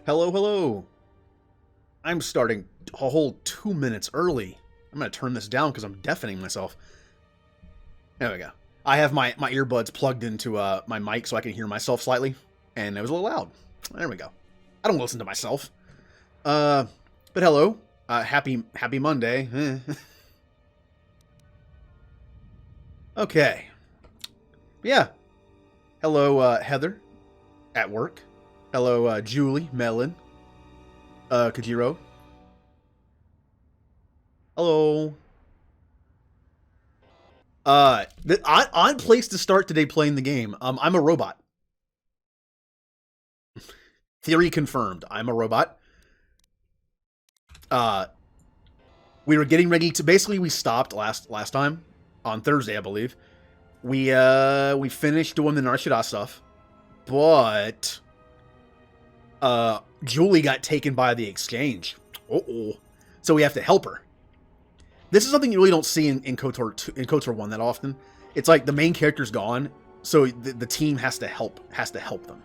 Hello, hello. I'm starting a whole 2 minutes early. I'm going to turn this down because I'm deafening myself. There we go. I have my earbuds plugged into my mic so I can hear myself slightly, and it was a little loud. There we go. I don't listen to myself. But hello. Happy Monday. Okay. Yeah. Hello, Heather, at work. Hello, Julie, Melon, Kajiro. Hello. The odd place to start today playing the game. I'm a robot. Theory confirmed. I'm a robot. We were getting ready to. Basically, we stopped last time on Thursday, I believe. We finished doing the Narshada stuff, but Julie got taken by the exchange. So we have to help her. This is something you really don't see in KOTOR 2, in KOTOR 1 that often. It's like the main character's gone, so the team has to help them.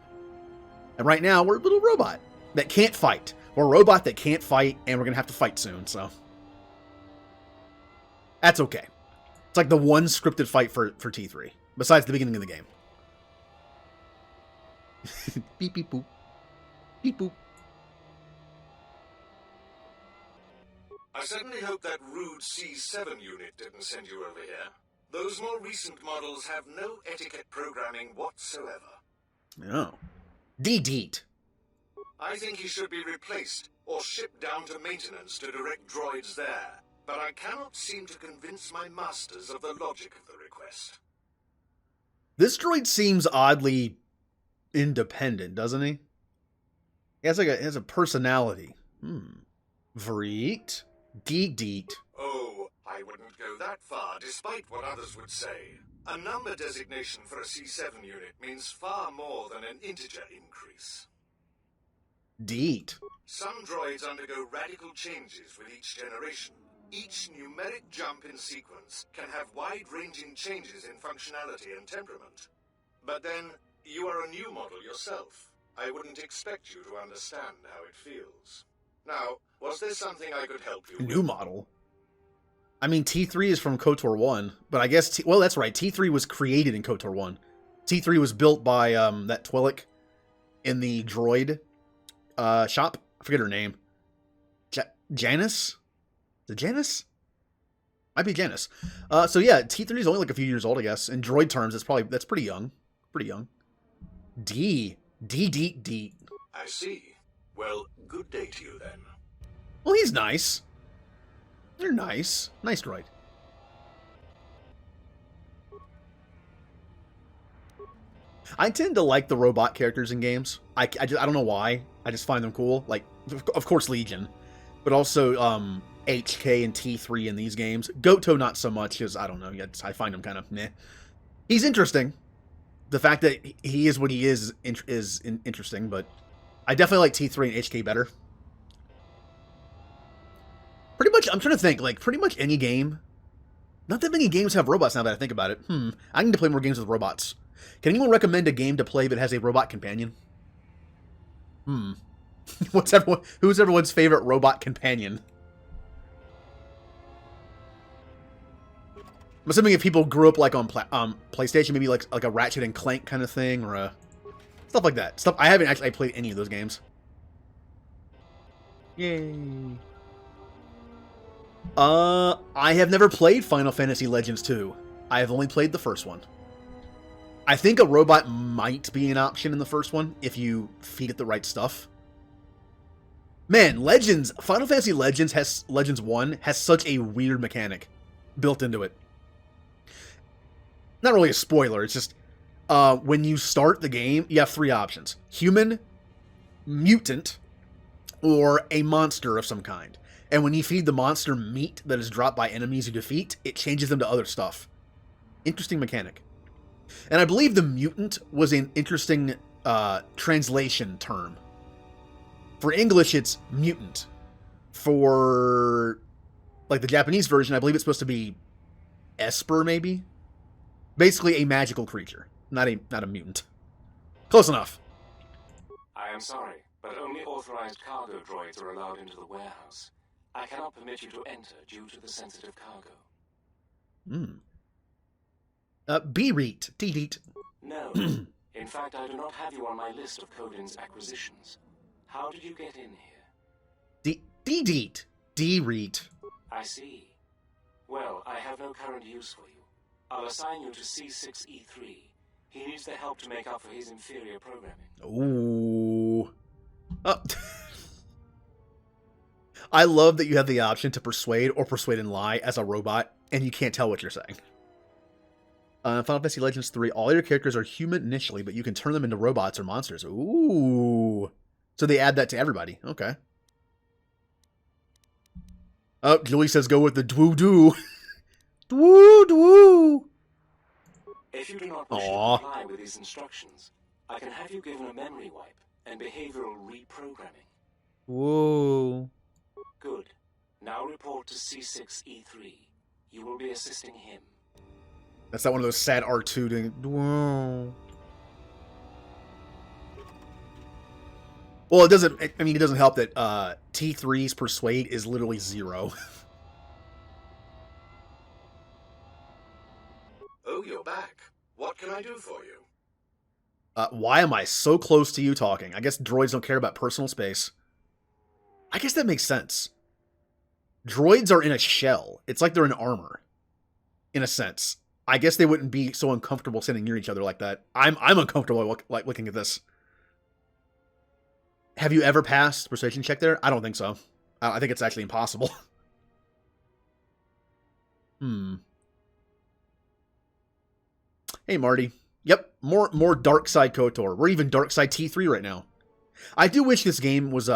And right now we're a little robot that can't fight. We're a robot that can't fight, and we're gonna have to fight soon. So that's okay. It's like the one scripted fight for T3, besides the beginning of the game. Beep beep boop. Beep boop. I certainly hope that rude C7 unit didn't send you over here. Those more recent models have no etiquette programming whatsoever. Oh. D-deet. I think he should be replaced, or shipped down to maintenance to direct droids there. But I cannot seem to convince my masters of the logic of the request. This droid seems oddly independent, doesn't he? He has a personality. Vreet. Geek-deet. Oh, I wouldn't go that far, despite what others would say. A number designation for a C7 unit means far more than an integer increase. Deet. Some droids undergo radical changes with each generation. Each numeric jump in sequence can have wide-ranging changes in functionality and temperament. But then, you are a new model yourself. I wouldn't expect you to understand how it feels. Now, was there something I could help you with? New model? I mean, T3 is from KOTOR 1, but I guess... well, that's right. T3 was created in KOTOR 1. T3 was built by that Twi'lek in the droid shop. I forget her name. Janice? Is it Janice? Might be Janice. So yeah, T3 is only like a few years old, I guess. In droid terms, that's pretty young. Pretty young. D. I see. Well, good day to you then. Well, he's nice. They're nice. Nice droid. I tend to like the robot characters in games. I don't know why. I just find them cool. Like, of course, Legion. But also, HK and T3 in these games. Goto not so much, because, I don't know, I find him kind of meh. He's interesting. The fact that he is what he is interesting, but I definitely like T3 and HK better. Pretty much, I'm trying to think, like, pretty much any game. Not that many games have robots now that I think about it. I need to play more games with robots. Can anyone recommend a game to play that has a robot companion? Who's everyone's favorite robot companion? I'm assuming if people grew up like on PlayStation, maybe like a Ratchet and Clank kind of thing, or stuff like that. I haven't actually played any of those games. Yay! I have never played Final Fantasy Legends 2. I have only played the first one. I think a robot might be an option in the first one if you feed it the right stuff. Man, Final Fantasy Legends 1 has such a weird mechanic built into it. Not really a spoiler, it's just when you start the game, you have 3 options. Human, mutant, or a monster of some kind. And when you feed the monster meat that is dropped by enemies you defeat, it changes them to other stuff. Interesting mechanic. And I believe the mutant was an interesting translation term. For English, it's mutant. For, like, the Japanese version, I believe it's supposed to be Esper, maybe? Basically a magical creature, not a mutant. Close enough. I am sorry. but only authorized cargo droids are allowed into the warehouse. I cannot permit you to enter due to the sensitive cargo. B-reet. D-deet. No. In fact, I do not have you on my list of Codin's acquisitions. How did you get in here? D-deet. D-reet. I see. Well, I have no current use for you. I'll assign you to C6E3. He needs the help to make up for his inferior programming. Ooh. Oh. I love that you have the option to persuade or persuade and lie as a robot, and you can't tell what you're saying. Final Fantasy Legends 3, all your characters are human initially, but you can turn them into robots or monsters. Ooh. So they add that to everybody. Okay. Oh, Julie says go with the dwoo-doo. Dwoo-dwoo. If you do not wish to comply with these instructions, I can have you given a memory wipe and behavioral reprogramming. Whoa. Good. Now report to C6E3. You will be assisting him. That's not one of those sad R2 doing. Whoa. Well, it doesn't. I mean, it doesn't help that T3's persuade is literally 0. Oh, you're back. What can I do for you? Why am I so close to you talking? I guess droids don't care about personal space. I guess that makes sense. Droids are in a shell. It's like they're in armor, in a sense. I guess they wouldn't be so uncomfortable sitting near each other like that. I'm uncomfortable like looking at this. Have you ever passed persuasion check there? I don't think so. I think it's actually impossible. Hey, Marty. Yep, more dark side KOTOR. We're even dark side T3 right now. I do wish this game was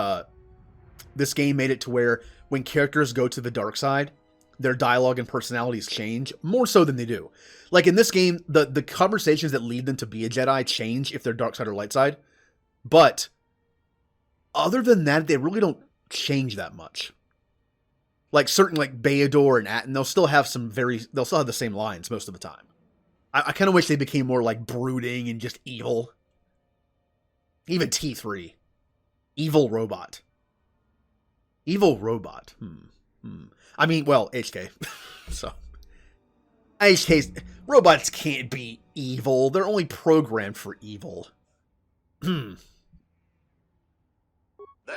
this game made it to where when characters go to the dark side, their dialogue and personalities change more so than they do. Like in this game, the conversations that lead them to be a Jedi change if they're dark side or light side. But other than that, they really don't change that much. Like certain like Beador and Atten, they'll still have the same lines most of the time. I kind of wish they became more like brooding and just evil. Even T3. Evil robot. Evil robot. I mean, well, HK. So. HK's... Robots can't be evil. They're only programmed for evil. That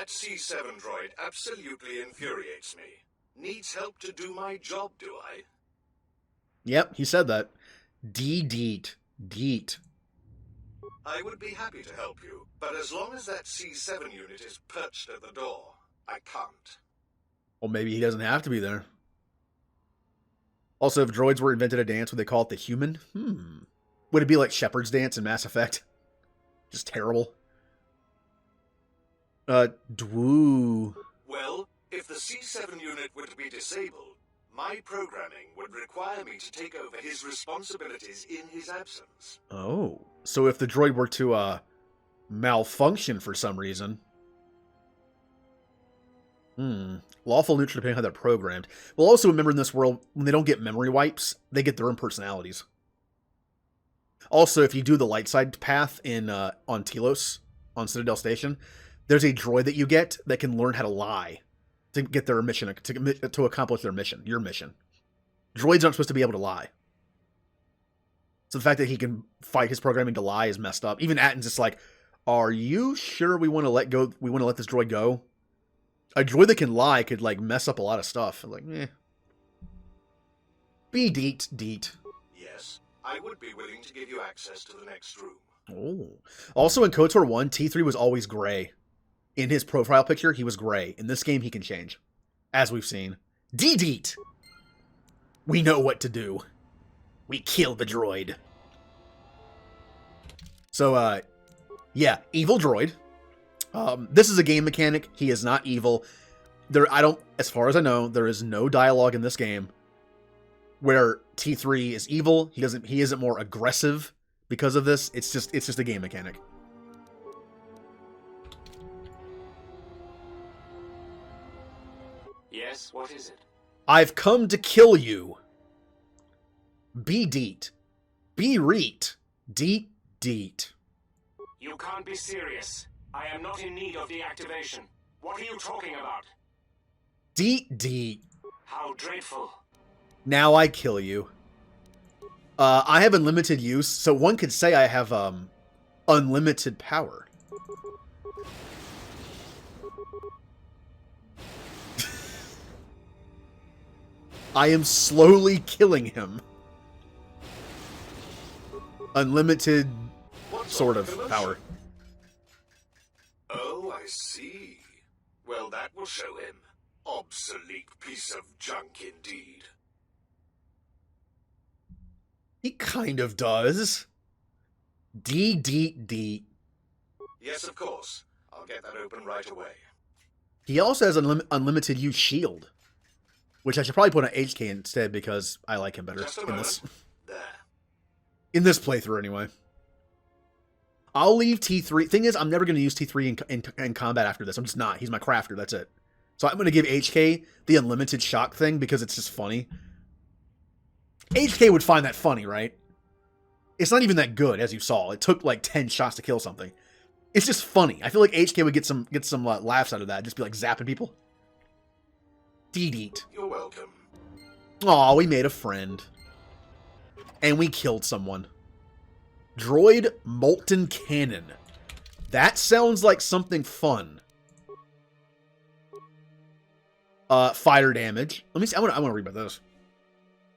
C7 droid absolutely infuriates me. Needs help to do my job, do I? Yep, he said that. Deet. I would be happy to help you, but as long as that C7 unit is perched at the door, I can't. Well, maybe he doesn't have to be there. Also, if droids were invented a dance, would they call it the human? Would it be like Shepard's dance in Mass Effect? Just terrible. Dwoo. Well, if the C7 unit were to be disabled, my programming would require me to take over his responsibilities in his absence. Oh. So if the droid were to, malfunction for some reason. Lawful neutral depending on how they're programmed. Well, also remember in this world, when they don't get memory wipes, they get their own personalities. Also, if you do the light side path in on Telos, on Citadel Station, there's a droid that you get that can learn how to lie to get their mission, to accomplish their mission, your mission. Droids aren't supposed to be able to lie. So the fact that he can fight his programming to lie is messed up. Even Atten's just like, are you sure we want to let this droid go? A droid that can lie could, like, mess up a lot of stuff. I'm like, eh. Be deet. Yes, I would be willing to give you access to the next room. Oh. Also in KOTOR 1, T3 was always gray. In his profile picture, he was gray. In this game, he can change. As we've seen. Deet. We know what to do. We killed the droid. So, yeah, evil droid. This is a game mechanic. He is not evil. As far as I know, there is no dialogue in this game where T3 is evil. He isn't more aggressive because of this. It's just a game mechanic. Yes, what is it? I've come to kill you. Be deet. Be reet. Deet. You can't be serious. I am not in need of deactivation. What are you talking about? Deet. How dreadful. Now I kill you. I have unlimited use, so one could say I have, unlimited power. I am slowly killing him. Unlimited sort of power. Oh, I see. Well, that will show him. Obsolete piece of junk indeed. He kind of does. D. Yes, of course. I'll get that open right away. He also has unlimited use shield, which I should probably put on HK instead because I like him better Just a in moment. this. There. In this playthrough, anyway. I'll leave T3. Thing is, I'm never going to use T3 in combat after this. I'm just not. He's my crafter. That's it. So I'm going to give HK the unlimited shock thing because it's just funny. HK would find that funny, right? It's not even that good, as you saw. It took like 10 shots to kill something. It's just funny. I feel like HK would get some laughs out of that. Just be like zapping people. Deet. You're welcome. Aw, we made a friend. And we killed someone. Droid Molten Cannon. That sounds like something fun. Fire damage. Let me see. I want to read about this.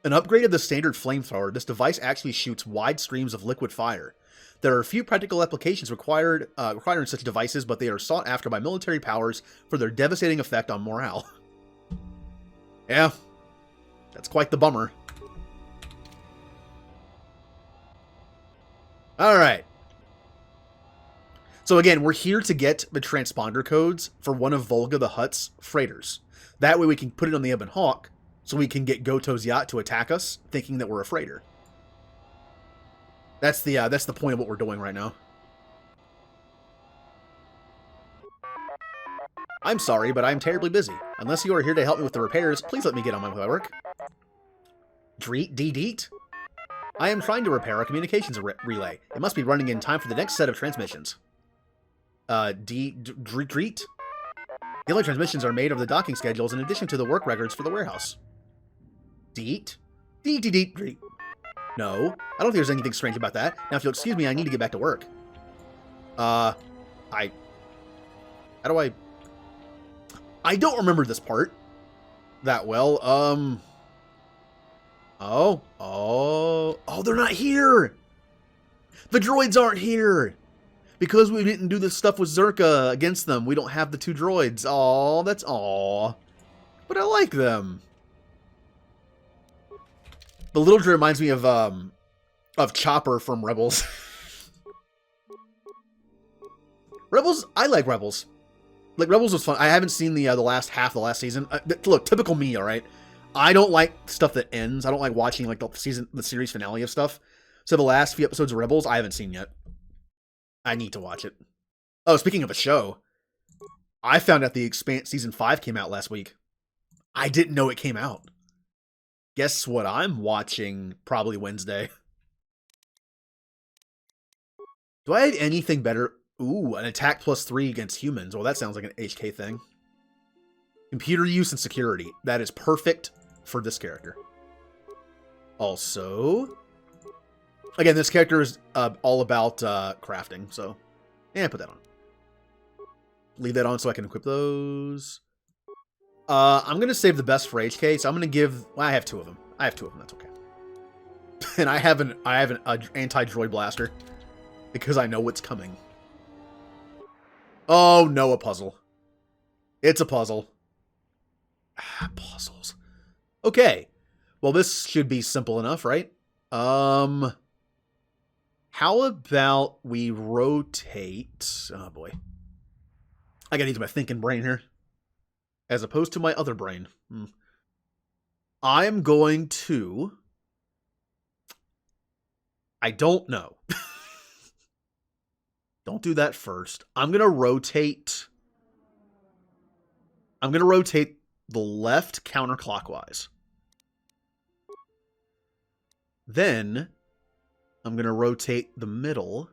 An upgrade of the standard flamethrower, this device actually shoots wide streams of liquid fire. There are a few practical applications required in such devices, but they are sought after by military powers for their devastating effect on morale. Yeah, that's quite the bummer. Alright. So again, we're here to get the transponder codes for one of Volga the Hutt's freighters. That way we can put it on the Ebon Hawk, so we can get Goto's yacht to attack us, thinking that we're a freighter. That's the point of what we're doing right now. I'm sorry, but I'm terribly busy. Unless you are here to help me with the repairs, please let me get on with my work. Deet? I am trying to repair a communications relay. It must be running in time for the next set of transmissions. Dreet? The only transmissions are made of the docking schedules in addition to the work records for the warehouse. Deet? Dreet. No, I don't think there's anything strange about that. Now, if you'll excuse me, I need to get back to work. How do I don't remember this part that well. Oh, they're not here! The droids aren't here! Because we didn't do this stuff with Zerka against them, we don't have the two droids. Aw, that's aw. But I like them. The little droid reminds me of Chopper from Rebels. Rebels, I like Rebels. Like, Rebels was fun. I haven't seen the last half of the last season. Look, typical me, alright? I don't like stuff that ends. I don't like watching, like, the series finale of stuff. So the last few episodes of Rebels, I haven't seen yet. I need to watch it. Oh, speaking of a show, I found out The Expanse Season 5 came out last week. I didn't know it came out. Guess what I'm watching probably Wednesday. Do I have anything better? Ooh, an attack +3 against humans. Well, that sounds like an HK thing. Computer use and security. That is perfect for this character. Also, again, this character is all about crafting, so yeah, put that on. Leave that on so I can equip those. I'm going to save the best for HK, so I'm going to give... Well, I have two of them. That's okay. And I have an anti-droid blaster, because I know what's coming. Oh, no, a puzzle. It's a puzzle. Puzzles. Okay. Well, this should be simple enough, right? How about we rotate... Oh, boy. I gotta use my thinking brain here. As opposed to my other brain. I'm going to... I don't know. Don't do that first. I'm going to rotate the left counterclockwise. Then I'm going to rotate the middle.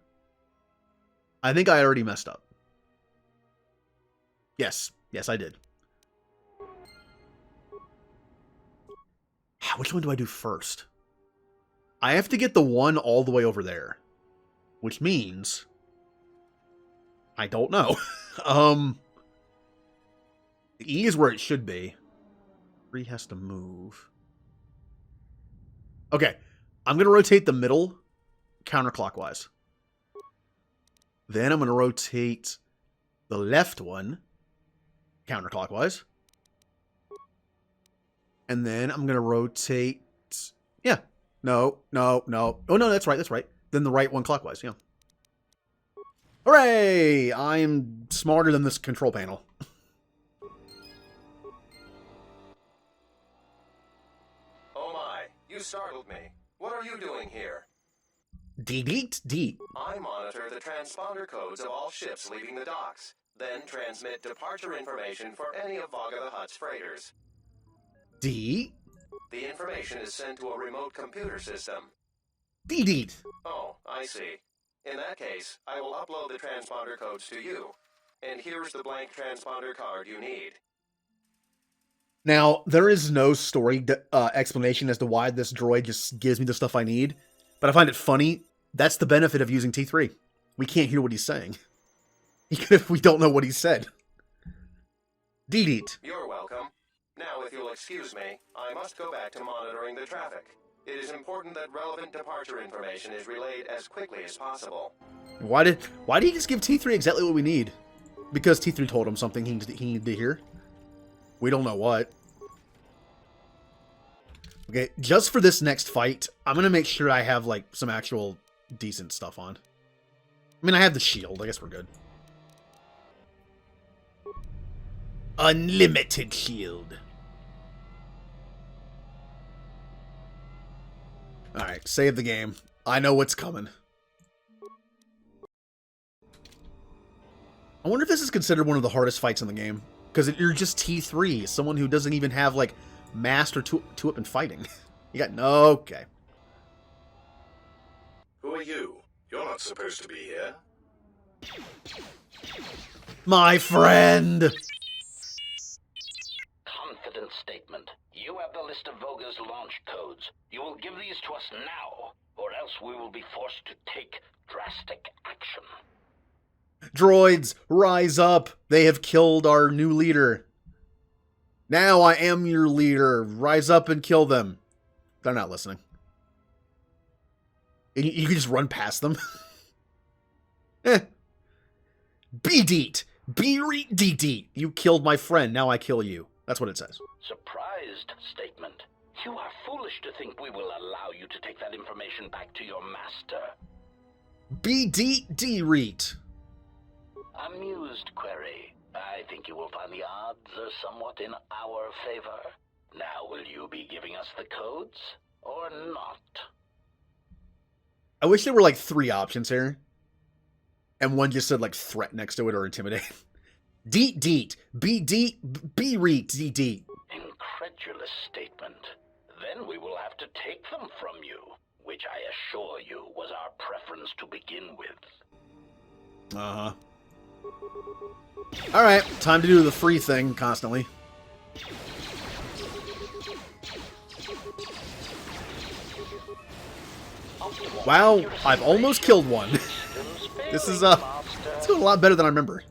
I think I already messed up. Yes. Yes, I did. Which one do I do first? I have to get the one all the way over there. Which means... I don't know. E is where it should be. 3 has to move. Okay. I'm going to rotate the middle counterclockwise. Then I'm going to rotate the left one counterclockwise. And then I'm going to rotate... Yeah. No. Oh, no, that's right. That's right. Then the right one clockwise, yeah. Hooray! I'm smarter than this control panel. Oh my, you startled me. What are you doing here? D. I monitor the transponder codes of all ships leaving the docks, then transmit departure information for any of Vaga the Hutt's freighters. D. The information is sent to a remote computer system. D. Oh, I see. In that case, I will upload the transponder codes to you. And here's the blank transponder card you need. Now, there is no story explanation as to why this droid just gives me the stuff I need, but I find it funny. That's the benefit of using T3. We can't hear what he's saying. Even if we don't know what he said. D. You're welcome. Now, if you'll excuse me, I must go back to monitoring the traffic. It is important that relevant departure information is relayed as quickly as possible. Why did he just give T3 exactly what we need? Because T3 told him something he needed to hear? We don't know what. Okay, just for this next fight, I'm going to make sure I have, like, some actual decent stuff on. I mean, I have the shield. I guess we're good. Unlimited shield. Alright, save the game. I know what's coming. I wonder if this is considered one of the hardest fights in the game. Because you're just T3, someone who doesn't even have, like, master two-up fighting. You got no... Okay. Who are you? You're not supposed to be here. My friend! Confident statement. You have the list of Voga's launch codes. You will give these to us now, or else we will be forced to take drastic action. Droids, rise up! They have killed our new leader. Now I am your leader. Rise up and kill them. They're not listening. You can just run past them. B-deet! B-re-deet! You killed my friend, now I kill you. That's what it says. Surprised statement. You are foolish to think we will allow you to take that information back to your master. B-D-D-reet. Amused query. I think you will find the odds are somewhat in our favor. Now will you be giving us the codes, or not? I wish there were like 3 options here. And one just said like threat next to it or intimidate. Deet deet. B-deet. B-reet. D-deet. Incredulous statement. Then we will have to take them from you, which I assure you was our preference to begin with. Uh-huh. Alright, time to do the free thing constantly. Wow, I've almost killed one. This is, it's going a lot better than I remember.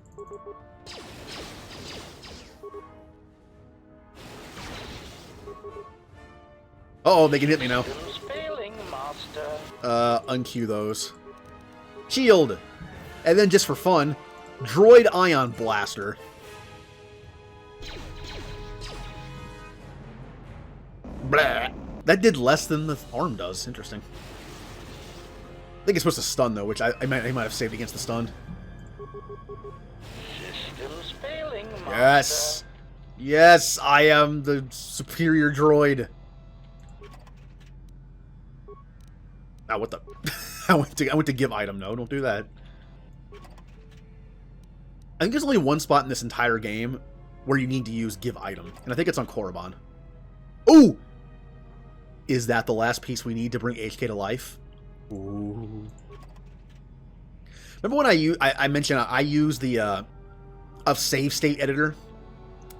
Uh-oh, they can hit me now. Uncue those. Shield! And then just for fun, Droid Ion Blaster. Blah. That did less than the arm does. Interesting. I think it's supposed to stun, though, which I might have saved against the stun. Systems failing, Master. Yes! Yes, I am the superior droid. Ah, what the... I went to give item. No, don't do that. I think there's only one spot in this entire game where you need to use give item, and I think it's on Korriban. Ooh! Is that the last piece we need to bring HK to life? Ooh. Remember when I mentioned I use the of save state editor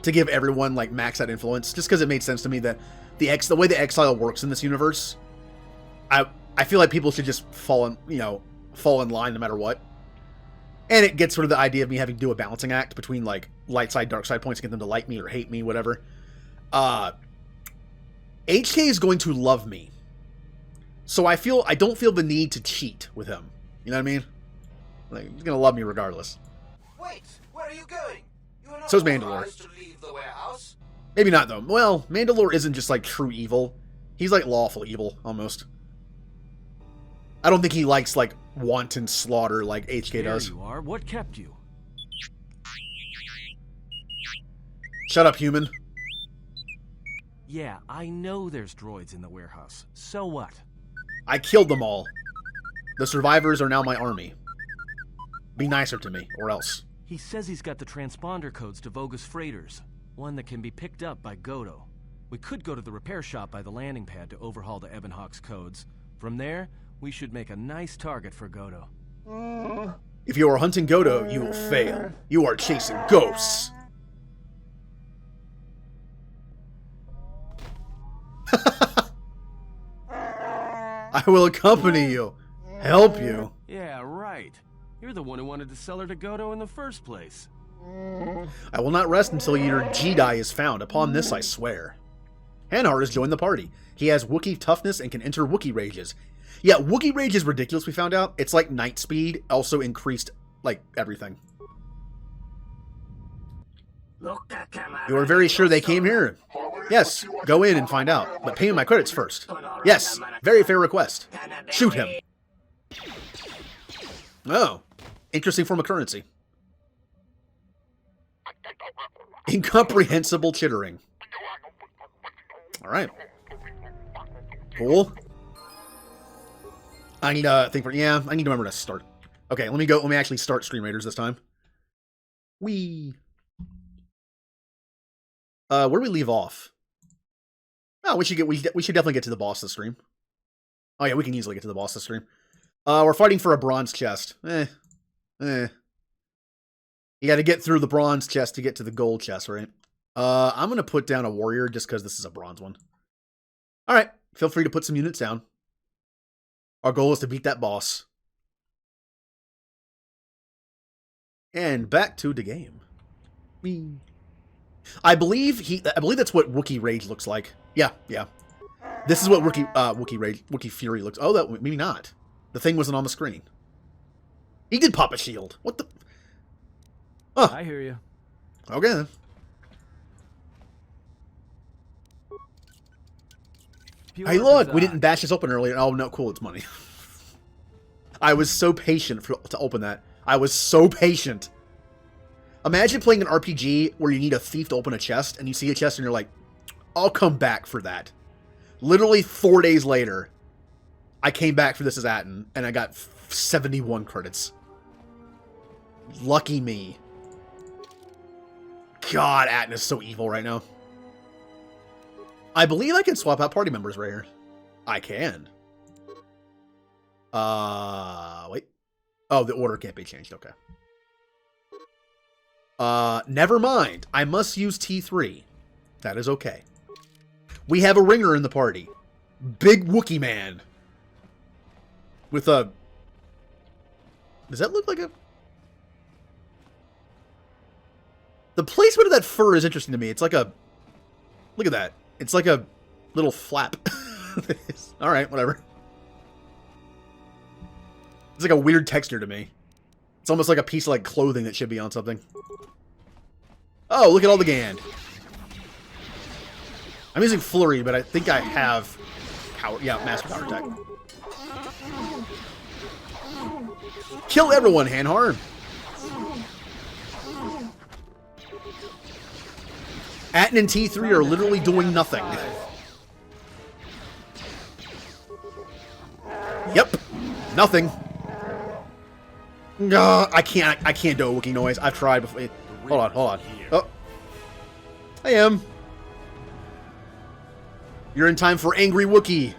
to give everyone like max out influence, just because it made sense to me that the way the exile works in this universe, I feel like people should just fall in line no matter what. And it gets sort of the idea of me having to do a balancing act between like light side, dark side points to get them to like me or hate me, whatever. HK is going to love me. So I don't feel the need to cheat with him. You know what I mean? Like, he's gonna love me regardless. Wait, where are you going? You are not So's Mandalore. authorized to leave the warehouse. Maybe not though. Well, Mandalore isn't just like true evil. He's like lawful evil, almost. I don't think he likes like wanton slaughter like HK does. There you are. What kept you? Shut up, human. Yeah, I know there's droids in the warehouse. So what? I killed them all. The survivors are now my army. Be nicer to me, or else. He says he's got the transponder codes to Vogus freighters. One that can be picked up by Goto. We could go to the repair shop by the landing pad to overhaul the Ebonhawk's codes. From there, we should make a nice target for Goto. If you are hunting Goto, you will fail. You are chasing ghosts. I will accompany you. Help you. Yeah, right. You're the one who wanted to sell her to Goto in the first place. I will not rest until your Jedi is found. Upon this I swear. Hanar has joined the party. He has Wookiee toughness and can enter Wookiee rages. Yeah, Wookiee rage is ridiculous, we found out. It's like night speed, also increased, like, everything. You are very sure they came here? Yes, go in and find out, but pay me my credits first. Yes, very fair request. Shoot him. Oh, interesting form of currency. Incomprehensible chittering. Alright. Cool. I need to think for, yeah, I need to remember to start. Okay, let me actually start Stream Raiders this time. Where do we leave off? Oh, we should definitely get to the boss this stream. Oh yeah, we can easily get to the boss this stream. We're fighting for a bronze chest. You gotta get through the bronze chest to get to the gold chest, right? I'm gonna put down a warrior just because this is a bronze one. Alright, feel free to put some units down. Our goal is to beat that boss. And back to the game. I believe that's what Wookiee Rage looks like. Yeah. This is what Wookiee Fury looks. Oh, that maybe not. The thing wasn't on the screen. He did pop a shield. What the? Oh. I hear you. Okay then. Hey, look, we didn't bash this open earlier. Oh no, cool, it's money. I was so patient to open that. I was so patient. Imagine playing an RPG where you need a thief to open a chest, and you see a chest and you're like, I'll come back for that. Literally 4 days later, I came back for this as Atten, and I got 71 credits. Lucky me. God, Atten is so evil right now. I believe I can swap out party members right here. I can. Wait. Oh, the order can't be changed. Okay. Never mind. I must use T3. That is okay. We have a ringer in the party. Big Wookiee man. With a... Does that look like a... The placement of that fur is interesting to me. It's like a... Look at that. It's like a little flap. Alright, whatever. It's like a weird texture to me. It's almost like a piece of like clothing that should be on something. Oh, look at all the Gand. I'm using Flurry, but I think I have power. Yeah, Master Power Attack. Kill everyone, Hanar. Atten and T3 are literally doing nothing. Yep, nothing. I can't do a Wookiee noise. I've tried before. Hold on. Oh, I am. You're in time for Angry Wookiee.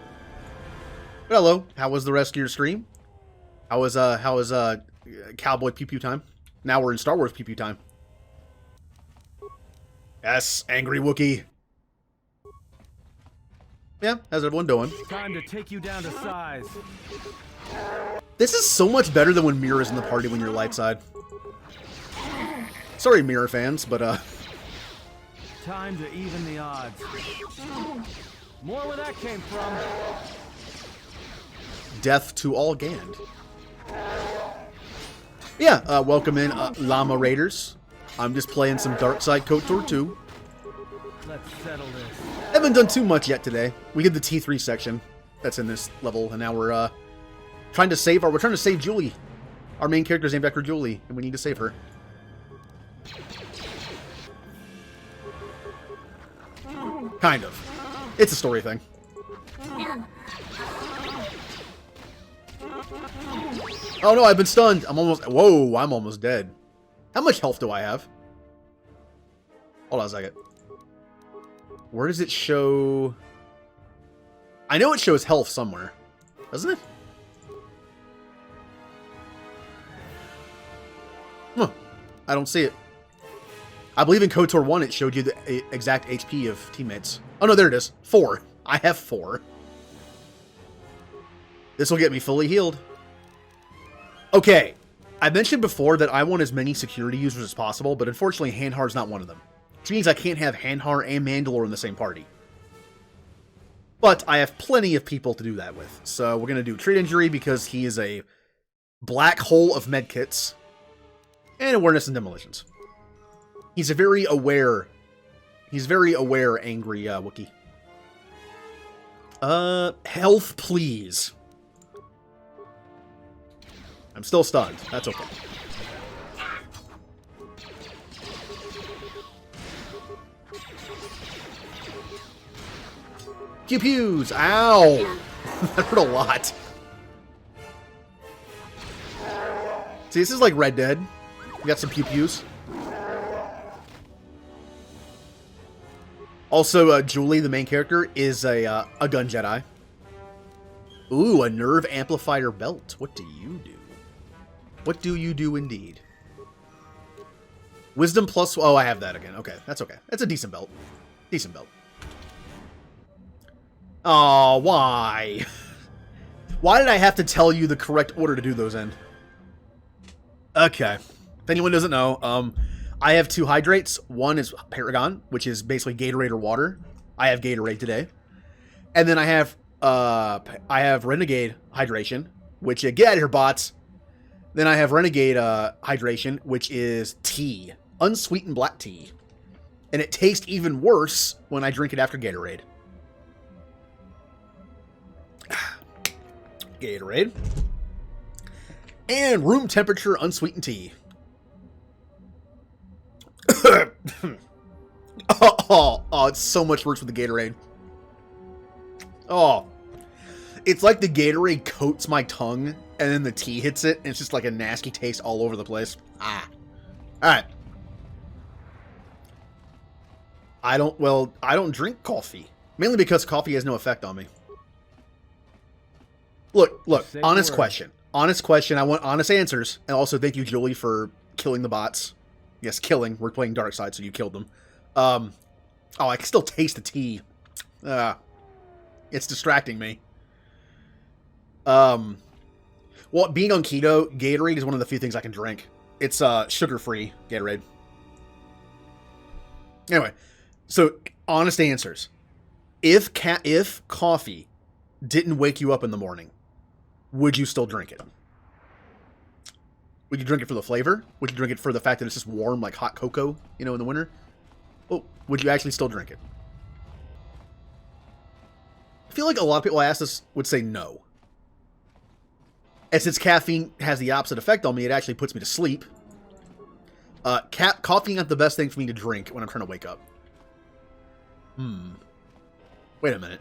But hello. How was the rest of your stream? How was Cowboy Pew Pew time? Now we're in Star Wars Pew Pew time. Yes, angry Wookiee. Yeah, how's everyone doing? Time to take you down to size. This is so much better than when Mira's in the party when you're light side. Sorry, Mira fans, but Time to even the odds. More where that came from. death to all Gand. Yeah, welcome in, Llama Raiders. I'm just playing some Dark Side KOTOR 2. Let's settle this. Haven't done too much yet today. We did the T3 section that's in this level, and now we're trying to save Julie. Our main character is named after Julie, and we need to save her. Kind of. It's a story thing. Oh no, I've been stunned. I'm almost dead. How much health do I have? Hold on a second. Where does it show? I know it shows health somewhere. Doesn't it? Huh. I don't see it. I believe in KOTOR 1 it showed you the exact HP of teammates. Oh no, there it is. 4. I have 4. This will get me fully healed. Okay. I mentioned before that I want as many security users as possible, but unfortunately Handhar's not one of them. Which means I can't have Handhar and Mandalore in the same party. But I have plenty of people to do that with. So we're going to do Treat Injury because he is a black hole of medkits. And Awareness and Demolitions. He's a very aware, angry Wookiee. Health, please. I'm still stunned. That's okay. Pew pews! Ow! That hurt a lot. See, this is like Red Dead. We got some pew pews. Also, Julie, the main character, is a gun Jedi. Ooh, a nerve amplifier belt. What do you do? What do you do indeed? Wisdom plus... Oh, I have that again. Okay, that's okay. That's a decent belt. Decent belt. Oh, why? Why did I have to tell you the correct order to do those in? Okay. If anyone doesn't know, I have 2 hydrates. One is Paragon, which is basically Gatorade or water. I have Gatorade today. And then I have Renegade Hydration, which, get out of here, bots. Then I have Renegade Hydration, which is tea. Unsweetened black tea. And it tastes even worse when I drink it after Gatorade. Gatorade. And room temperature unsweetened tea. Oh, it's so much worse with the Gatorade. Oh. It's like the Gatorade coats my tongue, and then the tea hits it, and it's just like a nasty taste all over the place. Ah. Alright. I don't drink coffee. Mainly because coffee has no effect on me. Look, honest question. Honest question. I want honest answers. And also, thank you, Julie, for killing the bots. Yes, killing. We're playing Dark Side, so you killed them. Oh, I can still taste the tea. It's distracting me. Well, being on keto, Gatorade is one of the few things I can drink. It's sugar-free Gatorade. Anyway, so honest answers. If coffee didn't wake you up in the morning, would you still drink it? Would you drink it for the flavor? Would you drink it for the fact that it's just warm like hot cocoa, in the winter? Oh, would you actually still drink it? I feel like a lot of people I ask this would say no. And since caffeine has the opposite effect on me, it actually puts me to sleep. Coffee is not the best thing for me to drink when I'm trying to wake up. Wait a minute.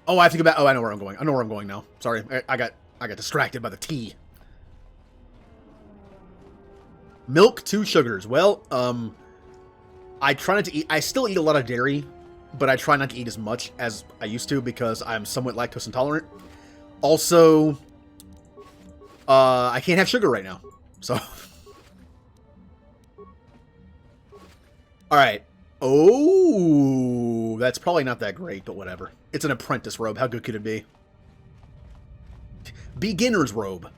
Oh, I have to go back. Oh, I know where I'm going. I know where I'm going now. Sorry, I got distracted by the tea. Milk, 2 sugars. Well, I try not to eat. I still eat a lot of dairy, but I try not to eat as much as I used to because I'm somewhat lactose intolerant. Also, I can't have sugar right now, so All right. Oh, that's probably not that great, but whatever. It's an apprentice robe. How good could it be? Beginner's robe.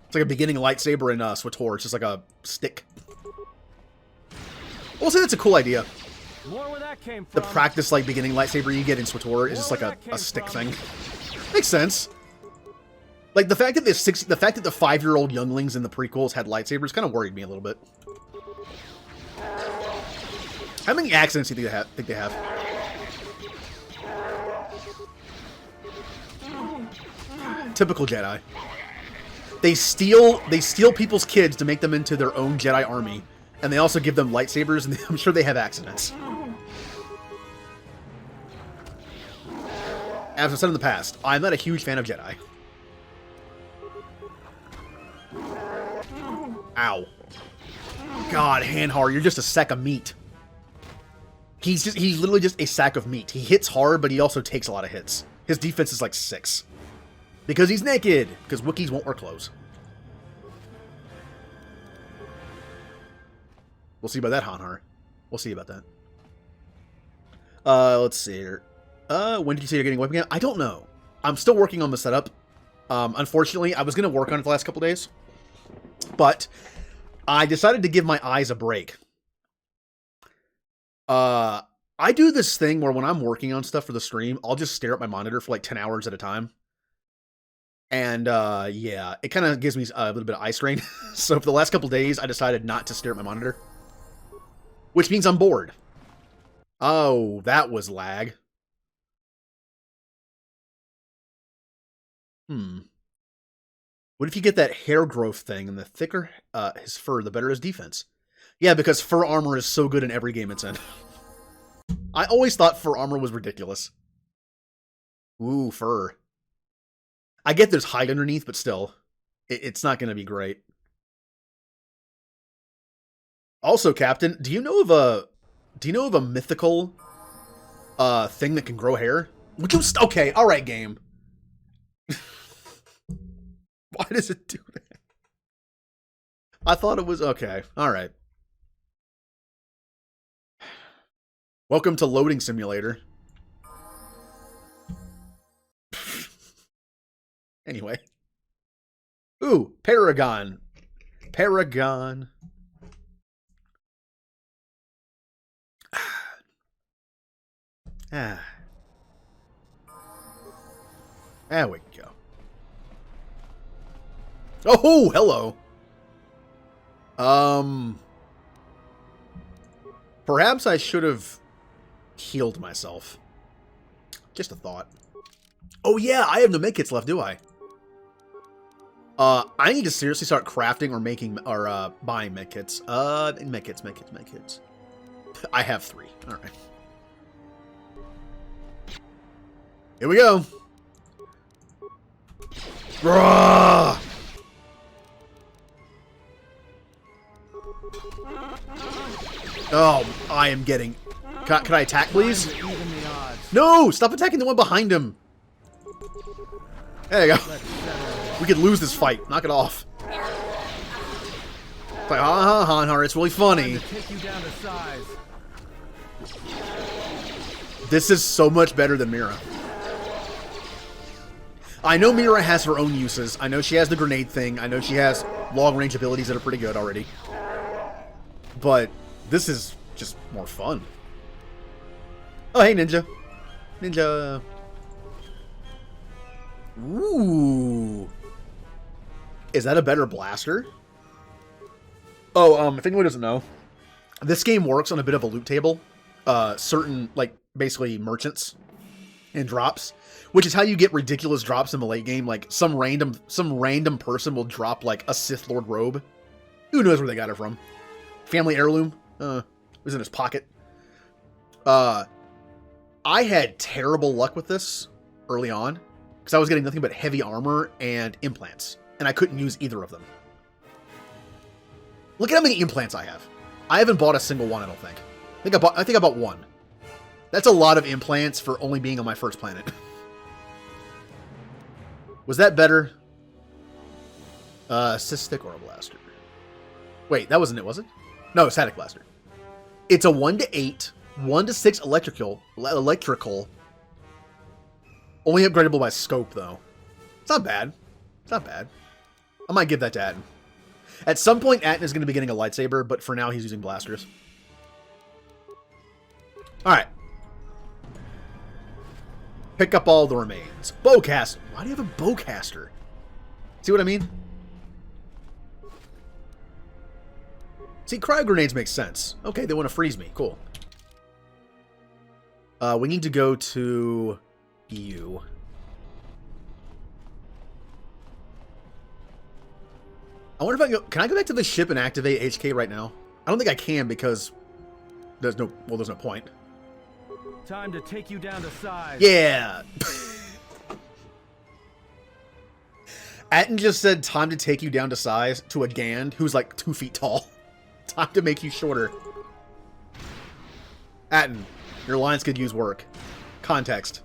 It's like a beginning lightsaber in SWTOR. It's just like a stick. We'll say that's a cool idea. More where that came The from. practice like beginning lightsaber you get in SWTOR is just like a stick thing. Makes sense. Like the fact that the 5-year-old younglings in the prequels had lightsabers kind of worried me a little bit. How many accidents do you think they have? Typical Jedi. They steal people's kids to make them into their own Jedi army, and they also give them lightsabers, and I'm sure they have accidents. As I've said in the past, I'm not a huge fan of Jedi. Ow. God, Hanhar, you're just a sack of meat. He's literally just a sack of meat. He hits hard, but he also takes a lot of hits. His defense is like 6. Because he's naked. Because Wookiees won't wear clothes. We'll see about that, Hanhar. We'll see about that. Let's see here. When did you say you're getting a webcam? I don't know. I'm still working on the setup. Unfortunately, I was going to work on it the last couple days. But I decided to give my eyes a break. I do this thing where when I'm working on stuff for the stream, I'll just stare at my monitor for like 10 hours at a time. And, yeah, it kind of gives me a little bit of eye strain. So for the last couple days, I decided not to stare at my monitor. Which means I'm bored. Oh, that was lag. What if you get that hair growth thing, and the thicker his fur, the better his defense? Yeah, because fur armor is so good in every game it's in. I always thought fur armor was ridiculous. Ooh, fur. I get there's hide underneath, but still, it's not going to be great. Also, Captain, do you know of a mythical thing that can grow hair? Would you? Okay, all right, game. Why does it do that? I thought it was okay. All right. Welcome to Loading Simulator. Anyway. Ooh, Paragon. Paragon. Ah. There we go. Oh, hello. Perhaps I should have healed myself. Just a thought. Oh yeah, I have no medkits left, do I? I need to seriously start crafting or making or buying medkits. Medkits. I have 3. All right. Here we go. Rah! Oh, I am getting... Can I attack, please? No! Stop attacking the one behind him! There you go. We could lose this fight. Knock it off. It's like, Hanhar, it's really funny. This is so much better than Mira. I know Mira has her own uses. I know she has the grenade thing. I know she has long-range abilities that are pretty good already. But this is just more fun. Oh, hey, Ninja. Ninja. Ooh. Is that a better blaster? Oh, if anyone doesn't know, this game works on a bit of a loot table. Certain, like, basically merchants and drops, which is how you get ridiculous drops in the late game. Like, some random person will drop, like, a Sith Lord robe. Who knows where they got it from? Family heirloom? It was in his pocket. I had terrible luck with this early on, because I was getting nothing but heavy armor and implants, and I couldn't use either of them. Look at how many implants I have. I haven't bought a single one, I don't think. I think I bought 1. That's a lot of implants for only being on my first planet. Was that better? Cystic or a blaster? Wait, that wasn't it, was it? No, static blaster. It's a 1 to 8, 1 to 6 electrical. Only upgradable by scope, though. It's not bad. It's not bad. I might give that to Atten. At some point, Atten is going to be getting a lightsaber, but for now, he's using blasters. Alright. Pick up all the remains. Bowcaster. Why do you have a bowcaster? See what I mean? See, cryo grenades make sense. Okay, they want to freeze me. Cool. We need to go to EU. I wonder if I can I go back to the ship and activate HK right now? I don't think I can because there's no point. Time to take you down to size. Yeah. Atten just said time to take you down to size to a Gand who's like 2 feet tall. Time to make you shorter. Atten, your lines could use work. Context.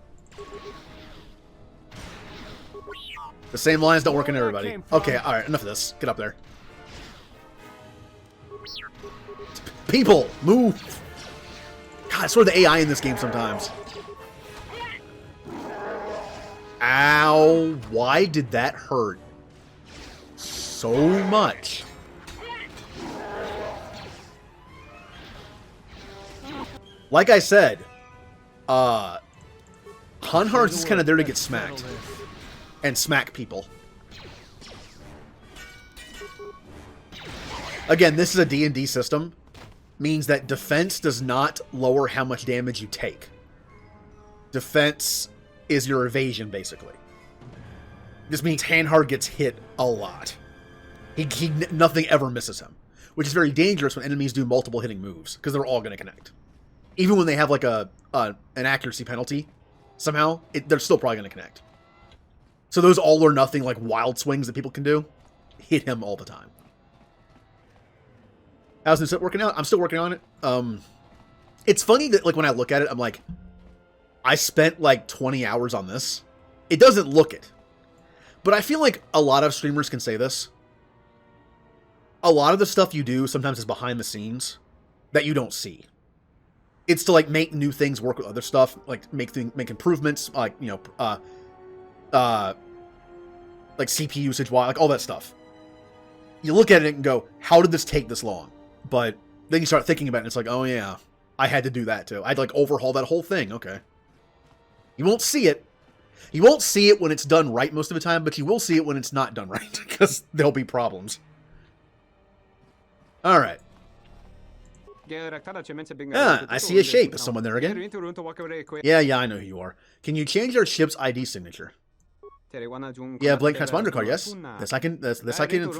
The same lines don't work in everybody. Okay, alright, enough of this. Get up there. People, move! God, I swear the AI in this game sometimes. Ow, why did that hurt so much? Like I said, Hanhar's is kind of there to get smacked. And smack people. Again, this is a D&D system. Means that defense does not lower how much damage you take. Defense is your evasion, basically. This means Hanhar gets hit a lot. Nothing ever misses him. Which is very dangerous when enemies do multiple hitting moves, because they're all going to connect. Even when they have like an accuracy penalty, somehow, they're still probably going to connect. So those all or nothing, like, wild swings that people can do, hit him all the time. How's this working out? I'm still working on it. It's funny that, like, when I look at it, I'm like, I spent, like, 20 hours on this. It doesn't look it. But I feel like a lot of streamers can say this. A lot of the stuff you do sometimes is behind the scenes that you don't see. It's to, like, make new things work with other stuff, like, make improvements, like, you know, like CPU usage, like all that stuff. You look at it and go, how did this take this long? But then you start thinking about it and it's like, oh yeah, I had to do that too. I'd like overhaul that whole thing. Okay. You won't see it. You won't see it when it's done right most of the time, but you will see it when it's not done right because there'll be problems. All right. I see a shape. Is someone there again? Yeah, I know who you are. Can you change our ship's ID signature? Yeah, blank transponder card, yes. This I can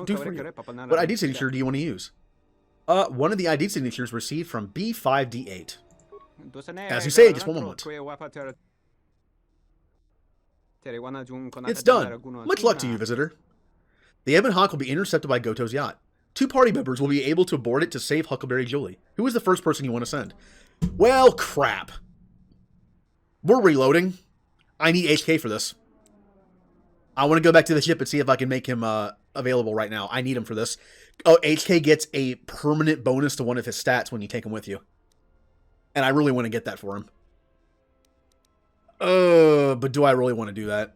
do for you. What ID signature do you want to use? One of the ID signatures received from B5D8. As you say, just one moment. It's done. Much luck to you, visitor. The Ebon Hawk will be intercepted by Goto's yacht. 2 party members will be able to board it to save Huckleberry Julie. Who is the first person you want to send? Well, crap. We're reloading. I need HK for this. I want to go back to the ship and see if I can make him available right now. I need him for this. Oh, HK gets a permanent bonus to one of his stats when you take him with you. And I really want to get that for him. But do I really want to do that?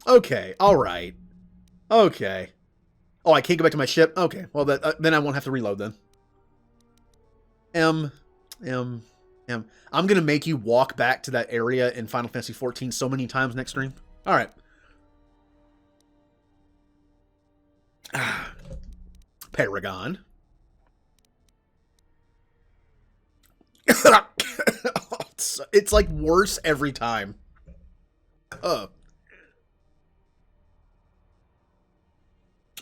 Okay, alright. Okay. Oh, I can't go back to my ship? Okay, well, then I won't have to reload then. I'm going to make you walk back to that area in Final Fantasy XIV so many times next stream. All right. Paragon. It's like worse every time. All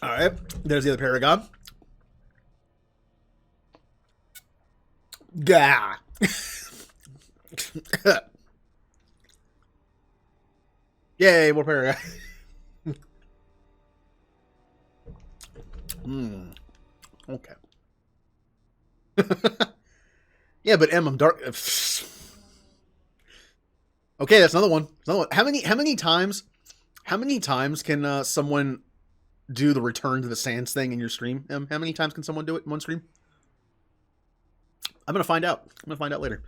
right. There's the other Paragon. Gah. Yay, more Paragon. Okay. Yeah, but I'm dark. Okay, that's another one. How many times can someone do the return to the sands thing in your stream? How many times can someone do it in one stream? I'm gonna find out. I'm gonna find out later.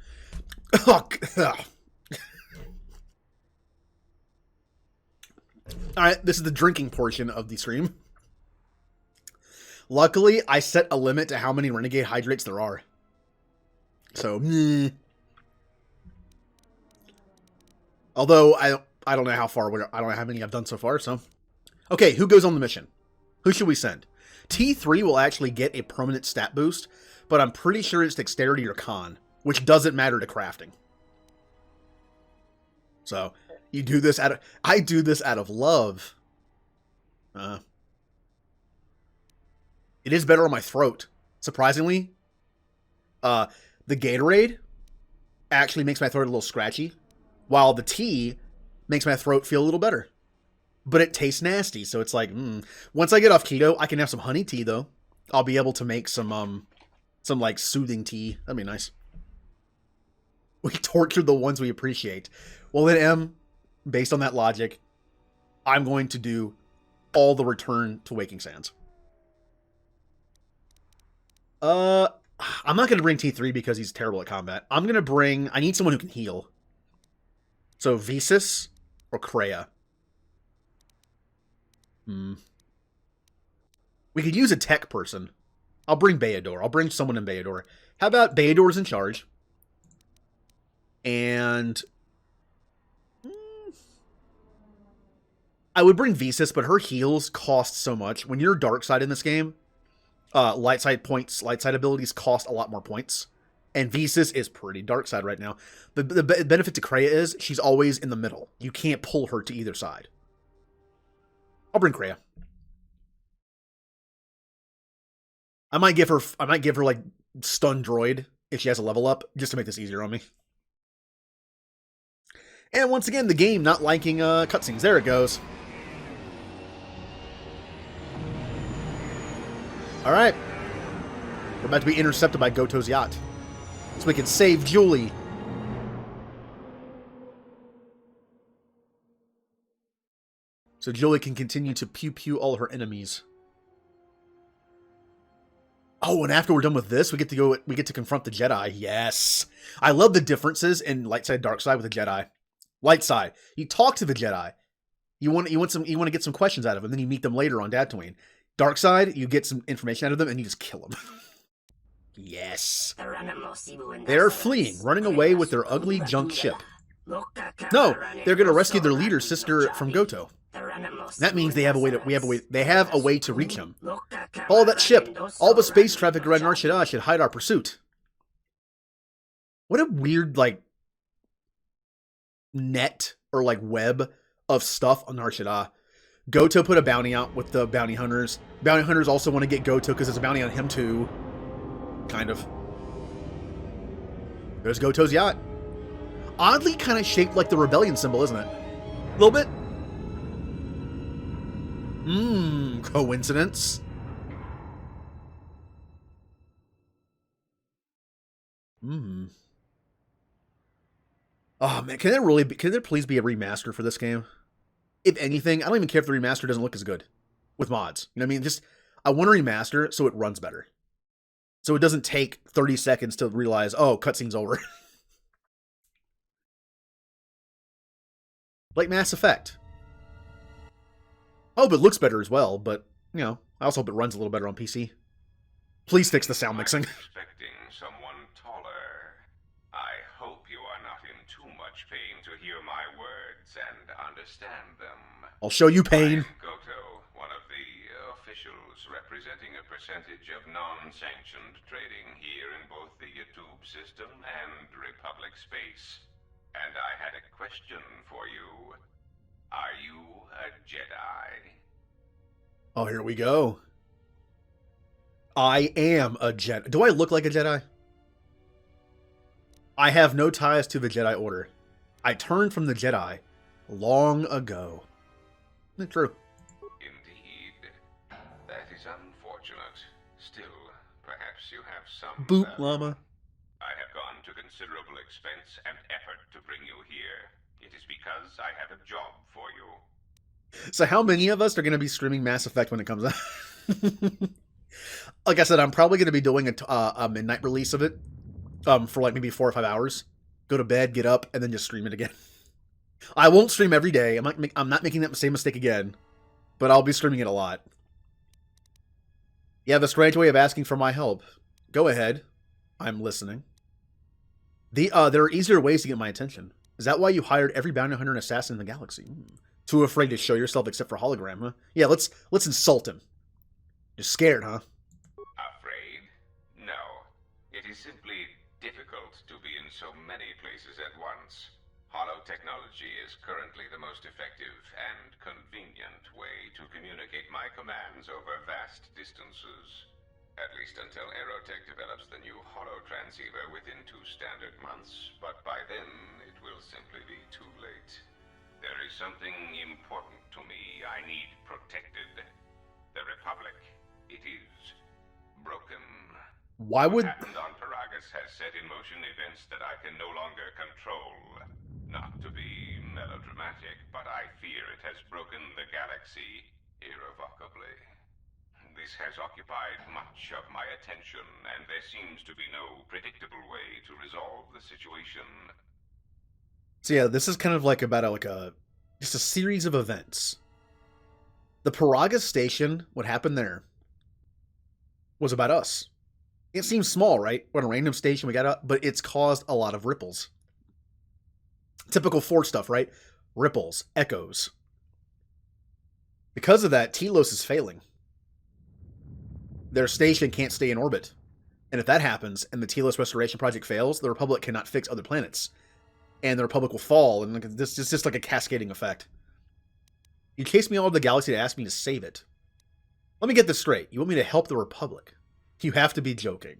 Alright, this is the drinking portion of the stream. Luckily, I set a limit to how many Renegade Hydrates there are. So, meh. Although, I don't know how far, I don't know how many I've done so far, so. Okay, who goes on the mission? Who should we send? T3 will actually get a permanent stat boost, but I'm pretty sure it's Dexterity or Con, which doesn't matter to crafting. So, you do this out of... I do this out of love. It is better on my throat. Surprisingly. The Gatorade actually makes my throat a little scratchy, while the tea makes my throat feel a little better. But it tastes nasty, so it's like, Once I get off keto, I can have some honey tea, though. I'll be able to make some like, soothing tea. That'd be nice. We torture the ones we appreciate. Well, then, M, based on that logic, I'm going to do all the Return to Waking Sands. I'm not going to bring T3 because he's terrible at combat. I'm going to bring... I need someone who can heal. So, Visas or Kreia. We could use a tech person. I'll bring Beador. I'll bring someone in Beador. How about Beador's in charge? And... I would bring Visas, but her heals cost so much. When you're dark side in this game, light side abilities cost a lot more points. And Visas is pretty dark side right now. The benefit to Kreia is she's always in the middle. You can't pull her to either side. I'll bring Kreia. I might give her like stun droid if she has a level up, just to make this easier on me. And once again, the game not liking cutscenes. There it goes. Alright. We're about to be intercepted by Goto's yacht. So we can save Julie. So Julie can continue to pew-pew all her enemies. Oh, and after we're done with this, we get to confront the Jedi. Yes. I love the differences in light side, dark side with the Jedi. Light side, you talk to the Jedi. You want to get some questions out of them, then you meet them later on Tatooine. Dark side, you get some information out of them, and you just kill them. Yes. They're fleeing, running away with their ugly junk ship. No, they're going to rescue their leader's sister from Goto. That means they have a way to reach him. Follow that ship. All the space traffic around Nar Shaddaa should hide our pursuit. What a weird, like, net or like web of stuff on Nar Shaddaa. Goto put a bounty out with the bounty hunters. Bounty hunters also want to get Goto because there's a bounty on him too. Kind of. There's Goto's yacht. Oddly kind of shaped like the rebellion symbol, isn't it? A little bit. Coincidence? Oh man, can there please be a remaster for this game? If anything, I don't even care if the remaster doesn't look as good with mods. You know what I mean? Just, I want a remaster so it runs better. So it doesn't take 30 seconds to realize, oh, cutscene's over. Like Mass Effect. I hope it looks better as well, but, you know, I also hope it runs a little better on PC. Please fix the sound mixing. Expecting someone taller. I hope you are not in too much pain to hear my words and understand them. I'll show you pain. I'm Goto, one of the officials representing a percentage of non-sanctioned trading here in both the YouTube system and Republic space. And I had a question for you. Are you a Jedi? Oh, here we go. I am a Jedi. Do I look like a Jedi? I have no ties to the Jedi Order. I turned from the Jedi long ago. Isn't it true? Indeed. That is unfortunate. Still, perhaps you have some... Boop, llama. I have gone to considerable expense and effort to bring you here. It is because I have a job for you. So how many of us are going to be streaming Mass Effect when it comes out? Like I said, I'm probably going to be doing a midnight release of it for like maybe 4 or 5 hours. Go to bed, get up, and then just stream it again. I won't stream every day. I'm not making that same mistake again, but I'll be streaming it a lot. You have a strange way of asking for my help. Go ahead. I'm listening. There are easier ways to get my attention. Is that why you hired every bounty hunter and assassin in the galaxy? Too afraid to show yourself except for hologram, huh? Yeah, let's insult him. You're scared, huh? Afraid? No. It is simply difficult to be in so many places at once. Holotechnology is currently the most effective and convenient way to communicate my commands over vast distances. At least until Aerotech develops the new holotransceiver within 2 standard months, but by then it will simply be too late. There is something important to me I need protected. The Republic. It is broken. Why would... What happened on Paragus has set in motion events that I can no longer control. Not to be melodramatic, but I fear it has broken the galaxy irrevocably. This has occupied much of my attention, and there seems to be no predictable way to resolve the situation. So yeah, this is kind of like about just a series of events. The Paragus station, what happened there, was about us. It seems small, right? We're on a random station, we got up, but it's caused a lot of ripples. Typical Force stuff, right? Ripples, echoes. Because of that, Telos is failing. Their station can't stay in orbit. And if that happens, and the Telos Restoration Project fails, the Republic cannot fix other planets. And the Republic will fall, and this is just like a cascading effect. You chased me all over the galaxy to ask me to save it. Let me get this straight. You want me to help the Republic? You have to be joking.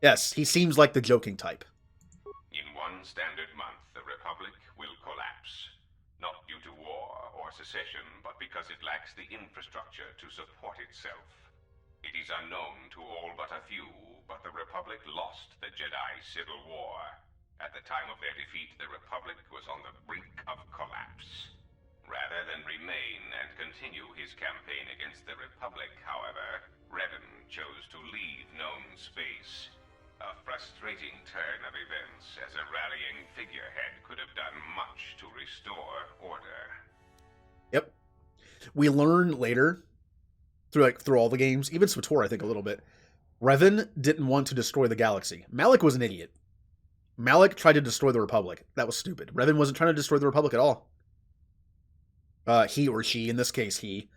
Yes, he seems like the joking type. In 1 standard month, the Republic will collapse. Not due to war or secession, but because it lacks the infrastructure to support itself. It is unknown to all but a few, but the Republic lost the Jedi Civil War. At the time of their defeat, the Republic was on the brink of collapse. Rather than remain and continue his campaign against the Republic, however, Revan chose to leave known space. A frustrating turn of events, as a rallying figurehead could have done much to restore order. Yep. We learn later, through all the games, even SWTOR, I think a little bit, Revan didn't want to destroy the galaxy. Malak was an idiot. Malak tried to destroy the Republic. That was stupid. Revan wasn't trying to destroy the Republic at all. He or she, in this case he,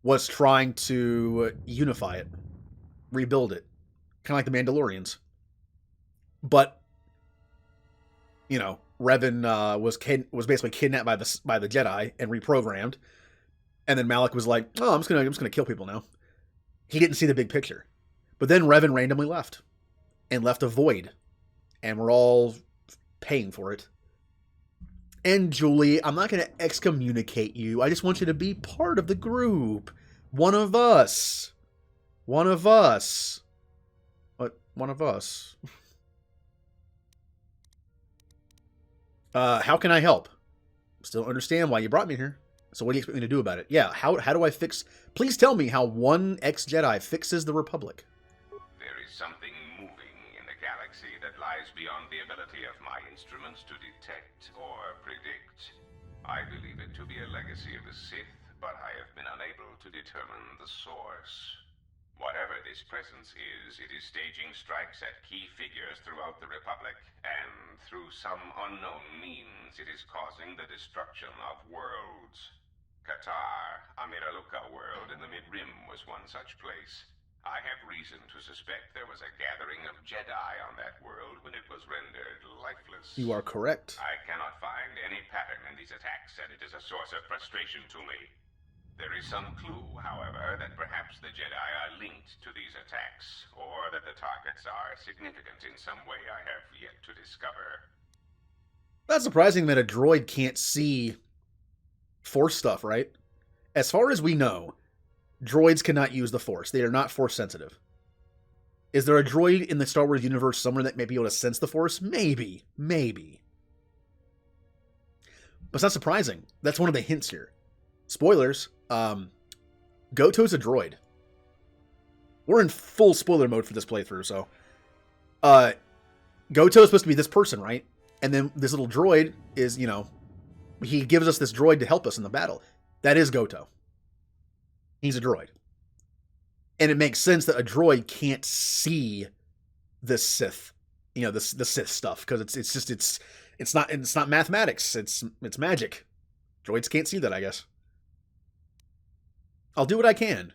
was trying to unify it, rebuild it, kind of like the Mandalorians. But, you know, Revan was basically kidnapped by the Jedi and reprogrammed, and then Malak was like, "Oh, I'm just gonna kill people now." He didn't see the big picture, but then Revan randomly left a void, and we're all paying for it. And Julie, I'm not going to excommunicate you. I just want you to be part of the group. One of us. One of us. What? One of us. How can I help? Still don't understand why you brought me here. So what do you expect me to do about it? Yeah, how do I fix... Please tell me how one ex-Jedi fixes the Republic. There is something moving in the galaxy that lies beyond the ability of my instruments to detect or predict. I believe it to be a legacy of the Sith, but I have been unable to determine the source. Whatever this presence is, it is staging strikes at key figures throughout the Republic, and through some unknown means, it is causing the destruction of worlds. KOTOR, a Miraluka world in the Mid-Rim, was one such place. I have reason to suspect there was a gathering of Jedi on that world when it was rendered lifeless. You are correct. I cannot find any pattern in these attacks, and it is a source of frustration to me. There is some clue, however, that perhaps the Jedi are linked to these attacks, or that the targets are significant in some way I have yet to discover. That's surprising that a droid can't see Force stuff, right? As far as we know, droids cannot use the Force. They are not Force sensitive. Is there a droid in the Star Wars universe somewhere that may be able to sense the Force? Maybe. Maybe. But it's not surprising. That's one of the hints here. Spoilers. Goto's a droid. We're in full spoiler mode for this playthrough, so. Goto is supposed to be this person, right? And then this little droid is, you know, he gives us this droid to help us in the battle. That is Goto. He's a droid. And it makes sense that a droid can't see this Sith, you know, the Sith stuff, because it's not mathematics. It's magic. Droids can't see that, I guess. I'll do what I can.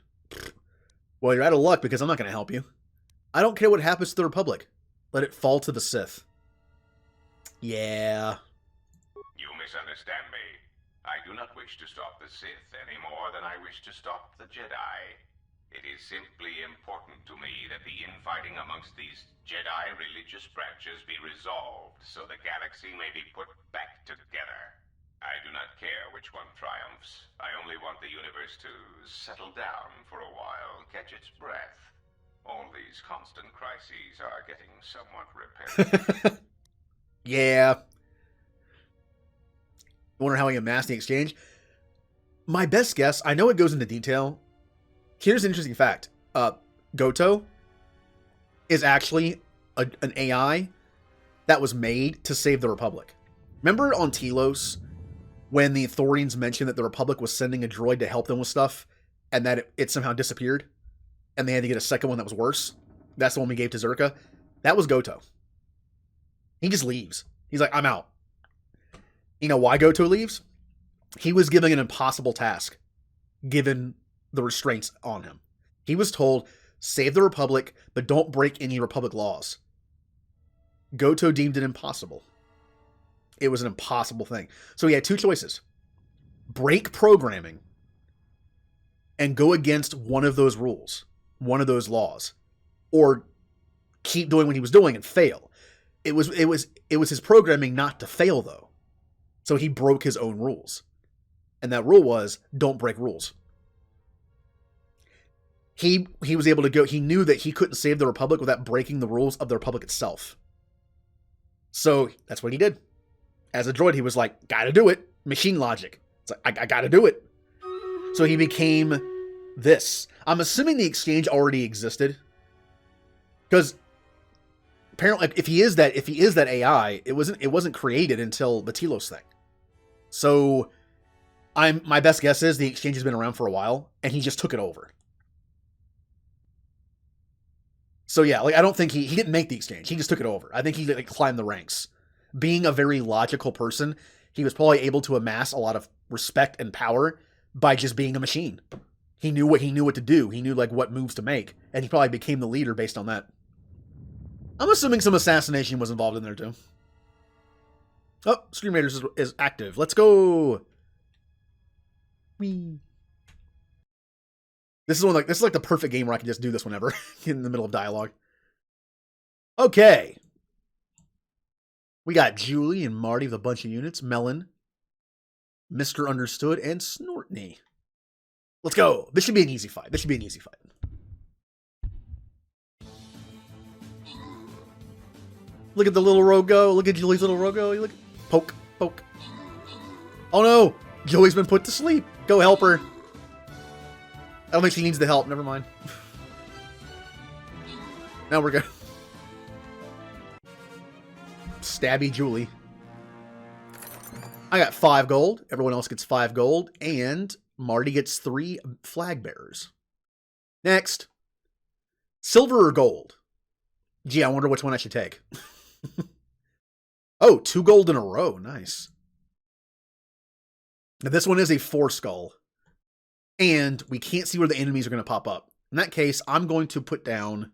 Well, you're out of luck because I'm not going to help you. I don't care what happens to the Republic. Let it fall to the Sith. Yeah. You misunderstand me. I do not wish to stop the Sith any more than I wish to stop the Jedi. It is simply important to me that the infighting amongst these Jedi religious branches be resolved so the galaxy may be put back together. I do not care which one triumphs. I only want the universe to settle down for a while, catch its breath. All these constant crises are getting somewhat repetitive. Yeah. I wonder how he amassed the exchange. My best guess, I know it goes into detail. Here's an interesting fact. Goto is actually an AI that was made to save the Republic. Remember on Telos, when the Thorians mentioned that the Republic was sending a droid to help them with stuff, and that it somehow disappeared, and they had to get a second one that was worse? That's the one we gave to Zerka. That was Goto. He just leaves. He's like, I'm out. You know why Goto leaves? He was given an impossible task, given the restraints on him. He was told, save the Republic, but don't break any Republic laws. Goto deemed it impossible. It was an impossible thing. So he had two choices. Break programming and go against one of those rules, one of those laws, or keep doing what he was doing and fail. It was his programming not to fail, though. So he broke his own rules. And that rule was, don't break rules. He was able to go, he knew that he couldn't save the Republic without breaking the rules of the Republic itself. So that's what he did. As a droid, he was like, gotta do it. Machine logic. It's like, I gotta do it. So he became this. I'm assuming the exchange already existed. Because apparently, if he is that AI, it wasn't created until the Telos thing. So my best guess is the exchange has been around for a while, and he just took it over. So yeah, like I don't think he didn't make the exchange. He just took it over. I think he like climbed the ranks. Being a very logical person, he was probably able to amass a lot of respect and power by just being a machine. He knew what to do. He knew like what moves to make, and he probably became the leader based on that. I'm assuming some assassination was involved in there too. Oh, Scream Raiders is active. Let's go. Whee. This is like the perfect game where I can just do this whenever in the middle of dialogue. Okay. We got Julie and Marty with a bunch of units. Melon, Mr. Understood, and Snortney. Let's go. This should be an easy fight. Look at the little Rogo. Look at Julie's little Rogo. Look. Poke. Oh no! Julie's been put to sleep. Go help her. I don't think she needs the help. Never mind. Now we're good. Stabby Julie. I got 5 gold. Everyone else gets 5 gold. And Marty gets 3 flag bearers. Next. Silver or gold? Gee, I wonder which one I should take. Oh, 2 gold in a row. Nice. Now this one is a 4 skull. And we can't see where the enemies are going to pop up. In that case, I'm going to put down...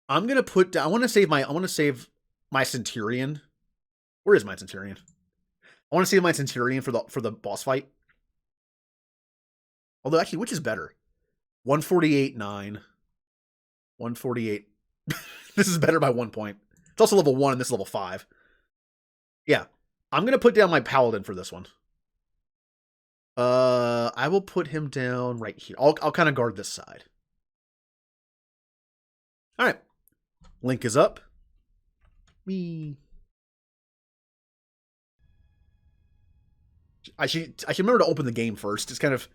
I want to save my Centurion. Where is my Centurion? I want to save my Centurion for the boss fight. Although, actually, which is better? 148, 9. 148. This is better by 1 point. It's also level 1 and this is level 5. Yeah. I'm going to put down my Paladin for this one. I will put him down right here. I'll kind of guard this side. All right. Link is up. I should remember to open the game first. It's kind of,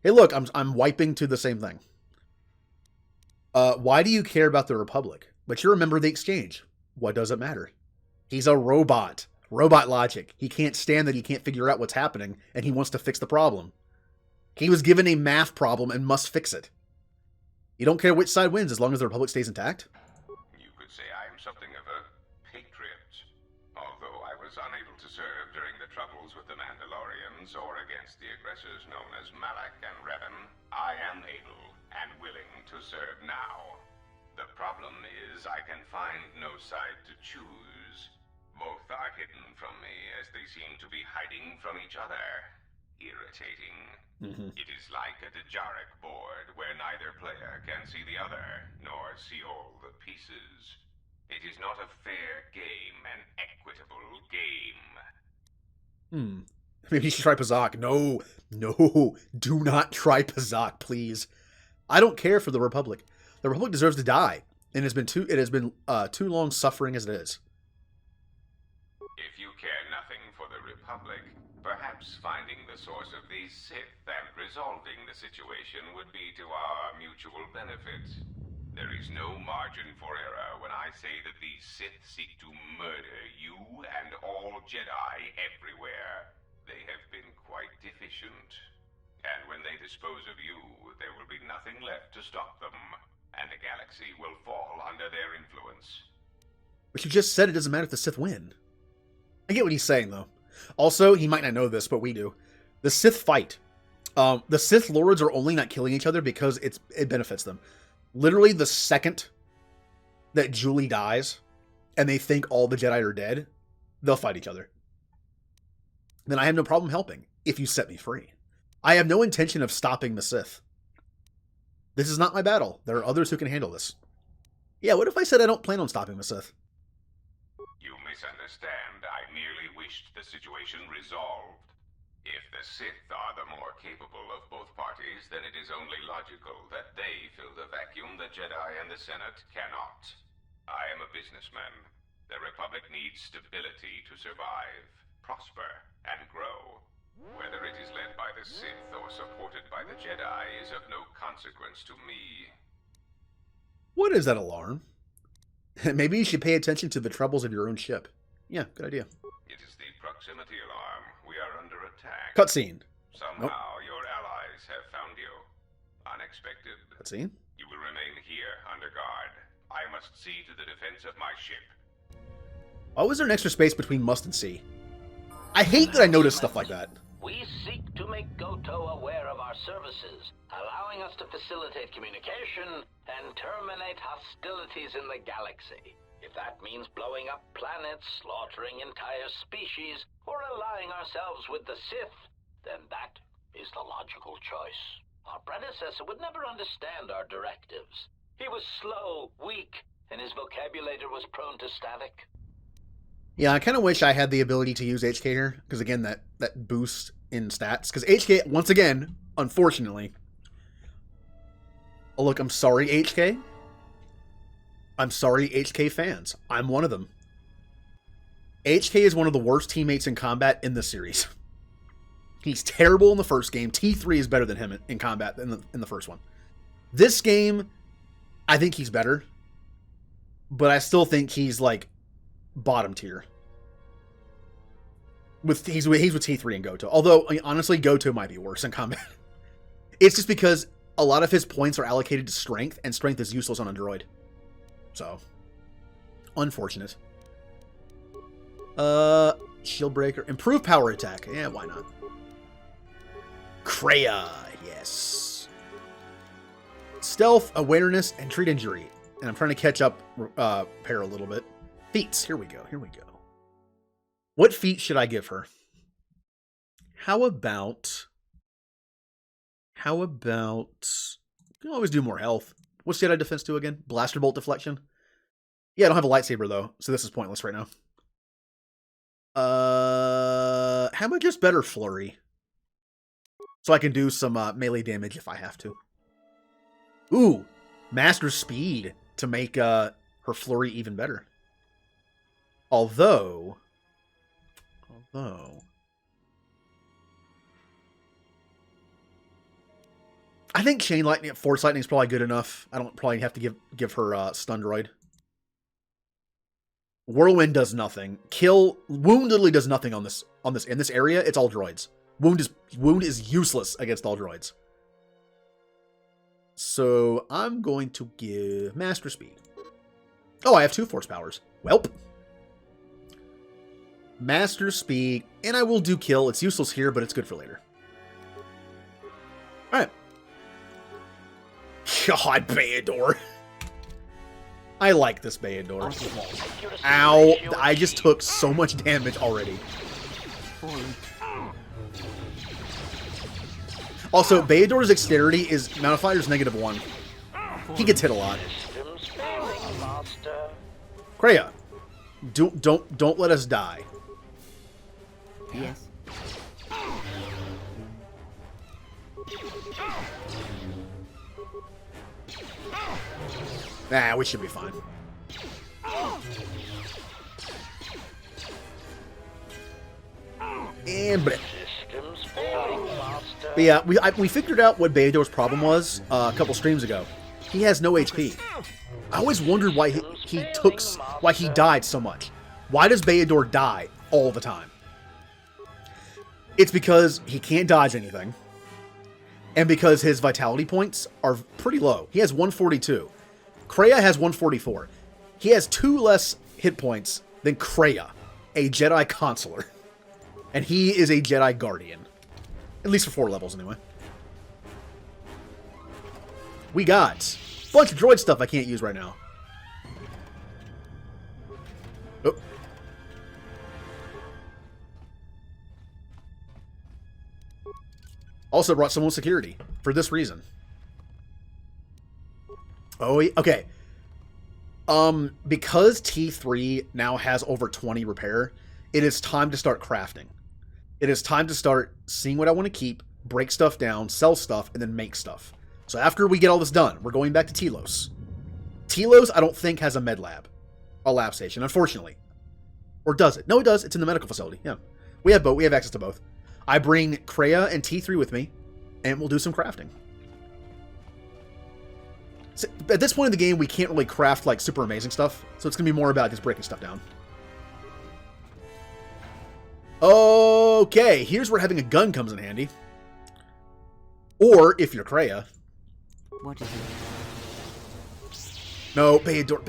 hey, look, I'm wiping to the same thing. Why do you care about the Republic? But you're a member of the Exchange. What does it matter? He's a robot. Robot logic. He can't stand that he can't figure out what's happening, and he wants to fix the problem. He was given a math problem and must fix it. You don't care which side wins as long as the Republic stays intact? You could say I am something of a patriot. Although I was unable to serve during the troubles with the Mandalorians or against the aggressors known as Malak and Revan, I am able and willing to serve now. The problem is I can find no side to choose. Both are hidden from me as they seem to be hiding from each other. Irritating. It is like a Dejaric board where neither player can see the other, nor see all the pieces. It is not a fair game, an equitable game. Maybe you should try Pazak. No, do not try Pazak, please. I don't care for the Republic. The Republic deserves to die, and it has been too long suffering as it is. If you care nothing for the Republic, perhaps finding the source of these Sith and resolving the situation would be to our mutual benefit. There is no margin for error when I say that these Sith seek to murder you and all Jedi everywhere. They have been quite deficient. And when they dispose of you, there will be nothing left to stop them, and the galaxy will fall under their influence. But you just said it doesn't matter if the Sith win. I get what he's saying, though. Also, he might not know this, but we do. The Sith fight. The Sith Lords are only not killing each other because it benefits them. Literally, the second that Julie dies, and they think all the Jedi are dead, they'll fight each other. Then I have no problem helping, if you set me free. I have no intention of stopping the Sith. This is not my battle. There are others who can handle this. Yeah, what if I said I don't plan on stopping the Sith? You misunderstand. I merely wished the situation resolved. If the Sith are the more capable of both parties, then it is only logical that they fill the vacuum the Jedi and the Senate cannot. I am a businessman. The Republic needs stability to survive, prosper, and grow. Whether it is led by the Sith or supported by the Jedi is of no consequence to me. What is that alarm? Maybe you should pay attention to the troubles of your own ship. Yeah, good idea. It is the proximity alarm. We are under attack. Cutscene. Somehow your allies have found you. Unexpected. Cutscene. You will remain here under guard. I must see to the defense of my ship. Why was there an extra space between must and see? I hate that I notice stuff like that. We seek to make Goto aware of our services, allowing us to facilitate communication and terminate hostilities in the galaxy. If that means blowing up planets, slaughtering entire species, or allying ourselves with the Sith, then that is the logical choice. Our predecessor would never understand our directives. He was slow, weak, and his vocabulary was prone to static. Yeah, I kind of wish I had the ability to use HK here, because again, that boost in stats. Because HK, once again, unfortunately... Oh, look, I'm sorry, HK. I'm sorry, HK fans. I'm one of them. HK is one of the worst teammates in combat in the series. He's terrible in the first game. T3 is better than him in combat in the first one. This game, I think he's better. But I still think he's, like, bottom tier. He's with T3 and Goto. Although, I mean, honestly, Goto might be worse in combat. It's just because a lot of his points are allocated to strength, and strength is useless on a droid. So, unfortunate. Shield breaker. Improve power attack. Yeah, why not? Kreia. Yes. Stealth, awareness, and treat injury. And I'm trying to catch up Pear a little bit. Feats. Here we go. What feat should I give her? How about... You can always do more health. What's Jedi defense do again? Blaster bolt deflection? Yeah, I don't have a lightsaber though, so this is pointless right now. How about just better flurry? So I can do some melee damage if I have to. Ooh, master speed to make her flurry even better. Although, I think Chain Lightning, Force Lightning is probably good enough. I don't probably have to give her Stun Droid. Whirlwind does nothing. Wound literally does nothing on this in this area. It's all droids. Wound is useless against all droids. So I'm going to give Master Speed. Oh, I have 2 Force Powers. Welp. Master Speed, and I will do Kill. It's useless here, but it's good for later. Alright. God, Bayador. I like this Bayador. Ow. I just took so much damage already. Also, Bayador's dexterity is Modifiers -1. He gets hit a lot. Kreia, don't let us die. Yes. Nah, we should be fine. And but yeah, we figured out what Bayador's problem was a couple streams ago. He has no HP. I always wondered why he died so much. Why does Bayador die all the time? It's because he can't dodge anything, and because his vitality points are pretty low. He has 142. Kreia has 144. He has 2 less hit points than Kreia, a Jedi Consular. And he is a Jedi Guardian. At least for 4 levels, anyway. We got a bunch of droid stuff I can't use right now. Oh. Also brought someone security for this reason. Oh, okay. Because T3 now has over 20 repair, it is time to start crafting. It is time to start seeing what I want to keep, break stuff down, sell stuff, and then make stuff. So after we get all this done, we're going back to Telos. Telos, I don't think, has a med lab. A lab station, unfortunately. Or does it? No, it does. It's in the medical facility. Yeah. We have both. We have access to both. I bring Kreia and T3 with me, and we'll do some crafting. So at this point in the game, we can't really craft, like, super amazing stuff, so it's going to be more about just breaking stuff down. Okay, here's where having a gun comes in handy. Or, if you're Kreia... What is it? No, Bayador.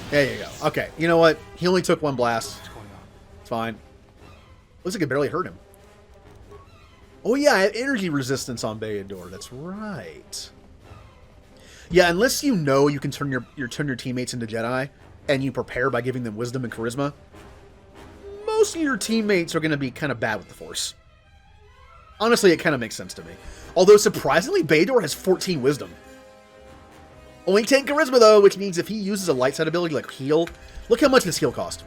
There you go. Okay, you know what? He only took 1 blast. It's fine. Looks like it barely hurt him. Oh yeah, I have energy resistance on Bayador. That's right. Yeah, unless you know you can turn your teammates into Jedi, and you prepare by giving them wisdom and charisma, most of your teammates are going to be kind of bad with the Force. Honestly, it kind of makes sense to me. Although, surprisingly, Bayador has 14 wisdom. Only 10 charisma, though, which means if he uses a light side ability like heal, look how much this heal cost.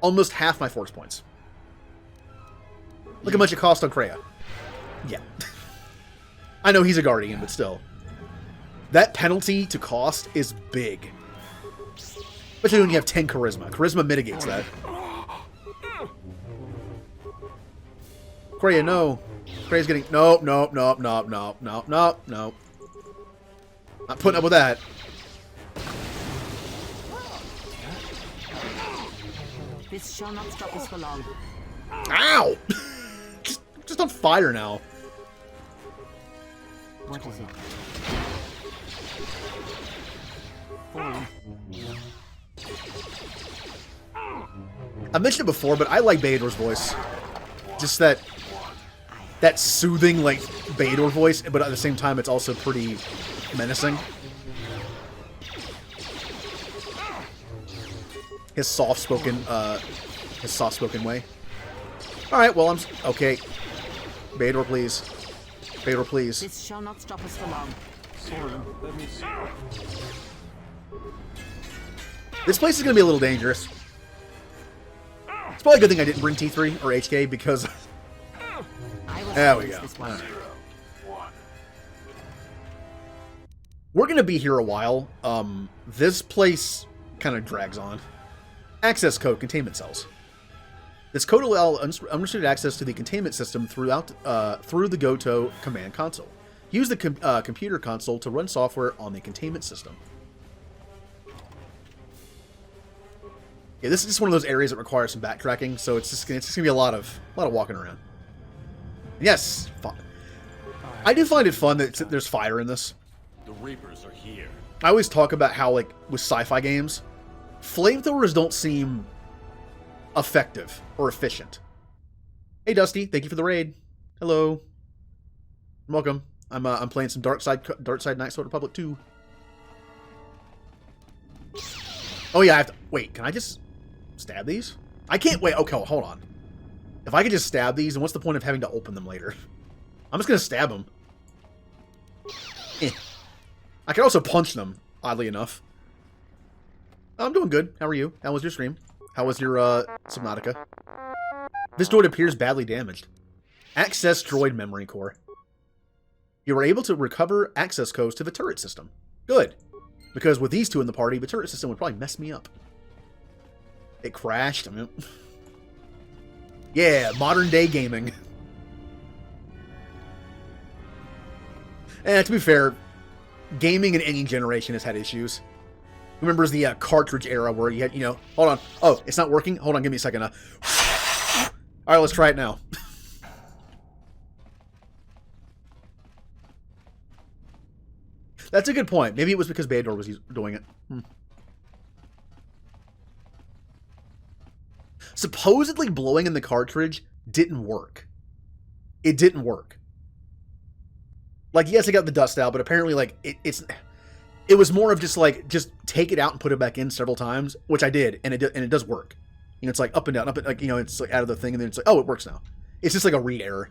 Almost half my Force points. Look how much it cost on Kreia. Yeah. I know he's a Guardian, but still. That penalty to cost is big. Especially when you have 10 charisma. Charisma mitigates that. Kreia, no. Kreia's getting... Nope. Not putting up with that. This shall not stop us for long. Ow! just on fire now. What is it? I mentioned it before, but I like Bayador's voice. Just that soothing, like, Bayador voice, but at the same time, it's also pretty menacing. His soft-spoken way. Alright, well, okay. Bayador, please. Bayador, please. This shall not stop us for long. Let me see. This place is going to be a little dangerous. It's probably a good thing I didn't bring T3 or HK because... There we go. We're going to be here a while. This place kind of drags on. Access code, containment cells. This code will allow unrestricted access to the containment system through the GOTO command console. Use the computer console to run software on the containment system. Yeah, this is just one of those areas that requires some backtracking, so it's just gonna be a lot of walking around. Yes, fun. I do find it fun that there's fire in this. The Reapers are here. I always talk about how, like, with sci-fi games, flamethrowers don't seem effective or efficient. Hey, Dusty, thank you for the raid. Hello, welcome. I'm playing some Dark Side Knights of the Republic 2. Oh yeah, I have to wait. Can I just stab these? I can't wait. Okay, hold on. If I could just stab these, then what's the point of having to open them later? I'm just gonna stab them. I can also punch them, oddly enough. I'm doing good. How are you? How was your stream? How was your, Subnautica? This droid appears badly damaged. Access droid memory core. You were able to recover access codes to the turret system. Good. Because with these two in the party, the turret system would probably mess me up. It crashed. I mean, yeah, modern day gaming. And to be fair, gaming in any generation has had issues. Remembers the cartridge era where you had, you know, hold on. Oh, it's not working? Hold on, give me a second. All right, let's try it now. That's a good point. Maybe it was because Bador was doing it. Supposedly blowing in the cartridge didn't work. It didn't work. Like, yes, I got the dust out, but apparently, like, it was more of just, like, just take it out and put it back in several times, which I did, and it does work. You know, it's like up and down, up and, like, you know, it's like out of the thing, and then it's like, oh, it works now. It's just like a read error.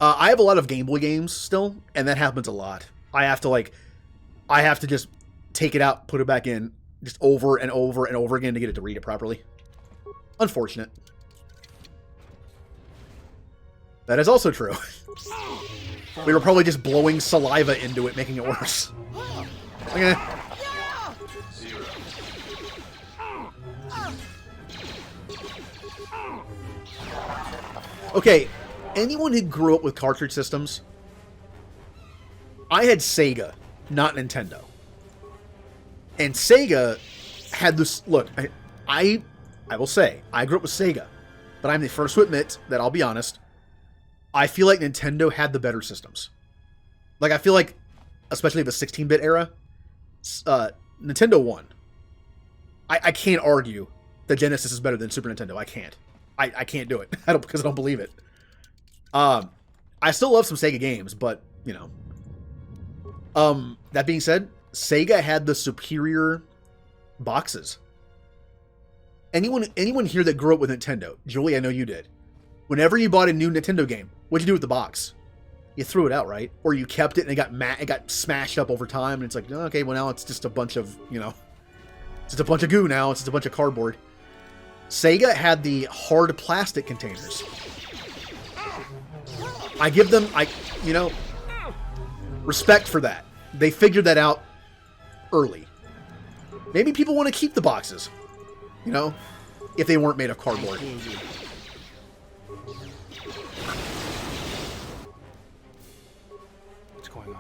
I have a lot of Game Boy games still, and that happens a lot. I have to just take it out, put it back in, just over and over and over again to get it to read it properly. Unfortunate. That is also true. We were probably just blowing saliva into it, making it worse. Okay. Okay, anyone who grew up with cartridge systems, I had Sega, not Nintendo. And Sega had this, look, I will say, I grew up with Sega, but I'm the first to admit that, I'll be honest, I feel like Nintendo had the better systems. Like, I feel like, especially the 16-bit era, Nintendo won. I can't argue that Genesis is better than Super Nintendo. I can't. I can't do it. Because I don't believe it. I still love some Sega games, but, you know. That being said, Sega had the superior boxes. Anyone here that grew up with Nintendo, Julie, I know you did. Whenever you bought a new Nintendo game, what'd you do with the box? You threw it out, right? Or you kept it and it got smashed up over time, and it's like, okay, well now it's just a bunch of, you know, it's just a bunch of goo now. It's just a bunch of cardboard. Sega had the hard plastic containers. I give them, you know, respect for that. They figured that out early. Maybe people want to keep the boxes, you know, if they weren't made of cardboard. What's going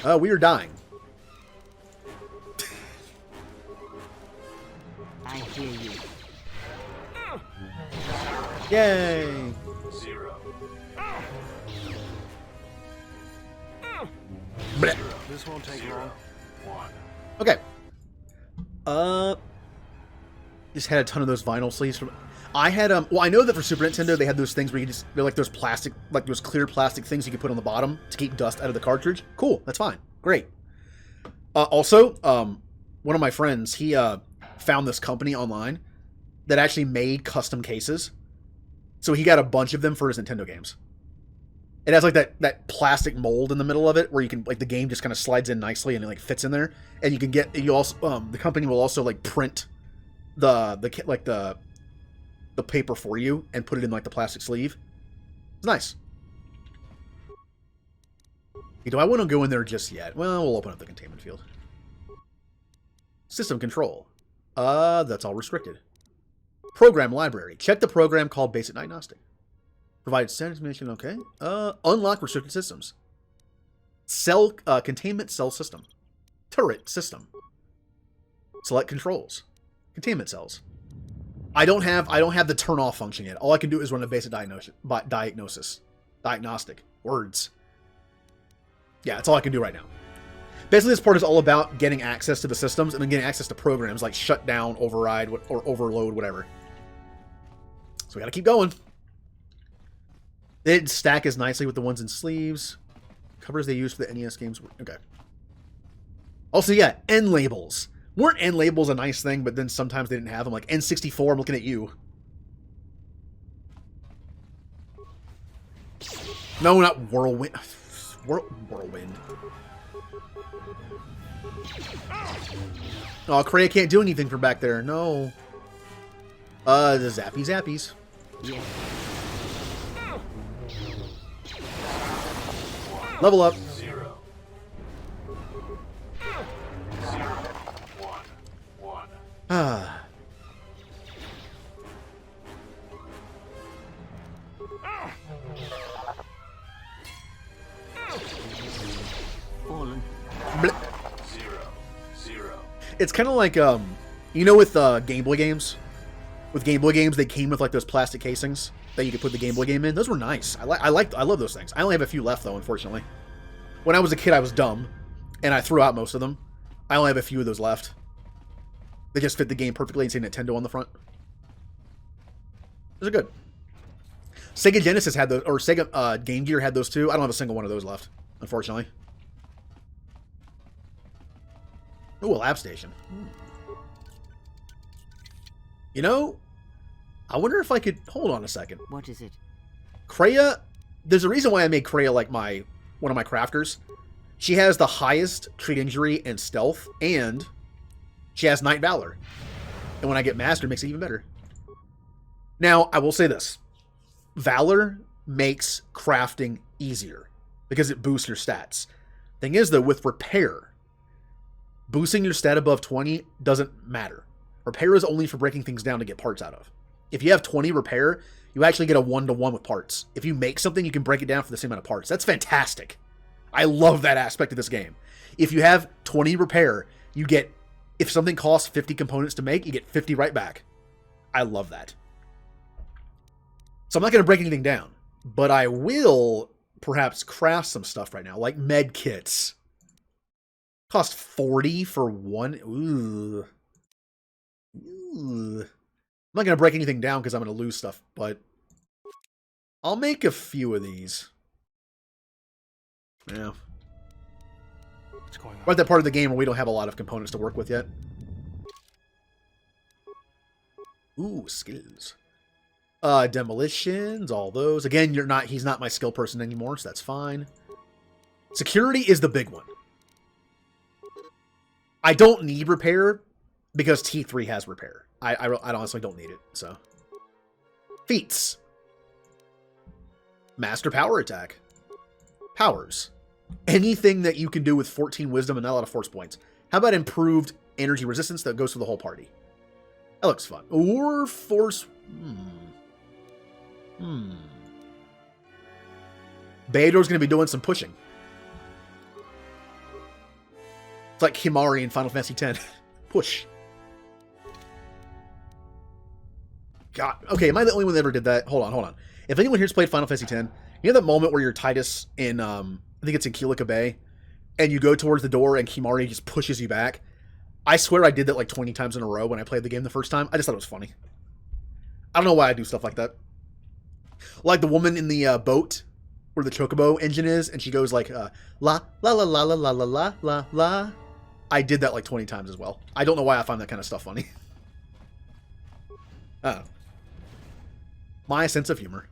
on? We are dying. I hear you. Yay! 0. Blech. This won't take long. 1. Okay. Just had a ton of those vinyl sleeves from. I had well, I know that for Super Nintendo they had those things where you they're like those plastic, like those clear plastic things you could put on the bottom to keep dust out of the cartridge. Cool, that's fine, great. Also, one of my friends, he found this company online that actually made custom cases, so he got a bunch of them for his Nintendo games. It has like that plastic mold in the middle of it where you can, like, the game just kind of slides in nicely and it like fits in there, and you can get, you also the company will also like print the paper for you and put it in like the plastic sleeve. It's nice. Do I want to go in there just yet? Well, we'll open up the containment field. System control. That's all restricted. Program library. Check the program called Basic Diagnostic. Provide status information, okay. Unlock restricted systems. Cell, containment cell system. Turret system. Select controls. Containment cells. I don't have the turn off function yet. All I can do is run a basic diagnostic. Words. Yeah, that's all I can do right now. Basically, this part is all about getting access to the systems and then getting access to programs like shutdown, override, or overload, whatever. So we gotta keep going. They didn't stack as nicely with the ones in sleeves. Covers they use for the NES games. Okay. Also, yeah, end labels. Weren't end labels a nice thing, but then sometimes they didn't have them. Like N64, I'm looking at you. No, not Whirlwind. Whirlwind. Oh, Kreia can't do anything from back there. No. The zappies. Yeah. Level up. 0. 1. 1. Ah. Fallen. Blip. 0. It's kind of like, you know, with Game Boy games? With Game Boy games, they came with like those plastic casings that you could put the Game Boy game in. Those were nice. I love those things. I only have a few left though, unfortunately. When I was a kid, I was dumb, and I threw out most of them. I only have a few of those left. They just fit the game perfectly and say Nintendo on the front. Those are good. Sega Genesis had those, or Sega Game Gear had those too. I don't have a single one of those left, unfortunately. Ooh, a lab station. You know, I wonder if I could... Hold on a second. What is it? Kreia... There's a reason why I made Kreia like one of my crafters. She has the highest treat injury and stealth, and she has Night Valor. And when I get Master, it makes it even better. Now, I will say this. Valor makes crafting easier because it boosts your stats. Thing is, though, with Repair, boosting your stat above 20 doesn't matter. Repair is only for breaking things down to get parts out of. If you have 20 Repair, you actually get a 1-to-1 with parts. If you make something, you can break it down for the same amount of parts. That's fantastic. I love that aspect of this game. If you have 20 Repair, you get... If something costs 50 components to make, you get 50 right back. I love that. So I'm not going to break anything down. But I will perhaps craft some stuff right now, like med kits. Cost 40 for one. Ooh. I'm not going to break anything down because I'm going to lose stuff, but I'll make a few of these. Yeah. What's going on? We're at that part of the game where we don't have a lot of components to work with yet. Ooh, skills. Demolitions, all those. Again, he's not my skill person anymore, so that's fine. Security is the big one. I don't need Repair because T3 has Repair. I honestly don't need it, so. Feats. Master Power Attack. Powers. Anything that you can do with 14 Wisdom and not a lot of Force points. How about improved energy resistance that goes for the whole party? That looks fun. Or Force... Beidor's going to be doing some pushing. It's like Himari in Final Fantasy X. Push. God. Okay, am I the only one that ever did that? Hold on. If anyone here's played Final Fantasy X, you know that moment where you're Titus in, I think it's in Kilika Bay, and you go towards the door and Himari just pushes you back? I swear I did that like 20 times in a row when I played the game the first time. I just thought it was funny. I don't know why I do stuff like that. Like the woman in the boat where the Chocobo engine is, and she goes like, la, la, la, la, la, la, la, la, la, la. I did that like 20 times as well. I don't know why I find that kind of stuff funny. I don't know. My sense of humor.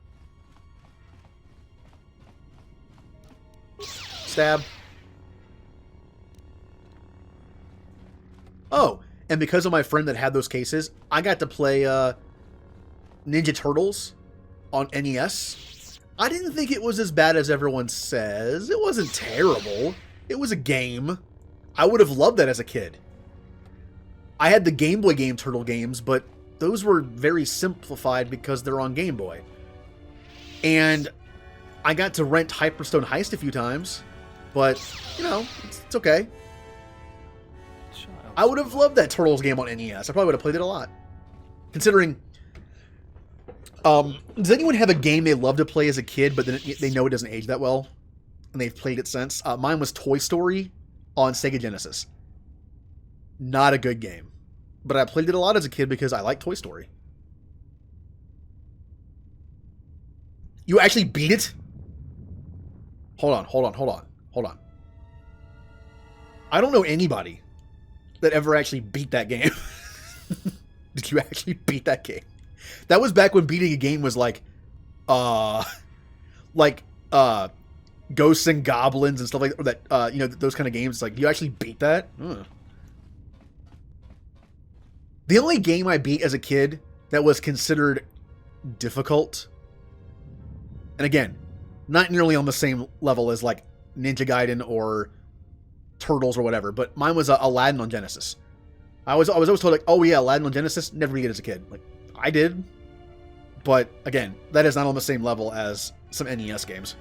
Stab. Oh, and because of my friend that had those cases, I got to play Ninja Turtles on NES. I didn't think it was as bad as everyone says. It wasn't terrible. It was a game. I would have loved that as a kid. I had the Game Boy game Turtle games, but those were very simplified because they're on Game Boy. And I got to rent Hyperstone Heist a few times, but, you know, it's okay. I would have loved that Turtles game on NES. I probably would have played it a lot. Considering, does anyone have a game they love to play as a kid, but then they know it doesn't age that well, and they've played it since? Mine was Toy Story on Sega Genesis. Not a good game. But I played it a lot as a kid because I like Toy Story. You actually beat it? Hold on. I don't know anybody that ever actually beat that game. Did you actually beat that game? That was back when beating a game was like Ghosts and Goblins and stuff like that. You know, those kind of games. Like, you actually beat that? The only game I beat as a kid that was considered difficult, and again, not nearly on the same level as like Ninja Gaiden or Turtles or whatever, but mine was Aladdin on Genesis. I was always told, like, oh yeah, Aladdin on Genesis, never beat it as a kid. Like, I did, but again, that is not on the same level as some NES games.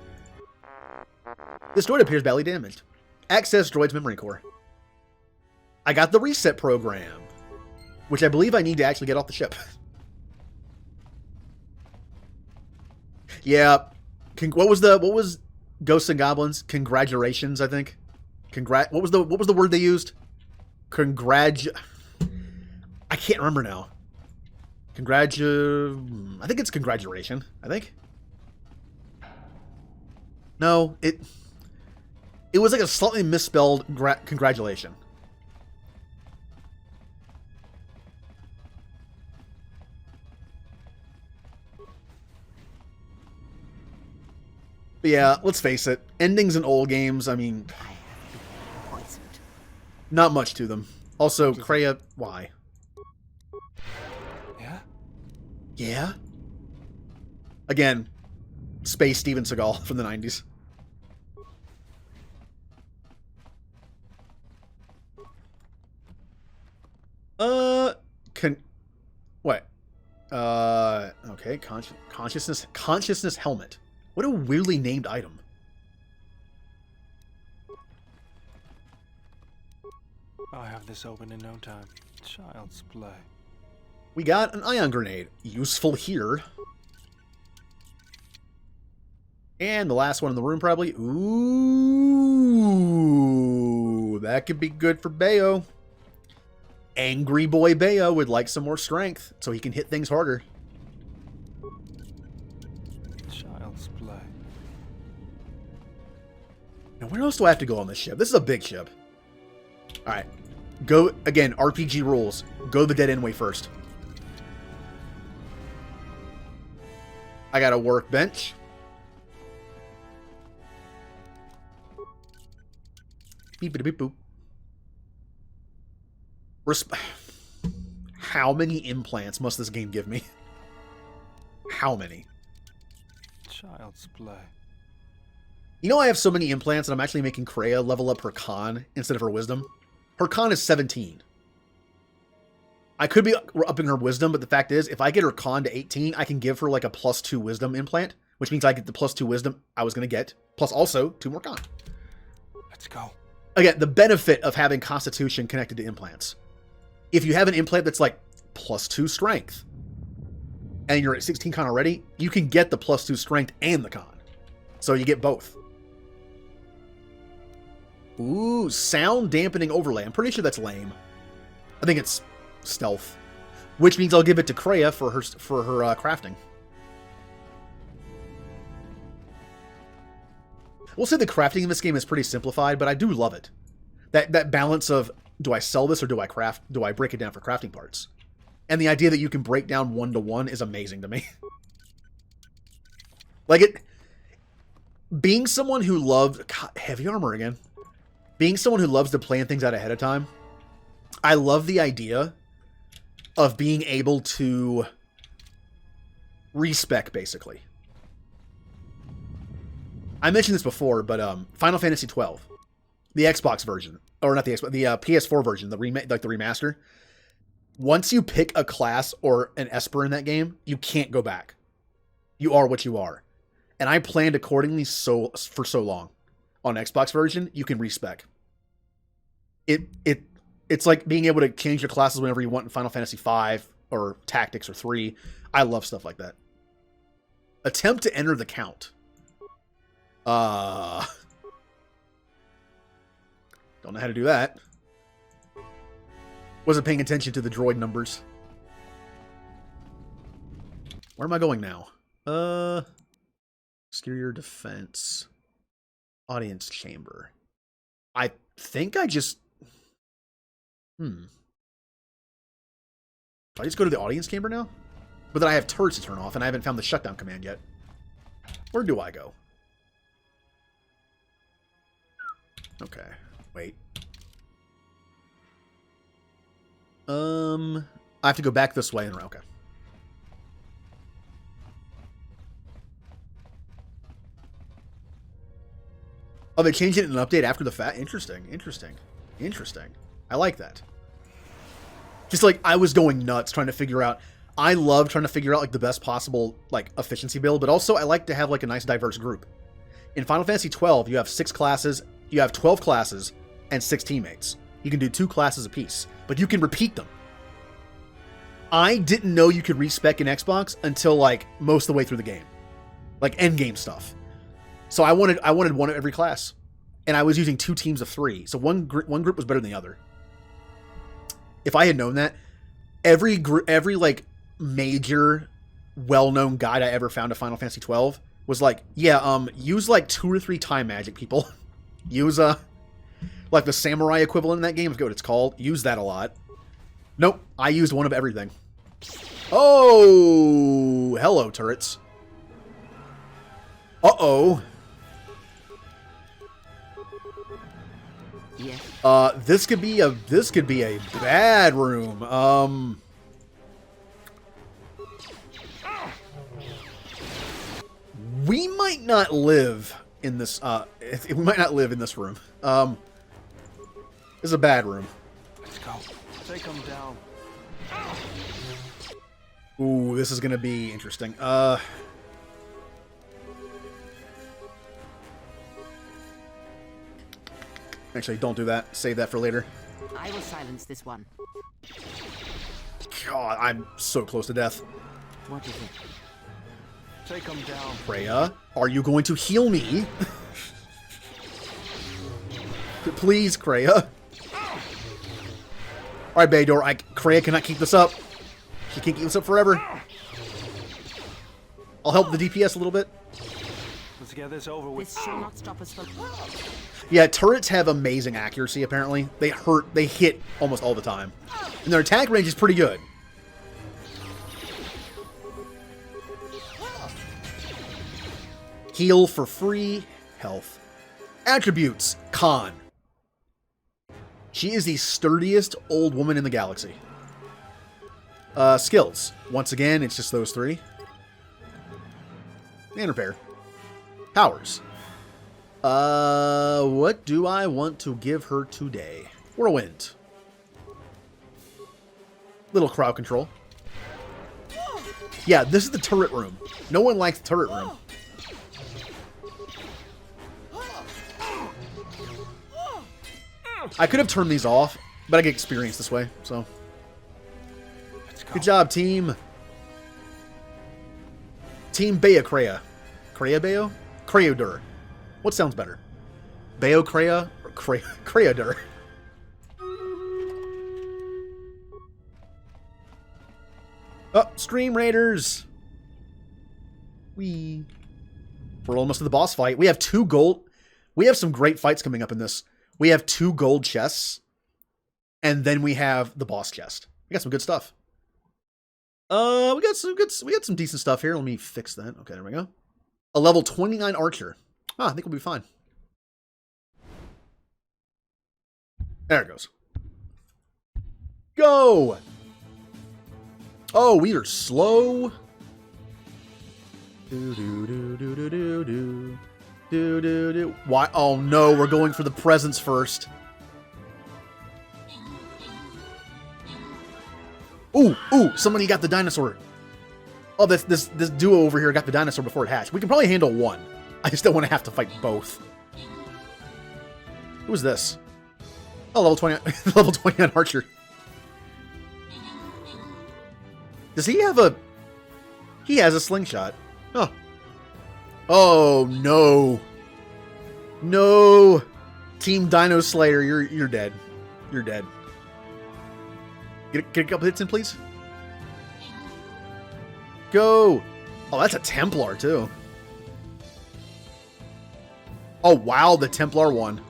This droid appears badly damaged. Access droid's memory core. I got the reset program, which I believe I need to actually get off the ship. Yeah. What was Ghosts and Goblins? Congratulations, I think. What was the word they used? I can't remember now. I think it's congratulation. I think. No, it was like a slightly misspelled congratulation. But yeah, let's face it. Endings in old games, I mean, not much to them. Also, Kreia, why? Yeah? Yeah? Again, Space Steven Seagal from the 90s. What? Okay, consciousness helmet. What a weirdly named item. I'll have this open in no time. Child's play. We got an ion grenade. Useful here. And the last one in the room, probably. Ooh, that could be good for Bayo. Angry boy Bayo would like some more strength, so he can hit things harder. Child's play. Now, where else do I have to go on this ship? This is a big ship. Alright. Go, again, RPG rules. Go the dead end way first. I got a workbench. Beep-a-beep-boop. How many implants must this game give me? How many? Child's play. You know, I have so many implants that I'm actually making Kreia level up her con instead of her wisdom. Her con is 17. I could be upping her wisdom, but the fact is, if I get her con to 18, I can give her like a +2 wisdom implant, which means I get the +2 wisdom I was going to get, plus also 2 more con. Let's go. Again, the benefit of having Constitution connected to implants. If you have an implant that's like +2 strength, and you're at 16 con already, you can get the +2 strength and the con. So you get both. Ooh, sound dampening overlay. I'm pretty sure that's lame. I think it's stealth, which means I'll give it to Kreia for her crafting. We'll say the crafting in this game is pretty simplified, but I do love it. That balance of, do I sell this or do I craft? Do I break it down for crafting parts? And the idea that you can break down 1-to-1 is amazing to me. Like it, being someone who loved heavy armor again. Being someone who loves to plan things out ahead of time, I love the idea of being able to respec, basically. I mentioned this before, but Final Fantasy XII, the Xbox version, or not the Xbox, the PS4 version, the remaster, Once you pick a class or an Esper in that game, you can't go back. You are what you are. And I planned accordingly for so long. On Xbox version, you can respec. It's like being able to change your classes whenever you want in Final Fantasy V or Tactics or 3. I love stuff like that. Attempt to enter the count. Don't know how to do that. Wasn't paying attention to the droid numbers. Where am I going now? Exterior defense. Audience chamber. I think I just... Do I just go to the audience chamber now? But then I have turrets to turn off, and I haven't found the shutdown command yet. Where do I go? Okay. Wait. I have to go back this way and around. Okay. Oh, they changed it in an update after the fact? Interesting. I like that. Just like, I was going nuts trying to figure out... I love trying to figure out, like, the best possible, like, efficiency build, but also I like to have, like, a nice diverse group. In Final Fantasy XII, you have 6 classes, you have 12 classes, and 6 teammates. You can do 2 classes apiece, but you can repeat them. I didn't know you could respec in Xbox until, like, most of the way through the game. Like, endgame stuff. So I wanted one of every class. And I was using 2 teams of 3, so one group was better than the other. If I had known that, every like, major, well-known guide I ever found of Final Fantasy XII was like, yeah, use, like, 2 or 3 time magic, people. Use, like, the samurai equivalent in that game, I forget what it's called. Use that a lot. Nope, I used one of everything. Oh! Hello, turrets. Uh-oh. Yeah. This could be a bad room. We might not live in this, we might not live in this room. This is a bad room. Let's go. Take them down. Ooh, this is gonna be interesting. Actually, don't do that. Save that for later. I will silence this one. God, I'm so close to death. What is it? Take them down. Freya, are you going to heal me? Please, Freya. Alright, Baydor, Freya cannot keep this up. She can't keep this up forever. I'll help the DPS a little bit. Let's get this over with. This shall not stop us from... Yeah, turrets have amazing accuracy, apparently. They hit almost all the time. And their attack range is pretty good. Heal for free. Health. Attributes. Con. She is the sturdiest old woman in the galaxy. Skills. Once again, it's just those 3. And repair. Powers. What do I want to give her today? Whirlwind. Little crowd control. Yeah, this is the turret room. No one likes the turret room. I could have turned these off, but I get experience this way, so. Good job, team. Team Bea Kreia. Kreia Beo? Kreodur. What sounds better? Beo Kreia or Kreodur? Oh, Stream Raiders! We're almost to the boss fight. We have 2 gold. We have some great fights coming up in this. We have 2 gold chests. And then we have the boss chest. We got some good stuff. We got some decent stuff here. Let me fix that. Okay, there we go. A level 29 archer. I think we'll be fine. There it goes. Go! Oh, we are slow. Why? Oh no, we're going for the presents first. no! Somebody got the dinosaur. Oh, this duo over here got the dinosaur before it hatched. We can probably handle one. I just don't want to have to fight both. Who's this? Oh, level 20, level 20 on Archer. Does he have a... He has a slingshot. Huh. Oh, no. No. Team Dino Slayer, you're dead. You're dead. Get a couple hits in, please. Go. Oh, that's a Templar, too. Oh, wow, the Templar won.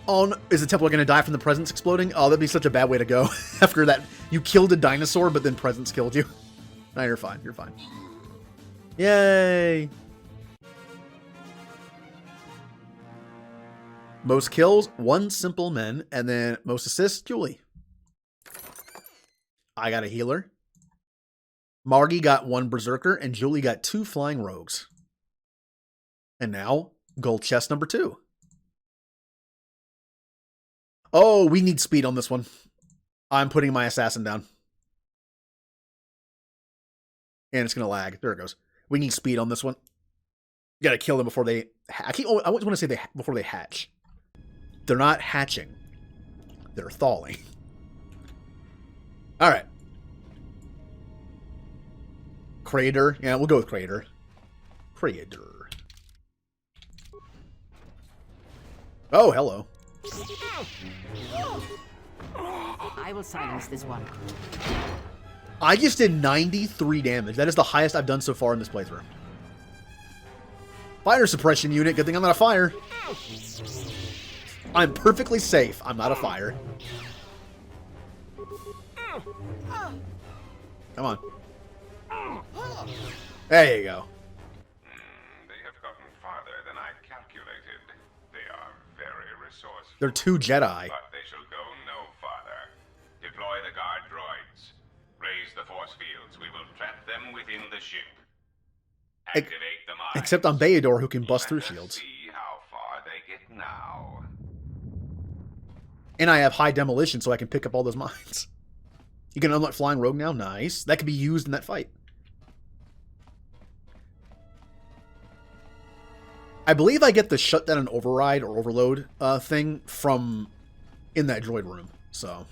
Oh, no. Is the Templar going to die from the presence exploding? Oh, that'd be such a bad way to go. After that, you killed a dinosaur, but then presence killed you. No, you're fine. You're fine. Yay. Most kills, 1 simple men, and then most assists, Julie. I got a healer. Margie got 1 berserker, and Julie got 2 flying rogues. And now, gold chest number 2. Oh, we need speed on this one. I'm putting my assassin down. And it's going to lag. There it goes. We need speed on this one. You got to kill them before they... I want to say before they hatch. They're not hatching. They're thawing. All right. Crater. Yeah, we'll go with Crater. Crater. Oh, hello. I will silence this one. I just did 93 damage. That is the highest I've done so far in this playthrough. Fire suppression unit. Good thing I'm not a fire. I'm perfectly safe. I'm not a fire. Come on. There you go. They have gotten farther than I calculated. They are very resourceful. They're 2 Jedi. But they shall go no farther. Deploy the guard droids. Raise the force fields. We will trap them within the ship. Activate the mines. Except on Bayador, who can bust through shields. See how far they get now. And I have high demolition, so I can pick up all those mines. You can unlock Flying Rogue now. Nice. That could be used in that fight. I believe I get the shutdown and override or overload thing from in that droid room. So.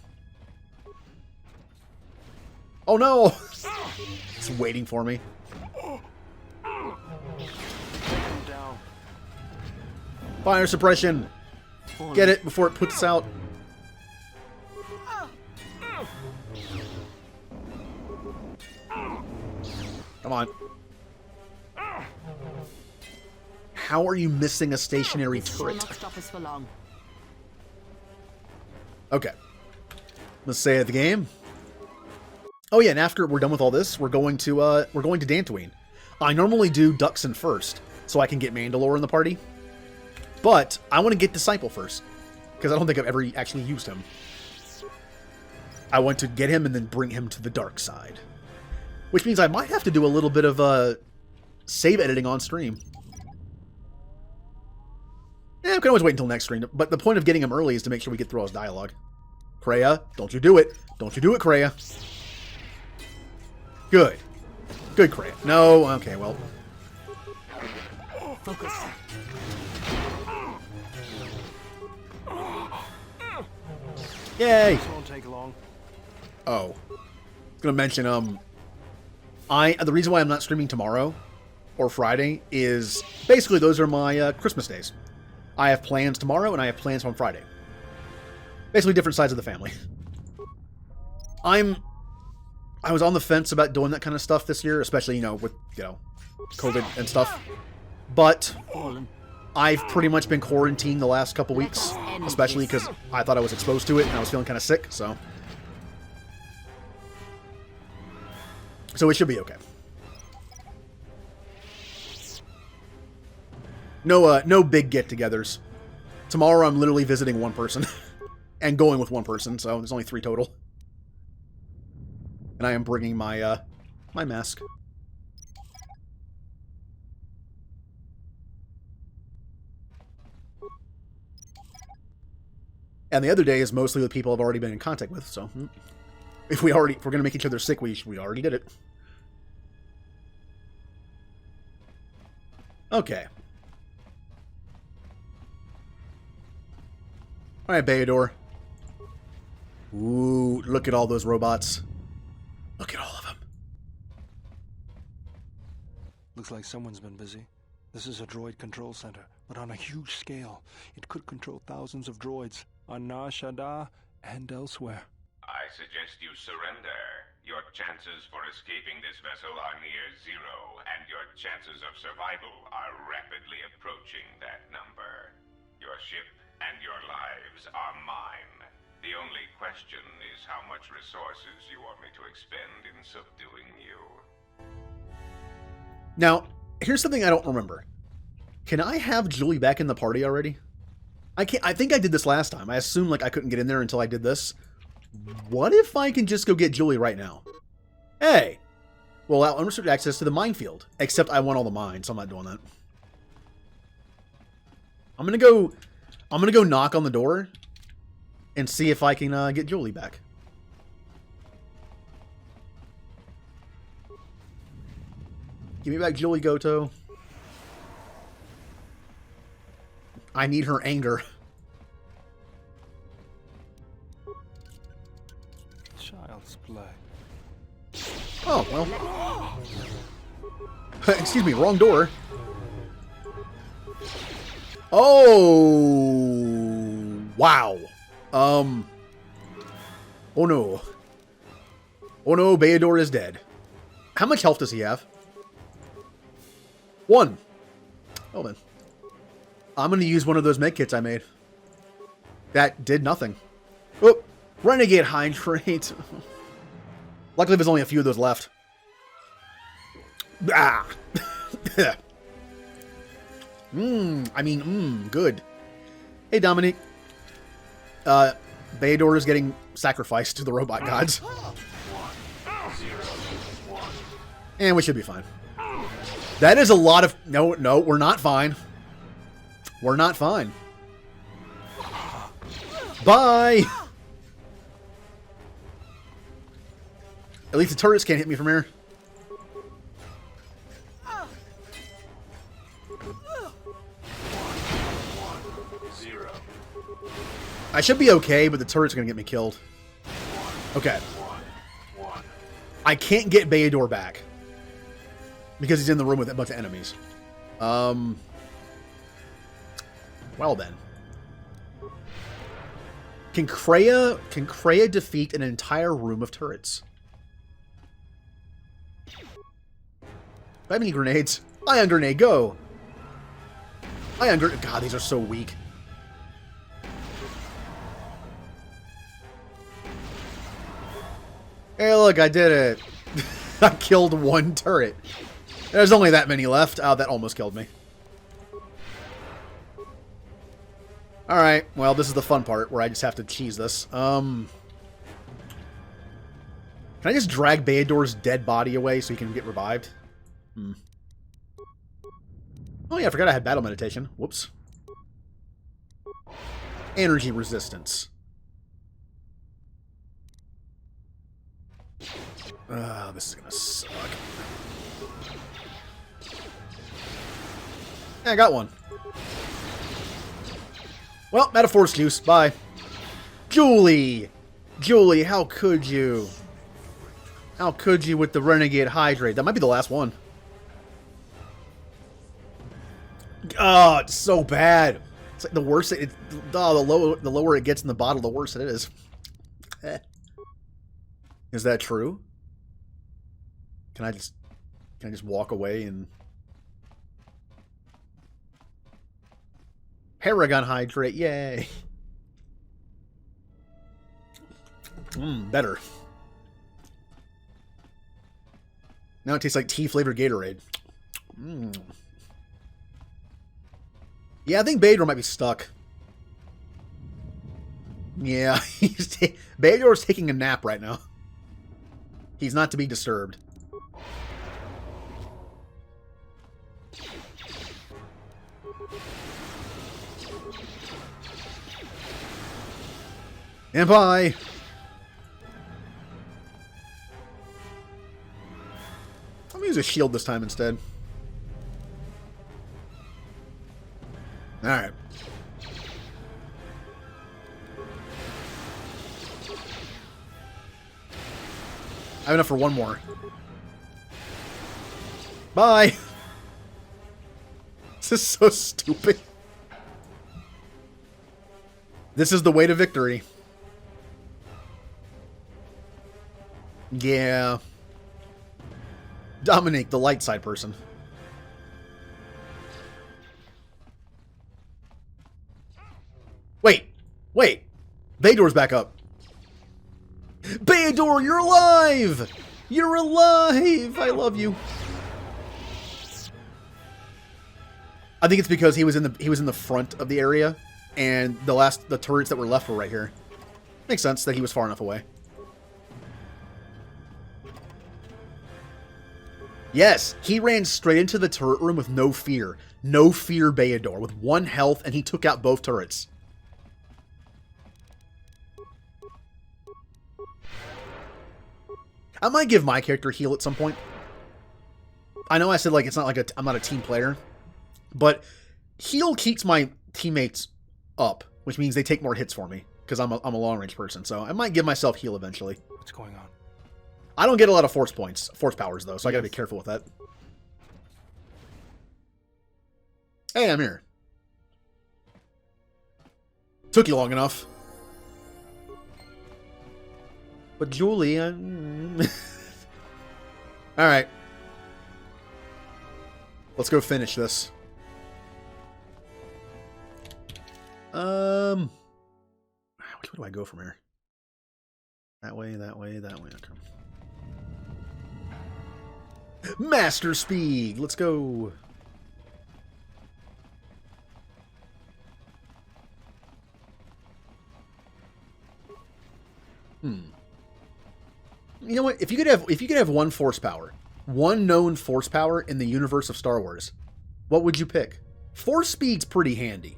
Oh no! It's waiting for me. Fire suppression! Get it before it puts us out. Come on. How are you missing a stationary turret? Stop us for long. Okay. Let's save the game. Oh yeah, and after we're done with all this, we're going to Dantooine. I normally do Duxon first, so I can get Mandalore in the party. But I want to get Disciple first, because I don't think I've ever actually used him. I want to get him and then bring him to the dark side. Which means I might have to do a little bit of save editing on stream. Yeah, we can always wait until next stream, but the point of getting him early is to make sure we get through all his dialogue. Kreia, don't you do it. Don't you do it, Kreia. Good. Good, Kreia. No, okay, well. Focus. Yay! This won't take long. Oh. I was gonna mention, the reason why I'm not streaming tomorrow or Friday is basically those are my Christmas days. I have plans tomorrow and I have plans on Friday. Basically different sides of the family. I was on the fence about doing that kind of stuff this year, especially, with, COVID and stuff. But I've pretty much been quarantined the last couple weeks, especially because I thought I was exposed to it and I was feeling kind of sick, so it should be okay. No big get-togethers. Tomorrow I'm literally visiting one person and going with one person, so there's only 3 total. And I am bringing my my mask. And the other day is mostly with people I've already been in contact with, so If we're gonna make each other sick, we already did it. Okay. Alright, Bayador. Ooh, look at all those robots. Look at all of them. Looks like someone's been busy. This is a droid control center, but on a huge scale. It could control thousands of droids on Nar Shaddaa and elsewhere. I suggest you surrender. Your chances for escaping this vessel are near zero, and your chances of survival are rapidly approaching that number. Your ship and your lives are mine. The only question is how much resources you want me to expend in subduing you. Now, here's something I don't remember. Can I have Julie back in the party already? I can't. I think I did this last time. I assumed like I couldn't get in there until I did this. What if I can just go get Julie right now? Hey! Well, allow unrestricted access to the minefield. Except I want all the mines, so I'm not doing that. I'm gonna go knock on the door and see if I can get Julie back. Give me back Julie, Goto. I need her anger. Child's play. Oh, well. Excuse me, wrong door. Oh, wow. Oh no. Oh no, Bayador is dead. How much health does he have? 1. Oh, then. I'm going to use one of those medkits I made. That did nothing. Oh, Renegade Hydrate. Luckily, there's only a few of those left. Ah. Good. Hey, Dominique. Bayador is getting sacrificed to the robot gods. And we should be fine. That is a lot of... No, we're not fine. We're not fine. Bye! At least the turrets can't hit me from here. I should be okay, but the turret's gonna get me killed. Okay. I can't get Bayador back. Because he's in the room with a bunch of enemies. Well then. Can Kreia defeat an entire room of turrets? Do I have any grenades? Ion grenade, go! Ion grenade. God, these are so weak. Hey, look, I did it. I killed one turret. There's only that many left. Oh, that almost killed me. Alright, well, this is the fun part where I just have to cheese this. Can I just drag Bayador's dead body away so he can get revived? Oh yeah, I forgot I had battle meditation. Whoops. Energy resistance. This is gonna suck. Yeah, I got one. Well, metaphor's juice. Bye. Julie! Julie, how could you? How could you with the Renegade Hydrate? That might be the last one. Oh, it's so bad. It's like the worse it... the lower it gets in the bottle, the worse it is. Is that true? Can I just walk away and... Paragon Hydrate, yay! Better. Now it tastes like tea-flavored Gatorade. Yeah, I think Bayador might be stuck. Yeah, Bayador's taking a nap right now. He's not to be disturbed. And bye. I'm gonna use a shield this time instead. Alright. I have enough for one more. Bye! This is so stupid. This is the way to victory. Yeah. Dominic, the light side person. Wait. Wait. Bador's back up. Bador, you're alive! You're alive! I love you. I think it's because he was in the front of the area, and the turrets that were left were right here. Makes sense that he was far enough away. Yes, he ran straight into the turret room with no fear. No fear, Bayador, with 1 health, and he took out both turrets. I might give my character heal at some point. I know I said, like, it's not like I'm not a team player, but heal keeps my teammates up, which means they take more hits for me, because I'm a long-range person, so I might give myself heal eventually. What's going on? I don't get a lot of force powers, though, so I gotta be careful with that. Hey, I'm here. Took you long enough. But Julie, Alright. Let's go finish this. Which way do I go from here? That way, that way, that way. Okay. Master speed! Let's go! You know what? If you could have one force power, one known force power in the universe of Star Wars, what would you pick? Force speed's pretty handy.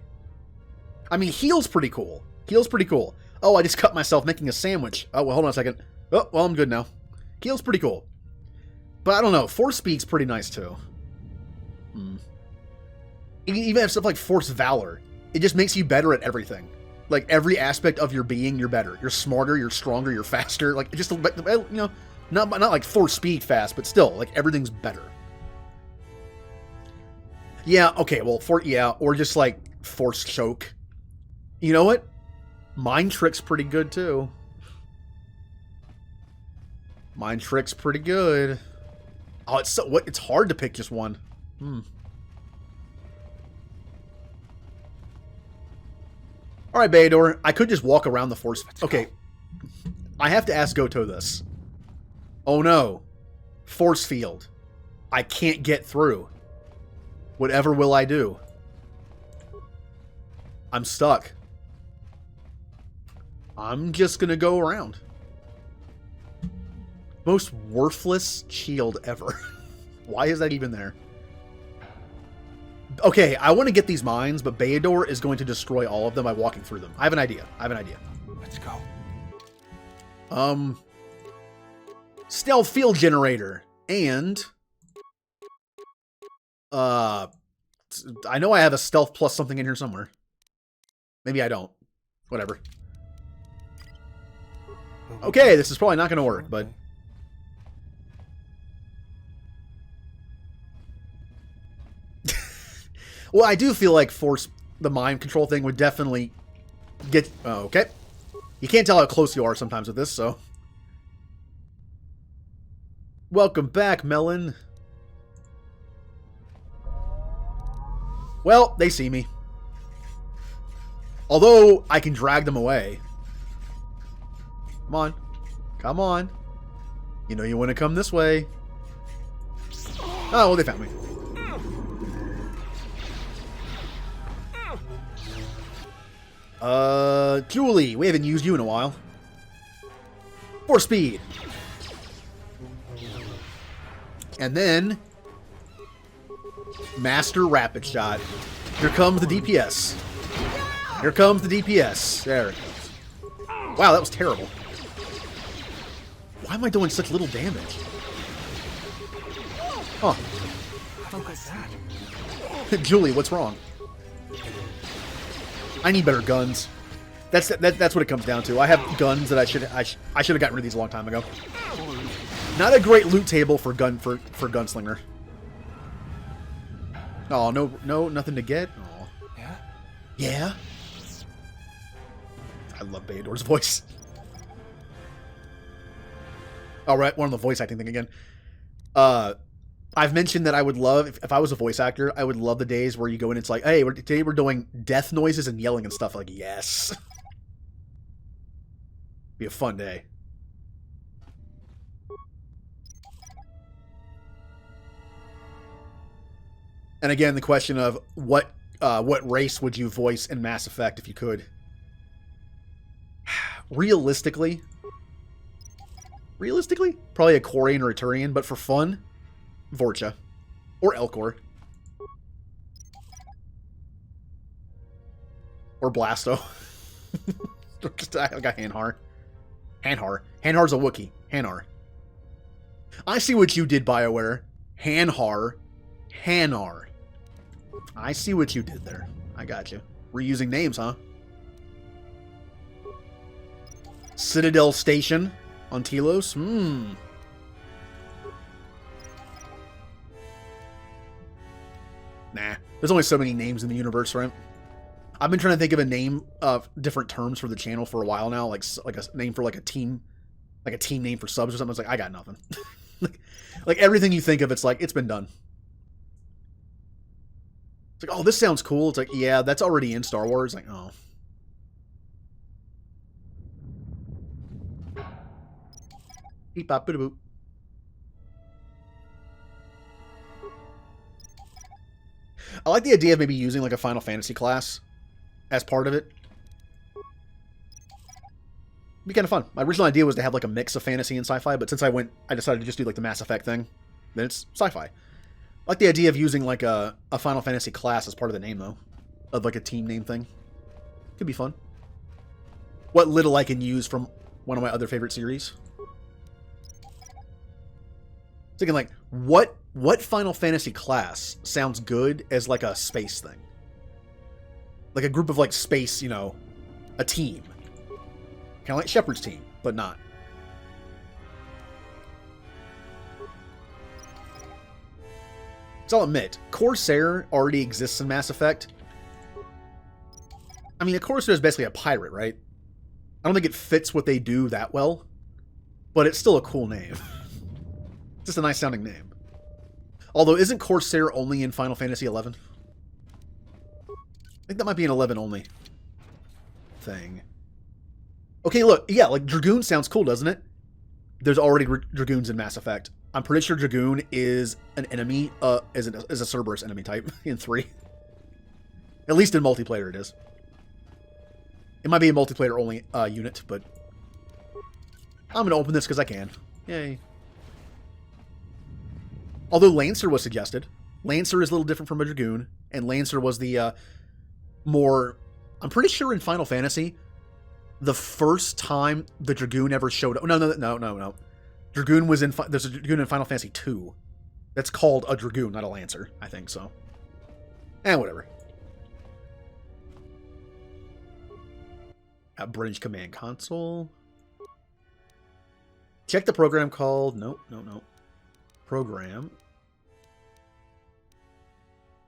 I mean, heal's pretty cool. Heal's pretty cool. Oh, I just cut myself making a sandwich. Oh, well, hold on a second. Oh, well, I'm good now. Heal's pretty cool. But I don't know. Force speed's pretty nice, too. You can even have stuff like Force Valor. It just makes you better at everything. Like, every aspect of your being, you're better. You're smarter, you're stronger, you're faster. Like, just, you know, not like Force speed fast, but still, like, everything's better. Yeah, okay, well, or just, like, Force Choke. You know what? Mind Trick's pretty good, too. Mind Trick's pretty good. Oh, it's hard to pick just one. Alright, Bayador. I could just walk around the force. Okay. I have to ask Goto this. Oh no. Force field. I can't get through. Whatever will I do? I'm stuck. I'm just gonna go around. Most worthless shield ever. Why is that even there? Okay, I want to get these mines, but Bayador is going to destroy all of them by walking through them. I have an idea. Let's go. Stealth field generator. And... I know I have a stealth plus something in here somewhere. Maybe I don't. Whatever. Okay, this is probably not going to work, but... Well, I do feel like the mind control thing would definitely get... Oh, okay. You can't tell how close you are sometimes with this, so... Welcome back, Melon. Well, they see me. Although, I can drag them away. Come on. Come on. You know you want to come this way. Oh, well, they found me. Julie, we haven't used you in a while. For speed. And then... Master Rapid Shot. Here comes the DPS. Here comes the DPS. There it goes. Wow, that was terrible. Why am I doing such little damage? Huh. Focus. Julie, what's wrong? I need better guns. That's what it comes down to. I have guns that I should have gotten rid of these a long time ago. Not a great loot table for gunslinger. Oh, no, nothing to get. Oh. Yeah? Yeah. I love Beodor's voice. All right, we're on the voice acting thing again. I've mentioned that I would love, if I was a voice actor, I would love the days where you go in and it's like, hey, today we're doing death noises and yelling and stuff. Like, yes. Be a fun day. And again, the question of what race would you voice in Mass Effect if you could? Realistically, probably a Quarian or a Turian, but for fun, Vorcha. Or Elcor. Or Blasto. Just like a Hanhar. Hanhar's a Wookiee. Hanar. I see what you did, BioWare. Hanar. I see what you did there. I got you. Reusing names, huh? Citadel Station on Telos? Nah. There's only so many names in the universe, right? I've been trying to think of a name of different terms for the channel for a while now, like a name for like a team name for subs or something. It's like, I got nothing. like everything you think of, it's like, it's been done. It's like, oh, this sounds cool. It's like, yeah, that's already in Star Wars. Like, oh. Beep bop boop. I like the idea of maybe using like a Final Fantasy class as part of it. Be kind of fun. My original idea was to have like a mix of fantasy and sci-fi, but since I decided to just do like the Mass Effect thing, then it's sci-fi. I like the idea of using like a Final Fantasy class as part of the name though, of like a team name thing. Could be fun. What little I can use from one of my other favorite series. Thinking like, what Final Fantasy class sounds good as like a space thing? Like a group of like space, you know, a team. Kind of like Shepard's team, but not. So I'll admit, Corsair already exists in Mass Effect. I mean, a Corsair is basically a pirate, right? I don't think it fits what they do that well, but it's still a cool name. Just a nice sounding name. Although, isn't Corsair only in Final Fantasy XI? I think that might be an 11 only thing. Okay, look, yeah, like Dragoon sounds cool, doesn't it? There's already Dragoons in Mass Effect. I'm pretty sure Dragoon is an enemy, is a Cerberus enemy type in 3. At least in multiplayer it is. It might be a multiplayer only unit, but I'm going to open this because I can. Yay. Although Lancer was suggested. Lancer is a little different from a Dragoon, and Lancer was the more... I'm pretty sure in Final Fantasy, the first time the Dragoon ever showed up... No. Dragoon was in... There's a Dragoon in Final Fantasy 2. That's called a Dragoon, not a Lancer. I think so. Whatever. British Command Console. Check the program called... No. Program.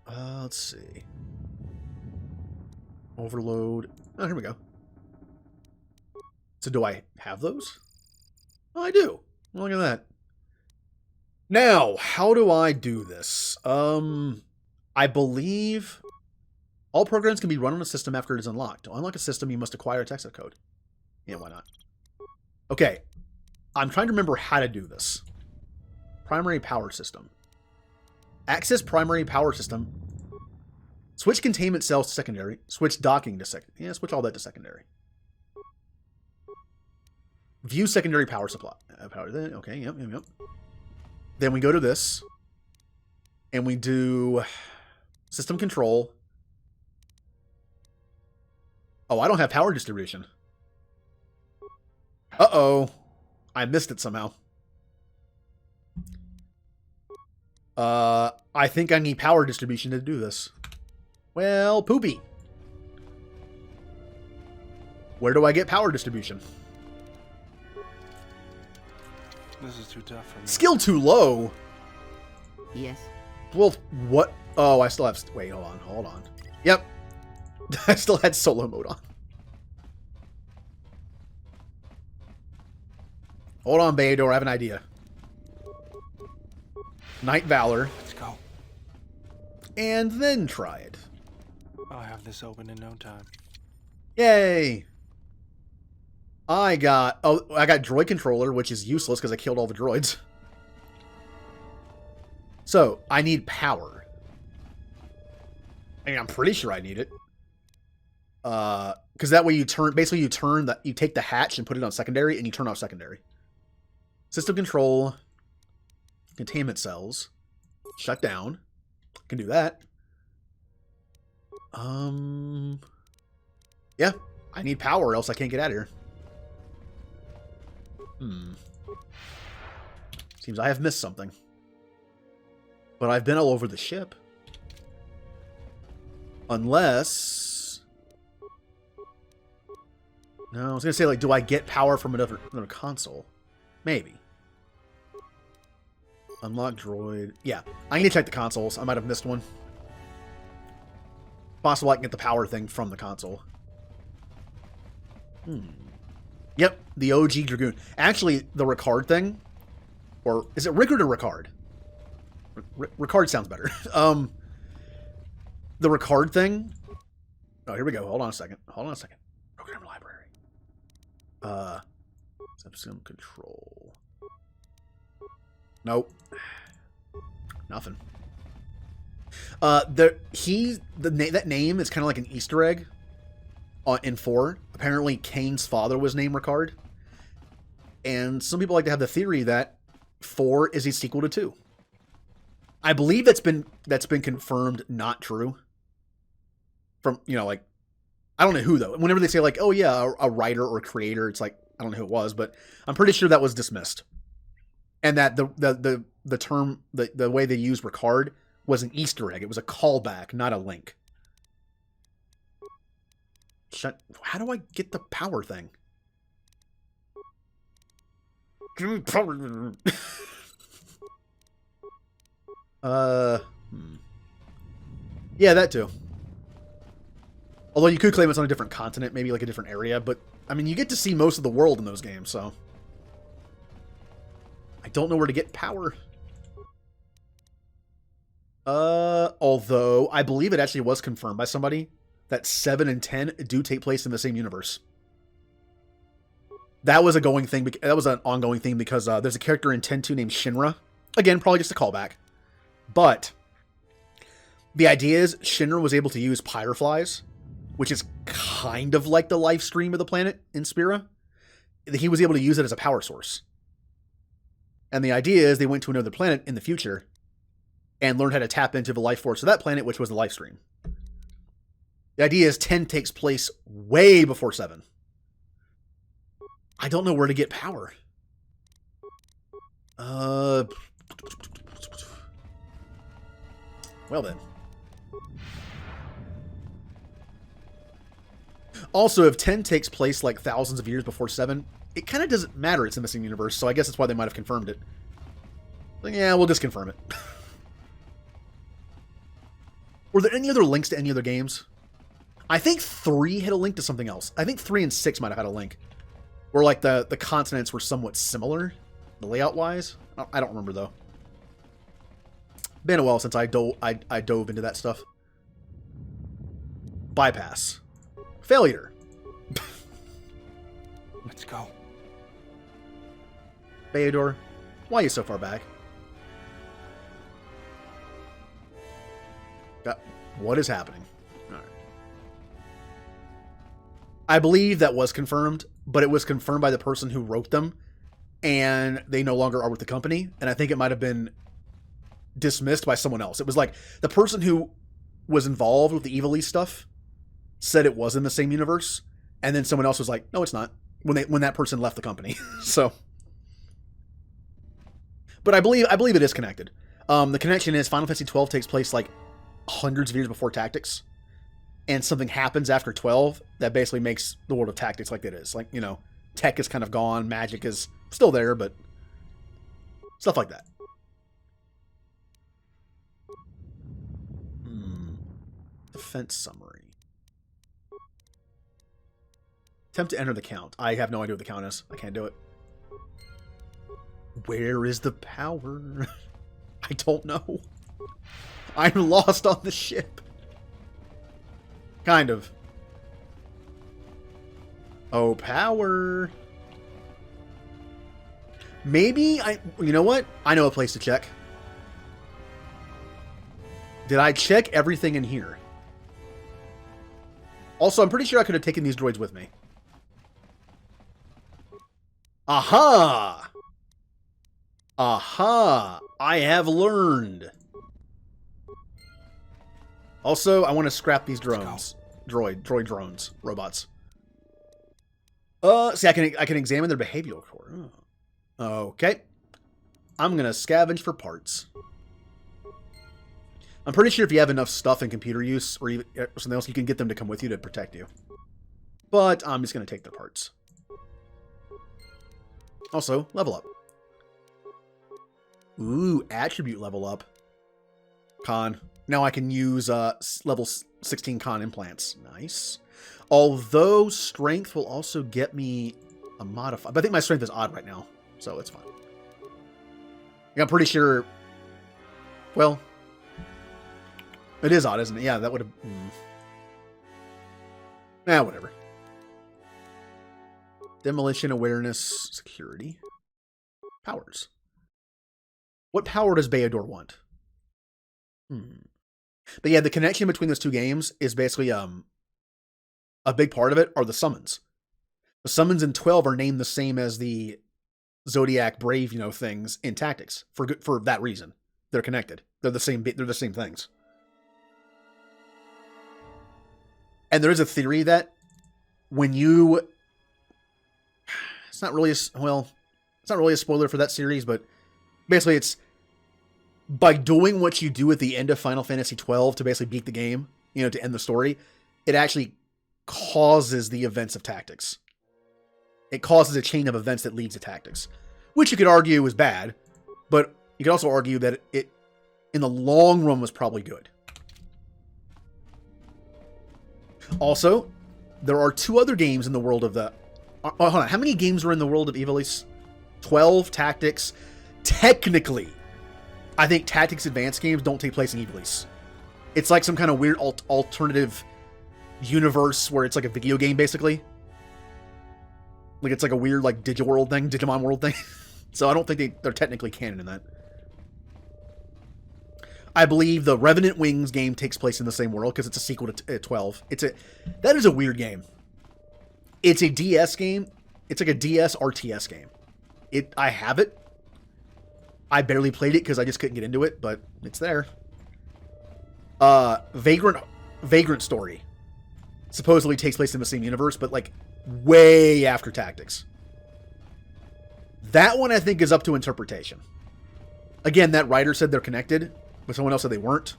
Let's see. Overload. Oh, here we go. So do I have those? Oh, I do. Look at that. Now, how do I do this? I believe all programs can be run on a system after it is unlocked. To unlock a system, you must acquire a text code. Yeah, why not? Okay. I'm trying to remember how to do this. Primary power system. Access primary power system. Switch containment cells to secondary. Switch docking to secondary. Yeah, switch all that to secondary. View secondary power supply. Okay, yep. Then we go to this. And we do system control. Oh, I don't have power distribution. Uh-oh. I missed it somehow. I think I need power distribution to do this. Well, poopy. Where do I get power distribution? This is too tough for me. Skill too low. Yes. Well, what? Oh, I still have... Wait, hold on. Yep. I still had solo mode on. Hold on, Baydor. I have an idea. Knight Valor. Let's go. And then try it. I'll have this open in no time. Yay! I got droid controller, which is useless because I killed all the droids. So, I need power. I mean, I'm pretty sure I need it. Because that way you take the hatch and put it on secondary, and you turn off secondary. System control. Containment cells. Shut down. Can do that. Yeah. I need power or else I can't get out of here. Seems I have missed something. But I've been all over the ship. Unless... No, I was going to say, like, do I get power from another console? Maybe. Unlock droid. Yeah, I need to check the consoles. I might have missed one. Possible I can get the power thing from the console. Yep, the OG Dragoon. Actually, the Ricard thing, or is it Rickard or Ricard? Ricard sounds better. The Ricard thing. Oh, here we go. Hold on a second. Program library. System control. Nope. Nothing. That name is kind of like an Easter egg in 4. Apparently, Kane's father was named Ricard. And some people like to have the theory that 4 is a sequel to 2. I believe that's been confirmed not true. From, like, I don't know who, though. Whenever they say, like, oh, yeah, a writer or a creator, it's like, I don't know who it was, but I'm pretty sure that was dismissed. And that the term, the way they used Ricard was an Easter egg. It was a callback, not a link. How do I get the power thing? Give me power. Yeah, that too. Although you could claim it's on a different continent, maybe like a different area, but I mean, you get to see most of the world in those games, so I don't know where to get power. Although I believe it actually was confirmed by somebody that 7 and 10 do take place in the same universe. That was a going thing. That was an ongoing thing because there's a character in 10-2 named Shinra. Again, probably just a callback. But the idea is Shinra was able to use pyroflies, which is kind of like the life stream of the planet in Spira. He was able to use it as a power source. And the idea is they went to another planet in the future and learned how to tap into the life force of that planet, which was the life stream. The idea is 10 takes place way before 7. I don't know where to get power. Well then. Also, if 10 takes place like thousands of years before 7, it kind of doesn't matter it's a missing universe, so I guess that's why they might have confirmed it. But yeah, we'll just confirm it. Were there any other links to any other games? I think 3 had a link to something else. I think 3 and 6 might have had a link. Where like the continents were somewhat similar, layout-wise. I don't remember, though. Been a while since I dove into that stuff. Bypass. Failure. Let's go. Baydor, why are you so far back? What is happening? All right. I believe that was confirmed, but it was confirmed by the person who wrote them, and they no longer are with the company, and I think it might have been dismissed by someone else. It was like the person who was involved with the Evil East stuff said it was in the same universe, and then someone else was like, no, it's not, when that person left the company. So, but I believe it is connected. The connection is Final Fantasy 12 takes place like hundreds of years before Tactics, and something happens after 12 that basically makes the world of Tactics like it is. Like, you know, tech is kind of gone, magic is still there, but stuff like that. Defense summary. Attempt to enter the count. I have no idea what the count is. I can't do it. Where is the power? I don't know. I'm lost on the ship. Kind of. Oh, power. Maybe you know what? I know a place to check. Did I check everything in here? Also, I'm pretty sure I could have taken these droids with me. Aha! Aha! I have learned. Also, I want to scrap these drones. Droid drones. Robots. See, I can examine their behavioral core. Oh. Okay. I'm going to scavenge for parts. I'm pretty sure if you have enough stuff in computer use or even something else, you can get them to come with you to protect you. But I'm just going to take their parts. Also, level up. Ooh, attribute level up. Con. Now I can use level 16 con implants. Nice. Although strength will also get me a modifier. But I think my strength is odd right now, so it's fine. Yeah, I'm pretty sure... Well... It is odd, isn't it? Yeah, that would have... whatever. Demolition, awareness, security. Powers. What power does Beador want? But yeah, the connection between those two games is basically a big part of it are the summons. The summons in 12 are named the same as the Zodiac Brave, things in Tactics for that reason. They're connected. They're the same things. And there is a theory that when you... It's not really a spoiler for that series, but basically it's by doing what you do at the end of Final Fantasy 12 to basically beat the game, to end the story, it actually causes the events of Tactics. It causes a chain of events that leads to Tactics, which you could argue is bad, but you could also argue that it in the long run was probably good. Also, there are 2 other games in the world of the... hold on. How many games are in the world of Ivalice? 12 Tactics. Technically, I think Tactics Advanced games don't take place in Ivalice. It's like some kind of weird alternative universe where it's like a video game, basically. Like it's like a weird Digimon world thing. So I don't think they're technically canon in that. I believe the Revenant Wings game takes place in the same world because it's a sequel to 12. That is a weird game. It's a DS game. It's like a DS RTS game. I have it. I barely played it because I just couldn't get into it, but it's there. Vagrant Story supposedly takes place in the same universe, but like way after Tactics. That one I think is up to interpretation. Again, that writer said they're connected, but someone else said they weren't.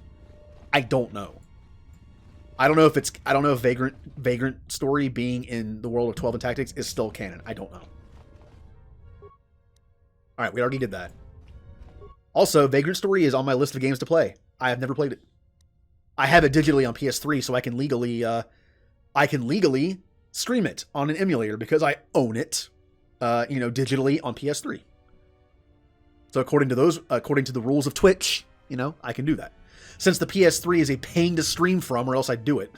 I don't know. I don't know if Vagrant Story being in the world of 12 and Tactics is still canon. I don't know. Alright, we already did that. Also, Vagrant Story is on my list of games to play. I have never played it. I have it digitally on PS3, so I can legally stream it on an emulator because I own it, digitally on PS3. So according to the rules of Twitch, I can do that. Since the PS3 is a pain to stream from, or else I'd do it.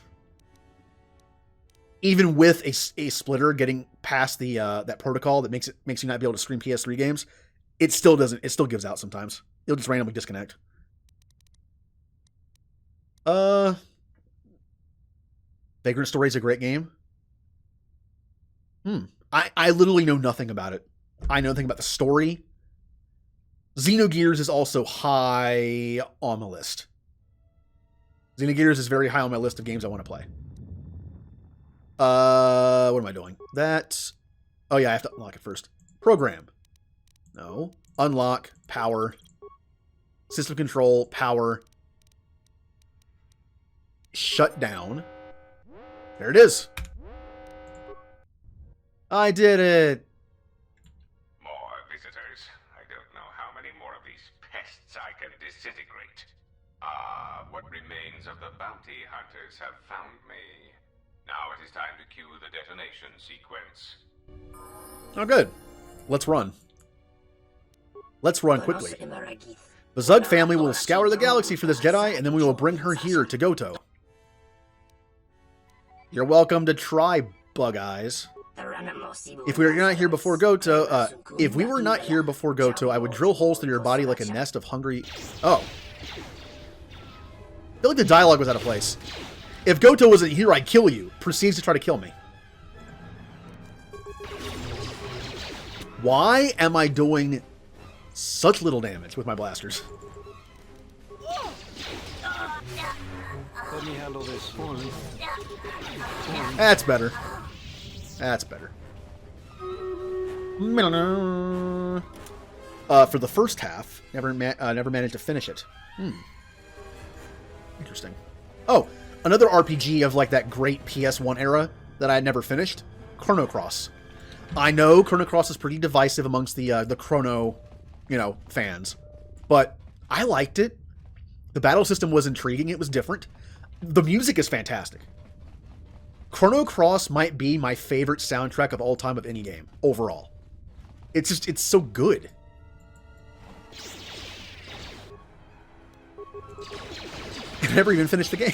Even with a splitter getting past the that protocol that makes you not be able to stream PS3 games, it still gives out sometimes. It'll just randomly disconnect. Vagrant Story is a great game. I literally know nothing about it. I know nothing about the story. Xenogears is also high on my list. Xenogears is very high on my list of games I want to play. What am I doing? Oh yeah, I have to unlock it first. Program. No. Unlock. Power. System control, power, shut down. There it is. I did it. More visitors. I don't know how many more of these pests I can disintegrate. Ah, what remains of the bounty hunters have found me. Now it is time to cue the detonation sequence. Oh, good. Let's run. Let's run quickly. The Zug family will scour the galaxy for this Jedi, and then we will bring her here to Goto. You're welcome to try, Bug Eyes. If we were not here before Goto, I would drill holes through your body like a nest of hungry... Oh. I feel like the dialogue was out of place. If Goto wasn't here, I'd kill you. Proceeds to try to kill me. Why am I doing such little damage with my blasters? Let me handle this. That's better. That's better. For the first half, never managed to finish it. Interesting. Oh, another RPG of like that great PS1 era that I had never finished. Chrono Cross. I know Chrono Cross is pretty divisive amongst the Chrono, fans, but I liked it. The battle system was intriguing. It was different. The music is fantastic. Chrono Cross might be my favorite soundtrack of all time of any game, overall. It's so good. I never even finished the game.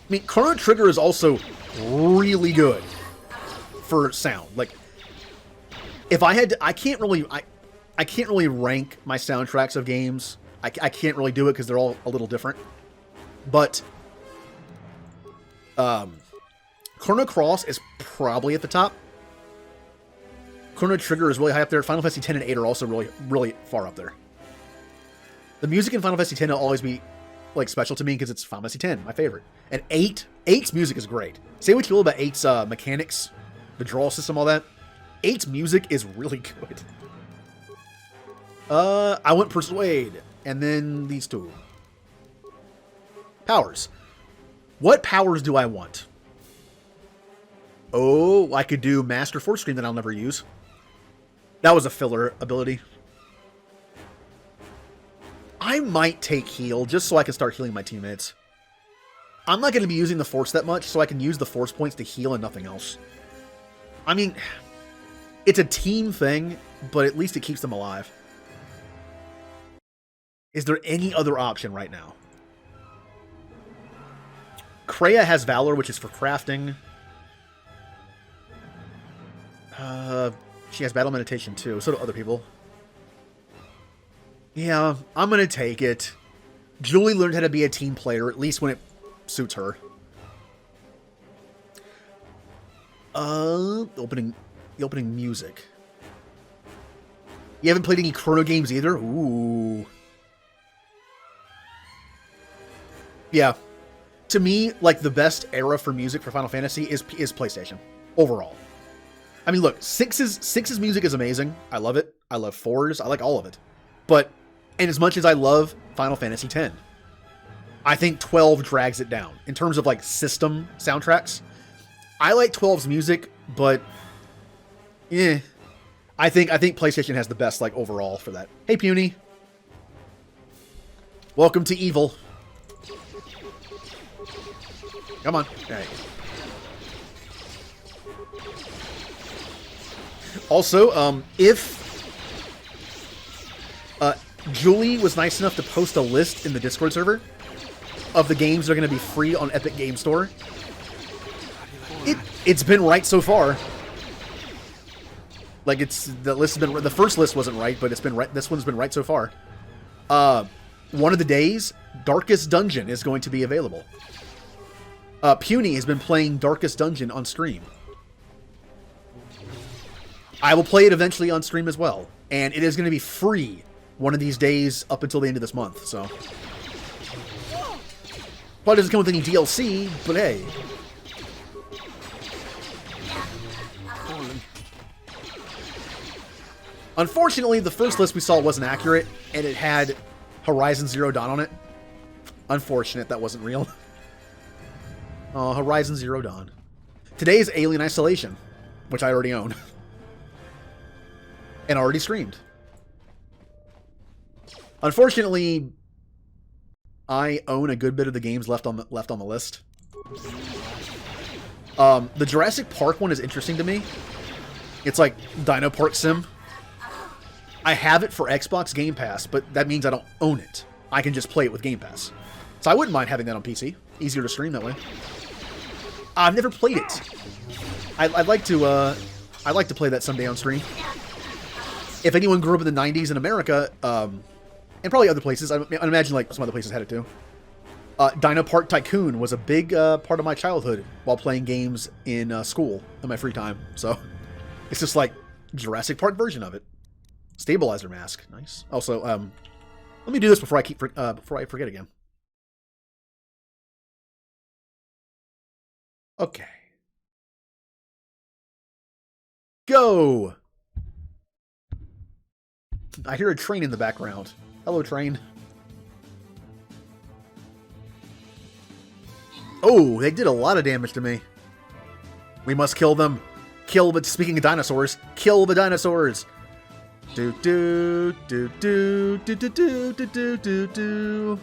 I mean, Chrono Trigger is also really good for sound. Like, if I had to, I can't really rank my soundtracks of games. I can't really do it because they're all a little different. But Chrono Cross is probably at the top. Chrono Trigger is really high up there. Final Fantasy X and 8 are also really, really far up there. The music in Final Fantasy X will always be like special to me because it's Final Fantasy X, my favorite. And 8's music is great. Say what you will about 8's mechanics, the draw system, all that. 8's music is really good. I went Persuade, and then these two. Powers. What powers do I want? Oh, I could do Master Force Stream that I'll never use. That was a filler ability. I might take Heal, just so I can start healing my teammates. I'm not going to be using the Force that much, so I can use the Force points to heal and nothing else. I mean, it's a team thing, but at least it keeps them alive. Is there any other option right now? Kreia has Valor, which is for crafting. She has Battle Meditation too, so do other people. Yeah, I'm gonna take it. Julie learned how to be a team player, at least when it suits her. The opening music. You haven't played any Chrono games either? Ooh. Yeah. To me, like, the best era for music for Final Fantasy is PlayStation, overall. I mean, look, 6's music is amazing. I love it. I love 4's. I like all of it. But, and as much as I love Final Fantasy X, I think 12 drags it down. In terms of, like, system soundtracks, I like 12's music, but, I think PlayStation has the best, like, overall for that. Hey, Puny. Welcome to Evil. Come on. All right. Also, if Julie was nice enough to post a list in the Discord server of the games that are going to be free on Epic Game Store, it's been right so far. Like, the first list wasn't right, but it's been right. This one's been right so far. One of the days, Darkest Dungeon is going to be available. Puny has been playing Darkest Dungeon on stream. I will play it eventually on stream as well. And it is going to be free one of these days up until the end of this month, so. Probably doesn't come with any DLC, but hey. Unfortunately, the first list we saw wasn't accurate, and it had Horizon Zero Dawn on it. Unfortunate that wasn't real. Oh, Horizon Zero Dawn. Today is Alien Isolation, which I already own. And already streamed. Unfortunately, I own a good bit of the games left on the list. The Jurassic Park one is interesting to me. It's like Dino Park Sim. I have it for Xbox Game Pass, but that means I don't own it. I can just play it with Game Pass. So I wouldn't mind having that on PC. Easier to stream that way. I've never played it. I'd like to play that someday on stream. If anyone grew up in the 90s in America, and probably other places, I imagine like some other places had it too. Dino Park Tycoon was a big part of my childhood while playing games in school in my free time. So it's just like Jurassic Park version of it. Stabilizer mask, nice. Also, let me do this before I forget again. Okay. Go! I hear a train in the background. Hello, train. Oh, they did a lot of damage to me. We must kill them. Speaking of dinosaurs, kill the dinosaurs. Do do do do do do do do do do do.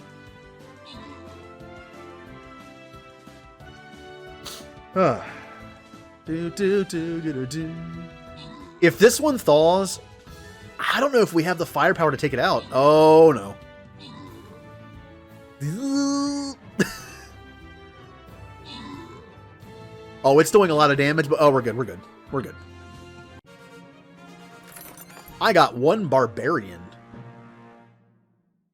Do do do do do. If this one thaws, I don't know if we have the firepower to take it out. Oh no. Oh, it's doing a lot of damage, but oh, we're good. We're good. We're good. I got one barbarian.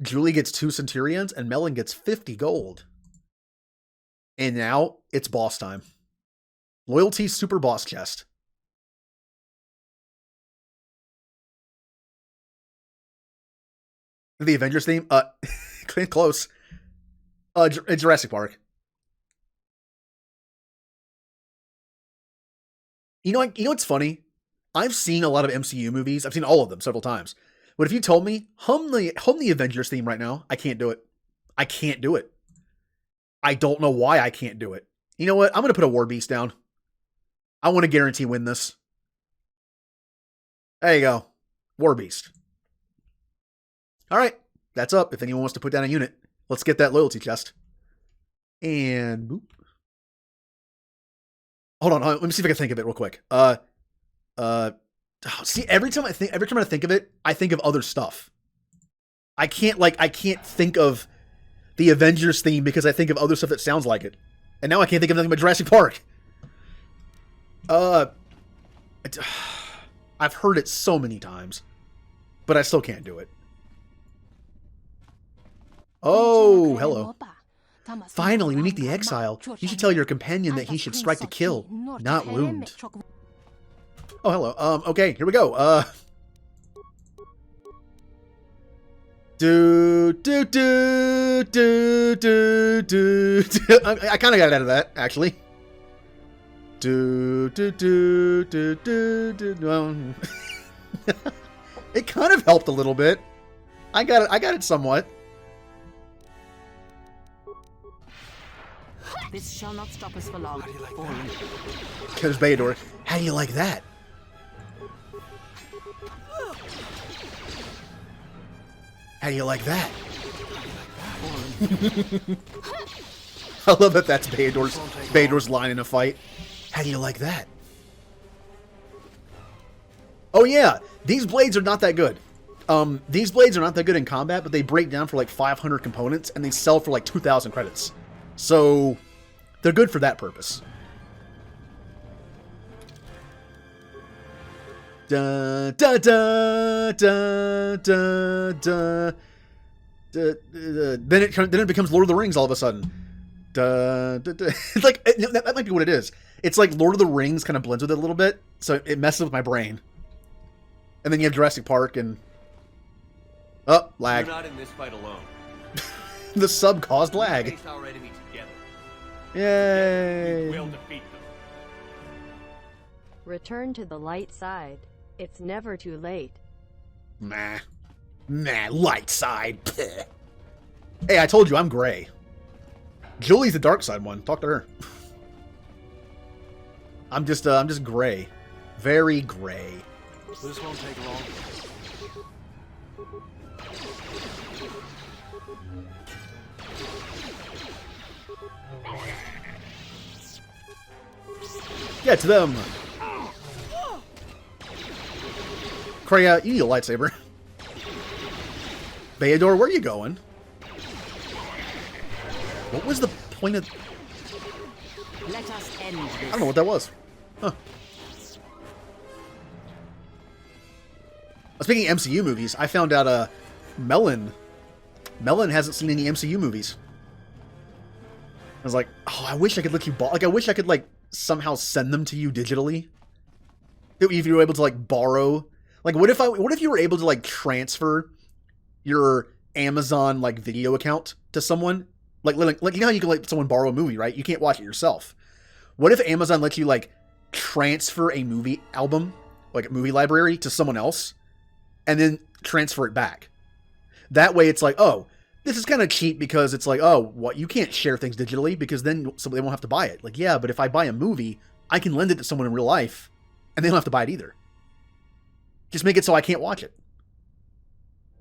Julie gets 2 centurions, and Melon gets 50 gold. And now it's boss time. Loyalty super boss chest. The Avengers theme? Close. Jurassic Park. You know what's funny? I've seen a lot of MCU movies. I've seen all of them several times. But if you told me, hum the Avengers theme right now, I can't do it. I can't do it. I don't know why I can't do it. You know what? I'm going to put a War Beast down. I want to guarantee win this. There you go. War Beast. All right. That's up. If anyone wants to put down a unit, let's get that loyalty chest. And boop. Hold on. Let me see if I can think of it real quick. See, every time I think of it, I think of other stuff. I can't think of the Avengers theme because I think of other stuff that sounds like it. And now I can't think of nothing but Jurassic Park. I've heard it so many times, but I still can't do it. Oh, hello. Finally, we meet the exile. You should tell your companion that he should strike to kill, not wound. Oh, hello. Okay, here we go. Do. I kind of got out of that, actually. It kind of helped a little bit. I got it somewhat. This shall not stop us for long. How do you like that? There's Bayador. How do you like that? How do you like that? I love that that's Bayador's line in a fight. How do you like that? Oh yeah, these blades are not that good. These blades are not that good in combat, but they break down for like 500 components and they sell for like 2,000 credits. So they're good for that purpose. Da da da da da da. Then it becomes Lord of the Rings all of a sudden. Da, da, da. It's like that might be what it is. It's like Lord of the Rings kind of blends with it a little bit, so it messes with my brain. And then you have Jurassic Park and lag. You're not in this fight alone. The sub caused lag. Face our enemy together. Yay! We will defeat them. Return to the light side. It's never too late. Nah, light side. Peh. Hey, I told you I'm gray. Julie's the dark side one. Talk to her. I'm just gray. Very gray. This won't take long. Get to them! Kreia, you need a lightsaber. Beador, where are you going? What was the point of... Let us end this. I don't know what that was. Huh. Speaking of MCU movies, I found out Melon hasn't seen any MCU movies. I was like, oh, I wish I could let you I wish I could like somehow send them to you digitally. If you were able to like borrow, like what if you were able to like transfer your Amazon like video account to someone? Like you know how you can let someone borrow a movie, right? You can't watch it yourself. What if Amazon lets you like transfer a movie album, like a movie library, to someone else, and then transfer it back? That way, it's like, oh, this is kind of cheap because it's like, oh, what, you can't share things digitally because then somebody won't have to buy it. Like, yeah, but if I buy a movie, I can lend it to someone in real life, and they don't have to buy it either. Just make it so I can't watch it.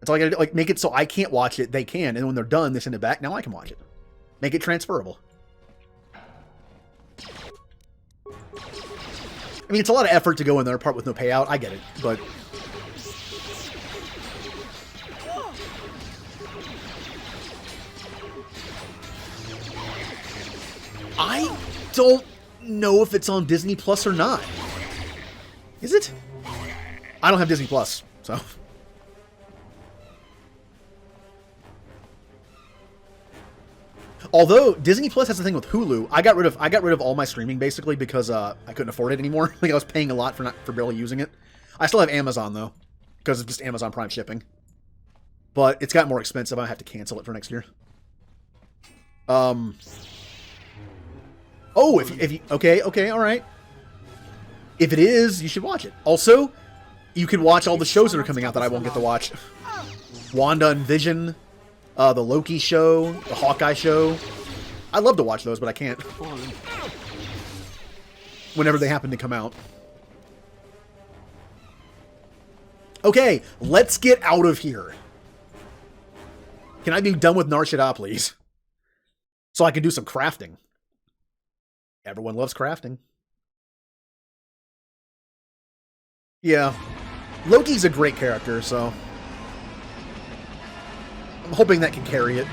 That's all I gotta do. Like, make it so I can't watch it, they can, and when they're done, they send it back. Now I can watch it. Make it transferable. I mean, it's a lot of effort to go in their part with no payout. I get it, but... I don't know if it's on Disney Plus or not. Is it? I don't have Disney Plus, so... Although Disney Plus has a thing with Hulu, I got rid of all my streaming basically because I couldn't afford it anymore. Like I was paying a lot for barely using it. I still have Amazon though, because it's just Amazon Prime shipping. But it's got more expensive. I have to cancel it for next year. Oh, if you okay, all right. If it is, you should watch it. Also, you can watch all the shows that are coming out that I won't get to watch. Wanda and Vision. The Loki show, the Hawkeye show. I'd love to watch those, but I can't. Whenever they happen to come out. Okay, let's get out of here. Can I be done with Nar Shaddaa, please? So I can do some crafting. Everyone loves crafting. Yeah. Loki's a great character, so... I'm hoping that can carry it.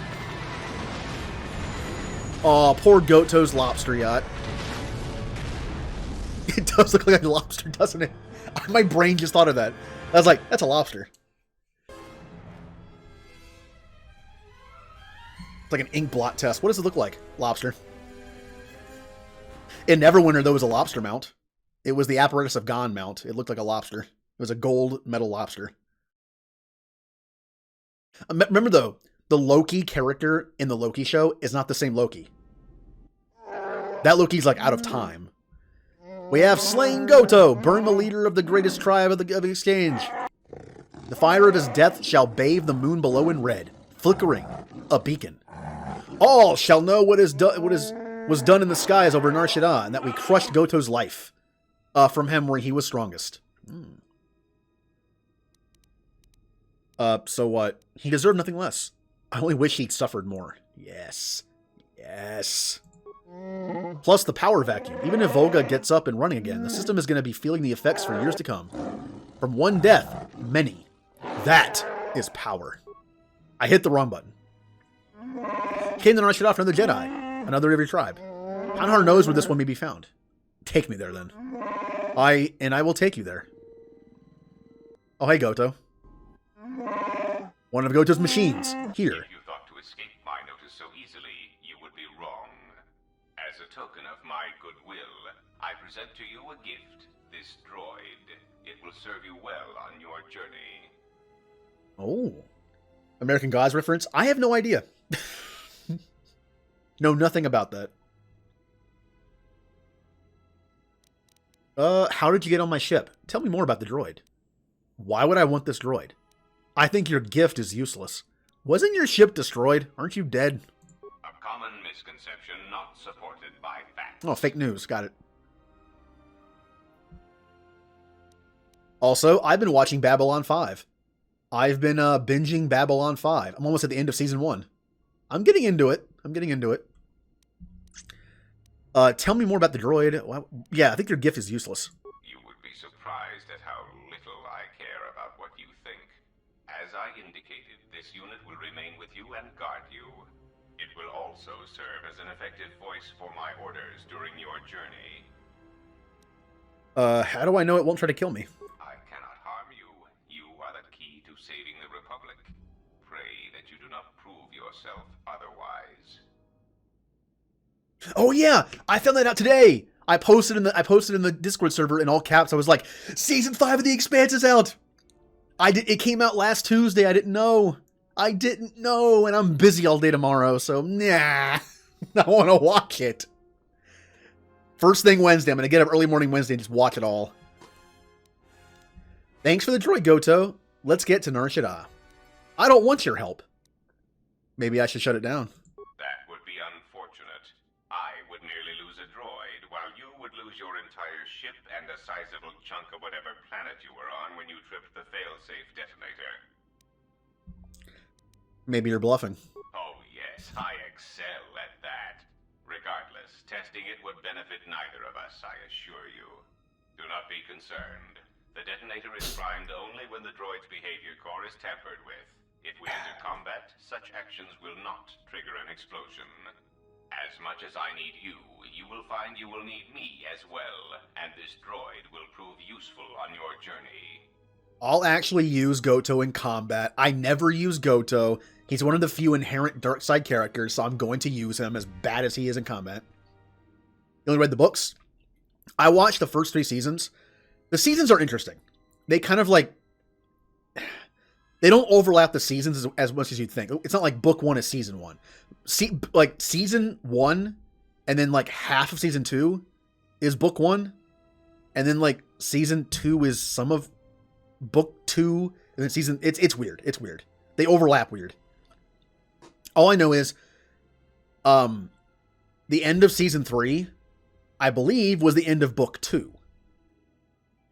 Aw, poor Goto's lobster yacht. It does look like a lobster, doesn't it? My brain just thought of that. I was like, that's a lobster. It's like an ink blot test. What does it look like? Lobster. In Neverwinter, there was a lobster mount. It was the Apparatus of Gon mount. It looked like a lobster. It was a gold metal lobster. Remember, though, the Loki character in the Loki show is not the same Loki. That Loki's, like, out of time. We have slain Goto, burn the leader of the greatest tribe of the exchange. The fire of his death shall bathe the moon below in red, flickering, a beacon. All shall know what was done in the skies over Nar Shaddaa, and that we crushed Goto's life from him where he was strongest. So what? He deserved nothing less. I only wish he'd suffered more. Yes. Yes. Plus the power vacuum. Even if Volga gets up and running again, the system is going to be feeling the effects for years to come. From one death, many. That is power. I hit the wrong button. Came to Nar Shaddaa for another Jedi. Another of your tribe. Hanhar knows where this one may be found. Take me there, then. I will take you there. Oh, hey, Goto. One of Goto's machines. Here. If you thought to escape my notice so easily, you would be wrong. As a token of my goodwill, I present to you a gift. This droid. It will serve you well on your journey. Oh. American Gods reference? I have no idea. Know nothing about that. How did you get on my ship? Tell me more about the droid. Why would I want this droid? I think your gift is useless. Wasn't your ship destroyed? Aren't you dead? A common misconception not supported by fact. Oh, fake news. Got it. Also, I've been watching Babylon 5. I've been binging Babylon 5. I'm almost at the end of season 1. I'm getting into it. Tell me more about the droid. Well, yeah, I think your gift is useless. You would be surprised at how little I care about what you think. As I indicated, this unit will remain with you and guard you. It will also serve as an effective voice for my orders during your journey. How do I know it won't try to kill me? I cannot harm you. You are the key to saving the Republic. Pray that you do not prove yourself otherwise. Oh yeah, I found that out today. I posted in the Discord server in all caps. I was like, season 5 of The Expanse is out. It came out last Tuesday. I didn't know, and I'm busy all day tomorrow, so nah. I want to watch it. First thing Wednesday. I'm gonna get up early morning Wednesday and just watch it all. Thanks for the droid, Goto. Let's get to Nar Shaddaa. I don't want your help. Maybe I should shut it down. That would be unfortunate. I would merely lose a droid, while you would lose your entire ship and a sizable chunk of whatever planet you were on when you tripped the failsafe detonator. Maybe you're bluffing. Oh yes, I excel at that. Regardless, testing it would benefit neither of us, I assure you. Do not be concerned. The detonator is primed only when the droid's behavior core is tampered with. If we enter combat, such actions will not trigger an explosion. As much as I need you, you will find you will need me as well, and this droid will prove useful on your journey. I'll actually use Goto in combat. I never use Goto. He's one of the few inherent dark side characters, so I'm going to use him as bad as he is in combat. You only read the books? I watched the first 3 seasons. The seasons are interesting. They kind of like... They don't overlap the seasons as much as you'd think. It's not like book 1 is season 1. Like season 1 and then like half of season 2 is book 1. And then like season 2 is some of book 2. And then season... It's weird. It's weird. They overlap weird. All I know is the end of season 3, I believe, was the end of book 2.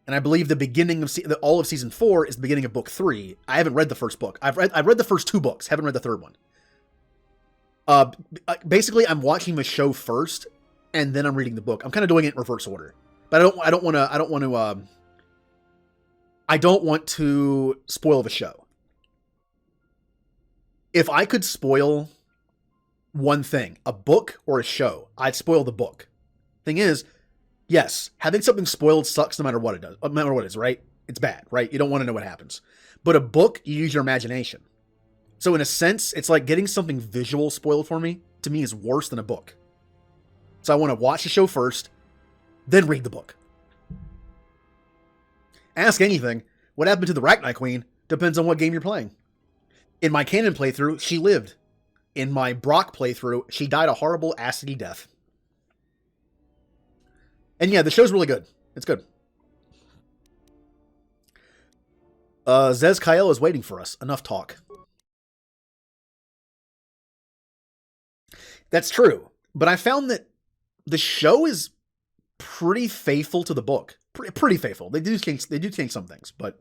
And I believe the beginning of all of season 4 is the beginning of book 3. I haven't read the first book. I've read the first 2 books. Haven't read the third one. Basically, I'm watching the show first, and then I'm reading the book. I'm kind of doing it in reverse order. But I don't want to spoil the show. If I could spoil one thing, a book or a show, I'd spoil the book. Thing is, yes, having something spoiled sucks no matter what it does. No matter what it is, right? It's bad, right? You don't want to know what happens. But a book, you use your imagination. So in a sense, it's like getting something visual spoiled for me, to me, is worse than a book. So I want to watch the show first, then read the book. Ask anything. What happened to the Rachni Queen depends on what game you're playing. In my canon playthrough, she lived. In my Brock playthrough, she died a horrible, acidy death. And yeah, the show's really good. It's good. Zez Kyle is waiting for us. Enough talk. That's true. But I found that the show is pretty faithful to the book. Pretty faithful. They do change some things, but...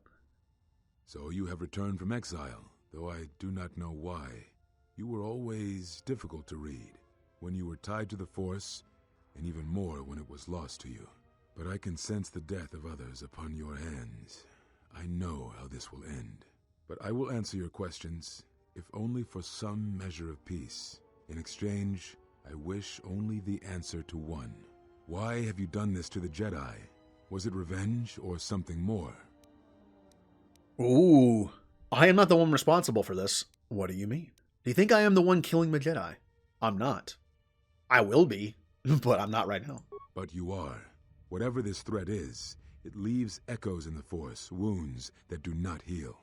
So you have returned from exile, though I do not know why. You were always difficult to read, when you were tied to the Force, and even more when it was lost to you. But I can sense the death of others upon your hands. I know how this will end. But I will answer your questions, if only for some measure of peace. In exchange, I wish only the answer to one. Why have you done this to the Jedi? Was it revenge or something more? Ooh, I am not the one responsible for this. What do you mean? Do you think I am the one killing the Jedi? I'm not. I will be, but I'm not right now. But you are. Whatever this threat is, it leaves echoes in the Force, wounds that do not heal.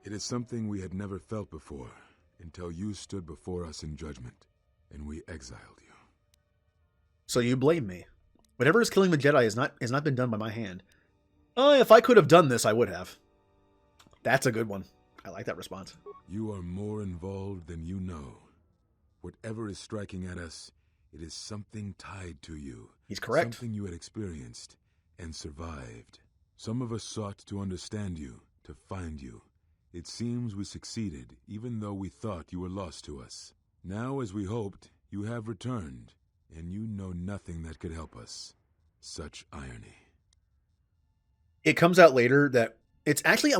It is something we had never felt before, until you stood before us in judgment, and we exiled you. So you blame me? Whatever is killing the Jedi has not been done by my hand. If I could have done this, I would have. That's a good one. I like that response. You are more involved than you know. Whatever is striking at us, it is something tied to you. He's correct. Something you had experienced and survived. Some of us sought to understand you, to find you. It seems we succeeded, even though we thought you were lost to us. Now, as we hoped, you have returned, and you know nothing that could help us. Such irony. It comes out later that it's actually,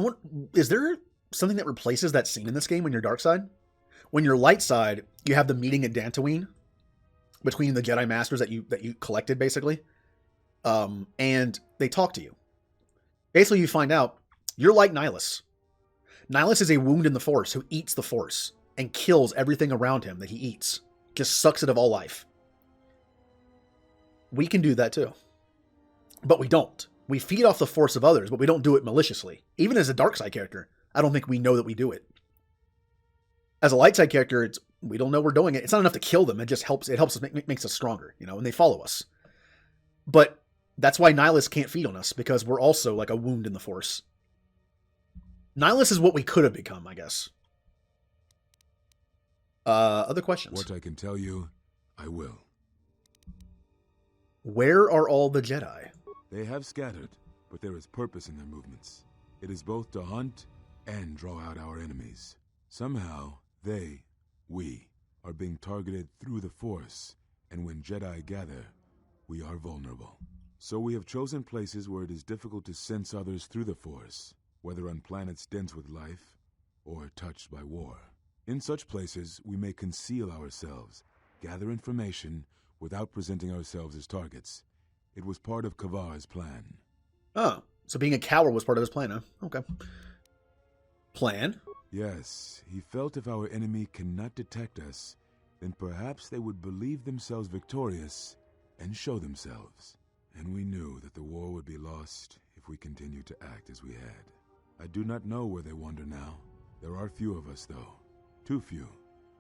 is there something that replaces that scene in this game when you're dark side? When you're light side, you have the meeting at Dantooine between the Jedi Masters that you collected, basically. And they talk to you. Basically, you find out you're like Nihilus. Nihilus is a wound in the Force who eats the Force and kills everything around him that he eats. Just sucks it of all life. We can do that too. But we don't. We feed off the Force of others, but we don't do it maliciously. Even as a dark side character, I don't think we know that we do it. As a light side character, we don't know we're doing it. It's not enough to kill them. It just helps. It helps us, makes us stronger, and they follow us. But that's why Nihilus can't feed on us, because we're also like a wound in the Force. Nihilus is what we could have become, I guess. Other questions? What I can tell you, I will. Where are all the Jedi? They have scattered, but there is purpose in their movements. It is both to hunt and draw out our enemies. Somehow, we, are being targeted through the Force, and when Jedi gather, we are vulnerable. So we have chosen places where it is difficult to sense others through the Force, whether on planets dense with life or touched by war. In such places, we may conceal ourselves, gather information without presenting ourselves as targets. It was part of Kavar's plan. Oh, so being a coward was part of his plan, huh? Okay. Plan? Yes, he felt if our enemy cannot detect us, then perhaps they would believe themselves victorious and show themselves. And we knew that the war would be lost if we continued to act as we had. I do not know where they wander now. There are few of us, though. Too few,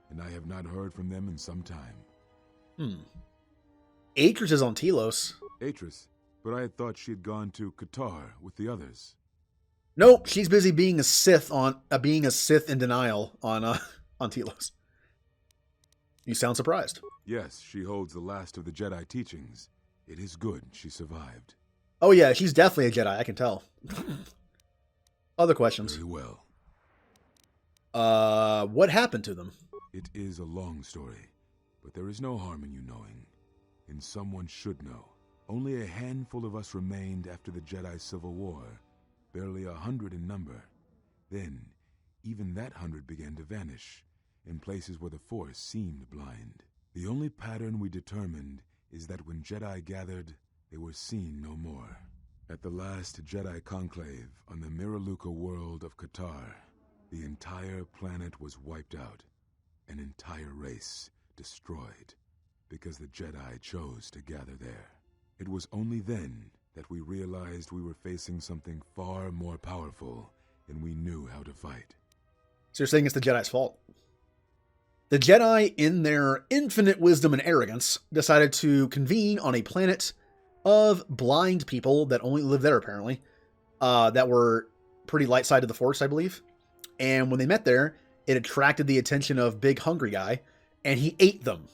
and I have not heard from them in some time. Atris is on Telos. Atris, but I had thought she had gone to KOTOR with the others. Nope, she's busy being a Sith in denial on Telos. You sound surprised. Yes, she holds the last of the Jedi teachings. It is good she survived. Oh yeah, she's definitely a Jedi, I can tell. Other questions? Very well. What happened to them? It is a long story, but there is no harm in you knowing. And someone should know. Only a handful of us remained after the Jedi Civil War, barely 100 in number. Then, even that 100 began to vanish, in places where the Force seemed blind. The only pattern we determined is that when Jedi gathered, they were seen no more. At the last Jedi conclave on the Miraluka world of KOTOR, the entire planet was wiped out, an entire race destroyed, because the Jedi chose to gather there. It was only then that we realized we were facing something far more powerful than we knew how to fight. So you're saying it's the Jedi's fault? The Jedi, in their infinite wisdom and arrogance, decided to convene on a planet of blind people that only live there, apparently, that were pretty light side of the Force, I believe. And when they met there, it attracted the attention of Big Hungry Guy, and he ate them.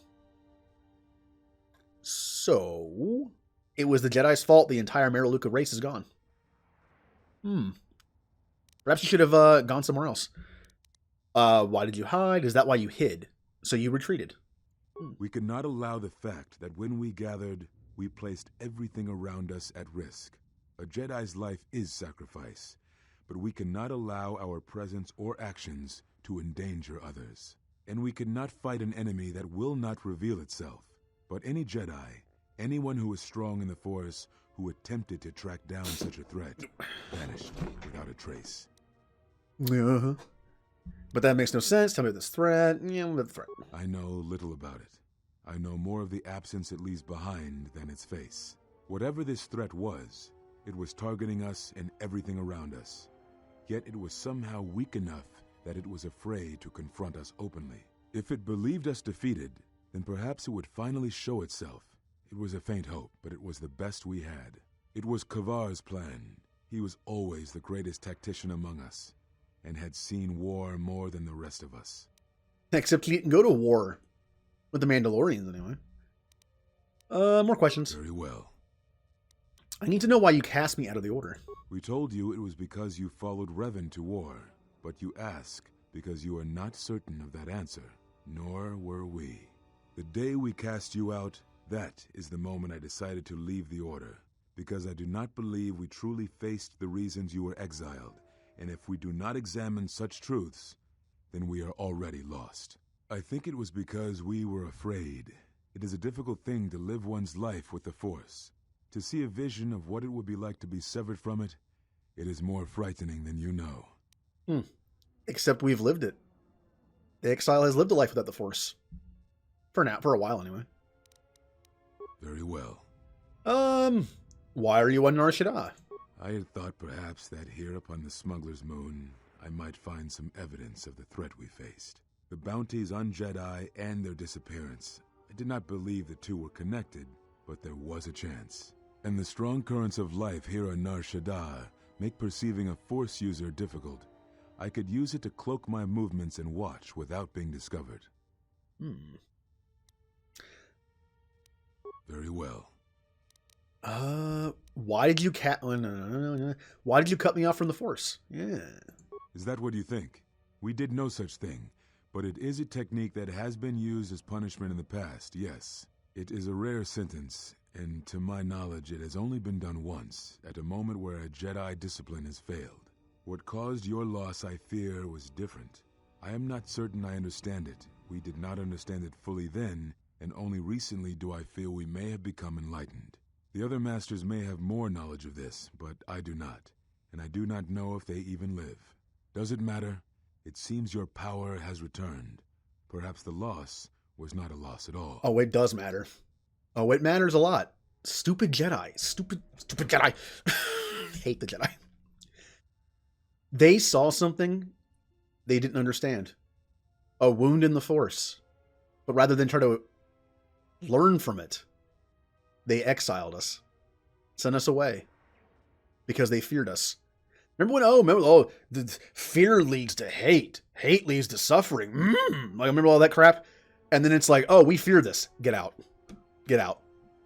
So, it was the Jedi's fault the entire Miraluka race is gone. Perhaps you should have gone somewhere else. Why did you hide? Is that why you hid? So you retreated. We could not allow the fact that when we gathered, we placed everything around us at risk. A Jedi's life is sacrifice, but we cannot allow our presence or actions to endanger others. And we cannot fight an enemy that will not reveal itself. But any Jedi, anyone who is strong in the Force, who attempted to track down such a threat, vanished without a trace. Uh-huh. But that makes no sense. Tell me this threat. The threat. I know little about it. I know more of the absence it leaves behind than its face. Whatever this threat was, it was targeting us and everything around us. Yet it was somehow weak enough that it was afraid to confront us openly. If it believed us defeated, then perhaps it would finally show itself. It was a faint hope, but it was the best we had. It was KOTOR's plan. He was always the greatest tactician among us, and had seen war more than the rest of us. Except he didn't go to war with the Mandalorians, anyway. More questions. Very well. I need to know why you cast me out of the order. We told you it was because you followed Revan to war, but you ask because you are not certain of that answer, nor were we. The day we cast you out, that is the moment I decided to leave the order, because I do not believe we truly faced the reasons you were exiled, and if we do not examine such truths, then we are already lost. I think it was because we were afraid. It is a difficult thing to live one's life with the Force. To see a vision of what it would be like to be severed from it, it is more frightening than you know. Except we've lived it. The exile has lived a life without the Force. For now, for a while anyway. Very well. Why are you on Nar Shaddaa? I had thought perhaps that here upon the Smuggler's Moon, I might find some evidence of the threat we faced. The bounties on Jedi and their disappearance. I did not believe the two were connected, but there was a chance. And the strong currents of life here on Nar Shaddaa make perceiving a Force user difficult. I could use it to cloak my movements and watch without being discovered. Very well. Why did you Why did you cut me off from the Force? Yeah. Is that what you think? We did no such thing, but it is a technique that has been used as punishment in the past, yes. It is a rare sentence, and to my knowledge it has only been done once, at a moment where a Jedi discipline has failed. What caused your loss, I fear, was different. I am not certain I understand it. We did not understand it fully then, and only recently do I feel we may have become enlightened. The other masters may have more knowledge of this, but I do not, and I do not know if they even live. Does it matter? It seems your power has returned. Perhaps the loss was not a loss at all. Oh, it does matter. Oh, it matters a lot. Stupid Jedi. Stupid Jedi. Hate the Jedi. They saw something they didn't understand. A wound in the Force. But rather than try to learn from it, they exiled us. Sent us away. Because they feared us. Remember, the fear leads to hate. Hate leads to suffering. Like, remember all that crap? And then it's like, oh, we fear this. Get out. Get out.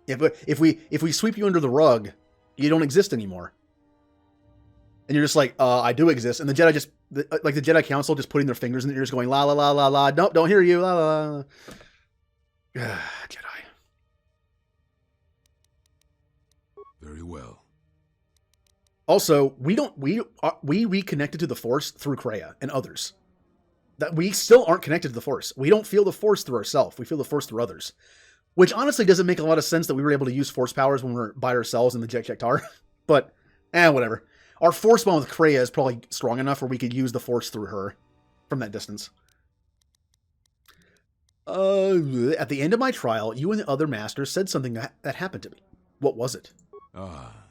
If we sweep you under the rug, you don't exist anymore. And you're just like, I do exist. And the Jedi just, like the Jedi Council just putting their fingers in their ears going, la la la la la, nope, don't hear you, la la la. Jedi. Very well. Also, we reconnected to the Force through Kreia and others. That we still aren't connected to the Force. We don't feel the Force through ourselves. We feel the Force through others. Which honestly doesn't make a lot of sense that we were able to use Force powers when we're by ourselves in the Jektar. But, whatever. Our Force bond with Kreia is probably strong enough where we could use the Force through her from that distance. At the end of my trial, you and the other masters said something that happened to me. What was it?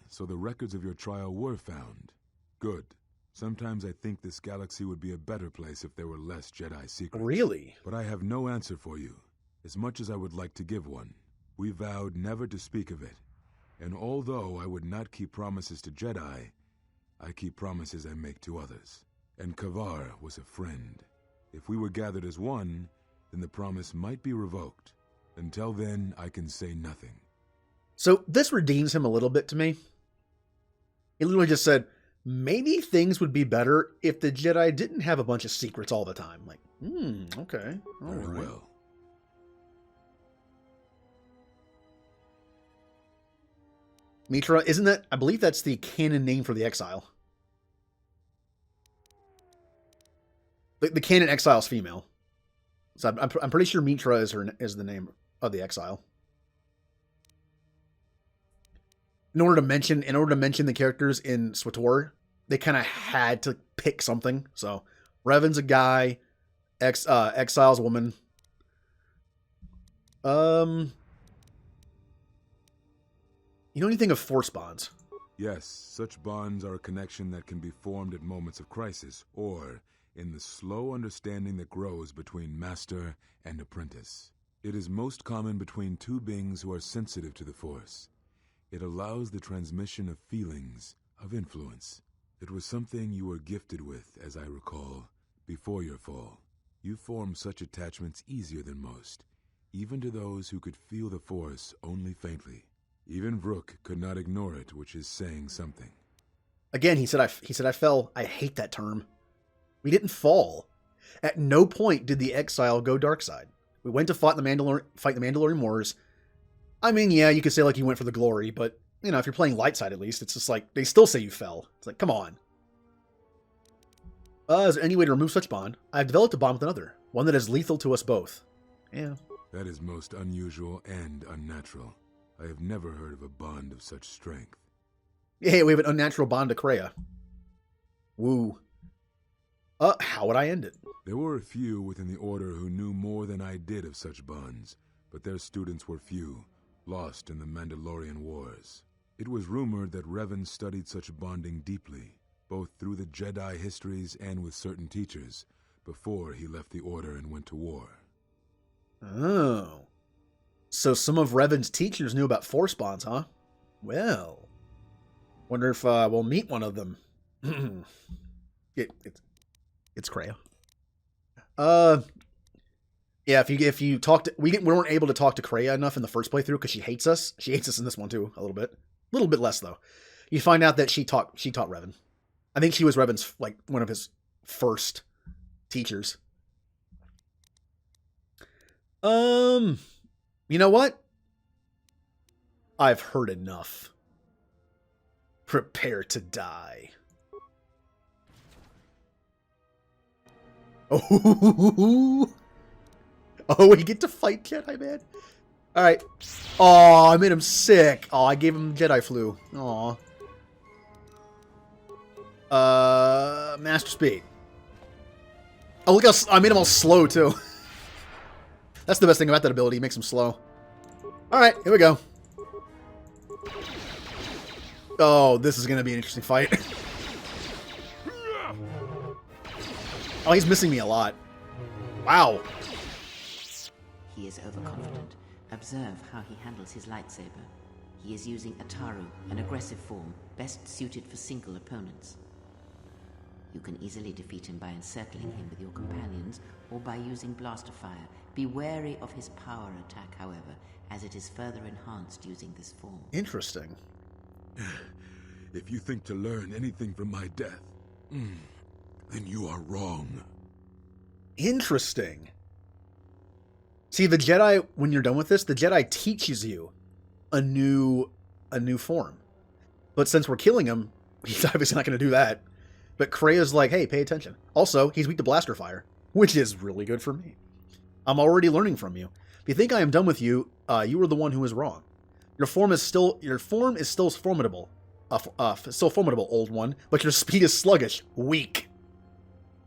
So the records of your trial were found. Good. Sometimes I think this galaxy would be a better place if there were less Jedi secrets. Really? But I have no answer for you, as much as I would like to give one. We vowed never to speak of it. And although I would not keep promises to Jedi, I keep promises I make to others. And KOTOR was a friend. If we were gathered as one, then the promise might be revoked. Until then, I can say nothing. So this redeems him a little bit to me. He literally just said, maybe things would be better if the Jedi didn't have a bunch of secrets all the time. Like, okay. Very well. Mitra, isn't that, I believe that's the canon name for the exile. The canon exile is female. So I'm pretty sure Mitra is the name of the exile. In order to mention the characters in SWTOR, they kind of had to pick something. So Revan's a guy, Exile's a woman. You know anything of Force bonds? Yes, such bonds are a connection that can be formed at moments of crisis, or in the slow understanding that grows between master and apprentice. It is most common between two beings who are sensitive to the Force. It allows the transmission of feelings, of influence. It was something you were gifted with, as I recall, before your fall. You formed such attachments easier than most, even to those who could feel the Force only faintly. Even Vrook could not ignore it, which is saying something. Again, he said I fell. I hate that term. We didn't fall. At no point did the exile go dark side. We went to fight the Mandalorian Wars. I mean, yeah, you could say like you went for the glory, but you know, if you're playing light side at least, it's just like they still say you fell. It's like, come on. Is there any way to remove such bond? I've developed a bond with another, one that is lethal to us both. Yeah. That is most unusual and unnatural. I have never heard of a bond of such strength. Yeah, we have an unnatural bond to Kreia. Woo. How would I end it? There were a few within the Order who knew more than I did of such bonds, but their students were few, lost in the Mandalorian Wars. It was rumored that Revan studied such bonding deeply, both through the Jedi histories and with certain teachers, before he left the Order and went to war. Oh. So some of Revan's teachers knew about Force bonds, huh? Well. Wonder if we'll meet one of them. It's Kreia. Yeah, if you talk to... We weren't able to talk to Kreia enough in the first playthrough because she hates us. She hates us in this one too, a little bit. A little bit less, though. You find out that she taught Revan. I think she was Revan's, like, one of his first teachers. You know what? I've heard enough. Prepare to die. Oh, we get to fight Jedi, man. All right. Oh, I made him sick. Oh, I gave him Jedi flu. Aw. Master Speed. Oh, look how I made him all slow, too. That's the best thing about that ability. It makes him slow. All right, here we go. Oh, this is going to be an interesting fight. Oh, he's missing me a lot. Wow. He is overconfident. Observe how he handles his lightsaber. He is using Ataru, an aggressive form, best suited for single opponents. You can easily defeat him by encircling him with your companions, or by using blaster fire. Be wary of his power attack, however, as it is further enhanced using this form. Interesting. If you think to learn anything from my death, then you are wrong. Interesting. See, the Jedi, when you're done with this, the Jedi teaches you a new form. But since we're killing him, he's obviously not going to do that. But Kreia's like, hey, pay attention. Also, he's weak to blaster fire, which is really good for me. I'm already learning from you. If you think I am done with you, you were the one who was wrong. Your form is still formidable. Still formidable, old one, but your speed is sluggish, weak.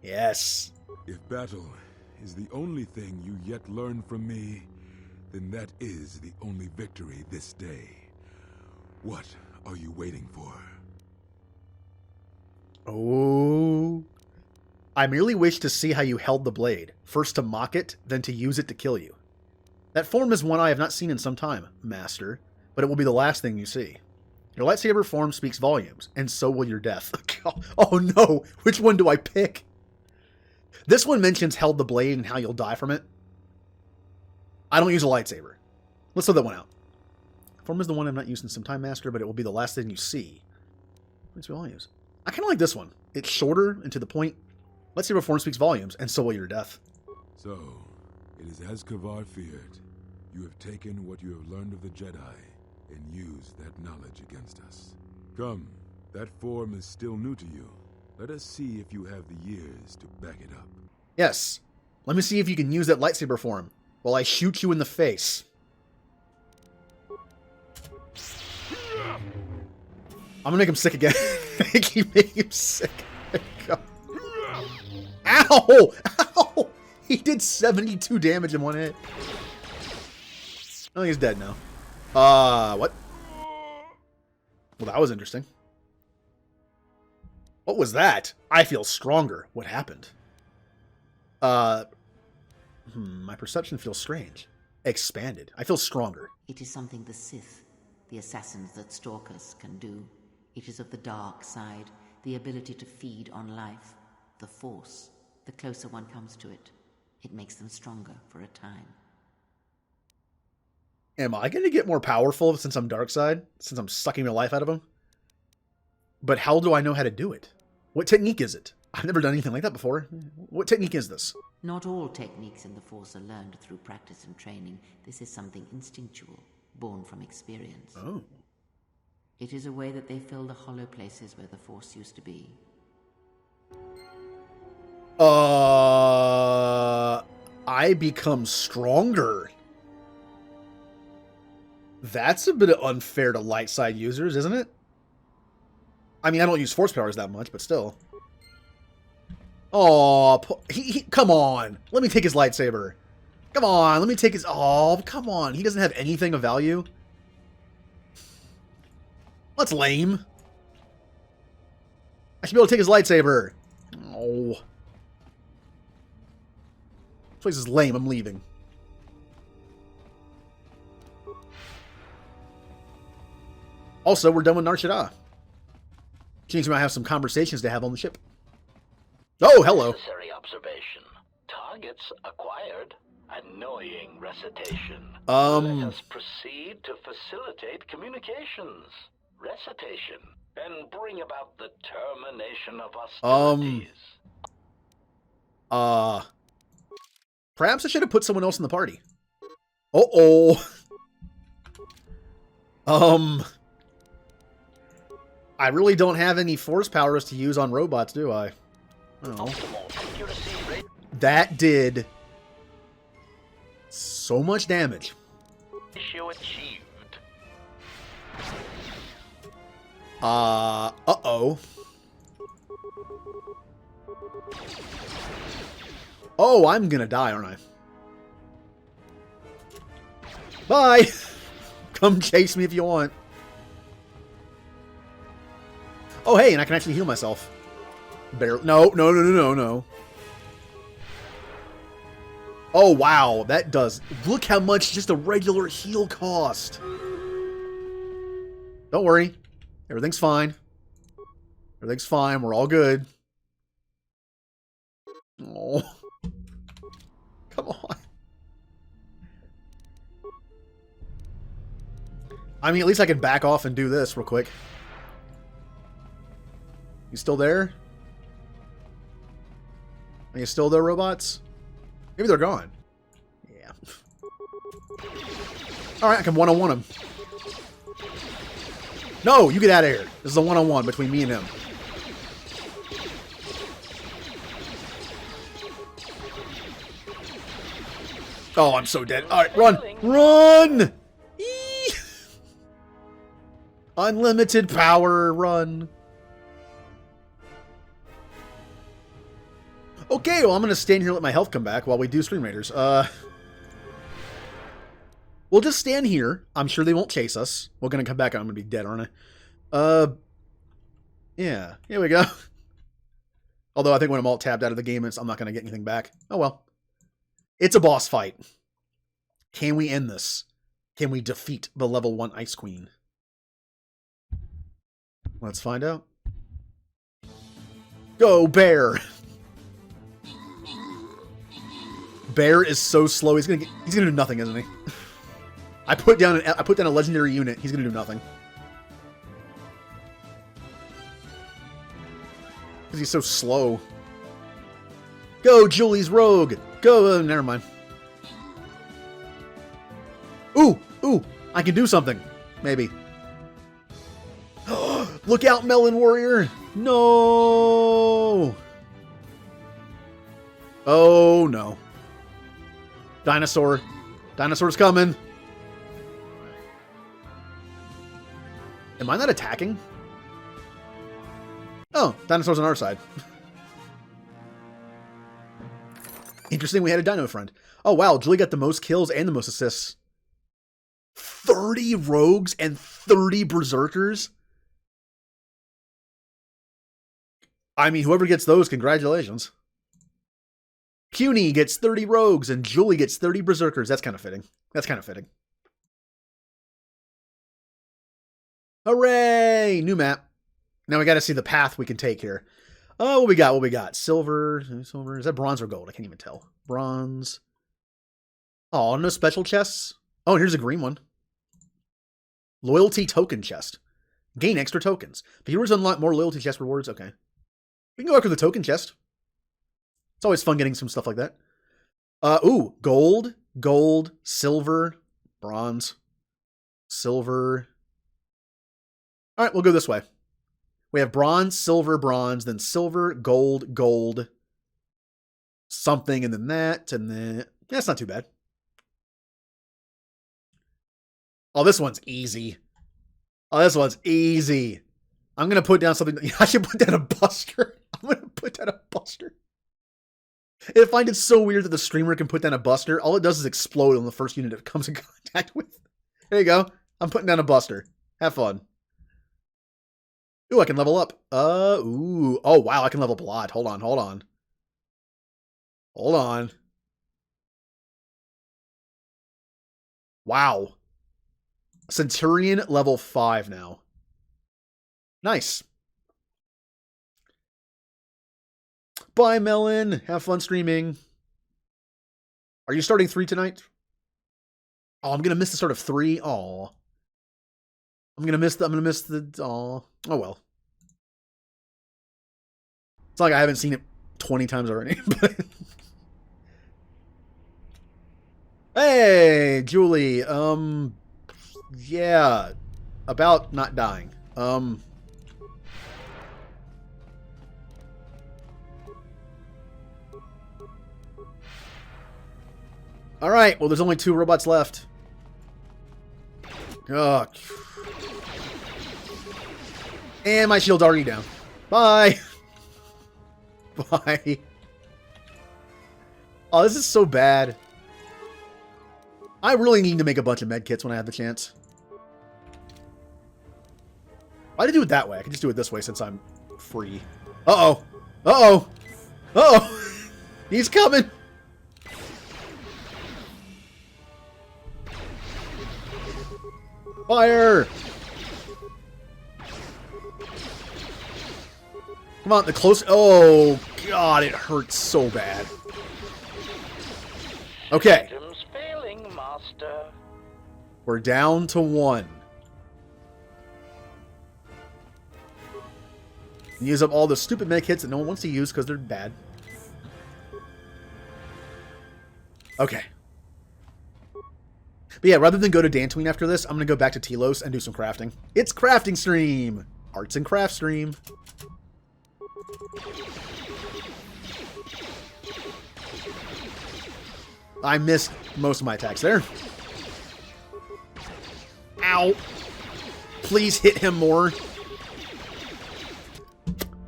Yes. If battle is the only thing you yet learn from me, then that is the only victory this day. What are you waiting for? Oh. I merely wish to see how you held the blade, first to mock it, then to use it to kill you. That form is one I have not seen in some time, Master, but it will be the last thing you see. Your lightsaber form speaks volumes, and so will your death. Oh no, which one do I pick? This one mentions held the blade and how you'll die from it. I don't use a lightsaber. Let's throw that one out. Form is the one I've not used in some time, Master, but it will be the last thing you see. Which we all use. I kind of like this one. It's shorter and to the point. Lightsaber form speaks volumes, and so will your death. So, it is as Kavar feared. You have taken what you have learned of the Jedi and used that knowledge against us. Come, that form is still new to you. Let us see if you have the years to back it up. Yes. Let me see if you can use that lightsaber form while I shoot you in the face. I'm gonna make him sick again. I think he made him sick. Ow! Ow! He did 72 damage in one hit. Oh, he's dead now. What? Well, that was interesting. What was that? I feel stronger. What happened? My perception feels strange. Expanded. I feel stronger. It is something the Sith, the assassins that stalk us, can do. It is of the dark side, the ability to feed on life. The Force. The closer one comes to it, it makes them stronger for a time. Am I going to get more powerful since I'm dark side? Since I'm sucking the life out of him? But how do I know how to do it? What technique is it? I've never done anything like that before. What technique is this? Not all techniques in the Force are learned through practice and training. This is something instinctual, born from experience. Oh. It is a way that they fill the hollow places where the Force used to be. I become stronger. That's a bit unfair to light side users, isn't it? I mean, I don't use force powers that much, but still. Oh, come on. Let me take his lightsaber. Come on, let me take his... Oh, come on. He doesn't have anything of value. That's lame. I should be able to take his lightsaber. Oh. This place is lame. I'm leaving. Also, we're done with Nar Shaddaa. Which means we might have some conversations to have on the ship. Oh, hello. Necessary observation. Targets acquired. Annoying recitation. Let us proceed to facilitate communications. Recitation. And bring about the termination of hostilities. Perhaps I should have put someone else in the party. Uh-oh. I really don't have any force powers to use on robots, do I? Oh. That did so much damage. Issue achieved. Uh-oh. Oh, I'm gonna die, aren't I? Bye! Come chase me if you want. Oh, hey, and I can actually heal myself. Barely. No. Oh, wow. That does... Look how much just a regular heal cost. Don't worry. Everything's fine. Everything's fine. We're all good. Oh. Come on. I mean, at least I can back off and do this real quick. You still there? Are you still there, robots? Maybe they're gone. Yeah. Alright, I can one-on-one him. No, you get out of here. This is a one-on-one between me and him. Oh, I'm so dead. Alright, run! Run! Eee! Unlimited power, run. Okay, well, I'm going to stand here and let my health come back while we do Stream Raiders. We'll just stand here. I'm sure they won't chase us. We're going to come back and I'm going to be dead, aren't I? Yeah, here we go. Although I think when I'm all tabbed out of the game, I'm not going to get anything back. Oh, well. It's a boss fight. Can we end this? Can we defeat the level 1 Ice Queen? Let's find out. Go, Bear! Bear is so slow. He's gonna do nothing, isn't he? I put down a legendary unit. He's gonna do nothing because he's so slow. Go, Julie's rogue. Go. Never mind. Ooh, I can do something. Maybe. Look out, Melon Warrior. No. Oh no. Dinosaur. Dinosaur's coming. Am I not attacking? Oh, dinosaur's on our side. Interesting, we had a dino friend. Oh, wow, Julie got the most kills and the most assists. 30 rogues and 30 berserkers? I mean, whoever gets those, congratulations. Puny gets 30 rogues and Julie gets 30 berserkers. That's kind of fitting. That's kind of fitting. Hooray! New map. Now we got to see the path we can take here. Oh, what we got? What we got? Silver. Silver. Is that bronze or gold? I can't even tell. Bronze. Oh, no special chests. Oh, here's a green one. Loyalty token chest. Gain extra tokens. Viewers unlock more loyalty chest rewards. Okay. We can go after the token chest. It's always fun getting some stuff like that. Ooh, gold, gold, silver, bronze, silver. All right, we'll go this way. We have bronze, silver, bronze, then silver, gold, gold, something, and then that, and then... That's not too bad. Oh, this one's easy. Oh, this one's easy. I'm going to put down something... I should put down a buster. I'm going to put down a buster. I find it so weird that the streamer can put down a buster. All it does is explode on the first unit it comes in contact with. There you go. I'm putting down a buster. Have fun. Ooh, I can level up. Ooh. Oh, wow, I can level up a lot. Hold on, hold on. Hold on. Wow. Centurion level 5 now. Nice. Bye, Melon. Have fun streaming. Are you starting 3 tonight? Oh, I'm going to miss the start of 3. Aw. I'm going to miss the, aw. Oh, well. It's not like I haven't seen it 20 times already. But hey, Julie. Yeah. About not dying. All right. Well, there's only 2 robots left. Oh. And my shield's already down. Bye. Bye. Oh, this is so bad. I really need to make a bunch of medkits when I have the chance. Why did I do it that way? I can just do it this way since I'm free. Uh-oh. Uh-oh. Uh-oh. He's coming. Fire! Come on, the close... Oh, God, it hurts so bad. Okay. Systems failing, Master. We're down to 1. Use up all the stupid mech hits that no one wants to use because they're bad. Okay. But yeah, rather than go to Dantooine after this, I'm going to go back to Telos and do some crafting. It's crafting stream! Arts and craft stream. I missed most of my attacks there. Ow. Please hit him more.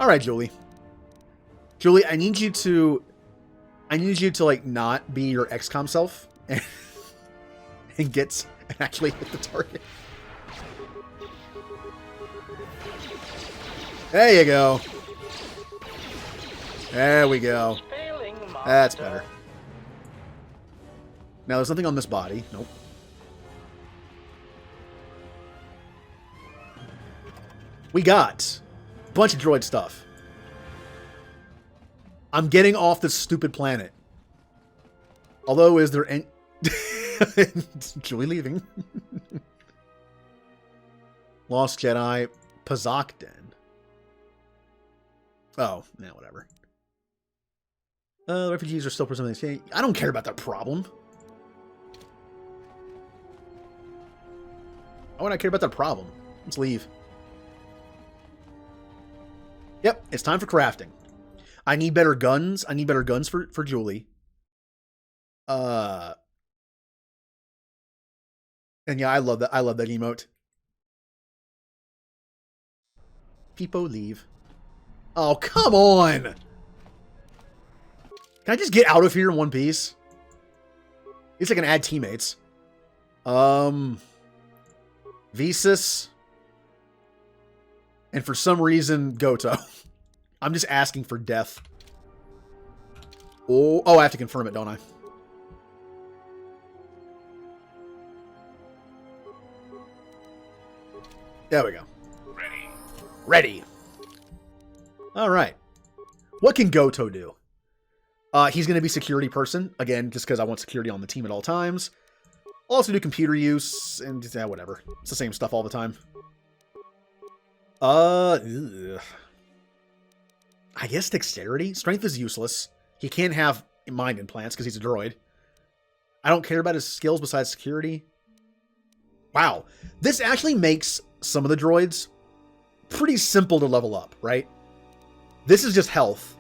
Alright, Julie. Julie, I need you to, like, not be your XCOM self. And gets and actually hit the target. There you go. There we go. That's better. Now there's nothing on this body. Nope. We got a bunch of droid stuff. I'm getting off this stupid planet. Although, is there any... Julie leaving. Lost Jedi. Pazakden. Oh, nah, whatever. Refugees are still presumably... I don't care about that problem. Why would I care about that problem? Let's leave. Yep, it's time for crafting. I need better guns. I need better guns for Julie. And yeah, I love that. I love that emote. People leave. Oh, come on! Can I just get out of here in one piece? At least I can add teammates. Visas. And for some reason, Goto. I'm just asking for death. Oh, I have to confirm it, don't I? There we go. Ready. All right. What can Goto do? He's going to be security person. Again, just because I want security on the team at all times. I'll also do computer use and whatever. It's the same stuff all the time. Ugh. I guess dexterity. Strength is useless. He can't have mind implants because he's a droid. I don't care about his skills besides security. Wow. This actually makes some of the droids pretty simple to level up, right? This is just health.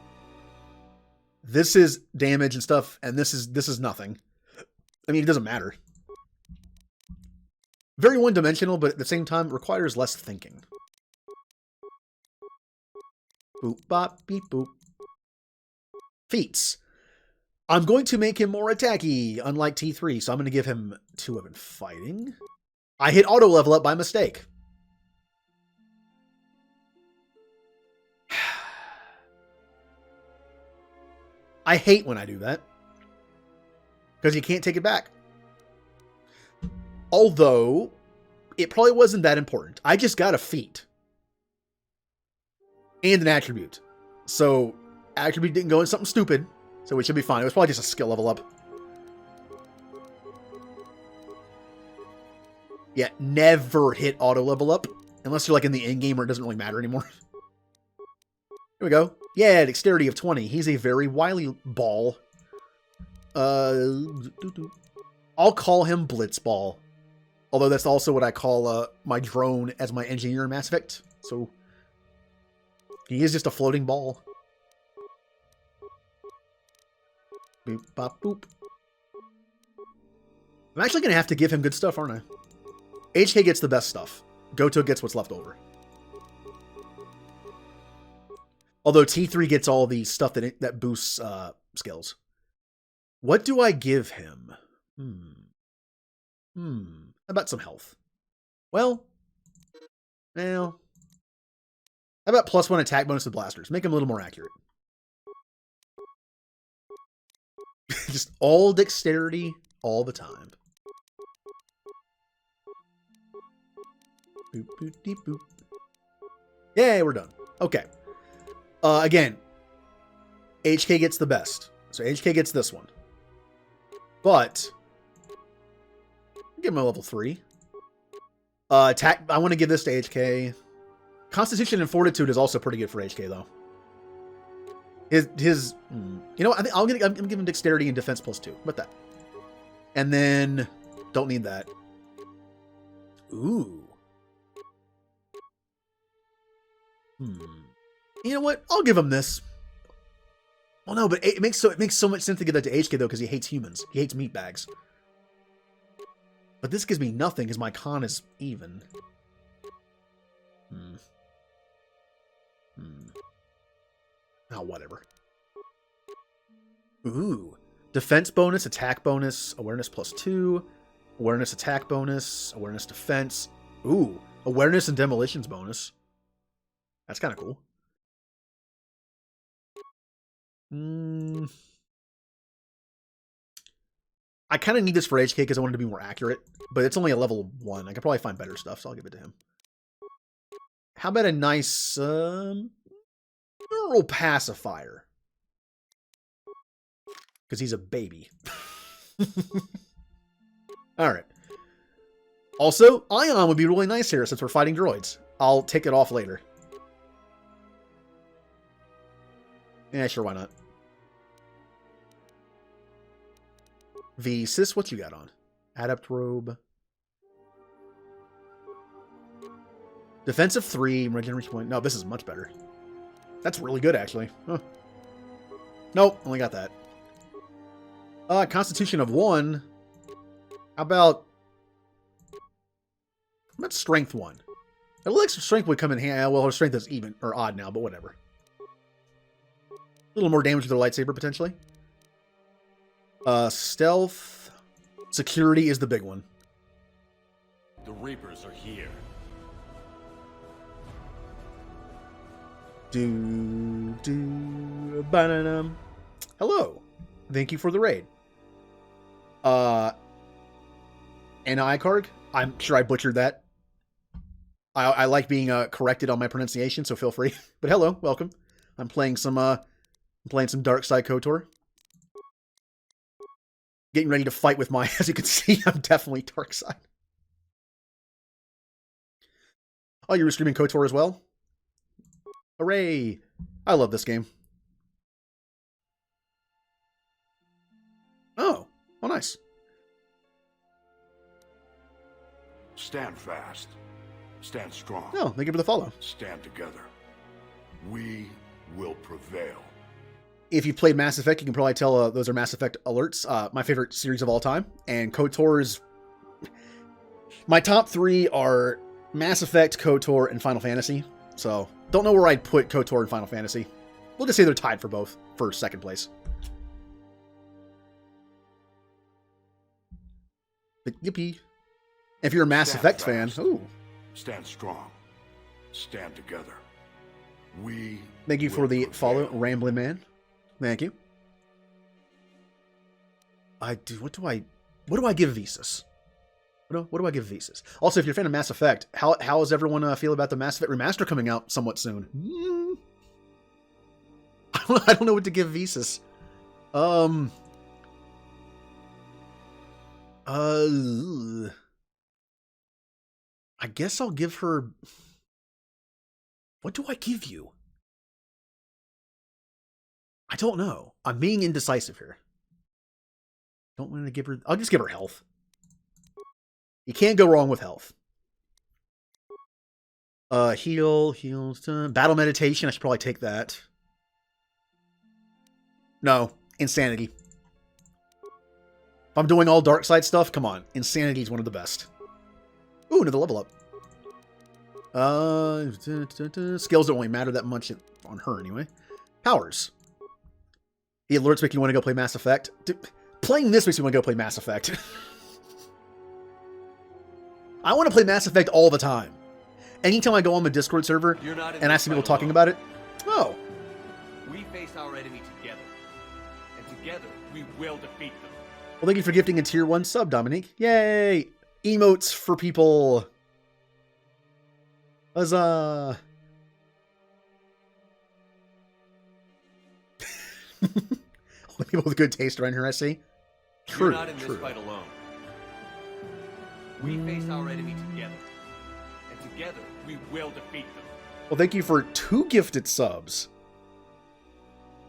This is damage and stuff, and this is nothing. I mean, it doesn't matter. Very one-dimensional, but at the same time requires less thinking. Boop, bop, beep, boop. Feats. I'm going to make him more attacky, unlike T3, so I'm going to give him 2 of in fighting. I hit auto level up by mistake. I hate when I do that. Because you can't take it back. Although, it probably wasn't that important. I just got a feat. And an attribute. So, attribute didn't go in something stupid. So it should be fine. It was probably just a skill level up. Yeah, never hit auto level up. Unless you're like in the end game where it doesn't really matter anymore. Here we go. Yeah, dexterity of 20. He's a very wily ball. I'll call him Blitzball. Although that's also what I call my drone as my engineer in Mass Effect. So, he is just a floating ball. Boop, bop, boop. I'm actually going to have to give him good stuff, aren't I? HK gets the best stuff. Goto gets what's left over. Although T3 gets all the stuff that boosts skills. What do I give him? How about some health? Well. How about +1 attack bonus with blasters? Make him a little more accurate. Just all dexterity all the time. Boop, boop, deep, boop. Yay, we're done. Okay. Again, HK gets the best. So HK gets this one. But, give him a level 3. Attack, I want to give this to HK. Constitution and Fortitude is also pretty good for HK, though. His you know, I'm giving Dexterity and Defense +2. What that? And then, don't need that. Ooh. You know what? I'll give him this. Well, no, but it makes so much sense to give that to HK though, because he hates humans. He hates meat bags. But this gives me nothing, because my con is even. Oh, whatever. Ooh. Defense bonus, attack bonus, awareness +2, awareness attack bonus, awareness defense. Ooh. Awareness and demolitions bonus. That's kind of cool. I kind of need this for HK because I wanted to be more accurate, but it's only a level 1. I could probably find better stuff, so I'll give it to him. How about a nice neural pacifier? Because he's a baby. Alright. Also, Ion would be really nice here since we're fighting droids. I'll take it off later. Yeah, sure, why not? Sis, what you got on? Adept robe. Defensive 3, regeneration point. No, this is much better. That's really good, actually. Huh. Nope, only got that. Constitution of 1. How about strength 1? It looks like strength would come in handy. Well, her strength is even or odd now, but whatever. A little more damage with her lightsaber, potentially. Stealth. Security is the big one. The Reapers are here. Banana. Hello. thank you for the raid. And Icarg, I'm sure I butchered that. I like being corrected on my pronunciation, so feel free. But hello, welcome. I'm playing some Dark Side KOTOR. Getting ready to fight with my, as you can see, I'm definitely Dark Side. Oh, you were streaming KOTOR as well? Hooray! I love this game. Oh, nice. Stand fast. Stand strong. Oh, thank you for the follow. Stand together. We will prevail. If you've played Mass Effect, you can probably tell those are Mass Effect alerts. My favorite series of all time. And KOTOR's... My top 3 are Mass Effect, KOTOR, and Final Fantasy. So, don't know where I'd put KOTOR and Final Fantasy. We'll just say they're tied for both, for second place. But yippee. If you're a Mass Effect fan, ooh. Stand strong. Stand together. We Thank you for the follow, Rambling Man. Thank you. What do I give Visas? What do I give Visas? Also, if you're a fan of Mass Effect, how does everyone feel about the Mass Effect remaster coming out somewhat soon? I don't know what to give Visas. I guess I'll give her... What do I give you? I don't know. I'm being indecisive here. Don't want to give her... I'll just give her health. You can't go wrong with health. Heal. Battle meditation. I should probably take that. No. Insanity. If I'm doing all dark side stuff, come on. Insanity is one of the best. Ooh, another level up. Skills don't really matter that much on her anyway. Powers. The alerts make you want to go play Mass Effect. Playing this makes me want to go play Mass Effect. I want to play Mass Effect all the time. Anytime I go on the Discord server and I see people talking about it, oh. We face our enemy together, and together we will defeat them. Well, thank you for gifting a tier 1 sub, Dominique. Yay! Emotes for people. Huzzah! Only people with good taste around here, I see. True. You're not in this fight alone. We face our enemy together, and together we will defeat them. Well, thank you for 2 gifted subs.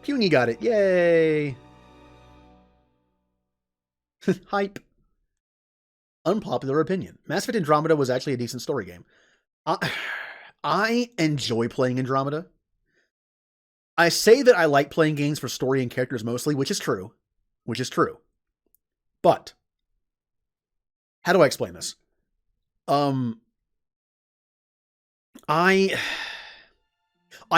Puny got it. Yay! Hype. Unpopular opinion. Mass Effect Andromeda was actually a decent story game. I enjoy playing Andromeda. I say that I like playing games for story and characters mostly, which is true. But how do I explain this? I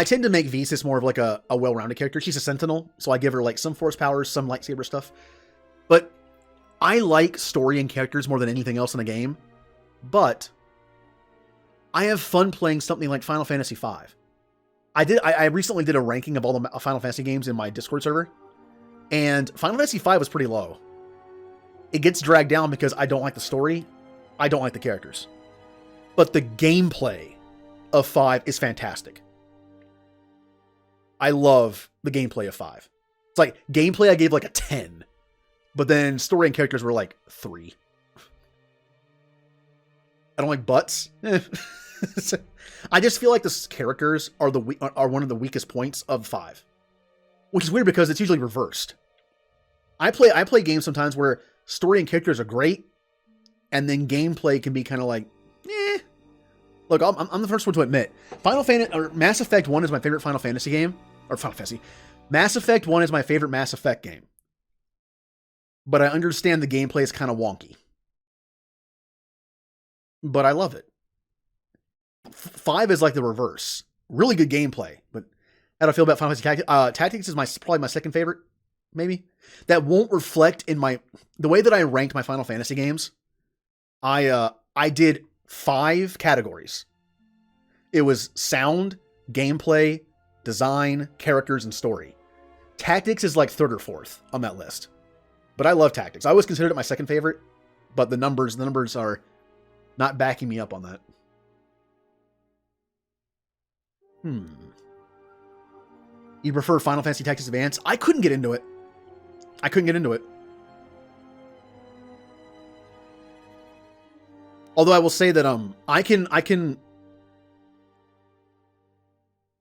tend to make Visas more of like a well-rounded character. She's a sentinel, so I give her like some force powers, some lightsaber stuff. But I like story and characters more than anything else in the game. But I have fun playing something like Final Fantasy V. I recently did a ranking of all the Final Fantasy games in my Discord server, and Final Fantasy V was pretty low. It gets dragged down because I don't like the story, I don't like the characters. But the gameplay of 5 is fantastic. I love the gameplay of 5. It's like, gameplay I gave like a 10, but then story and characters were like 3. I don't like butts. I just feel like the characters are one of the weakest points of 5. Which is weird because it's usually reversed. I play games sometimes where story and characters are great, and then gameplay can be kind of like, eh. Look, I'm the first one to admit, Mass Effect 1 is my favorite Final Fantasy game. Or Final Fantasy. Mass Effect 1 is my favorite Mass Effect game. But I understand the gameplay is kind of wonky. But I love it. 5 is like the reverse. Really good gameplay. But how do I feel about Final Fantasy Tactics? Tactics is probably my second favorite, maybe. That won't reflect in the way that I ranked my Final Fantasy games. I did 5 categories. It was sound, gameplay, design, characters, and story. Tactics is like 3rd or 4th on that list. But I love Tactics. I always considered it my 2nd favorite, but the numbers are not backing me up on that. You prefer Final Fantasy Tactics Advance? I couldn't get into it. Although I will say that I can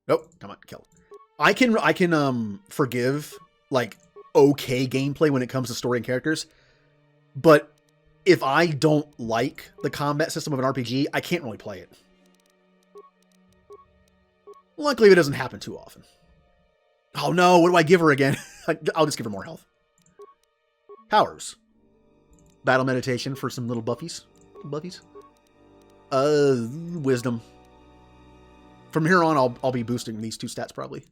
Nope, come on, kill. I can forgive like okay gameplay when it comes to story and characters. But if I don't like the combat system of an RPG, I can't really play it. Luckily, it doesn't happen too often. Oh no, what do I give her again? I'll just give her more health. Powers. Battle meditation for some little buffies. Wisdom. From here on, I'll be boosting these 2 stats probably.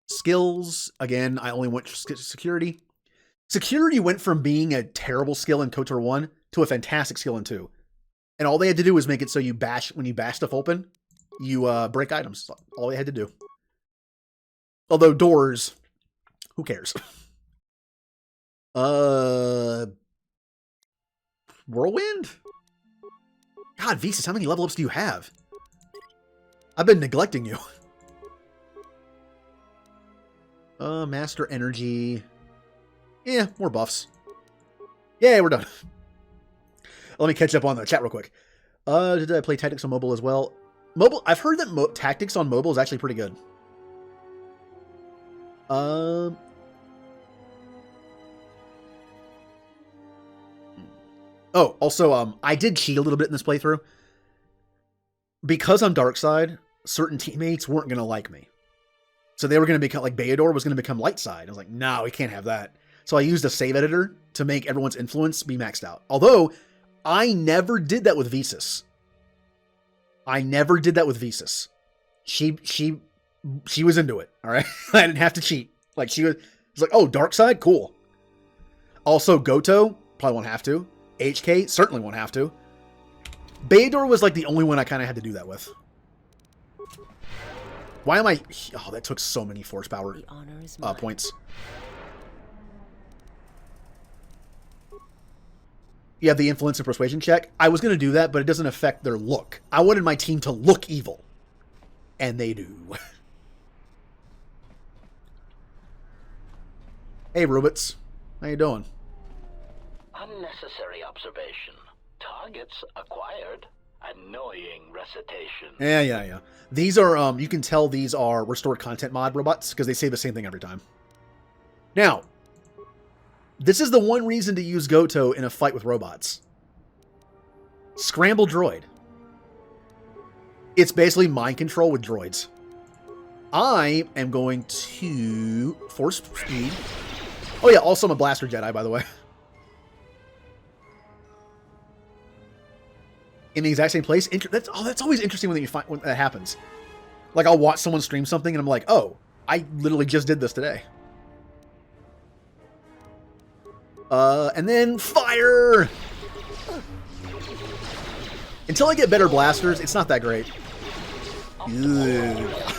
Skills, again, I only went security. Security went from being a terrible skill in KOTOR 1 to a fantastic skill in 2. And all they had to do was make it so when you bash stuff open, you break items. All they had to do. Although doors, who cares? Whirlwind? God, Visas, how many level ups do you have? I've been neglecting you. Master Energy. Yeah, more buffs. Yeah, we're done. Let me catch up on the chat real quick. Did I play Tactics on mobile as well? Mobile, I've heard that Tactics on mobile is actually pretty good. Oh, also, I did cheat a little bit in this playthrough. Because I'm dark side, certain teammates weren't going to like me. So they were going to become, like, Beador was going to become light side. I was like, no, we can't have that. So I used a save editor to make everyone's influence be maxed out. Although, I never did that with Visas. She was into it, all right? I didn't have to cheat. Like, she was like, oh, dark side? Cool. Also, Goto, probably won't have to. HK, certainly won't have to. Beador was like the only one I kind of had to do that with. Why am I... Oh, that took so many force power points. You have the influence and persuasion check. I was going to do that, but it doesn't affect their look. I wanted my team to look evil. And they do. Hey, Rubits. How you doing? Unnecessary observation. Targets acquired. Annoying recitation. Yeah. These are, you can tell these are restored content mod robots because they say the same thing every time. Now, this is the one reason to use Goto in a fight with robots. Scramble droid. It's basically mind control with droids. I am going to force speed. Oh yeah, also I'm a blaster Jedi, by the way. In the exact same place. That's always interesting when that happens. Like, I'll watch someone stream something and I'm like, oh, I literally just did this today. And then fire! Until I get better blasters, it's not that great. Ugh.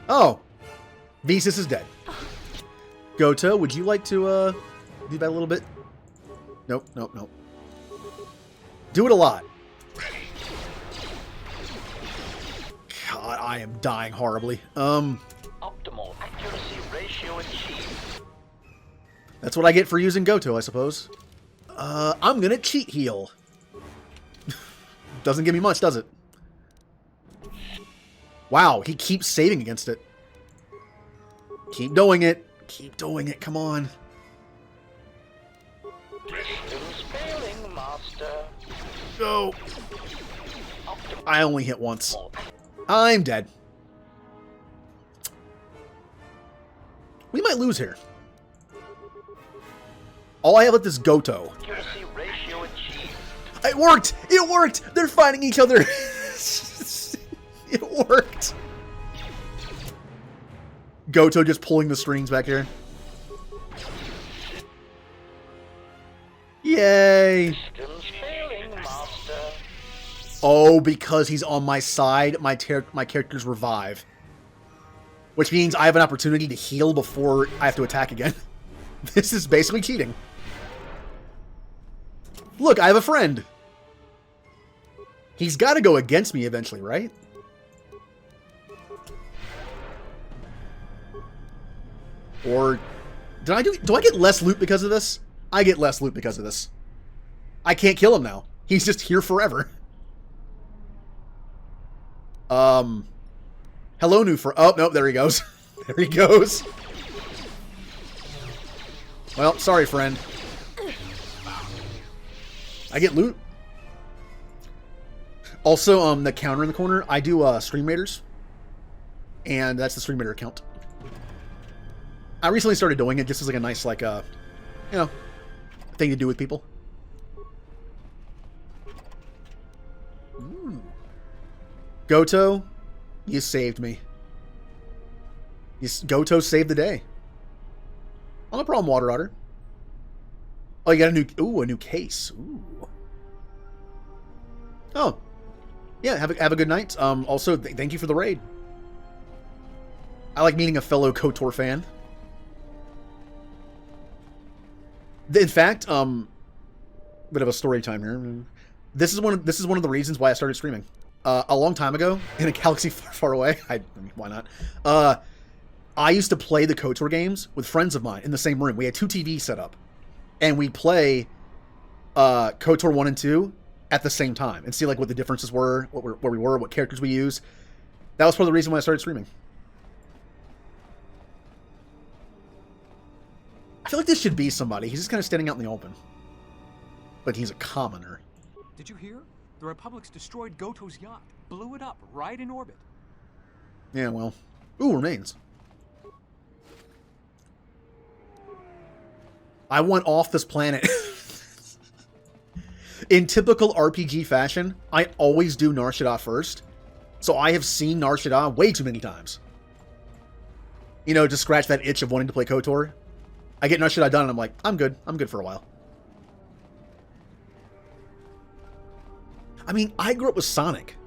Oh. Visas is dead. Goto, would you like to do that a little bit? Nope. Do it a lot. God, I am dying horribly. Optimal accuracy ratio achieved. That's what I get for using Goto, I suppose. I'm gonna cheat heal. Doesn't give me much, does it? Wow, he keeps saving against it. Keep doing it. Keep doing it, come on. Distance failing, master. Go. I only hit once. I'm dead. We might lose here. All I have left is Goto. Accuracy ratio achieved. It worked! It worked! They're fighting each other. It worked. Goto just pulling the strings back here. Yay! Distance failing, master. Oh, because he's on my side, my characters revive. which means I have an opportunity to heal before I have to attack again. This is basically cheating. Look, I have a friend. He's got to go against me eventually, right? Or do I get less loot because of this? I get less loot because of this. I can't kill him now. He's just here forever. Hello, new friend. Oh, no, there he goes. There he goes. Well, sorry, friend. I get loot. Also, the counter in the corner, I do Stream Raiders. And that's the Stream Raider account. I recently started doing it just as like a nice, like, you know, thing to do with people. Ooh. Goto, you saved me. Goto saved the day. Oh, no problem, Water Otter. Oh, you got a new case. Ooh. Oh. Yeah, have a good night. Also, thank you for the raid. I like meeting a fellow KOTOR fan. In fact, bit of a story time here. This is one of the reasons why I started streaming. A long time ago, in a galaxy far, far away. I mean, why not? I used to play the KOTOR games with friends of mine in the same room. We had 2 TVs set up, and we'd play KOTOR 1 and 2 at the same time and see like what the differences were, where we were, what characters we use. That was part of the reason why I started streaming. I feel like this should be somebody. He's just kind of standing out in the open. But he's a commoner. Did you hear? The Republic's destroyed Goto's yacht. Blew it up right in orbit. Yeah, well. Ooh, remains. I want off this planet. In typical RPG fashion, I always do Nar Shaddaa first. So I have seen Nar Shaddaa way too many times. You know, just scratch that itch of wanting to play KOTOR. I get Nar Shaddaa done and I'm like, I'm good. I'm good for a while. I mean, I grew up with Sonic.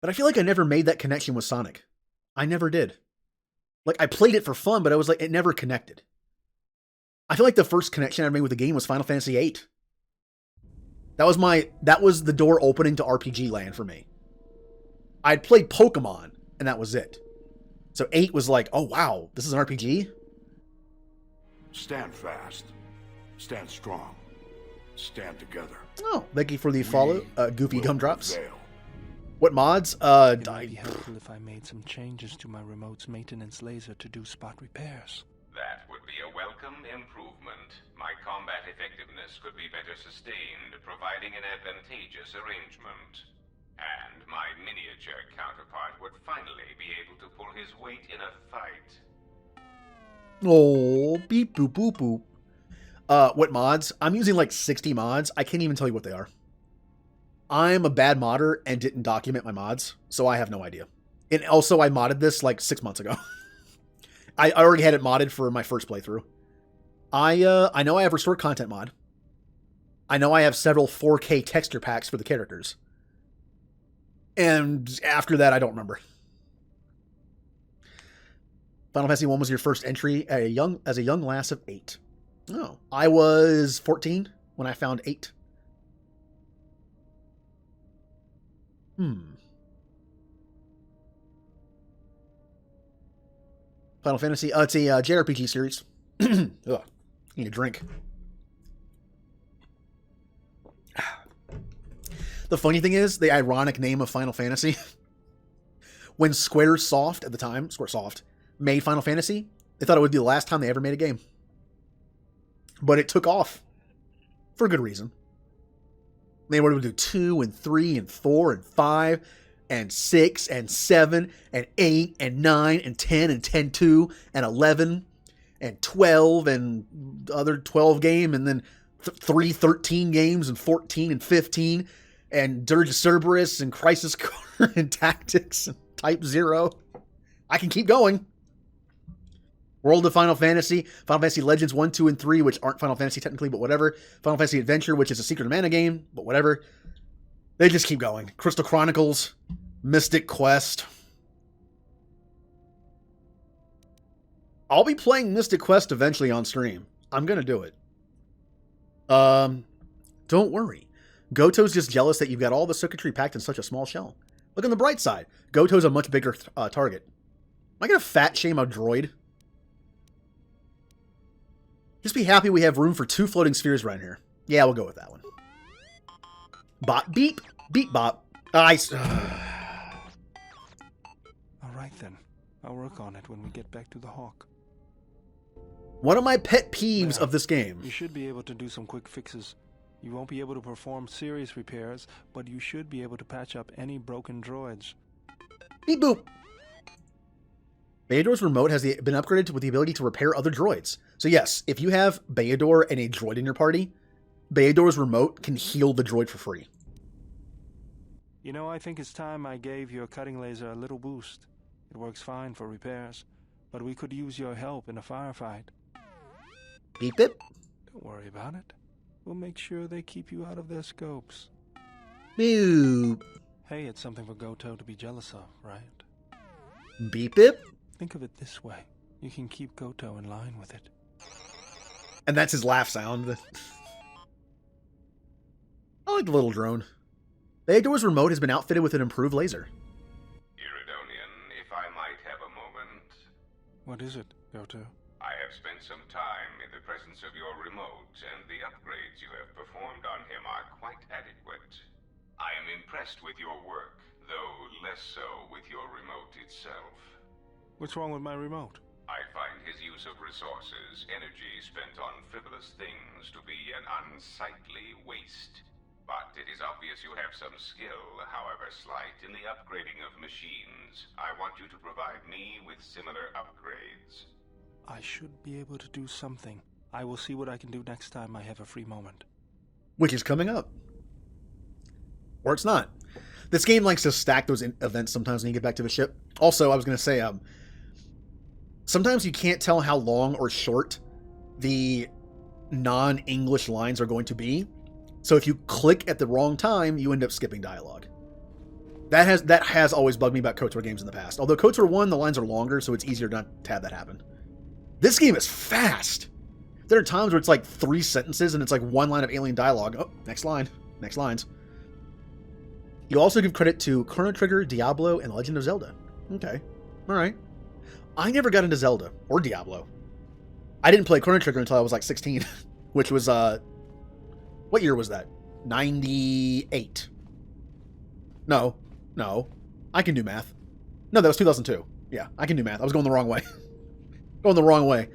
But I feel like I never made that connection with Sonic. I never did. Like, I played it for fun, but I was like, it never connected. I feel like the first connection I made with the game was Final Fantasy VIII. That was the door opening to RPG land for me. I'd played Pokemon, and that was it. So 8 was like, oh wow, this is an RPG? Stand fast. Stand strong. Stand together. Oh, thank you for the follow, Goofy Gumdrops. Prevail. What mods? It might be helpful if I made some changes to my remote's maintenance laser to do spot repairs. That would be a welcome improvement. My combat effectiveness could be better sustained, providing an advantageous arrangement. And my miniature counterpart would finally be able to pull his weight in a fight. Oh, beep boop boop boop. What mods? I'm using like 60 mods. I can't even tell you what they are. I'm a bad modder and didn't document my mods, so I have no idea. And also, I modded this like 6 months ago. I already had it modded for my first playthrough. I know I have Restore Content mod. I know I have several 4K texture packs for the characters. And after that, I don't remember. Final Fantasy 1 was your first entry as a young lass of 8. Oh, I was 14 when I found 8. Final Fantasy, it's a JRPG series. Ugh, need a drink. The funny thing is, the ironic name of Final Fantasy, when Squaresoft, at the time, Squaresoft, made Final Fantasy, they thought it would be the last time they ever made a game. But it took off. For good reason. They were able to do 2 and 3 and 4 and 5 and 6 and 7 and 8 and 9 and 10 and 10-2 and 11 and 12 and other 12 game and then 3 13 games and 14 and 15 and Dirge of Cerberus and Crisis Core and Tactics and Type 0. I can keep going. World of Final Fantasy, Final Fantasy Legends 1, 2, and 3, which aren't Final Fantasy technically, but whatever. Final Fantasy Adventure, which is a Secret of Mana game, but whatever. They just keep going. Crystal Chronicles, Mystic Quest. I'll be playing Mystic Quest eventually on stream. I'm gonna do it. Don't worry. Goto's just jealous that you've got all the circuitry packed in such a small shell. Look on the bright side. Goto's a much bigger target. Am I gonna fat shame a droid? Just be happy we have room for 2 floating spheres right here. Yeah, we'll go with that one. Bop beep. Beep bop. Alright then. I'll work on it when we get back to the Hawk. One of my pet peeves of this game. You should be able to do some quick fixes. You won't be able to perform serious repairs, but you should be able to patch up any broken droids. Beep boop. Bayador's remote has been upgraded with the ability to repair other droids. So yes, if you have Bayador and a droid in your party, Bayador's remote can heal the droid for free. You know, I think it's time I gave your cutting laser a little boost. It works fine for repairs, but we could use your help in a firefight. Beep it. Don't worry about it. We'll make sure they keep you out of their scopes. Boop. Hey, it's something for Goto to be jealous of, right? Beep it. Think of it this way. You can keep Goto in line with it. And that's his laugh sound. I like the little drone. Bayador's remote has been outfitted with an improved laser. Iridonian, if I might have a moment. What is it, Goto? I have spent some time in the presence of your remote, and the upgrades you have performed on him are quite adequate. I am impressed with your work, though less so with your remote itself. What's wrong with my remote? I find his use of resources, energy spent on frivolous things, to be an unsightly waste. But it is obvious you have some skill, however slight, in the upgrading of machines. I want you to provide me with similar upgrades. I should be able to do something. I will see what I can do next time I have a free moment. Which is coming up. Or it's not. This game likes to stack those events sometimes when you get back to the ship. Also, I was going to say, sometimes you can't tell how long or short the non-English lines are going to be. So if you click at the wrong time, you end up skipping dialogue. That has always bugged me about KOTOR games in the past. Although KOTOR 1, the lines are longer, so it's easier not to have that happen. This game is fast. There are times where it's like 3 sentences and it's like 1 line of alien dialogue. Oh, next line. Next lines. You also give credit to Chrono Trigger, Diablo, and Legend of Zelda. Okay. Alright. I never got into Zelda or Diablo. I didn't play Chrono Trigger until I was like 16, which was, what year was that? 98. No. I can do math. No, that was 2002. Yeah, I can do math. I was going the wrong way. Going the wrong way.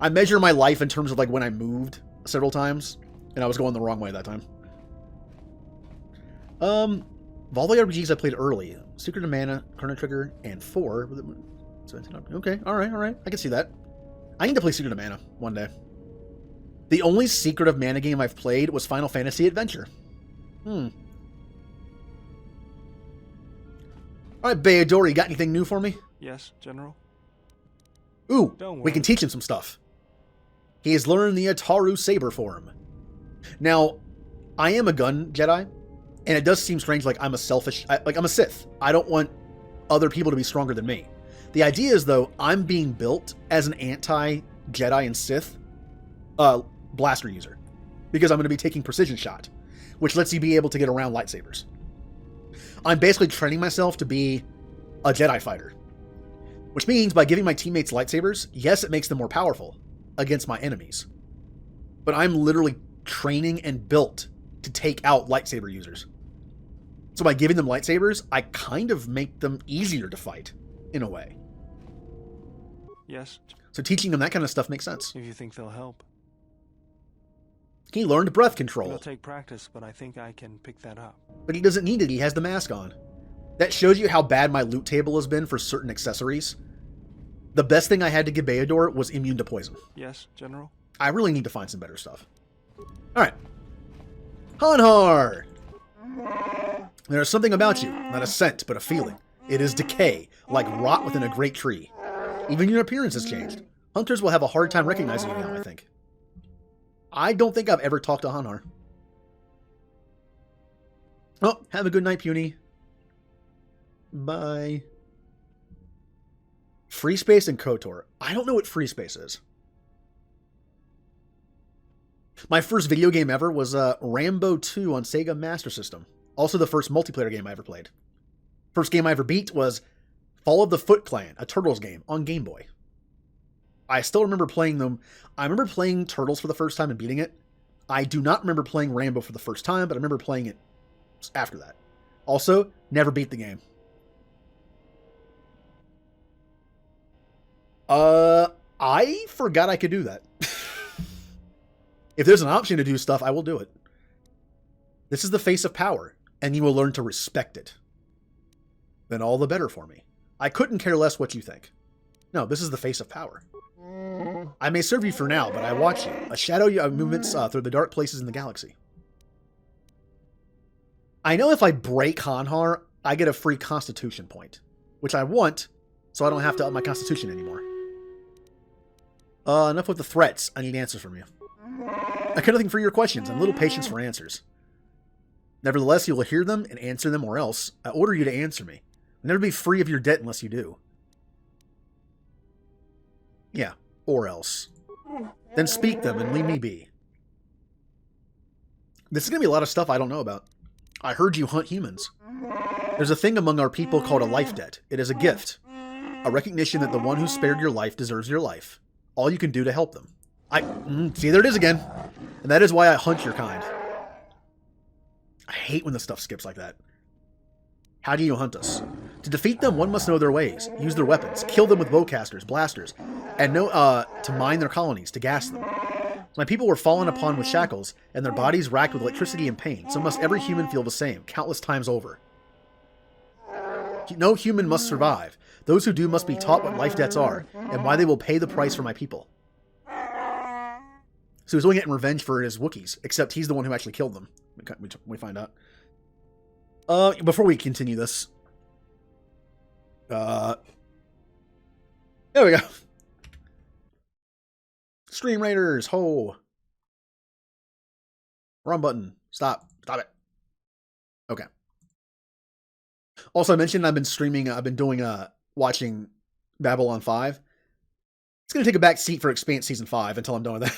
I measure my life in terms of like when I moved several times, and I was going the wrong way that time. Of all the RPGs I played early, Secret of Mana, Chrono Trigger, and 4. Okay, alright. I can see that. I need to play Secret of Mana one day. The only Secret of Mana game I've played was Final Fantasy Adventure. Alright, Bayador, you got anything new for me? Yes, General? Ooh, we can teach him some stuff. He has learned the Ataru Saber form. Now, I am a gun Jedi, and it does seem strange like I'm a Sith. I don't want other people to be stronger than me. The idea is, though, I'm being built as an anti-Jedi and Sith blaster user, because I'm going to be taking precision shot, which lets you be able to get around lightsabers. I'm basically training myself to be a Jedi fighter, which means by giving my teammates lightsabers, yes, it makes them more powerful against my enemies, but I'm literally training and built to take out lightsaber users. So by giving them lightsabers, I kind of make them easier to fight, in a way. Yes. So teaching them that kind of stuff makes sense. If you think they'll help. He learned breath control. It'll take practice, but I think I can pick that up. But he doesn't need it, he has the mask on. That shows you how bad my loot table has been for certain accessories. The best thing I had to give Bayador was immune to poison. Yes, General? I really need to find some better stuff. Alright. Hanhar! There is something about you, not a scent, but a feeling. It is decay, like rot within a great tree. Even your appearance has changed. Hunters will have a hard time recognizing you now, I think. I don't think I've ever talked to Hanhar. Oh, have a good night, Puny. Bye. Free Space and KOTOR. I don't know what Free Space is. My first video game ever was Rambo 2 on Sega Master System. Also the first multiplayer game I ever played. First game I ever beat was Fall of the Foot Clan, a Turtles game on Game Boy. I still remember playing them. I remember playing Turtles for the first time and beating it. I do not remember playing Rambo for the first time, but I remember playing it after that. Also, never beat the game. I forgot I could do that. If there's an option to do stuff, I will do it. This is the face of power, and you will learn to respect it. Then all the better for me. I couldn't care less what you think. No, this is the face of power. I may serve you for now, but I watch you. A shadow of movements through the dark places in the galaxy. I know if I break Hanhar, I get a free constitution point, which I want, so I don't have to up my constitution anymore. Enough with the threats. I need answers from you. I care nothing for your questions and little patience for answers. Nevertheless, you will hear them and answer them, or else I order you to answer me. You'll never be free of your debt unless you do. Yeah, or else. Then speak them and leave me be. This is going to be a lot of stuff I don't know about. I heard you hunt humans. There's a thing among our people called a life debt. It is a gift. A recognition that the one who spared your life deserves your life. All you can do to help them. See, there it is again. And that is why I hunt your kind. I hate when the stuff skips like that. How do you hunt us? To defeat them, one must know their ways, use their weapons, kill them with bowcasters, blasters, and know to mine their colonies, to gas them. My people were fallen upon with shackles, and their bodies racked with electricity and pain, so must every human feel the same, countless times over. No human must survive. Those who do must be taught what life debts are, and why they will pay the price for my people. So he's doing it in revenge for his Wookiees, except he's the one who actually killed them. We find out. Before we continue this. There we go. Stream Raiders, ho. Wrong button. Stop. Stop it. Okay. Also, I mentioned I've been streaming, watching Babylon 5. It's going to take a back seat for Expanse Season 5 until I'm done with that.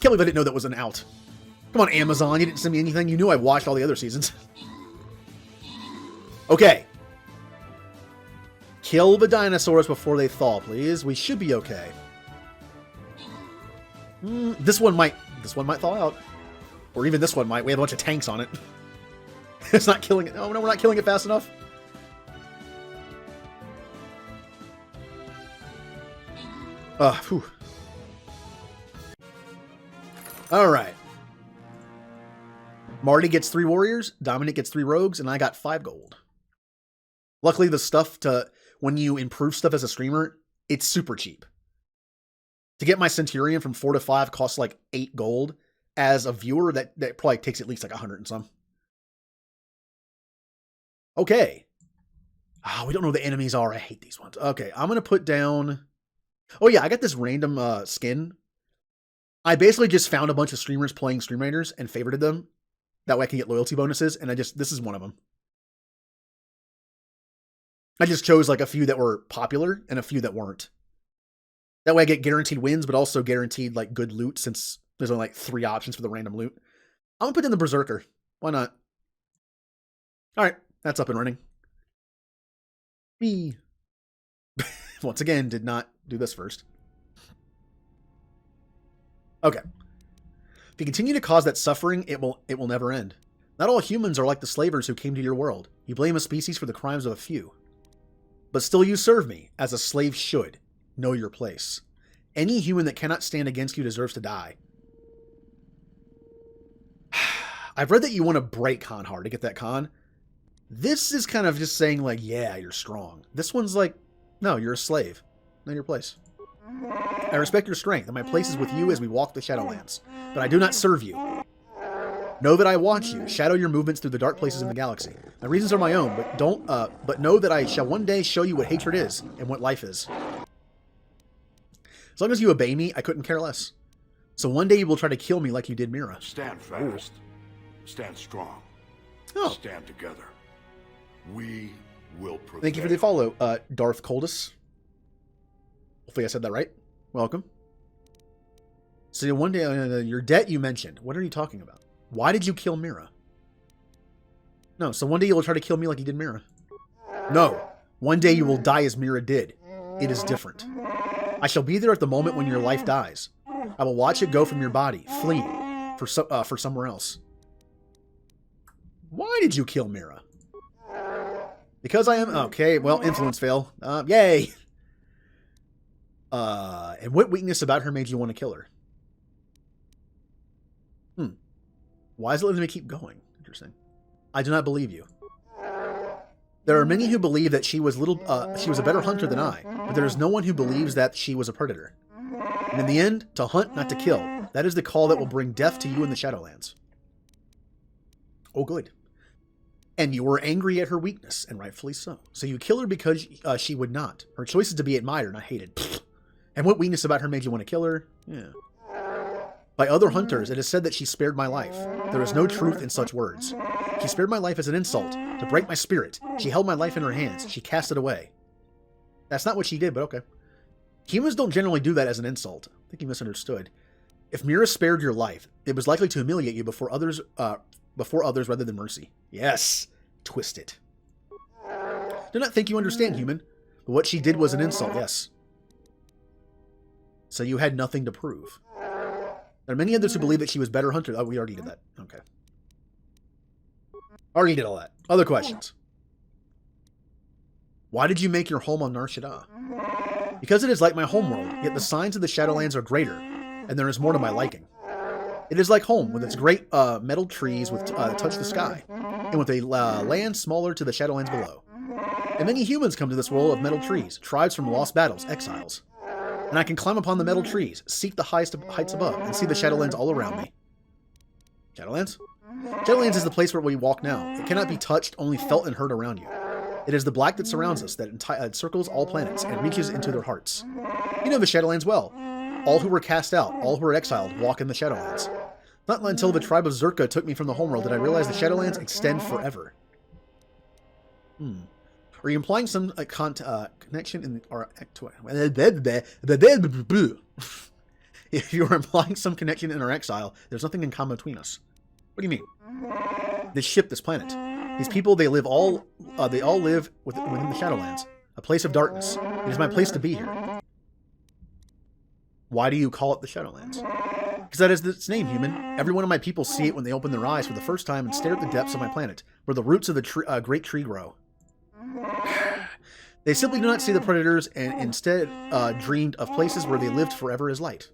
Can't believe I didn't know that was an out. Come on, Amazon, you didn't send me anything. You knew I watched all the other seasons. Okay. Kill the dinosaurs before they thaw, please. We should be okay. This one might thaw out. Or even this one might. We have a bunch of tanks on it. It's not killing it. Oh, no, we're not killing it fast enough. Whew. Alright. Marty gets 3 warriors, Dominic gets 3 rogues, and I got 5 gold. Luckily, the stuff when you improve stuff as a streamer, it's super cheap. To get my Centurion from 4 to 5 costs like 8 gold. As a viewer, that probably takes at least like 100 and some. Okay. We don't know who the enemies are. I hate these ones. Okay, I'm going to put down... Oh yeah, I got this random skin. I basically just found a bunch of streamers playing Stream Raiders and favorited them. That way I can get loyalty bonuses, and this is one of them. I just chose like a few that were popular and a few that weren't. That way I get guaranteed wins, but also guaranteed like good loot, since there's only like 3 options for the random loot. I'm going to put in the Berserker. Why not? Alright, that's up and running. Me. Once again, did not do this first. Okay. If you continue to cause that suffering, it will never end. Not all humans are like the slavers who came to your world. You blame a species for the crimes of a few. But still you serve me, as a slave should. Know your place. Any human that cannot stand against you deserves to die. I've read that you want to break Hanhar to get that con. This is kind of just saying like, yeah, you're strong. This one's like, no, you're a slave. Know your place. I respect your strength, and my place is with you as we walk the Shadowlands. But I do not serve you. Know that I watch you, shadow your movements through the dark places in the galaxy. My reasons are my own, but know that I shall one day show you what hatred is and what life is. As long as you obey me, I couldn't care less. So one day you will try to kill me like you did Mira. Stand fast. Stand strong. Oh. Stand together. We will prevail. Thank you for the follow, Darth Coldus. Hopefully I said that right. Welcome. So one day, your debt you mentioned. What are you talking about? Why did you kill Mira? No, so one day you will try to kill me like you did Mira. No, one day you will die as Mira did. It is different. I shall be there at the moment when your life dies. I will watch it go from your body, fleeing for somewhere else. Why did you kill Mira? Because I am... Okay, well, influence fail. Yay! And what weakness about her made you want to kill her? Why is it letting me keep going? Interesting. I do not believe you. There are many who believe that she was a better hunter than I, but there is no one who believes that she was a predator. And in the end, to hunt, not to kill. That is the call that will bring death to you in the Shadowlands. Oh, good. And you were angry at her weakness, and rightfully so. So you kill her because she would not. Her choice is to be admired, not hated. And what weakness about her made you want to kill her? Yeah. By other hunters, it is said that she spared my life. There is no truth in such words. She spared my life as an insult, to break my spirit. She held my life in her hands. She cast it away. That's not what she did, but okay. Humans don't generally do that as an insult. I think you misunderstood. If Mira spared your life, it was likely to humiliate you before others rather than mercy. Yes. Twist it. Do not think you understand, human. But what she did was an insult, yes. So you had nothing to prove. There are many others who believe that she was better hunter. Oh, we already did that. Okay. Already did all that. Other questions. Why did you make your home on Nar Shaddaa? Because it is like my homeworld, yet the signs of the Shadowlands are greater, and there is more to my liking. It is like home, with its great metal trees which touch the sky, and with a land smaller to the Shadowlands below. And many humans come to this world of metal trees, tribes from lost battles, exiles. And I can climb upon the metal trees, seek the highest heights above, and see the Shadowlands all around me. Shadowlands? Shadowlands is the place where we walk now. It cannot be touched, only felt and heard around you. It is the black that surrounds us, that encircles all planets, and reaches into their hearts. You know the Shadowlands well. All who were cast out, all who were exiled, walk in the Shadowlands. Not until the tribe of Zerka took me from the homeworld did I realize the Shadowlands extend forever. Are you implying some connection in our... If you are implying some connection in our exile, there's nothing in common between us. What do you mean? This ship, this planet. These people, they all live within the Shadowlands. A place of darkness. It is my place to be here. Why do you call it the Shadowlands? Because that is its name, human. Every one of my people see it when they open their eyes for the first time and stare at the depths of my planet, where the roots of the great tree grow. They simply do not see the predators and instead dreamed of places where they lived forever as light.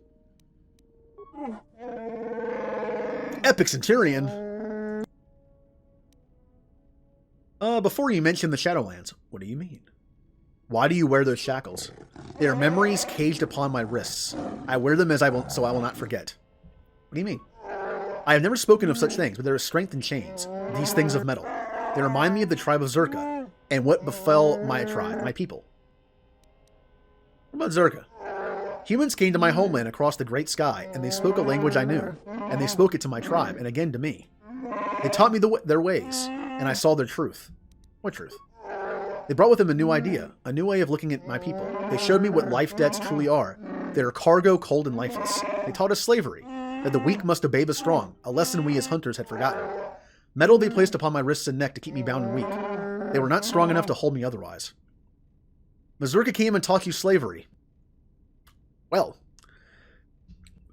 Epic Centurion! Before you mention the Shadowlands, what do you mean? Why do you wear those shackles? They are memories caged upon my wrists. I wear them so I will not forget. What do you mean? I have never spoken of such things, but there is strength in chains. These things of metal. They remind me of the tribe of Zerka, and what befell my tribe, my people. What about Zerka? Humans came to my homeland across the great sky, and they spoke a language I knew, and they spoke it to my tribe, and again to me. They taught me their ways, and I saw their truth. What truth? They brought with them a new idea, a new way of looking at my people. They showed me what life debts truly are. They are cargo, cold, and lifeless. They taught us slavery, that the weak must obey the strong, a lesson we as hunters had forgotten. Metal they placed upon my wrists and neck to keep me bound and weak. They were not strong enough to hold me otherwise. Mazurka came and taught you slavery. Well,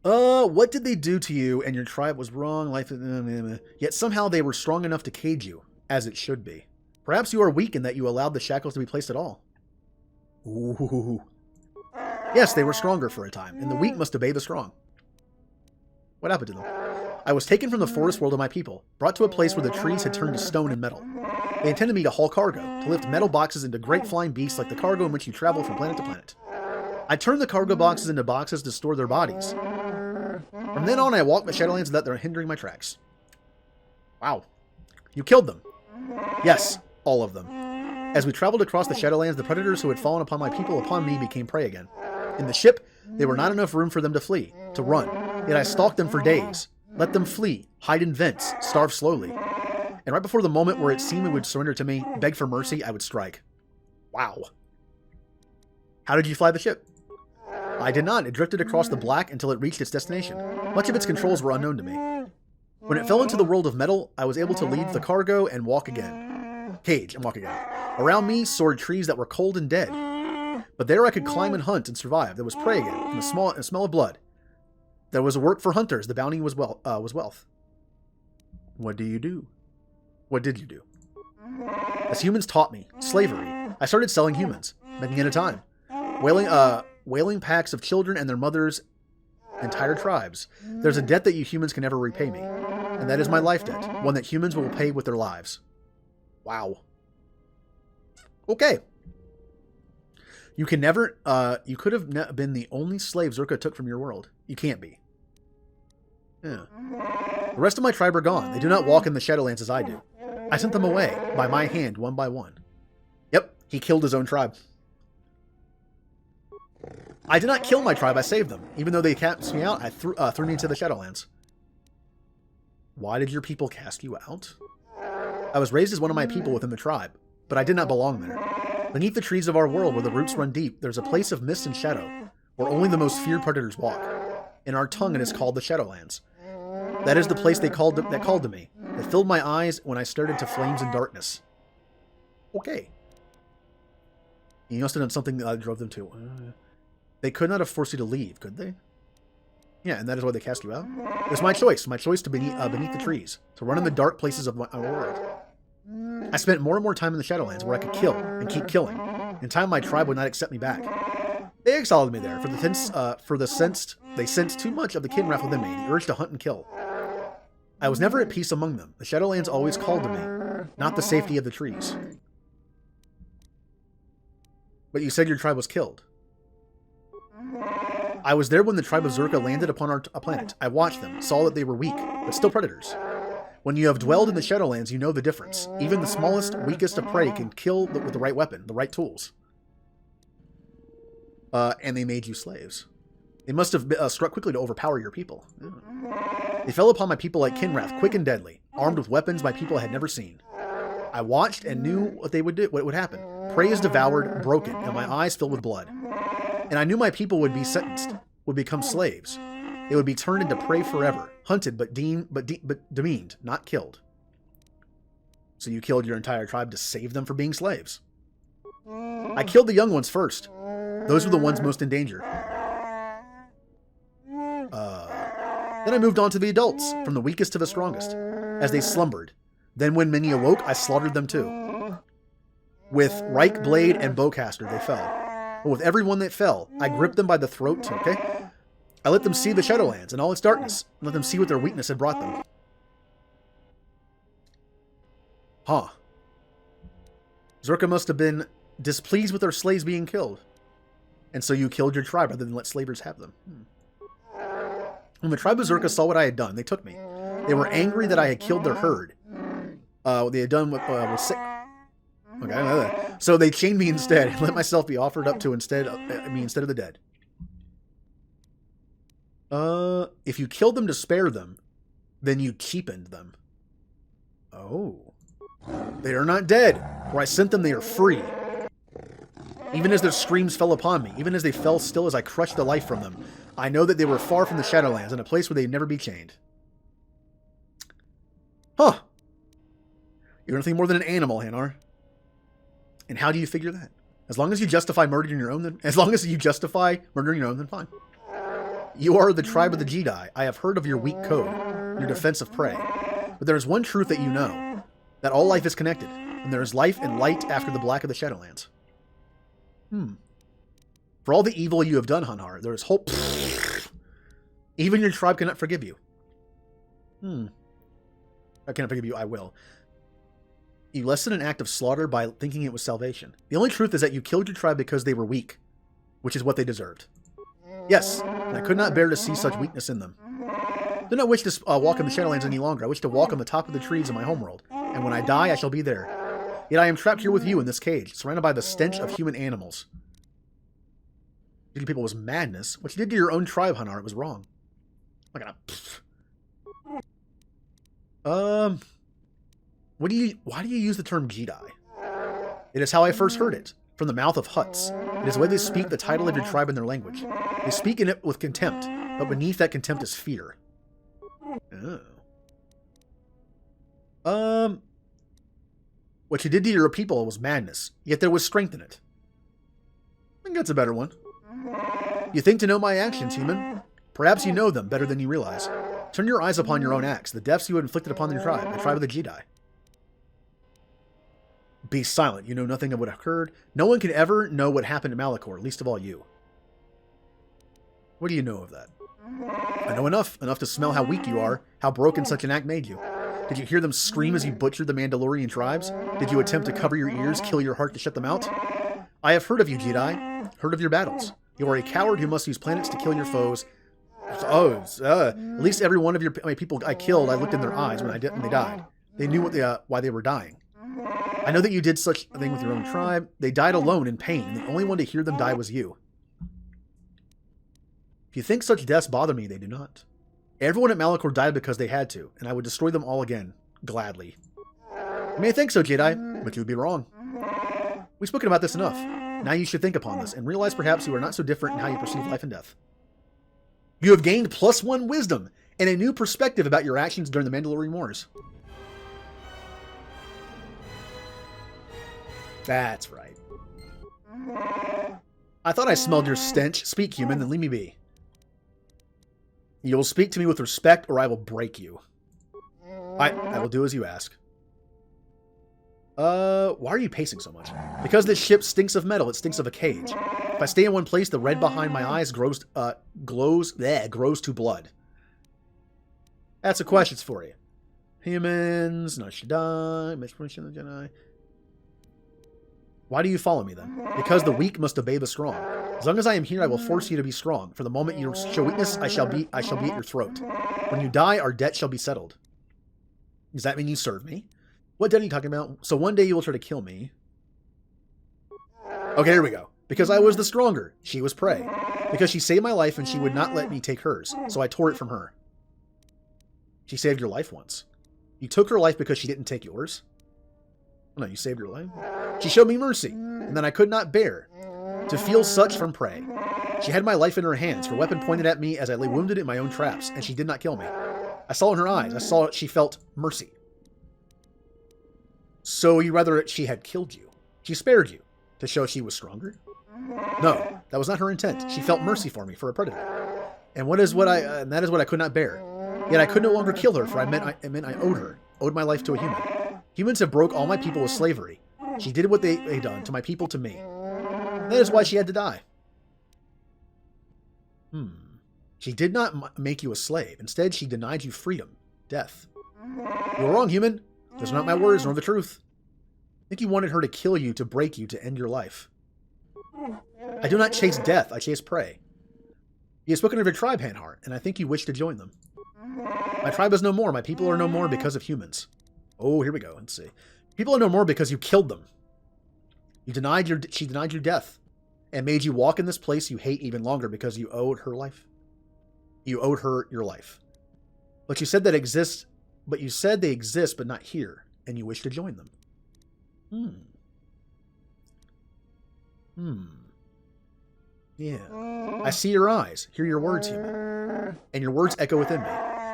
what did they do to you and your tribe was wrong, yet somehow they were strong enough to cage you, as it should be. Perhaps you are weak in that you allowed the shackles to be placed at all. Ooh. Yes, they were stronger for a time, and the weak must obey the strong. What happened to them? I was taken from the forest world of my people, brought to a place where the trees had turned to stone and metal. They intended me to haul cargo, to lift metal boxes into great flying beasts like the cargo in which you travel from planet to planet. I turned the cargo boxes into boxes to store their bodies. From then on, I walked the Shadowlands without their hindering my tracks. Wow. You killed them. Yes, all of them. As we traveled across the Shadowlands, the predators who had fallen upon my people, upon me, became prey again. In the ship, there were not enough room for them to flee, to run. Yet I stalked them for days. Let them flee, hide in vents, starve slowly. And right before the moment where it seemed it would surrender to me, beg for mercy, I would strike. Wow. How did you fly the ship? I did not. It drifted across the black until it reached its destination. Much of its controls were unknown to me. When it fell into the world of metal, I was able to leave the cargo and walk again. Cage and walk again. Around me soared trees that were cold and dead. But there I could climb and hunt and survive. There was prey again, and a smell of blood. There was work for hunters. The bounty was wealth. What do you do? What did you do? As humans taught me, slavery, I started selling humans, making it a time. Whaling packs of children and their mothers, entire tribes. There's a debt that you humans can never repay me, and that is my life debt, one that humans will pay with their lives. Wow. Okay. You can never, you could have been the only slave Zerka took from your world. You can't be. Yeah. The rest of my tribe are gone. They do not walk in the Shadowlands as I do. I sent them away, by my hand, one by one. Yep, he killed his own tribe. I did not kill my tribe, I saved them. Even though they cast me out, I threw me into the Shadowlands. Why did your people cast you out? I was raised as one of my people within the tribe, but I did not belong there. Beneath the trees of our world, where the roots run deep, there's a place of mist and shadow, where only the most feared predators walk. In our tongue, it is called the Shadowlands. That is the place that called to me. It filled my eyes when I stared into flames and darkness. Okay. You must have done something that drove them to. They could not have forced you to leave, could they? Yeah, and that is why they cast you out? It was my choice. My choice to beneath the trees. To run in the dark places of my world. I spent more and more time in the Shadowlands where I could kill and keep killing. In time, my tribe would not accept me back. They exiled me there they sensed too much of the kin wrath within me, the urge to hunt and kill. I was never at peace among them. The Shadowlands always called to me, not the safety of the trees. But you said your tribe was killed. I was there when the tribe of Zerka landed upon our planet. I watched them, saw that they were weak, but still predators. When you have dwelled in the Shadowlands, you know the difference. Even the smallest, weakest of prey can kill with the right weapon, the right tools. And they made you slaves. They must have struck quickly to overpower your people. Yeah. They fell upon my people like Kinrath, quick and deadly, armed with weapons my people had never seen. I watched and knew what they would do, what would happen. Prey is devoured, broken, and my eyes filled with blood. And I knew my people would be sentenced, would become slaves. They would be turned into prey forever, hunted but demeaned, not killed. So you killed your entire tribe to save them from being slaves. I killed the young ones first. Those were the ones most in danger. Then I moved on to the adults, from the weakest to the strongest, as they slumbered. Then when many awoke, I slaughtered them too. With Reich, Blade, and Bowcaster, they fell. But with everyone that fell, I gripped them by the throat too, okay? I let them see the Shadowlands and all its darkness, and let them see what their weakness had brought them. Huh. Zerka must have been displeased with their slaves being killed. And so you killed your tribe rather than let slavers have them. When the tribe of Zerka saw what I had done, they took me. They were angry that I had killed their herd. They had done what was sick. Okay, so they chained me instead and let myself be offered up to instead of the dead. If you killed them to spare them, then you cheapened them. Oh. They are not dead. Where I sent them, they are free. Even as their screams fell upon me, even as they fell still as I crushed the life from them, I know that they were far from the Shadowlands, in a place where they'd never be chained. Huh. You're nothing more than an animal, Hanar. And how do you figure that? As long as you justify murdering your own, then fine. You are the tribe of the Jedi. I have heard of your weak code, your defense of prey. But there is one truth that you know, that all life is connected, and there is life and light after the black of the Shadowlands. For all the evil you have done, Hanar, there is hope. Even your tribe cannot forgive you. I cannot forgive you, I will. You lessened an act of slaughter by thinking it was salvation. The only truth is that you killed your tribe because they were weak, which is what they deserved. Yes, and I could not bear to see such weakness in them. I do not wish to walk in the Shadowlands any longer. I wish to walk on the top of the trees in my homeworld, and when I die, I shall be there. Yet I am trapped here with you in this cage, surrounded by the stench of human animals. Killing people was madness. What you did to your own tribe, Hanar, it was wrong. I'm not gonna... Why do you use the term Jedi? It is how I first heard it, from the mouth of Hutts. It is the way they speak the title of your tribe in their language. They speak in it with contempt, but beneath that contempt is fear. Oh. What you did to your people was madness, yet there was strength in it. I think that's a better one. You think to know my actions, human? Perhaps you know them better than you realize. Turn your eyes upon your own acts, the deaths you had inflicted upon your tribe, the tribe of the Jedi. Be silent, you know nothing of what occurred. No one can ever know what happened to Malachor, least of all you. What do you know of that? I know enough to smell how weak you are, how broken such an act made you. Did you hear them scream as you butchered the Mandalorian tribes? Did you attempt to cover your ears, kill your heart to shut them out? I have heard of you, Jedi. Heard of your battles. You are a coward who must use planets to kill your foes. At least every one of my people I killed, I looked in their eyes when they died. They knew why they were dying. I know that you did such a thing with your own tribe. They died alone in pain, and the only one to hear them die was you. If you think such deaths bother me, they do not. Everyone at Malachor died because they had to, and I would destroy them all again, gladly. You may think so, Jedi, but you would be wrong. We've spoken about this enough. Now you should think upon this, and realize perhaps you are not so different in how you perceive life and death. You have gained +1 wisdom, and a new perspective about your actions during the Mandalorian Wars. That's right. I thought I smelled your stench. Speak, human, then leave me be. You will speak to me with respect, or I will break you. I will do as you ask. Why are you pacing so much? Because this ship stinks of metal. It stinks of a cage. If I stay in one place, the red behind my eyes grows to blood. That's a question for you. Humans, no should die. Misfortune of the Jedi. Why do you follow me then? Because the weak must obey the strong. As long as I am here, I will force you to be strong. For the moment you show weakness, I shall be at your throat. When you die, our debt shall be settled. Does that mean you serve me? What debt are you talking about? So one day you will try to kill me. Okay, here we go. Because I was the stronger. She was prey. Because she saved my life and she would not let me take hers. So I tore it from her. She saved your life once. You took her life because she didn't take yours? No, you saved her life. She showed me mercy, and then I could not bear to feel such from prey. She had my life in her hands, her weapon pointed at me as I lay wounded in my own traps, and she did not kill me. I saw in her eyes, I saw she felt mercy. So you rather she had killed you. She spared you to show she was stronger? No, that was not her intent. She felt mercy for me, for a predator. And that is what I could not bear. Yet I could no longer kill her, for I meant I owed my life to a human. Humans have broke all my people with slavery. She did what they done to my people to me. That is why she had to die. She did not make you a slave. Instead, she denied you freedom, death. You were wrong, human. Those are not my words, nor the truth. I think you wanted her to kill you, to break you, to end your life. I do not chase death, I chase prey. You have spoken of your tribe, Hanhar, and I think you wish to join them. My tribe is no more. My people are no more because of humans. Oh, here we go. Let's see. People are no more because you killed them. She denied your death and made you walk in this place you hate even longer because you owed her life. You owed her your life. But you said they exist, but not here, and you wish to join them. Yeah. I see your eyes, hear your words, human, and your words echo within me.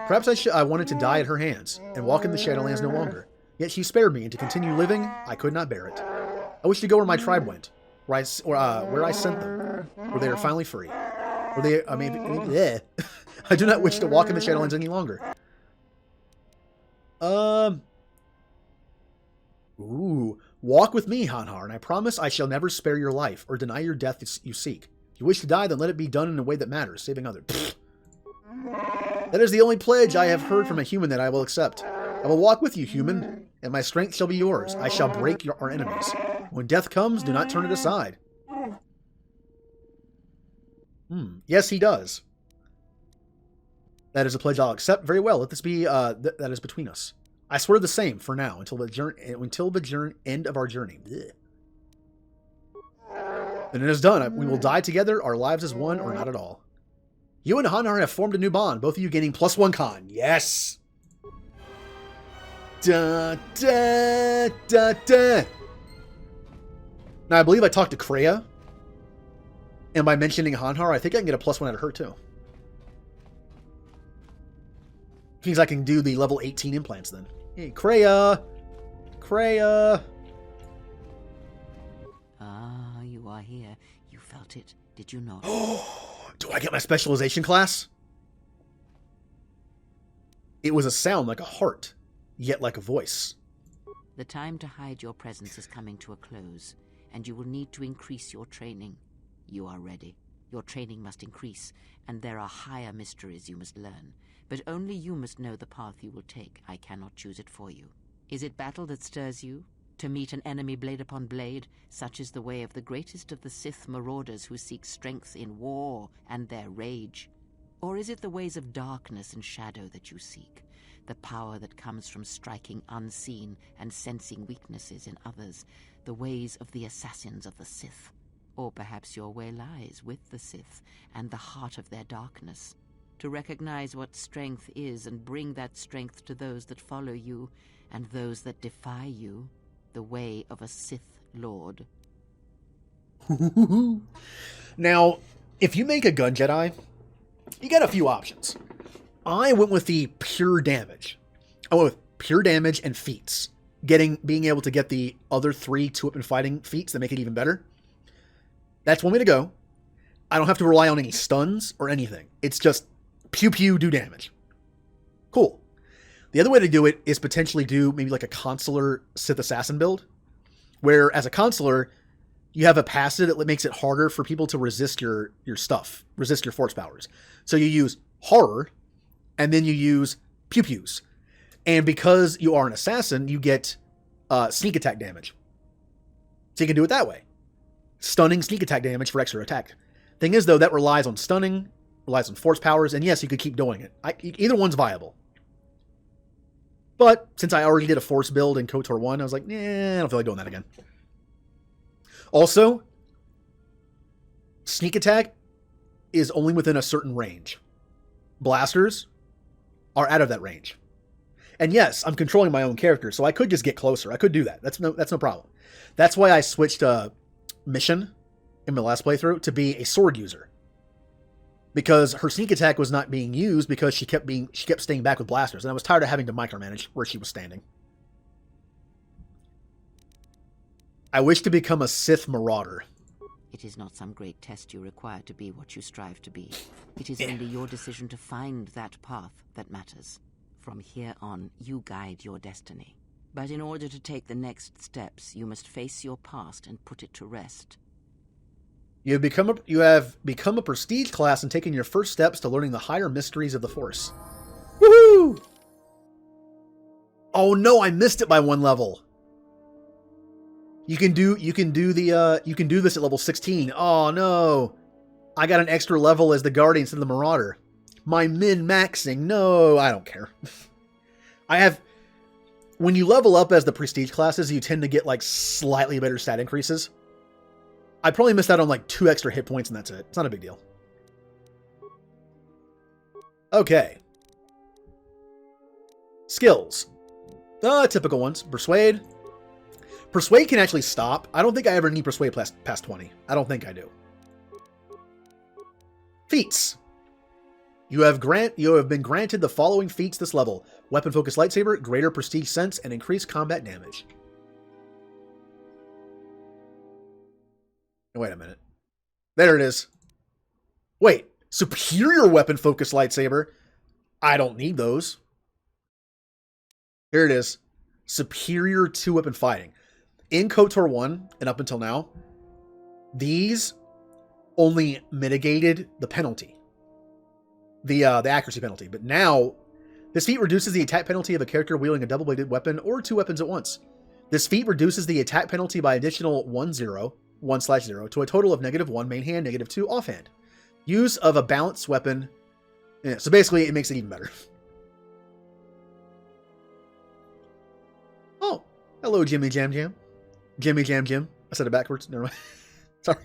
Perhaps I wanted to die at her hands and walk in the Shadowlands no longer. Yet she spared me, and to continue living, I could not bear it. I wish to go where my tribe went, where I sent them, where they are finally free. Where they, I do not wish to walk in the Shadowlands any longer. Walk with me, Hanhar, and I promise I shall never spare your life or deny your death you seek. If you wish to die, then let it be done in a way that matters, saving others. That is the only pledge I have heard from a human that I will accept. I will walk with you, human, and my strength shall be yours. I shall break our enemies. When death comes, do not turn it aside. Yes, he does. That is a pledge I'll accept. Very well. Let this be that is between us. I swear the same for now until the end of our journey. Blech. Then it is done. We will die together, our lives as one, or not at all. You and Hanhar have formed a new bond, both of you gaining +1 con. Yes! Da, da, da, da. Now, I believe I talked to Kreia. And by mentioning Hanhar, I think I can get a +1 out of her, too. Means I can do the level 18 implants, then. Hey, Kreia! Kreia! Ah, you are here. You felt it, did you not? Do I get my specialization class? It was a sound like a heart, yet like a voice. The time to hide your presence is coming to a close, and you will need to increase your training. You are ready. Your training must increase, and there are higher mysteries you must learn. But only you must know the path you will take. I cannot choose it for you. Is it battle that stirs you? To meet an enemy blade upon blade? Such is the way of the greatest of the Sith marauders who seek strength in war and their rage. Or is it the ways of darkness and shadow that you seek? The power that comes from striking unseen and sensing weaknesses in others? The ways of the assassins of the Sith? Or perhaps your way lies with the Sith and the heart of their darkness? To recognize what strength is and bring that strength to those that follow you and those that defy you, the way of a Sith Lord. Now, if you make a gun Jedi, you got a few options. I went with the pure damage. I went with pure damage and feats. Being able to get the other 3 two-weapon fighting feats that make it even better. That's one way to go. I don't have to rely on any stuns or anything. It's just pew pew, do damage. Cool. The other way to do it is potentially do maybe like a consular Sith assassin build, where as a consular, you have a passive that makes it harder for people to resist your stuff, resist your force powers. So you use horror, and then you use pew pews. And because you are an assassin, you get sneak attack damage. So you can do it that way. Stunning sneak attack damage for extra attack. Thing is, though, that relies on stunning, relies on force powers, and yes, you could keep doing it. Either one's viable. But since I already did a force build in KOTOR 1, I was like, I don't feel like doing that again. Also, sneak attack is only within a certain range. Blasters are out of that range. And yes, I'm controlling my own character, so I could just get closer. I could do that. That's no problem. That's why I switched Mission in my last playthrough to be a sword user. Because her sneak attack was not being used because she kept staying back with blasters, and I was tired of having to micromanage where she was standing. I wish to become a Sith marauder. It is not some great test you require to be what you strive to be. It is only your decision to find that path that matters. From here on, you guide your destiny. But in order to take the next steps, you must face your past and put it to rest. You have become a prestige class and taken your first steps to learning the higher mysteries of the Force. Woohoo! Oh no, I missed it by 1 level. You can do this at level 16. Oh no. I got an extra level as the Guardian instead of the Marauder. My min-maxing. No, I don't care. When you level up as the prestige classes, you tend to get like slightly better stat increases. I probably missed out on like 2 extra hit points and that's it. It's not a big deal. Okay. Skills. The typical ones. Persuade. Persuade can actually stop. I don't think I ever need Persuade past 20. I don't think I do. Feats. You have been granted the following feats this level. Weapon Focus Lightsaber, Greater Prestige Sense, and Increased Combat Damage. Wait a minute. There it is. Wait. Superior Weapon Focus Lightsaber. I don't need those. Here it is. Superior 2-weapon fighting. In KOTOR 1, and up until now, these only mitigated the penalty. The accuracy penalty. But now, this feat reduces the attack penalty of a character wielding a double-bladed weapon or 2 weapons at once. This feat reduces the attack penalty by additional 1/0 to a total of -1 main hand, -2 offhand. Use of a balanced weapon. Yeah, so basically, it makes it even better. Oh, hello, Jimmy Jam Jam. Jimmy Jam Jim. I said it backwards. Never mind. Sorry.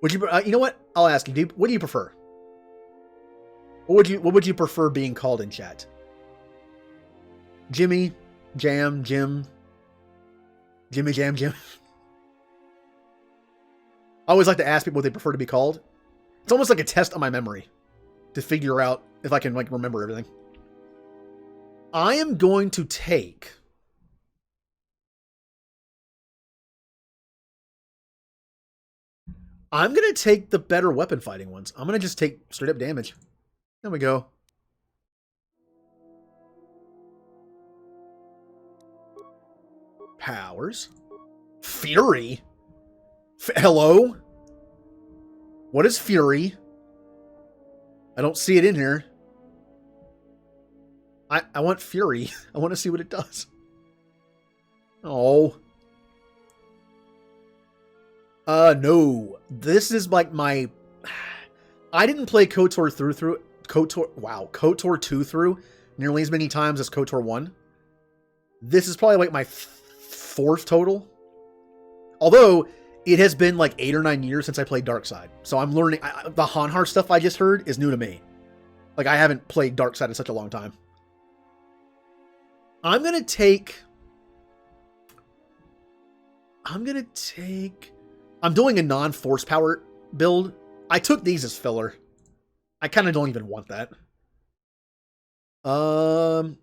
Would you? You know what? I'll ask you. What do you prefer? What would you prefer being called in chat? Jimmy, Jam, Jim, Jimmy Jam, Jim. I always like to ask people what they prefer to be called. It's almost like a test on my memory to figure out if I can like remember everything. I am going to take... I'm going to take the better weapon fighting ones. I'm going to just take straight up damage. There we go. Powers. Fury? Hello? What is Fury? I don't see it in here. I want Fury. I want to see what it does. Oh. No. This is like my... I didn't play KOTOR KOTOR 2 through nearly as many times as KOTOR 1. This is probably like my fourth total. Although, it has been like 8 or 9 years since I played Darkside. So I'm learning... the Hanhar stuff I just heard is new to me. Like, I haven't played Darkside in such a long time. I'm going to take... I'm doing a non-force power build. I took these as filler. I kind of don't even want that. What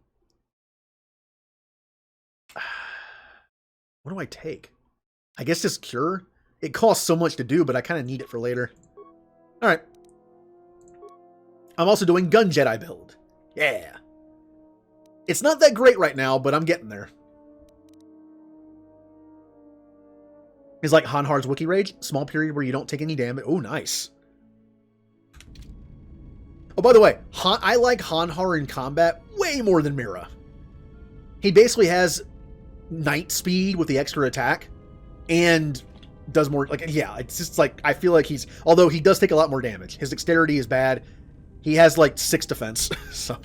do I take? I guess just Cure? It costs so much to do, but I kind of need it for later. Alright. I'm also doing Gun Jedi build. Yeah. It's not that great right now, but I'm getting there. It's like Hanhar's Wiki Rage. Small period where you don't take any damage. Oh, nice. Oh, by the way, I like Hanhar in combat way more than Mira. He basically has night speed with the extra attack. And does more, like, yeah, it's just like, I feel like he's, although he does take a lot more damage. His dexterity is bad. He has like 6 defense, so.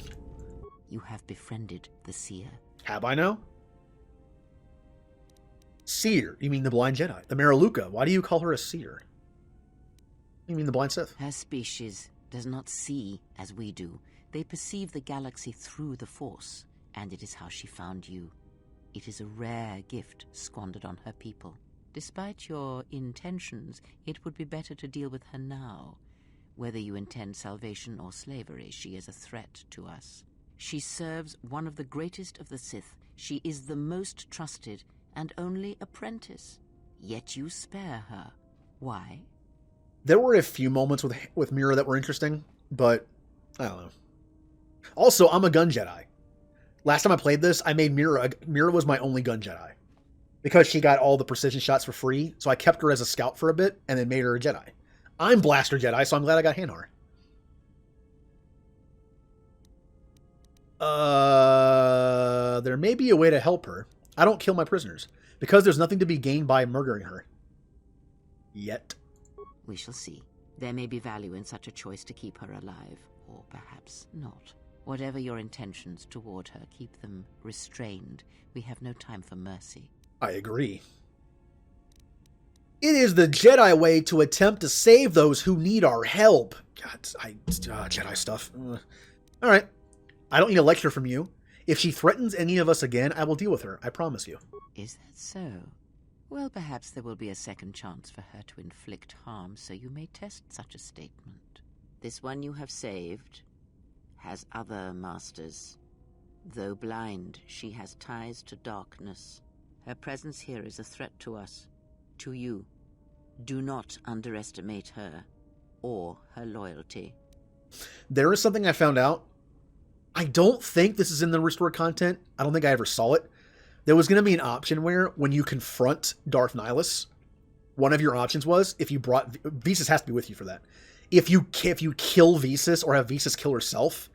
You have befriended the Seer. Have I now? Seer? You mean the Blind Jedi? The Mariluka? Why do you call her a Seer? You mean the Blind Sith? Her species does not see as we do. They perceive the galaxy through the Force, and it is how she found you. It is a rare gift squandered on her people. Despite your intentions, it would be better to deal with her now. Whether you intend salvation or slavery, she is a threat to us. She serves one of the greatest of the Sith. She is the most trusted and only apprentice. Yet you spare her. Why? There were a few moments with Mira that were interesting, but I don't know. Also, I'm a gun Jedi. Last time I played this, I made Mira... Mira was my only gun Jedi. Because she got all the precision shots for free, so I kept her as a scout for a bit, and then made her a Jedi. I'm Blaster Jedi, so I'm glad I got Hanhar. There may be a way to help her. I don't kill my prisoners, because there's nothing to be gained by murdering her. Yet. We shall see. There may be value in such a choice to keep her alive, or perhaps not. Whatever your intentions toward her, keep them restrained. We have no time for mercy. I agree. It is the Jedi way to attempt to save those who need our help. God, Jedi stuff. All right. I don't need a lecture from you. If she threatens any of us again, I will deal with her. I promise you. Is that so? Well, perhaps there will be a second chance for her to inflict harm, so you may test such a statement. This one you have saved has other masters. Though blind, she has ties to darkness. Her presence here is a threat to us, to you. Do not underestimate her, or her loyalty. There is something I found out. I don't think this is in the restored content. I don't think I ever saw it. There was going to be an option where, when you confront Darth Nihilus, one of your options was, if you brought... Visas has to be with you for that. If you kill Visas or have Visas kill herself,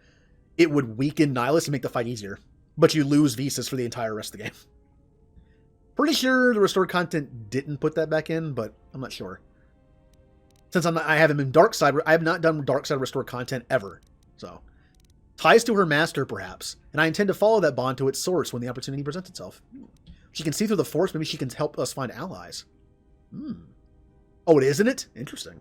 it would weaken Nihilus and make the fight easier. But you lose Visas for the entire rest of the game. Pretty sure the restored content didn't put that back in, but I'm not sure. Since I haven't been Darkside, I have not done Darkside restored content ever. So, ties to her master, perhaps, and I intend to follow that bond to its source when the opportunity presents itself. She can see through the Force. Maybe she can help us find allies. Oh, it isn't it? Interesting.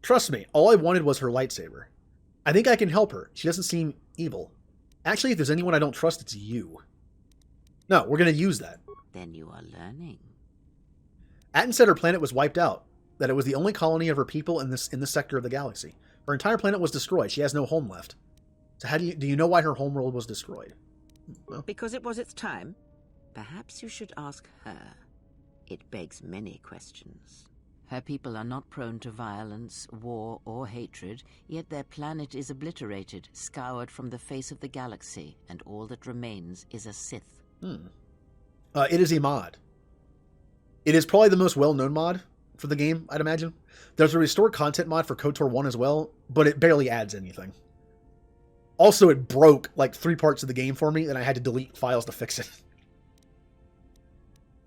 Trust me, all I wanted was her lightsaber. I think I can help her. She doesn't seem evil. Actually, if there's anyone I don't trust, it's you. No, we're going to use that. Then you are learning. Atten said her planet was wiped out, that it was the only colony of her people in this sector of the galaxy. Her entire planet was destroyed. She has no home left. So how do you know why her homeworld was destroyed? Well, because it was its time? Perhaps you should ask her. It begs many questions. Her people are not prone to violence, war, or hatred, yet their planet is obliterated, scoured from the face of the galaxy, and all that remains is a Sith. It is a mod. It is probably the most well-known mod for the game, I'd imagine. There's a restore content mod for KOTOR 1 as well, but it barely adds anything. Also, it broke like 3 parts of the game for me, and I had to delete files to fix it.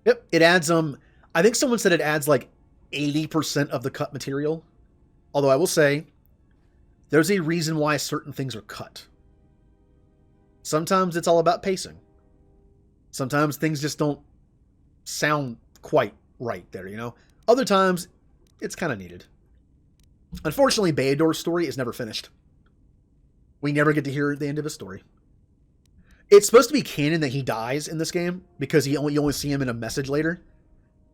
Yep, it adds, I think someone said it adds like 80% of the cut material. Although I will say, there's a reason why certain things are cut. Sometimes it's all about pacing. Sometimes things just don't sound quite right there, you know? Other times, it's kind of needed. Unfortunately, Bayador's story is never finished. We never get to hear the end of his story. It's supposed to be canon that he dies in this game, because you only see him in a message later.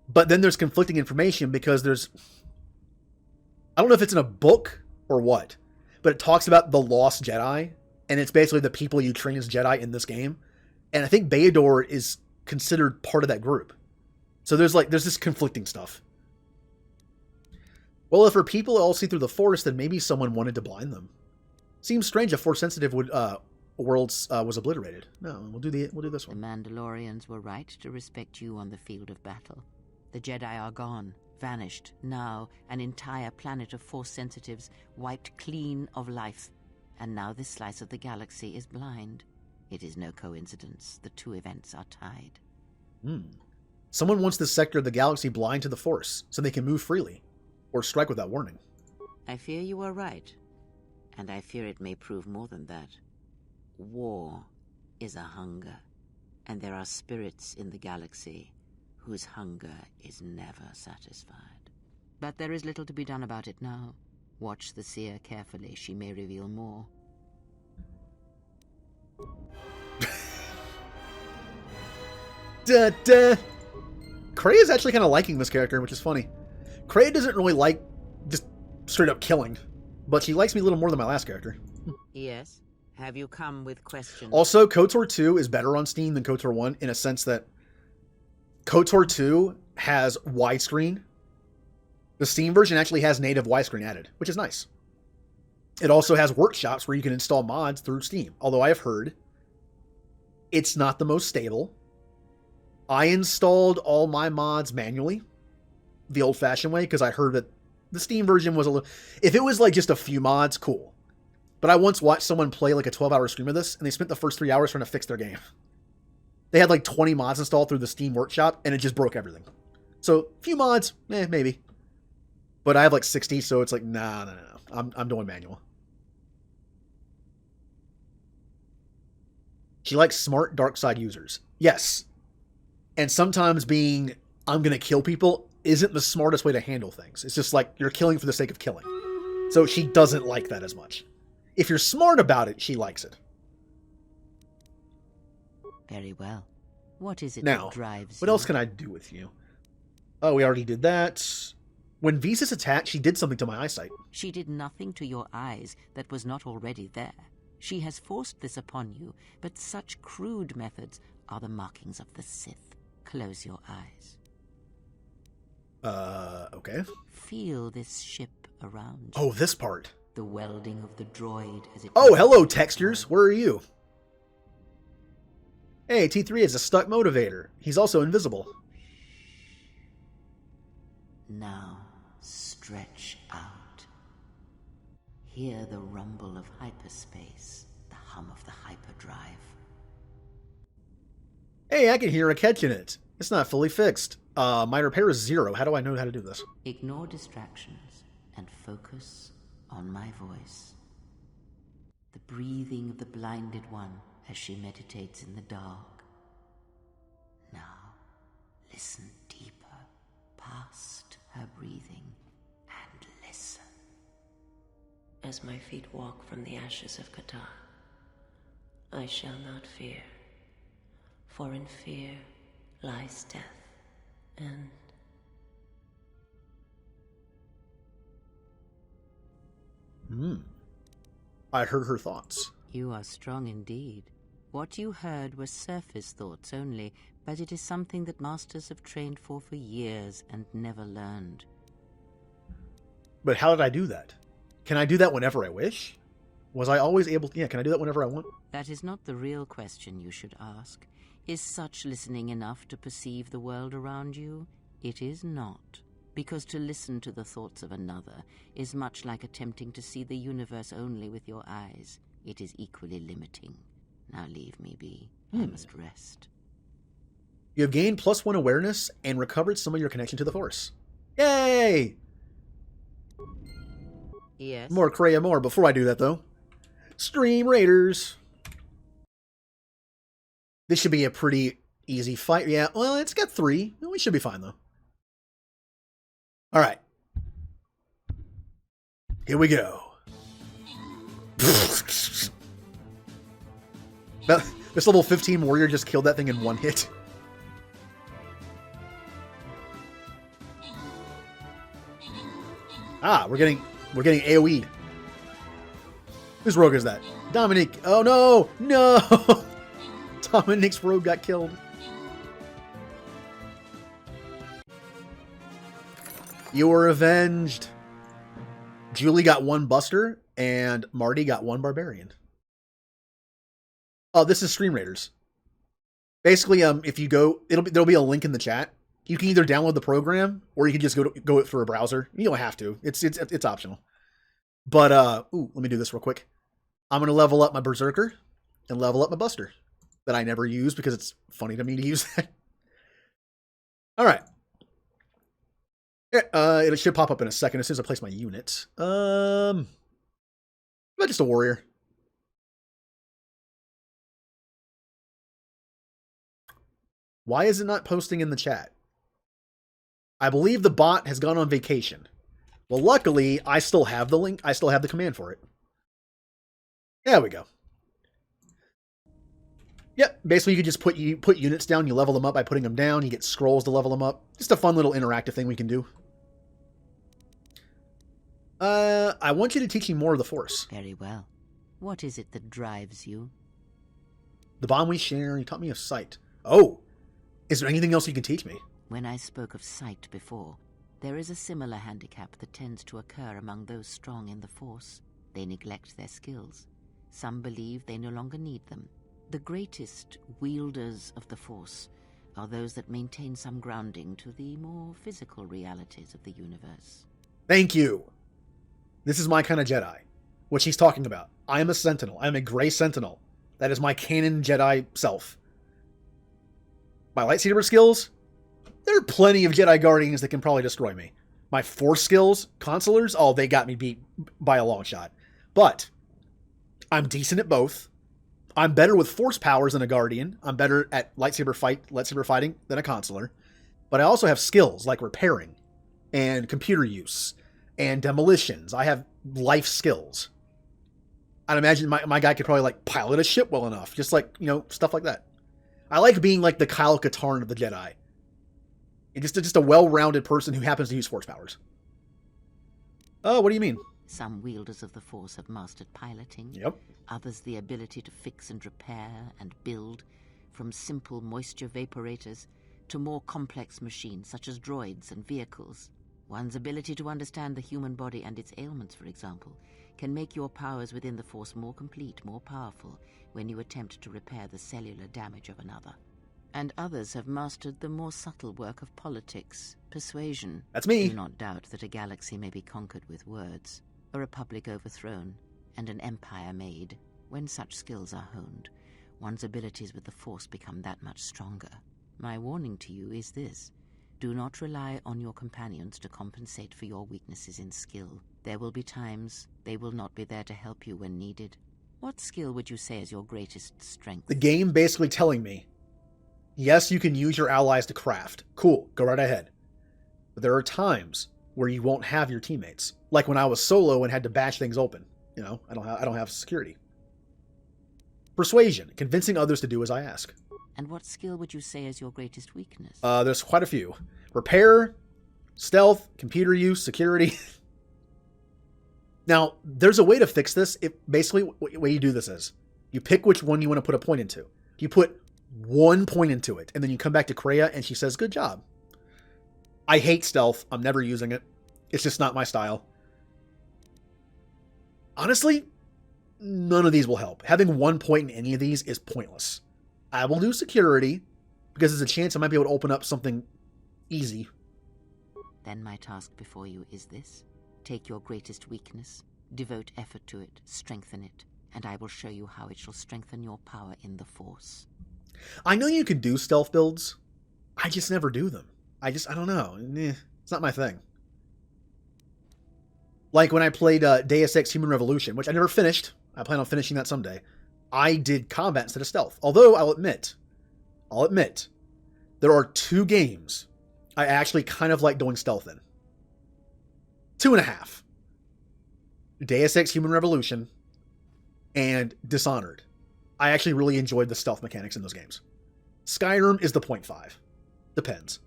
But then there's conflicting information because there's... I don't know if it's in a book or what, but it talks about the Lost Jedi, and it's basically the people you train as Jedi in this game. And I think Bayador is considered part of that group. So there's this conflicting stuff. Well, if her people all see through the Force, then maybe someone wanted to blind them. Seems strange if Force-sensitive worlds was obliterated. No, we'll do this one. The Mandalorians were right to respect you on the field of battle. The Jedi are gone, vanished. Now, an entire planet of Force sensitives wiped clean of life. And now this slice of the galaxy is blind. It is no coincidence. The two events are tied. Someone wants this sector of the galaxy blind to the Force, so they can move freely, or strike without warning. I fear you are right. And I fear it may prove more than that. War is a hunger, and there are spirits in the galaxy whose hunger is never satisfied. But there is little to be done about it now. Watch the seer carefully. She may reveal more. Kreia is actually kind of liking this character, which is funny. Kreia doesn't really like just straight up killing, but she likes me a little more than my last character. Yes? Have you come with questions? Also, KOTOR 2 is better on Steam than KOTOR 1 in a sense that KOTOR 2 has widescreen. The Steam version actually has native widescreen added, which is nice. It also has workshops where you can install mods through Steam, although I have heard it's not the most stable. I installed all my mods manually, the old-fashioned way, because I heard that the Steam version was a little... If it was like just a few mods, cool. But I once watched someone play like a 12-hour stream of this, and they spent the first 3 hours trying to fix their game. They had like 20 mods installed through the Steam workshop, and it just broke everything. So, few mods, maybe. But I have like 60, so it's like, no. I'm doing manual. She likes smart dark side users. Yes. And sometimes being, I'm going to kill people, isn't the smartest way to handle things. It's just like, you're killing for the sake of killing. So she doesn't like that as much. If you're smart about it, she likes it. Very well. What is it now, that drives what else can I do with you? Oh, we already did that. When Visas attacked, she did something to my eyesight. She did nothing to your eyes that was not already there. She has forced this upon you, but such crude methods are the markings of the Sith. Close your eyes. Okay. Feel this ship around you. Oh, this part. The welding of the droid as it... Oh, hello, textures. Where are you? Hey, T3 is a stuck motivator. He's also invisible. Now, stretch out. Hear the rumble of hyperspace, the hum of the hyperdrive. Hey, I can hear a catch in it. It's not fully fixed. My repair is 0. How do I know how to do this? Ignore distractions and focus on my voice. The breathing of the blinded one as she meditates in the dark. Now, listen deeper, past her breathing, and listen. As my feet walk from the ashes of KOTOR, I shall not fear, for in fear lies death, and... I heard her thoughts. You are strong indeed. What you heard were surface thoughts only, but it is something that masters have trained for years and never learned. But how did I do that? Can I do that whenever I wish? Was I always able to... Yeah, can I do that whenever I want? That is not the real question you should ask. Is such listening enough to perceive the world around you? It is not. Because to listen to the thoughts of another is much like attempting to see the universe only with your eyes. It is equally limiting. Now leave me be. I must rest. You have gained +1 awareness and recovered some of your connection to the Force. Yay! Yes? More Kreia more. Before I do that, though. Stream Raiders. This should be a pretty easy fight. Yeah, well, it's got 3. We should be fine, though. Alright. Here we go. This level 15 warrior just killed that thing in 1 hit. Ah, we're getting AoE'd. Whose rogue is that? Dominic. Oh no! No! Dominic's rogue got killed. You were avenged. Julie got 1 Buster, and Marty got 1 Barbarian. Oh, this is Stream Raiders. Basically, if you go, there'll be a link in the chat. You can either download the program, or you can just go it through a browser. You don't have to. It's optional. But let me do this real quick. I'm gonna level up my Berserker and level up my Buster that I never use because it's funny to me to use that. All right. It should pop up in a second as soon as I place my units. But just a warrior. Why is it not posting in the chat? I believe the bot has gone on vacation. Well, luckily, I still have the link. I still have the command for it. There we go. Yep, basically you can just put units down, you level them up by putting them down, you get scrolls to level them up. Just a fun little interactive thing we can do. I want you to teach me more of the Force. Very well. What is it that drives you? The bond we share, you taught me of sight. Oh! Is there anything else you can teach me? When I spoke of sight before, there is a similar handicap that tends to occur among those strong in the Force. They neglect their skills. Some believe they no longer need them. The greatest wielders of the Force are those that maintain some grounding to the more physical realities of the universe. Thank you! This is my kind of Jedi. What she's talking about. I am a Sentinel. I am a Gray Sentinel. That is my canon Jedi self. My lightsaber skills? There are plenty of Jedi Guardians that can probably destroy me. My Force skills, Consulars, oh, they got me beat by a long shot. But I'm decent at both. I'm better with Force powers than a Guardian. I'm better at lightsaber fighting than a Consular. But I also have skills like repairing and computer use and demolitions. I have life skills. I'd imagine my guy could probably like pilot a ship well enough. Just like, stuff like that. I like being like the Kyle Katarn of the Jedi. Just a well-rounded person who happens to use Force powers. Oh, what do you mean? Some wielders of the Force have mastered piloting. Yep. Others the ability to fix and repair and build, from simple moisture vaporators to more complex machines such as droids and vehicles. One's ability to understand the human body and its ailments, for example, can make your powers within the Force more complete, more powerful, when you attempt to repair the cellular damage of another. And others have mastered the more subtle work of politics, persuasion. That's me. Do not doubt that a galaxy may be conquered with words, a republic overthrown, and an empire made. When such skills are honed, one's abilities with the Force become that much stronger. My warning to you is this. Do not rely on your companions to compensate for your weaknesses in skill. There will be times they will not be there to help you when needed. What skill would you say is your greatest strength? The game basically telling me, yes, you can use your allies to craft. Cool, go right ahead. But there are times where you won't have your teammates. Like when I was solo and had to bash things open. I don't have security. Persuasion, convincing others to do as I ask. And what skill would you say is your greatest weakness? There's quite a few. Repair, stealth, computer use, security. Now, there's a way to fix this. Basically, the way you do this is, you pick which one you want to put a point into. You put 1 point into it, and then you come back to Kreia, and she says, good job. I hate stealth. I'm never using it. It's just not my style. Honestly, none of these will help. Having 1 point in any of these is pointless. I will do security, because there's a chance I might be able to open up something easy. Then my task before you is this. Take your greatest weakness, devote effort to it, strengthen it, and I will show you how it shall strengthen your power in the Force. I know you can do stealth builds. I just never do them. I don't know. It's not my thing. Like when I played Deus Ex Human Revolution, which I never finished. I plan on finishing that someday. I did combat instead of stealth. Although I'll admit, there are 2 games I actually kind of like doing stealth in. 2.5. Deus Ex Human Revolution and Dishonored. I actually really enjoyed the stealth mechanics in those games. Skyrim is the 0.5. Depends.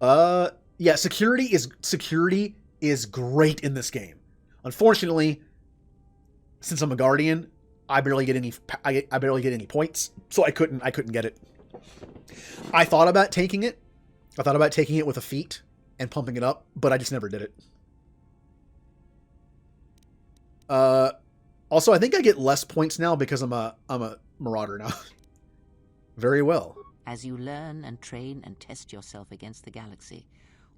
Yeah, security is great in this game. Unfortunately, since I'm a guardian, I barely get any points, so I couldn't get it. I thought about taking it. I thought about taking it with a feat and pumping it up, but I just never did it. Also, I think I get less points now because I'm a marauder now. Very well. As you learn and train and test yourself against the galaxy,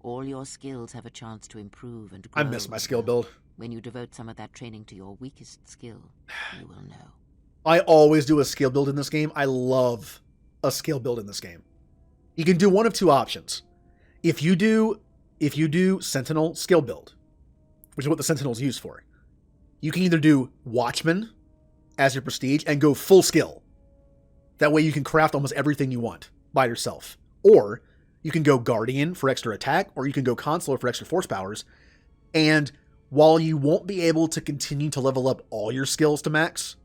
all your skills have a chance to improve and grow. I miss my skill build. When you devote some of that training to your weakest skill, you will know. I always do a skill build in this game. I love a skill build in this game. You can do one of 2 options. If you do Sentinel skill build, which is what the Sentinel's used for, you can either do Watchman as your prestige and go full skill. That way you can craft almost everything you want by yourself. Or you can go Guardian for extra attack, or you can go Consular for extra force powers. And while you won't be able to continue to level up all your skills to max,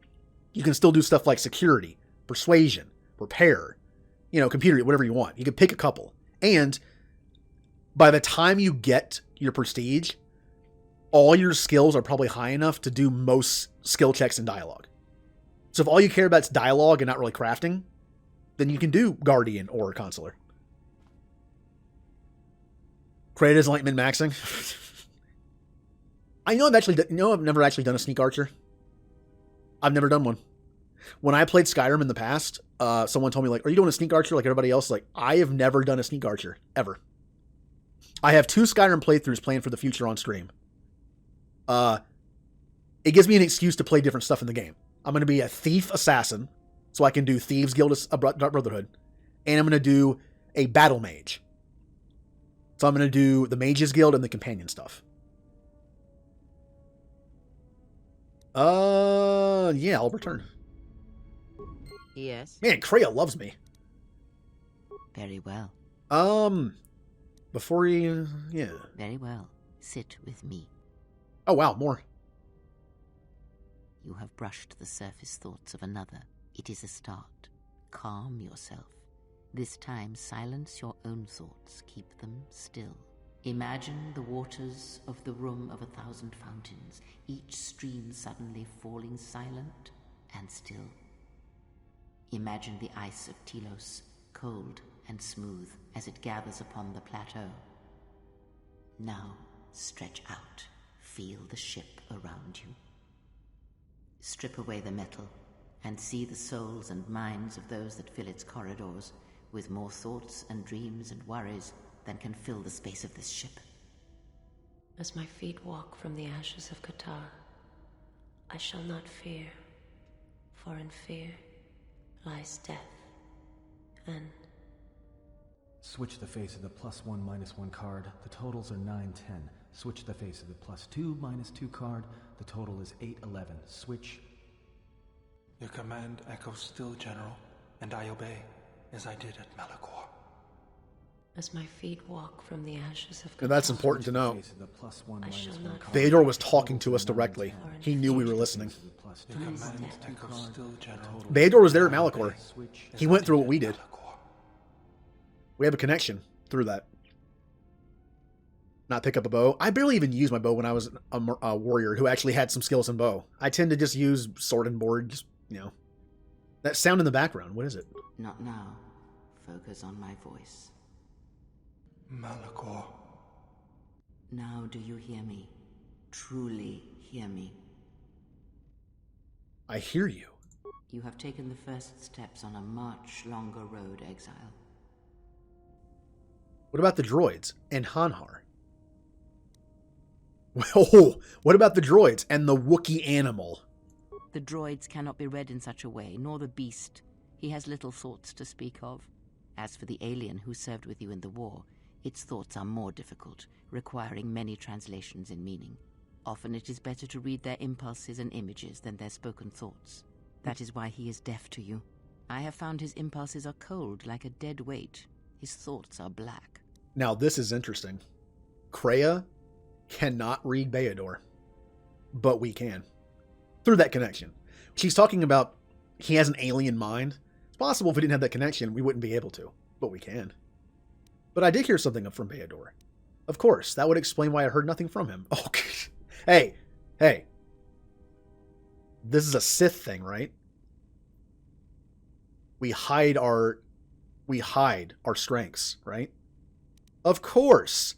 you can still do stuff like security, persuasion, repair, computer, whatever you want. You can pick a couple. And by the time you get your prestige, all your skills are probably high enough to do most skill checks in dialogue. So if all you care about is dialogue and not really crafting, then you can do Guardian or Consular. Kreia doesn't like min-maxing. I've never actually done a sneak archer. I've never done one. When I played Skyrim in the past, someone told me, like, are you doing a sneak archer like everybody else? Like, I have never done a sneak archer, ever. I have 2 Skyrim playthroughs planned for the future on stream. It gives me an excuse to play different stuff in the game. I'm going to be a thief assassin, so I can do Thieves Guild Brotherhood. And I'm going to do a battle mage. So I'm going to do the Mages Guild and the companion stuff. Yeah, I'll return. Yes? Man, Kreia loves me. Very well. Before you... Yeah. Very well. Sit with me. Oh, wow, more. You have brushed the surface thoughts of another. It is a start. Calm yourself. This time, silence your own thoughts. Keep them still. Imagine the waters of the room of 1,000 fountains, each stream suddenly falling silent and still. Imagine the ice of Telos, cold and smooth as it gathers upon the plateau. Now, stretch out. Feel the ship around you. Strip away the metal and see the souls and minds of those that fill its corridors with more thoughts and dreams and worries than can fill the space of this ship. As my feet walk from the ashes of KOTOR, I shall not fear, for in fear lies death, and... Switch the face of the +1 -1 card. The totals are 9, 10. Switch the face of the +2 -2 card. The total is 8, 11. Switch. Your command echoes still, General, and I obey, as I did at Malachor. As my feet walk from the ashes of And that's important to know. I shall not Vador was talking to us directly. He knew we were listening. Vador was there at Malachor. He went through what we did. We have a connection through that. Not pick up a bow. I barely even used my bow when I was a warrior who actually had some skills in bow. I tend to just use sword and board, just, you know. That sound in the background, what is it? Not now. Focus on my voice. Malachor. Now do you hear me? Truly hear me. I hear you. You have taken the first steps on a much longer road, exile. What about the droids and Hanhar? Oh, what about the droids and the Wookiee animal? The droids cannot be read in such a way, nor the beast. He has little thoughts to speak of. As for the alien who served with you in the war, its thoughts are more difficult, requiring many translations in meaning. Often it is better to read their impulses and images than their spoken thoughts. That is why he is deaf to you. I have found his impulses are cold, like a dead weight. His thoughts are black. Now this is interesting. Kreia cannot read Beador, but we can. Through that connection. She's talking about he has an alien mind. It's possible if we didn't have that connection, we wouldn't be able to, but we can. But I did hear something from Beador. Of course, that would explain why I heard nothing from him. Oh, hey. This is a Sith thing, right? We hide our strengths, right? Of course.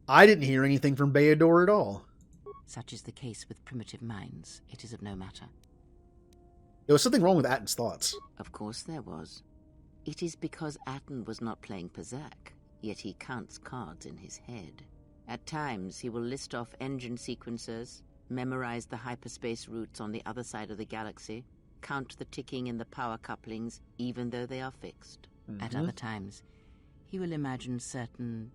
I didn't hear anything from Beador at all. Such is the case with primitive minds. It is of no matter. There was something wrong with Atton's thoughts. Of course there was. It is because Atton was not playing Pazak, yet he counts cards in his head. At times, he will list off engine sequencers, memorize the hyperspace routes on the other side of the galaxy, count the ticking in the power couplings, even though they are fixed. Mm-hmm. At other times, he will imagine certain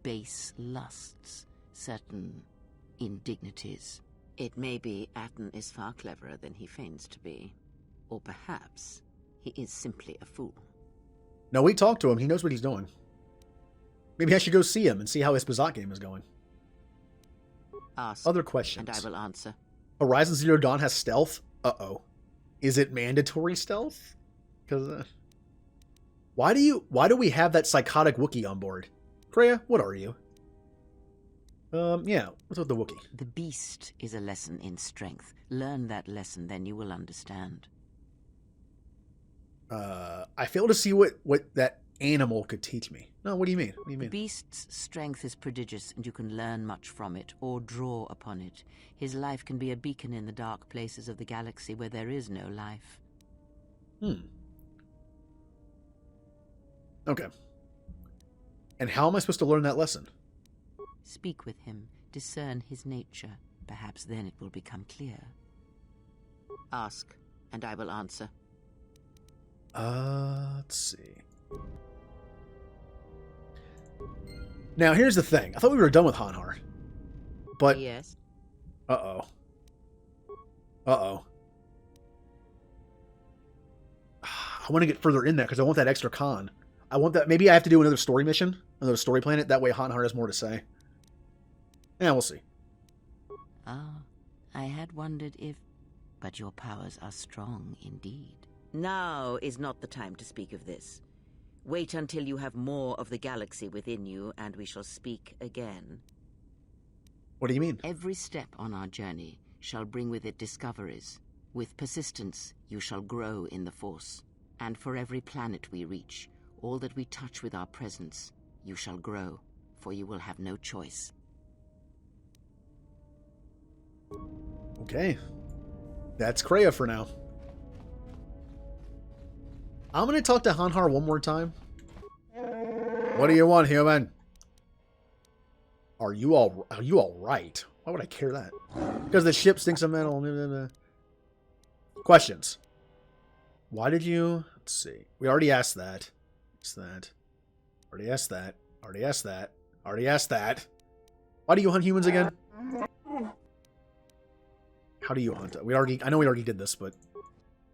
base lusts, certain indignities. It may be Atton is far cleverer than he feigns to be. Or perhaps he is simply a fool. No, we talked to him. He knows what he's doing. Maybe I should go see him and see how his Pazak game is going. Ask, other questions. And I will answer. Horizon Zero Dawn has stealth? Uh-oh. Is it mandatory stealth? Because, why do we have that psychotic Wookiee on board? Kreia, what are you? Yeah, what's with the Wookiee? The beast is a lesson in strength. Learn that lesson, then you will understand. I fail to see what that animal could teach me. No, what do you mean? What do you mean? The beast's strength is prodigious, and you can learn much from it, or draw upon it. His life can be a beacon in the dark places of the galaxy where there is no life. Okay. And how am I supposed to learn that lesson? Speak with him, discern his nature. Perhaps then it will become clear. Ask, and I will answer. Let's see. Now, here's the thing. I thought we were done with Hanhar. But... Yes. Uh-oh. I want to get further in there because I want that extra con. I want that... Maybe I have to do another story mission, another story planet. That way Hanhar has more to say. Yeah, we'll see. I had wondered if... But your powers are strong indeed. Now is not the time to speak of this. Wait until you have more of the galaxy within you, and we shall speak again. What do you mean? Every step on our journey shall bring with it discoveries. With persistence, you shall grow in the Force. And for every planet we reach, all that we touch with our presence, you shall grow, for you will have no choice. Okay. That's Kreia for now. I'm going to talk to Hanhar one more time. What do you want, human? Are you all right? Why would I care that? Because the ship stinks of metal. Questions. Why did you... Let's see. We already asked that. What's that? Already asked that. Already asked that. Already asked that. Why do you hunt humans again? How do you hunt? I know we already did this, but...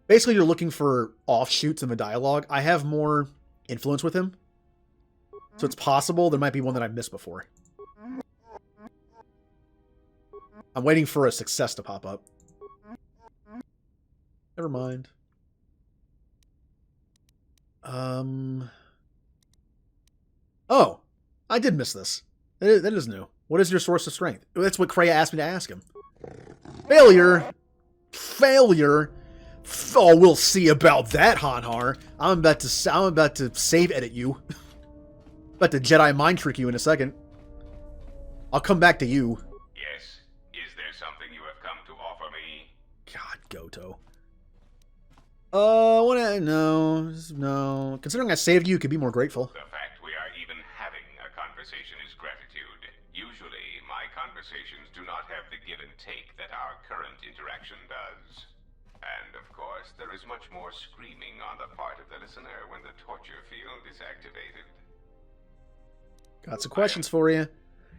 Basically, you're looking for offshoots in the dialogue. I have more influence with him. So it's possible there might be one that I've missed before. I'm waiting for a success to pop up. Never mind. Oh, I did miss this. That is new. What is your source of strength? That's what Kreia asked me to ask him. Failure. Failure. Oh, we'll see about that, Hanhar. I'm about to save edit you. About to Jedi mind trick you in a second. I'll come back to you. Yes. Is there something you have come to offer me? God, Goto. No. Considering I saved you, you could be more grateful. The fact we are even having a conversation is gratitude. Usually, my conversations do not have the give and take that our current interaction does. And, of course, there is much more screaming on the part of the listener when the torture field is activated. Got some questions for you.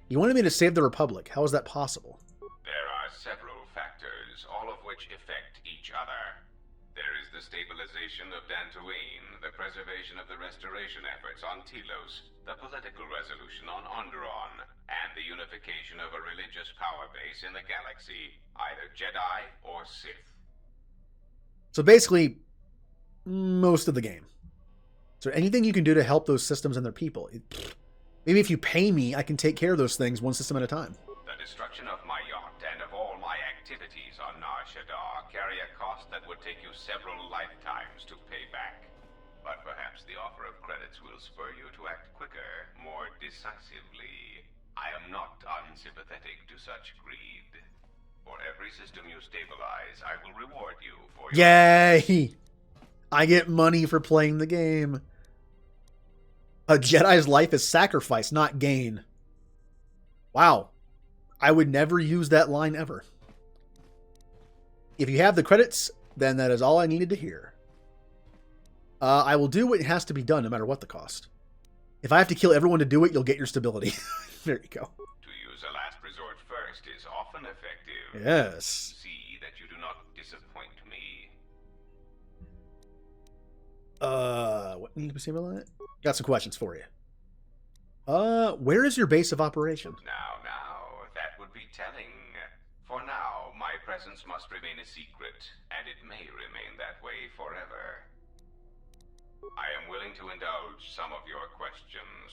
You wanted me to save the Republic. How is that possible? There are several factors, all of which affect each other. There is the stabilization of Dantooine, the preservation of the restoration efforts on Telos, the political resolution on Onderon, and the unification of a religious power base in the galaxy, either Jedi or Sith. So basically, most of the game. Is there anything you can do to help those systems and their people? Maybe if you pay me, I can take care of those things one system at a time. The destruction of my yacht and of all my activities on Nar Shaddaa carry a cost that would take you several lifetimes to pay back. But perhaps the offer of credits will spur you to act quicker, more decisively. I am not unsympathetic to such greed. For every system you stabilize, I will reward you for your... Yay! I get money for playing the game. A Jedi's life is sacrifice, not gain. Wow. I would never use that line ever. If you have the credits, then that is all I needed to hear. I will do what has to be done, no matter what the cost. If I have to kill everyone to do it, you'll get your stability. There you go. To use a last resort first is often effective. Yes. See that you do not disappoint me. What need to be said about that? Got some questions for you. Where is your base of operations? Now, that would be telling. For now, my presence must remain a secret, and it may remain that way forever. I am willing to indulge some of your questions.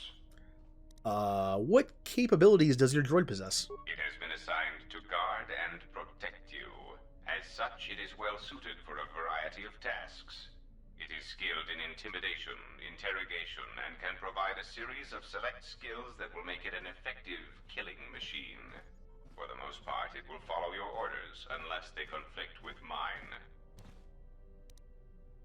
What capabilities does your droid possess? It has been assigned to guard and protect you. As such, it is well suited for a variety of tasks. It is skilled in intimidation, interrogation, and can provide a series of select skills that will make it an effective killing machine. For the most part, it will follow your orders unless they conflict with mine.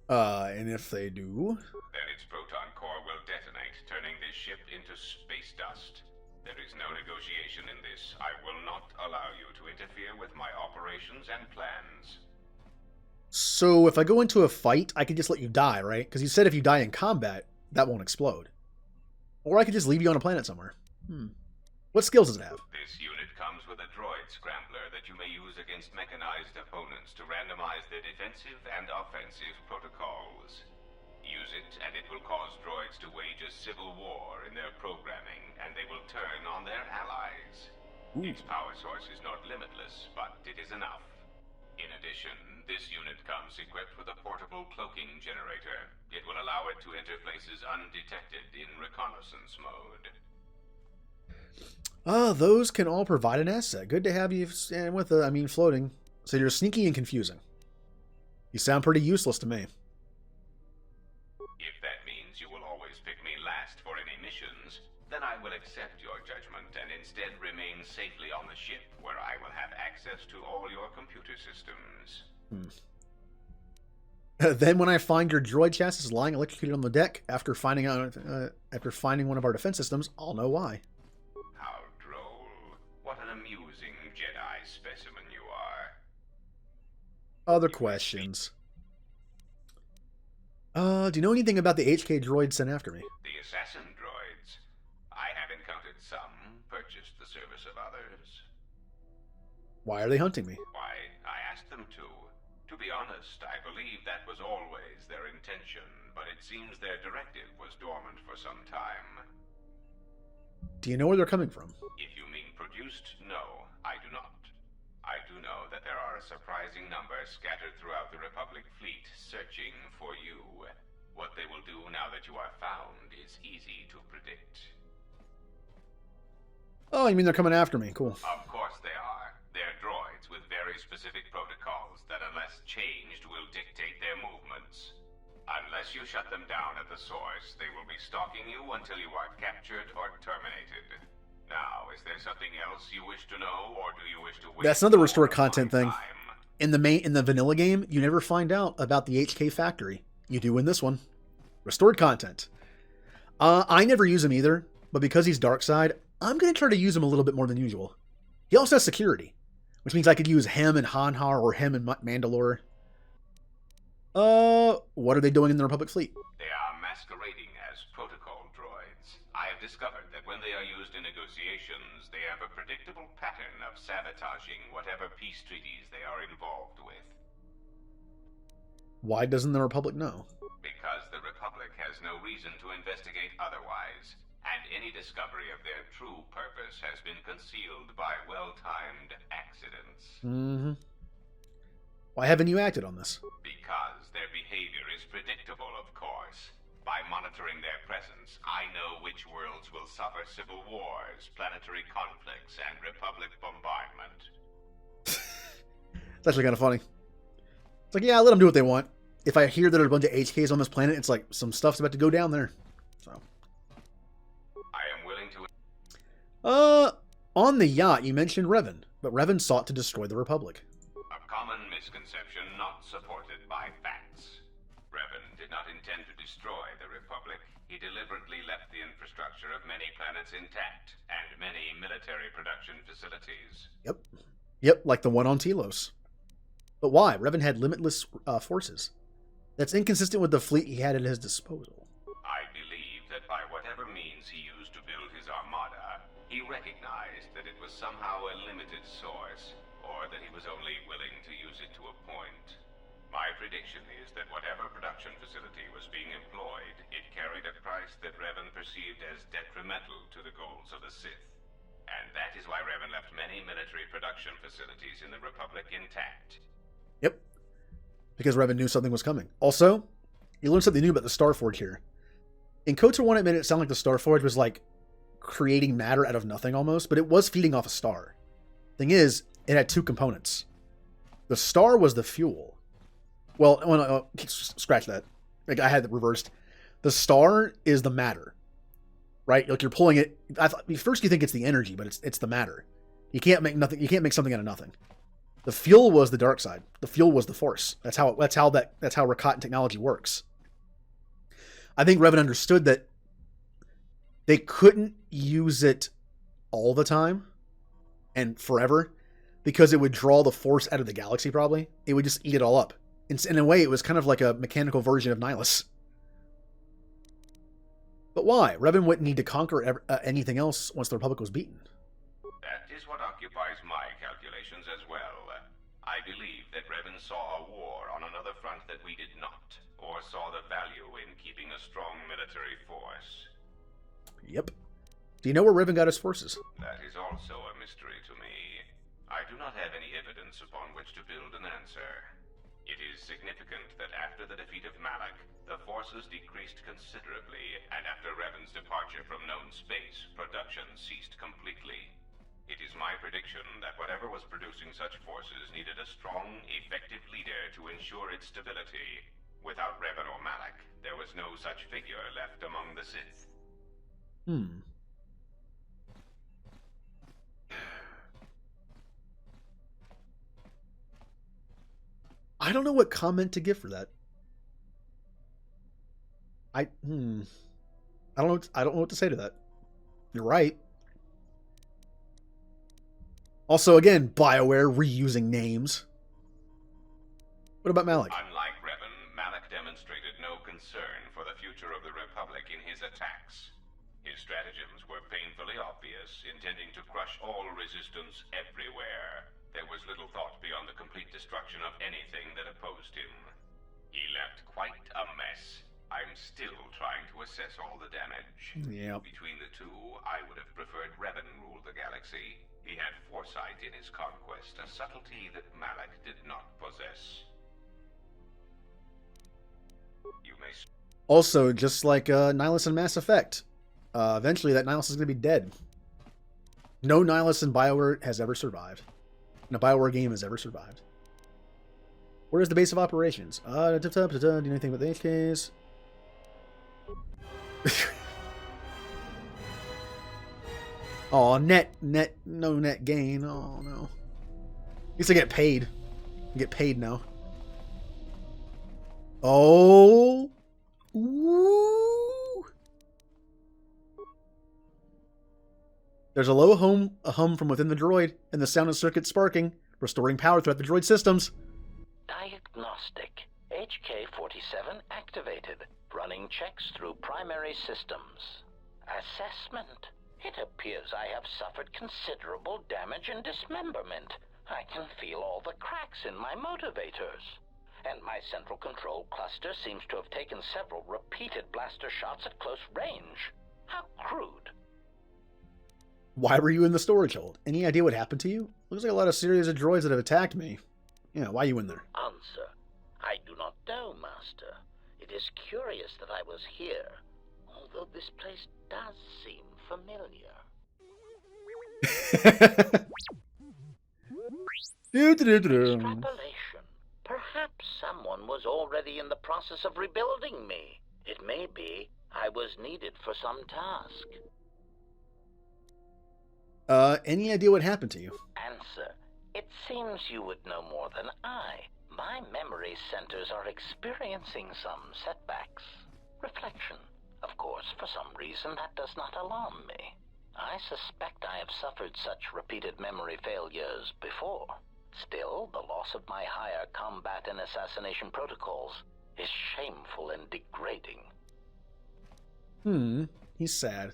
And if they do? Then its proton core will detonate, turning this ship into space dust. There is no negotiation in this. I will not allow you to interfere with my operations and plans. So if I go into a fight, I can just let you die, right? Because you said if you die in combat, that won't explode. Or I could just leave you on a planet somewhere. What skills does it have? This unit comes with a droid scrambler that you may use against mechanized opponents to randomize their defensive and offensive protocols. Use it, and it will cause droids to wage a civil war in their programming, and they will turn on their allies. Its power source is not limitless, but it is enough. In addition, this unit comes equipped with a portable cloaking generator. It will allow it to enter places undetected in reconnaissance mode. Those can all provide an asset. Good to have you with floating. So you're sneaky and confusing. You sound pretty useless to me. If that means you will always pick me last for any missions, then I will accept your judgment and instead remain safely on the ship, where I will have access to all your computer systems. Then when I find your droid chassis lying electrocuted on the deck after finding one of our defense systems, I'll know why. How droll. What an amusing Jedi specimen you are. Other questions. Do you know anything about the HK droid sent after me? The assassin droids. I have encountered some, purchased the service of others. Why are they hunting me? Why, I asked them to. To be honest, I believe that was always their intention, but it seems their directive was dormant for some time. Do you know where they're coming from? If you mean produced, no, I do not. I do know that there are a surprising number scattered throughout the Republic fleet searching for you. What they will do now that you are found is easy to predict. Oh, you mean they're coming after me? Cool. Of course they are. They're droids with very specific protocols that, unless changed, will dictate their movements. Unless you shut them down at the source, they will be stalking you until you are captured or terminated. Now, is there something else you wish to know, or do you wish to wait? That's another restored content thing. In the vanilla game, you never find out about the HK factory. You do in this one. Restored content. I never use him either, but because he's dark side, I'm going to try to use him a little bit more than usual. He also has security, which means I could use him and Hanhar or him and Mandalore. What are they doing in the Republic fleet? They are masquerading as protocol droids. I have discovered that when they are used in negotiations, they have a predictable pattern of sabotaging whatever peace treaties they are involved with. Why doesn't the Republic know? Because the Republic has no reason to investigate otherwise, and any discovery of their true purpose has been concealed by well-timed accidents. Mm-hmm. Why haven't you acted on this? Because their behavior is predictable, of course. By monitoring their presence, I know which worlds will suffer civil wars, planetary conflicts, and Republic bombardment. It's actually kind of funny. It's like, yeah, let them do what they want. If I hear that there's a bunch of HKs on this planet, it's like some stuff's about to go down there. So, I am willing to... On the yacht, you mentioned Revan, but Revan sought to destroy the Republic. A common misconception not supported by facts. Revan did not intend to destroy the Republic. He deliberately left the infrastructure of many planets intact, and many military production facilities. Yep, like the one on Telos. But why? Revan had limitless forces. That's inconsistent with the fleet he had at his disposal. I believe that by whatever means he used to build his armada, he recognized that it was somehow a limited source, or that he was only willing to use it to a point. My prediction is that whatever production facility was being employed, it carried a price that Revan perceived as detrimental to the goals of the Sith. And that is why Revan left many military production facilities in the Republic intact. Yep. Because Revan knew something was coming. Also, you learned something new about the Starforge here. In KOTOR 1, it made it sound like the Starforge was like creating matter out of nothing almost, but it was feeding off a star. Thing is, it had two components. The star was the fuel. Well, scratch that. Like, I had it reversed. The star is the matter, right? Like, you're pulling it. First you think it's the energy, but it's the matter. You can't make nothing. You can't make something out of nothing. The fuel was the dark side. The fuel was the force. That's how Rakatan technology works. I think Revan understood that they couldn't use it all the time and forever because it would draw the force out of the galaxy. Probably it would just eat it all up. In a way, it was kind of like a mechanical version of Nihilus. But why? Revan wouldn't need to conquer anything else once the Republic was beaten. That is what occupies my calculations as well. I believe that Revan saw a war on another front that we did not, or saw the value in keeping a strong military force. Yep. Do you know where Revan got his forces? That is also a mystery to me. I do not have any evidence upon which to build an answer. It is significant that after the defeat of Malak, the forces decreased considerably, and after Revan's departure from known space, production ceased completely. It is my prediction that whatever was producing such forces needed a strong, effective leader to ensure its stability. Without Revan or Malak, there was no such figure left among the Sith. I don't know what comment to give for that. I don't know what to say to that. You're right. Also, again, BioWare reusing names. What about Malak? Unlike Revan, Malak demonstrated no concern for the future of the Republic in his attacks. His stratagems were painfully obvious, intending to crush all resistance everywhere. There was little thought beyond the complete destruction of anything that opposed him. He left quite a mess. I'm still trying to assess all the damage. Yep. Between the two, I would have preferred Revan ruled the galaxy. He had foresight in his conquest, a subtlety that Malak did not possess. You may... Also, just like Nihilus in Mass Effect, eventually that Nihilus is going to be dead. No Nihilus in BioWare has ever survived. No BioWare game has ever survived. Where is the base of operations? Do you know anything about the HKs? Oh, no net gain. Oh, no. At least I get paid. I get paid now. Oh. Ooh. There's a low hum from within the droid, and the sound of circuits sparking, restoring power throughout the droid systems. Diagnostic. HK-47 activated. Running checks through primary systems. Assessment. It appears I have suffered considerable damage and dismemberment. I can feel all the cracks in my motivators. And my central control cluster seems to have taken several repeated blaster shots at close range. How crude. Why were you in the storage hold? Any idea what happened to you? Looks like a lot of series of droids that have attacked me. Yeah, why are you in there? Answer. I do not know, Master. It is curious that I was here, although this place does seem familiar. Extrapolation. Perhaps someone was already in the process of rebuilding me. It may be I was needed for some task. Any idea what happened to you? Answer. It seems you would know more than I. My memory centers are experiencing some setbacks. Reflection. Of course, for some reason, that does not alarm me. I suspect I have suffered such repeated memory failures before. Still, the loss of my higher combat and assassination protocols is shameful and degrading. He's sad.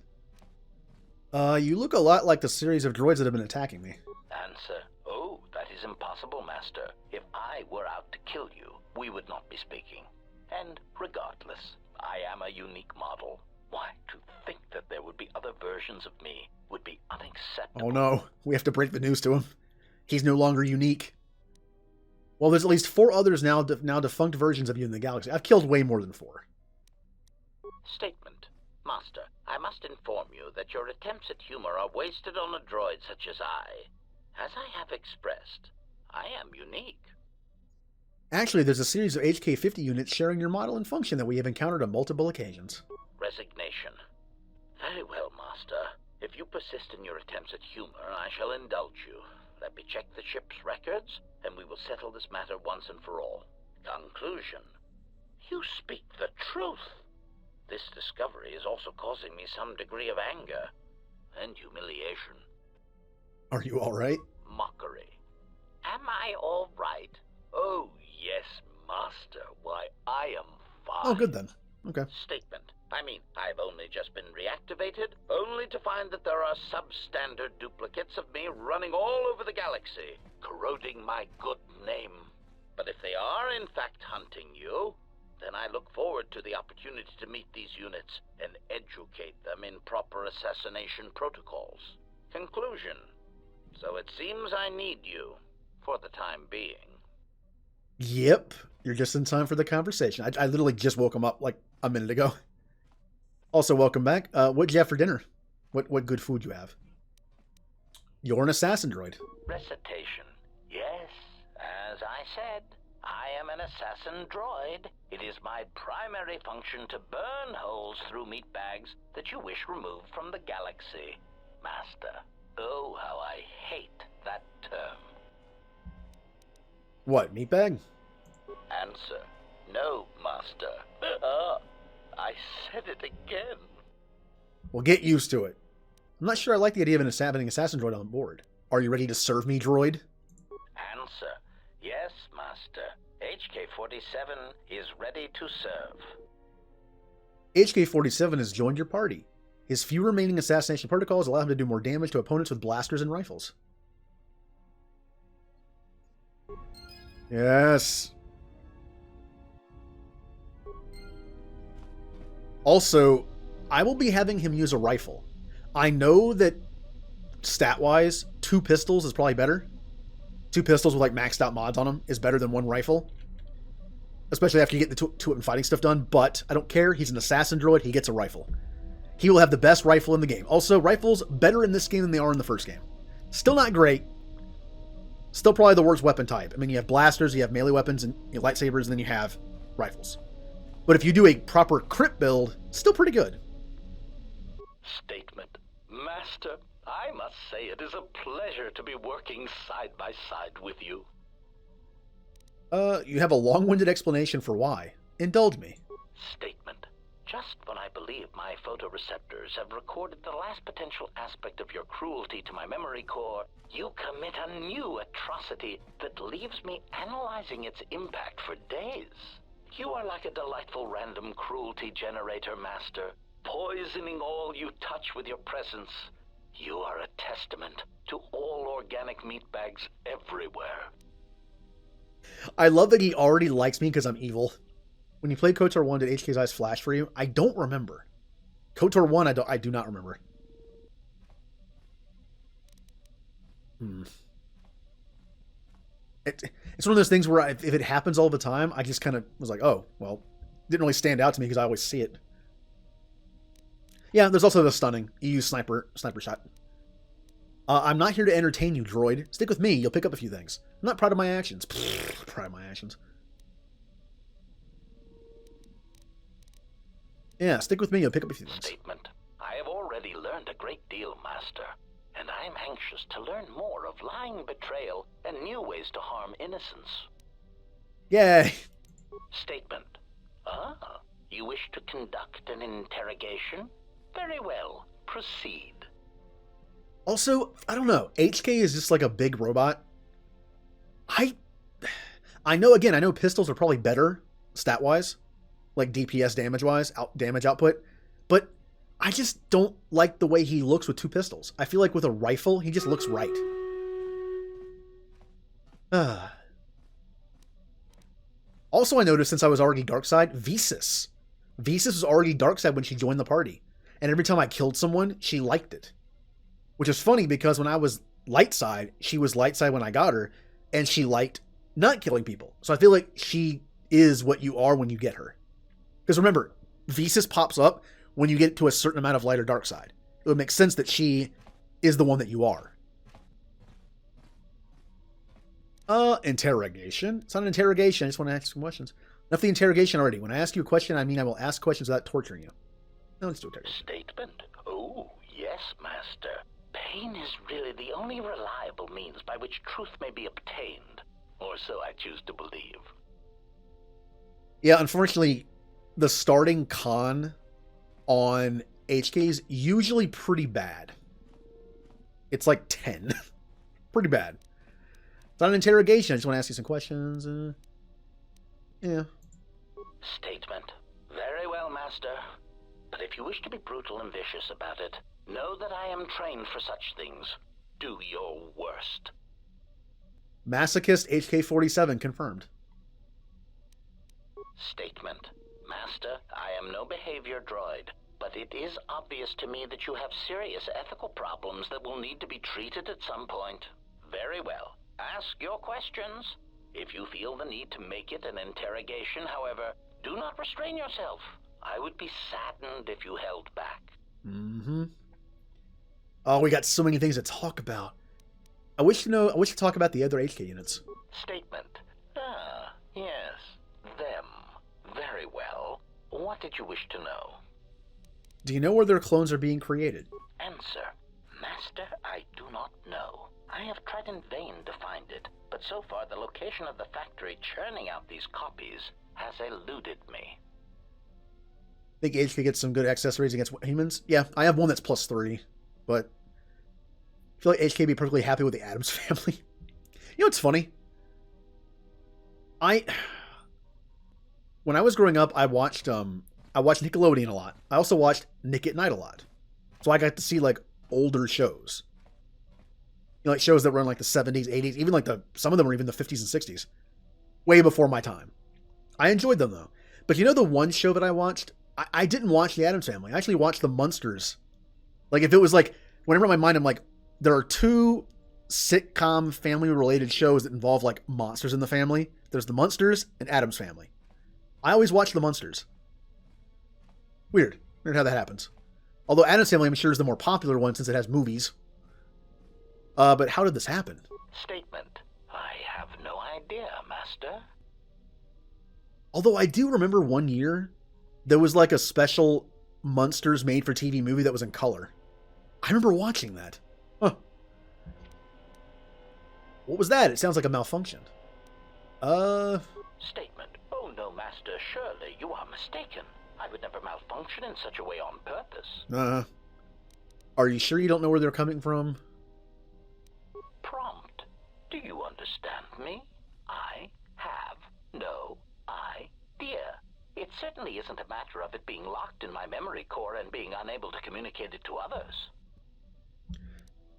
You look a lot like the series of droids that have been attacking me. Answer. Oh, that is impossible, Master. If I were out to kill you, we would not be speaking. And regardless, I am a unique model. Why, to think that there would be other versions of me would be unacceptable. Oh no, we have to break the news to him. He's no longer unique. Well, there's at least 4 others now defunct versions of you in the galaxy. I've killed way more than 4. Statement. Master, I must inform you that your attempts at humor are wasted on a droid such as I. As I have expressed, I am unique. Actually, there's a series of HK-50 units sharing your model and function that we have encountered on multiple occasions. Resignation. Very well, Master. If you persist in your attempts at humor, I shall indulge you. Let me check the ship's records, and we will settle this matter once and for all. Conclusion. You speak the truth. This discovery is also causing me some degree of anger and humiliation. Are you all right? Mockery. Am I all right? Oh, yes, Master. Why, I am fine. Oh, good then. Okay. Statement. I've only just been reactivated, only to find that there are substandard duplicates of me running all over the galaxy, corroding my good name. But if they are in fact hunting you, then I look forward to the opportunity to meet these units and educate them in proper assassination protocols. Conclusion. So it seems I need you, for the time being. Yep. You're just in time for the conversation. I literally just woke him up like a minute ago. Also, welcome back. What'd you have for dinner? What good food you have? You're an assassin droid. Recitation. Yes, as I said, I am an assassin droid. It is my primary function to burn holes through meat bags that you wish removed from the galaxy. Master, oh, how I hate that term. What, meatbag? Answer. No, Master. I said it again. Well, get used to it. I'm not sure I like the idea of having an assassin droid on board. Are you ready to serve me, droid? Answer. Yes, Master. HK-47 is ready to serve. HK-47 has joined your party. His few remaining assassination protocols allow him to do more damage to opponents with blasters and rifles. Yes. Also, I will be having him use a rifle. I know that stat-wise, 2 pistols is probably better. 2 pistols with like maxed out mods on them is better than 1 rifle. Especially after you get the two-weapon fighting stuff done, but I don't care. He's an assassin droid. He gets a rifle. He will have the best rifle in the game. Also, rifles better in this game than they are in the first game. Still not great. Still probably the worst weapon type. I mean, you have blasters, you have melee weapons, and you have lightsabers, and then you have rifles. But if you do a proper crit build, still pretty good. Statement. Master, I must say it is a pleasure to be working side by side with you. You have a long-winded explanation for why. Indulge me. Statement. Just when I believe my photoreceptors have recorded the last potential aspect of your cruelty to my memory core, you commit a new atrocity that leaves me analyzing its impact for days. You are like a delightful random cruelty generator, Master, poisoning all you touch with your presence. You are a testament to all organic meatbags everywhere. I love that he already likes me because I'm evil. When you played KOTOR 1, did HK's eyes flash for you? I don't remember. KOTOR 1, I do not remember. It's one of those things where if it happens all the time, I just kind of was like, oh, well, didn't really stand out to me because I always see it. Yeah, there's also the stunning. You use sniper shot. I'm not here to entertain you, droid. Stick with me. You'll pick up a few things. I'm not proud of my actions. Proud of my actions. Yeah, stick with me. You'll pick up a few things. Statement. I have already learned a great deal, Master, and I am anxious to learn more of lying, betrayal, and new ways to harm innocence. Yay! Statement. Ah, you wish to conduct an interrogation? Very well. Proceed. Also, I don't know. HK is just like a big robot. I know pistols are probably better stat-wise, like DPS damage-wise, damage output, but I just don't like the way he looks with 2 pistols. I feel like with a rifle, he just looks right. Also, I noticed since I was already dark side, Visas was already dark side when she joined the party, and every time I killed someone, she liked it. Which is funny because when I was light side, she was light side when I got her, and she liked not killing people. So I feel like she is what you are when you get her. Because remember, Visas pops up when you get to a certain amount of light or dark side. It would make sense that she is the one that you are. Interrogation. It's not an interrogation. I just want to ask some questions. Enough the interrogation already. When I ask you a question, I mean I will ask questions without torturing you. No, let's do interrogation. Statement. Oh, yes, Master. Pain is really the only reliable means by which truth may be obtained, or so I choose to believe. Yeah, unfortunately, the starting con on HK is usually pretty bad. It's like 10. Pretty bad. It's not an interrogation. I just want to ask you some questions. Yeah. Statement. Very well, Master. But if you wish to be brutal and vicious about it, know that I am trained for such things. Do your worst. Masochist HK-47 confirmed. Statement. Master, I am no behavior droid, but it is obvious to me that you have serious ethical problems that will need to be treated at some point. Very well. Ask your questions. If you feel the need to make it an interrogation, however, do not restrain yourself. I would be saddened if you held back. Mm-hmm. Oh, we got so many things to talk about. I wish to talk about the other HK units. Statement. Ah, yes. Them. Very well. What did you wish to know? Do you know where their clones are being created? Answer. Master, I do not know. I have tried in vain to find it, but so far the location of the factory churning out these copies has eluded me. Think HK gets some good accessories against humans? Yeah, I have one that's +3, but I feel like HK would be perfectly happy with the Addams family. You know what's funny? When I was growing up, I watched Nickelodeon a lot. I also watched Nick at Night a lot. So I got to see like older shows. You know, like shows that were in like the 70s, 80s, even like some of them were even the 50s and 60s. Way before my time. I enjoyed them though. But you know the one show that I watched I didn't watch the Addams Family. I actually watched the Munsters. Like, if it was like, whenever in my mind I'm like, there are two sitcom family-related shows that involve, like, monsters in the family. There's the Munsters and Addams Family. I always watch the Munsters. Weird. Weird how that happens. Although Addams Family, I'm sure, is the more popular one since it has movies. But how did this happen? Statement. I have no idea, Master. Although I do remember one year, there was like a special Munsters made-for-TV movie that was in color. I remember watching that. Huh. What was that? It sounds like a malfunction. Statement. Oh no, Master. Surely you are mistaken. I would never malfunction in such a way on purpose. Are you sure you don't know where they're coming from? Prompt. Do you understand me? I have no idea. It certainly isn't a matter of it being locked in my memory core and being unable to communicate it to others.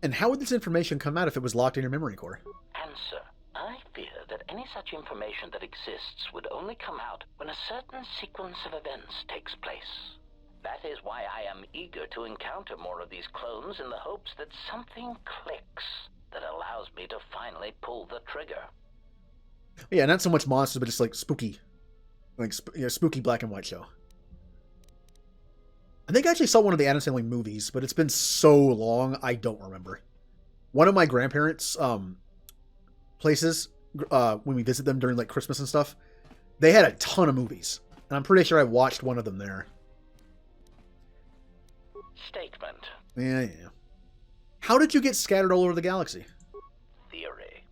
And how would this information come out if it was locked in your memory core? Answer. I fear that any such information that exists would only come out when a certain sequence of events takes place. That is why I am eager to encounter more of these clones in the hopes that something clicks that allows me to finally pull the trigger. Yeah, not so much monsters, but just like spooky. Like, spooky black and white show. I think I actually saw one of the Addams Family movies, but it's been so long, I don't remember. One of my grandparents' places, when we visit them during like Christmas and stuff, they had a ton of movies. And I'm pretty sure I watched one of them there. Statement. Yeah. How did you get scattered all over the galaxy? Theory.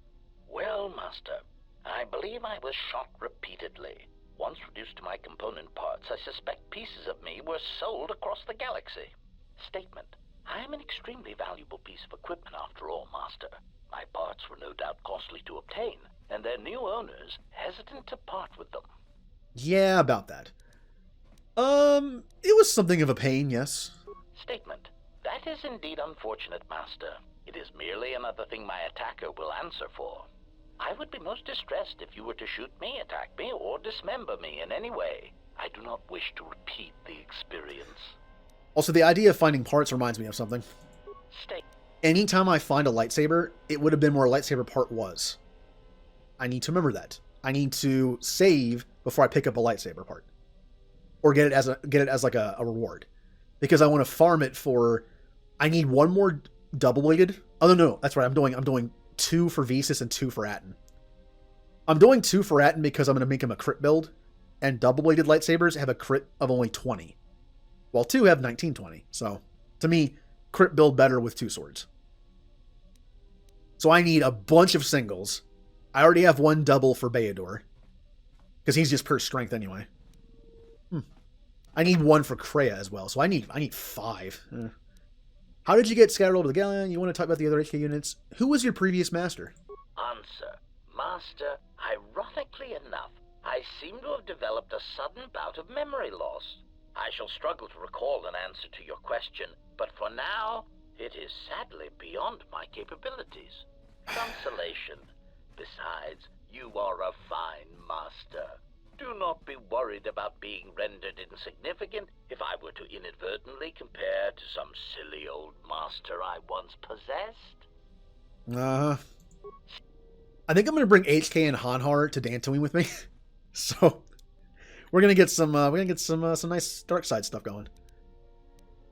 Well, Master, I believe I was shot repeatedly. Once reduced to my component parts, I suspect pieces of me were sold across the galaxy. Statement. I am an extremely valuable piece of equipment after all, Master. My parts were no doubt costly to obtain, and their new owners hesitant to part with them. Yeah, about that. It was something of a pain, yes. Statement. That is indeed unfortunate, Master. It is merely another thing my attacker will answer for. I would be most distressed if you were to shoot me, attack me, or dismember me in any way. I do not wish to repeat the experience. Also, the idea of finding parts reminds me of something. Anytime I find a lightsaber, it would have been where a lightsaber part was. I need to remember that. I need to save before I pick up a lightsaber part. Or get it as like a reward. Because I want to farm it for... I need one more double-bladed. Oh, no, that's right. I'm doing 2 for Visas and 2 for Atten. I'm doing 2 for Atten because I'm going to make him a crit build. And double-bladed lightsabers have a crit of only 20. While 2 have 1920. So, to me, crit build better with 2 swords. So I need a bunch of singles. I already have 1 double for Beador. Because he's just per strength anyway. I need 1 for Kreia as well. So I need 5. How did you get scattered over the galaxy? You want to talk about the other HK units? Who was your previous master? Answer. Master, ironically enough, I seem to have developed a sudden bout of memory loss. I shall struggle to recall an answer to your question, but for now, it is sadly beyond my capabilities. Consolation. Besides, you are a fine master. Do not be worried about being rendered insignificant if I were to inadvertently compare to some silly old master I once possessed. I think I'm going to bring HK and Hanhar to Dantooine with me. So, we're going to get some nice dark side stuff going.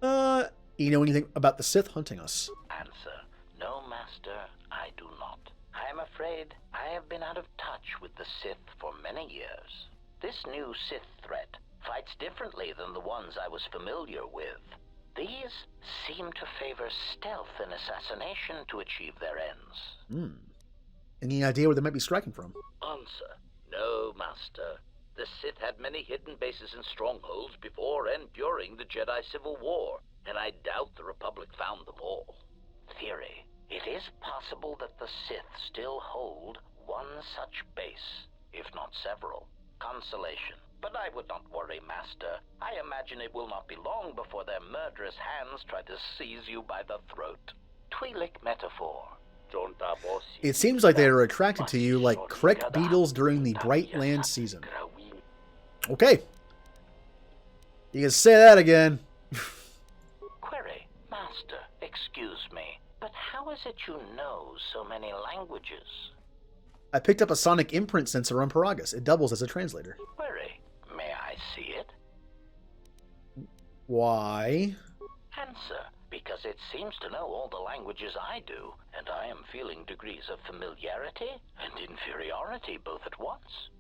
You know anything about the Sith hunting us? Answer. No, Master, I do not. I am afraid I have been out of touch with the Sith for many years. This new Sith threat fights differently than the ones I was familiar with. These seem to favor stealth and assassination to achieve their ends. Any idea where they might be striking from? Answer. No, Master. The Sith had many hidden bases and strongholds before and during the Jedi Civil War, and I doubt the Republic found them all. Theory. It is possible that the Sith still hold one such base, if not several. Consolation. But I would not worry, Master. I imagine it will not be long before their murderous hands try to seize you by the throat. Twi'lek metaphor. It seems like they are attracted to you like correct beetles during the bright land season. Okay. You can say that again. Query, Master, excuse me, but how is it you know so many languages? I picked up a sonic imprint sensor on Paragus. It doubles as a translator. Query, may I see it? Why? Answer, because it seems to know all the languages I do, and I am feeling degrees of familiarity and inferiority both at once.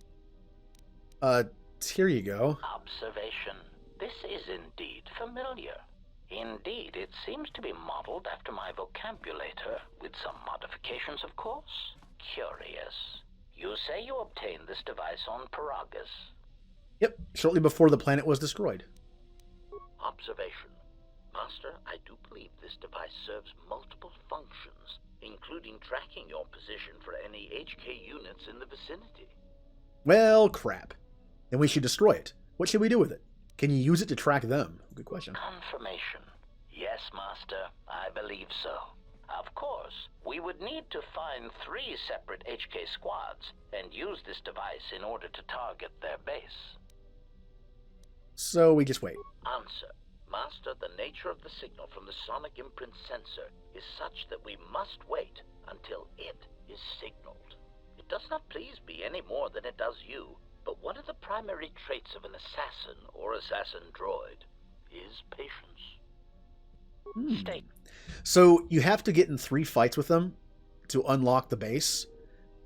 Here you go. Observation. This is indeed familiar. Indeed, it seems to be modeled after my vocabulator, with some modifications, of course. Curious. You say you obtained this device on Paragus. Yep, shortly before the planet was destroyed. Observation. Master, I do believe this device serves multiple functions, including tracking your position for any HK units in the vicinity. Well, crap. Then we should destroy it. What should we do with it? Can you use it to track them? Good question. Confirmation. Yes, Master, I believe so. Of course, we would need to find 3 separate HK squads and use this device in order to target their base. So we just wait. Answer. Master, the nature of the signal from the sonic imprint sensor is such that we must wait until it is signaled. It does not please me any more than it does you, but one of the primary traits of an assassin or assassin droid is patience. State. So you have to get in 3 fights with them to unlock the base.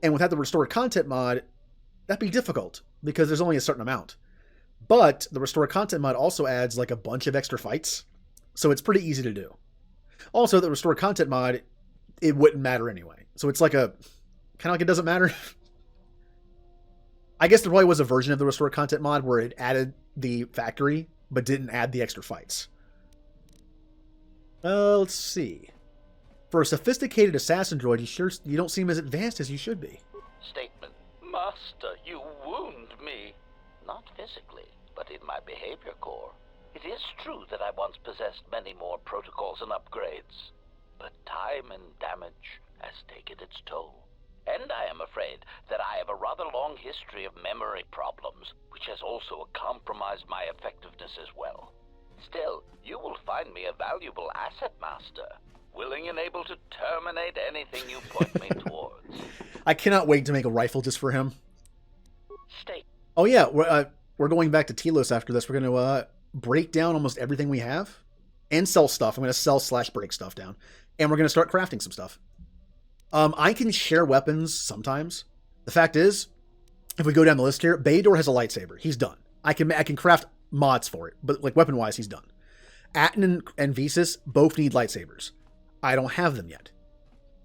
And without the restored content mod, that'd be difficult because there's only a certain amount. But the restored content mod also adds like a bunch of extra fights. So it's pretty easy to do. Also, the restored content mod, it wouldn't matter anyway. So it's like a, kind of like it doesn't matter. I guess there probably was a version of the restored content mod where it added the factory, but didn't add the extra fights. Let's see. For a sophisticated assassin droid, you don't seem as advanced as you should be. Statement. Master, you wound me. Not physically, but in my behavior core. It is true that I once possessed many more protocols and upgrades, but time and damage has taken its toll. And I am afraid that I have a rather long history of memory problems, which has also compromised my effectiveness as well. Still, you will find me a valuable asset, Master, willing and able to terminate anything you point me towards. I cannot wait to make a rifle just for him. State. Oh yeah, we're going back to Telos after this. We're going to break down almost everything we have and sell stuff. I'm going to sell/break stuff down. And we're going to start crafting some stuff. I can share weapons sometimes. The fact is, if we go down the list here, Baydor has a lightsaber. He's done. I can craft mods for it, but like weapon-wise, he's done. Atten and Visas both need lightsabers. I don't have them yet.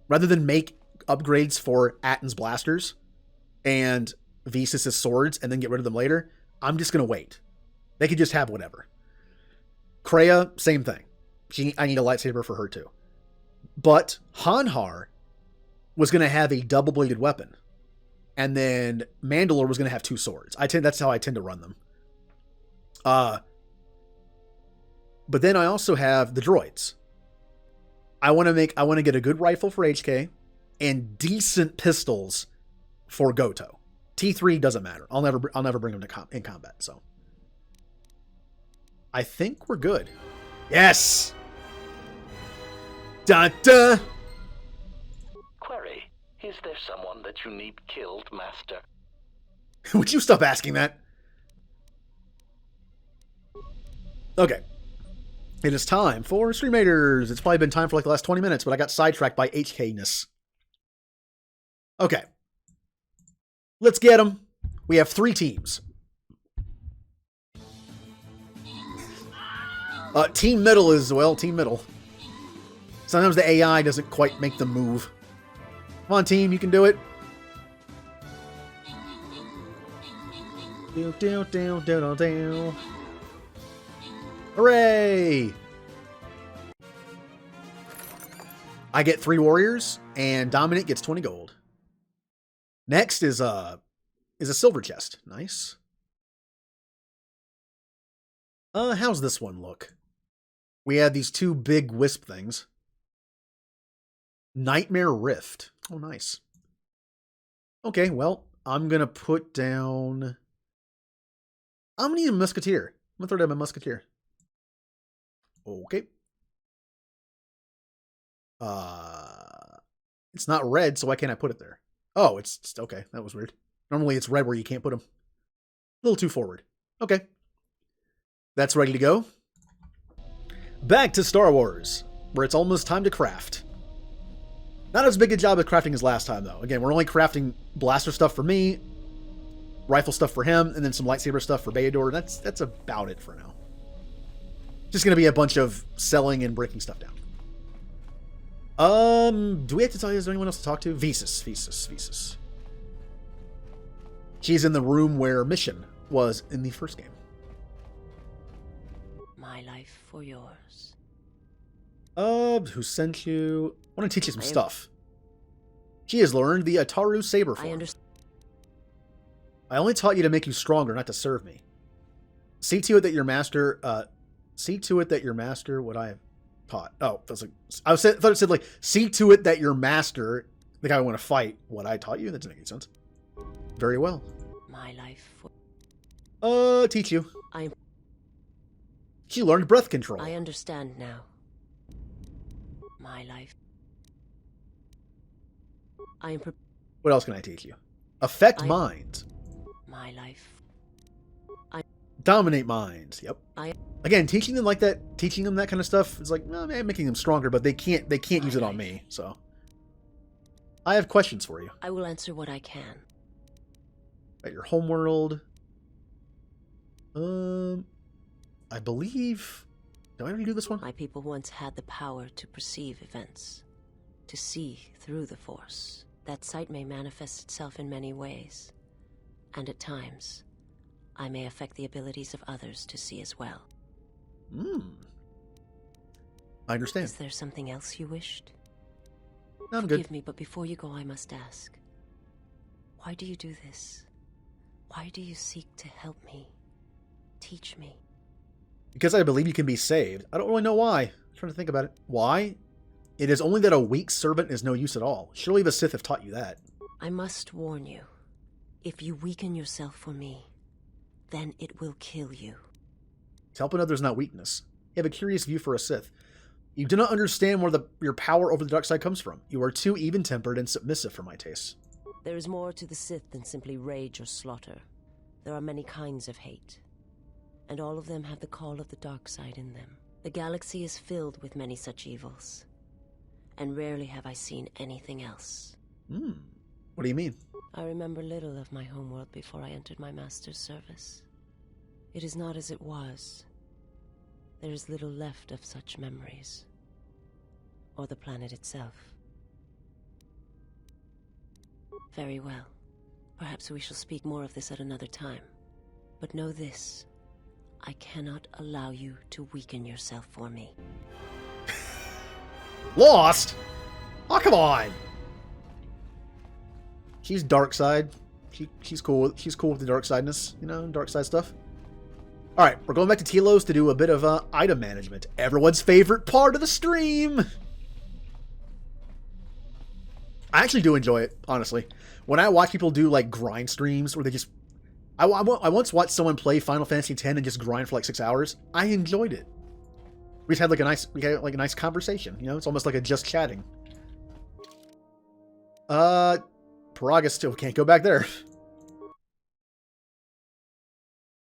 Rather than make upgrades for Atten's blasters and Visas' swords and then get rid of them later, I'm just going to wait. They could just have whatever. Kreia, same thing. I need a lightsaber for her too. But Hanhar was going to have a double-bladed weapon. And then Mandalore was going to have 2 swords. That's how I tend to run them. But then I also have the droids. I want to get a good rifle for HK and decent pistols for Goto. T3 doesn't matter. I'll never bring him in combat. So I think we're good. Yes. Da da. Query: is there someone that you need killed, Master? Would you stop asking that? Okay. It is time for Streamators. It's probably been time for like the last 20 minutes, but I got sidetracked by HK-ness. Okay. Let's get them. We have 3 teams. Team middle is, well, team middle. Sometimes the AI doesn't quite make the move. Come on, team, you can do it. Hooray! I get 3 warriors, and Dominic gets 20 gold. Next is a silver chest. Nice. How's this one look? We have these 2 big wisp things. Nightmare Rift. Oh, nice. Okay, well, I'm gonna put down... I'm gonna need a musketeer. I'm gonna throw down my musketeer. Okay. It's not red, so why can't I put it there? Oh, it's okay. That was weird. Normally it's red where you can't put them. A little too forward. Okay. That's ready to go. Back to Star Wars, where it's almost time to craft. Not as big a job of crafting as last time, though. Again, we're only crafting blaster stuff for me, rifle stuff for him, and then some lightsaber stuff for Baedor. That's about it for now. Just going to be a bunch of selling and breaking stuff down. Do we have to tell you, is there anyone else to talk to? Visas. She's in the room where Mission was in the first game. My life for yours. Who sent you? I want to teach you some stuff. She has learned the Ataru saber form. I understand. I only taught you to make you stronger, not to serve me. See to it that your master, what I have taught. Oh, that's like, I thought it said like, see to it that your master, the guy I want to fight, what I taught you. That doesn't make any sense. Very well. My life for... teach you. I'm... She learned breath control. I understand now. My life. I am... What else can I teach you? Affect minds. My life. Dominate minds. Yep. Again, teaching them like that, teaching them that kind of stuff is like, well, man, making them stronger, but they can't use it on me. So, I have questions for you. I will answer what I can. At your homeworld. I believe. Do I already do this one? My people once had the power to perceive events, to see through the Force. That sight may manifest itself in many ways, and at times, I may affect the abilities of others to see as well. I understand. Is there something else you wished? I'm good. Forgive me, but before you go, I must ask. Why do you do this? Why do you seek to help me? Teach me. Because I believe you can be saved. I don't really know why. I'm trying to think about it. Why? It is only that a weak servant is no use at all. Surely the Sith have taught you that. I must warn you. If you weaken yourself for me, then it will kill you. Helping others is not weakness. You have a curious view for a Sith. You do not understand where your power over the dark side comes from. You are too even-tempered and submissive for my taste. There is more to the Sith than simply rage or slaughter. There are many kinds of hate, and all of them have the call of the dark side in them. The galaxy is filled with many such evils, and rarely have I seen anything else. What do you mean? I remember little of my homeworld before I entered my master's service. It is not as it was. There is little left of such memories, or the planet itself. Very well. Perhaps we shall speak more of this at another time. But know this. I cannot allow you to weaken yourself for me. Lost? Oh, come on! She's dark side. She's cool. She's cool with the dark sideness, you know, dark side stuff. All right, we're going back to Telos to do a bit of item management. Everyone's favorite part of the stream. I actually do enjoy it, honestly. When I watch people do like grind streams where they just, I once watched someone play Final Fantasy X and just grind for like 6 hours. I enjoyed it. We had a nice conversation. You know, it's almost like a just chatting. Paraga still can't go back there.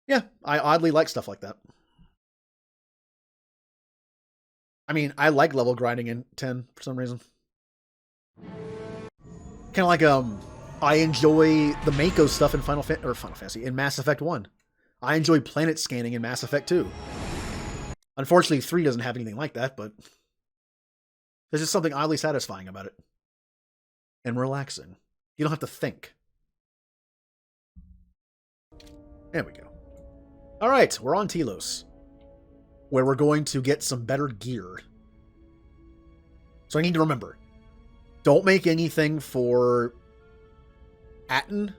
Yeah, I oddly like stuff like that. I mean, I like level grinding in 10 for some reason. Kind of like, I enjoy the Mako stuff in Final Fantasy, in Mass Effect 1. I enjoy planet scanning in Mass Effect 2. Unfortunately, 3 doesn't have anything like that, but there's just something oddly satisfying about it. And relaxing. You don't have to think. There we go. Alright, we're on Telos, where we're going to get some better gear. So I need to remember, don't make anything for Atton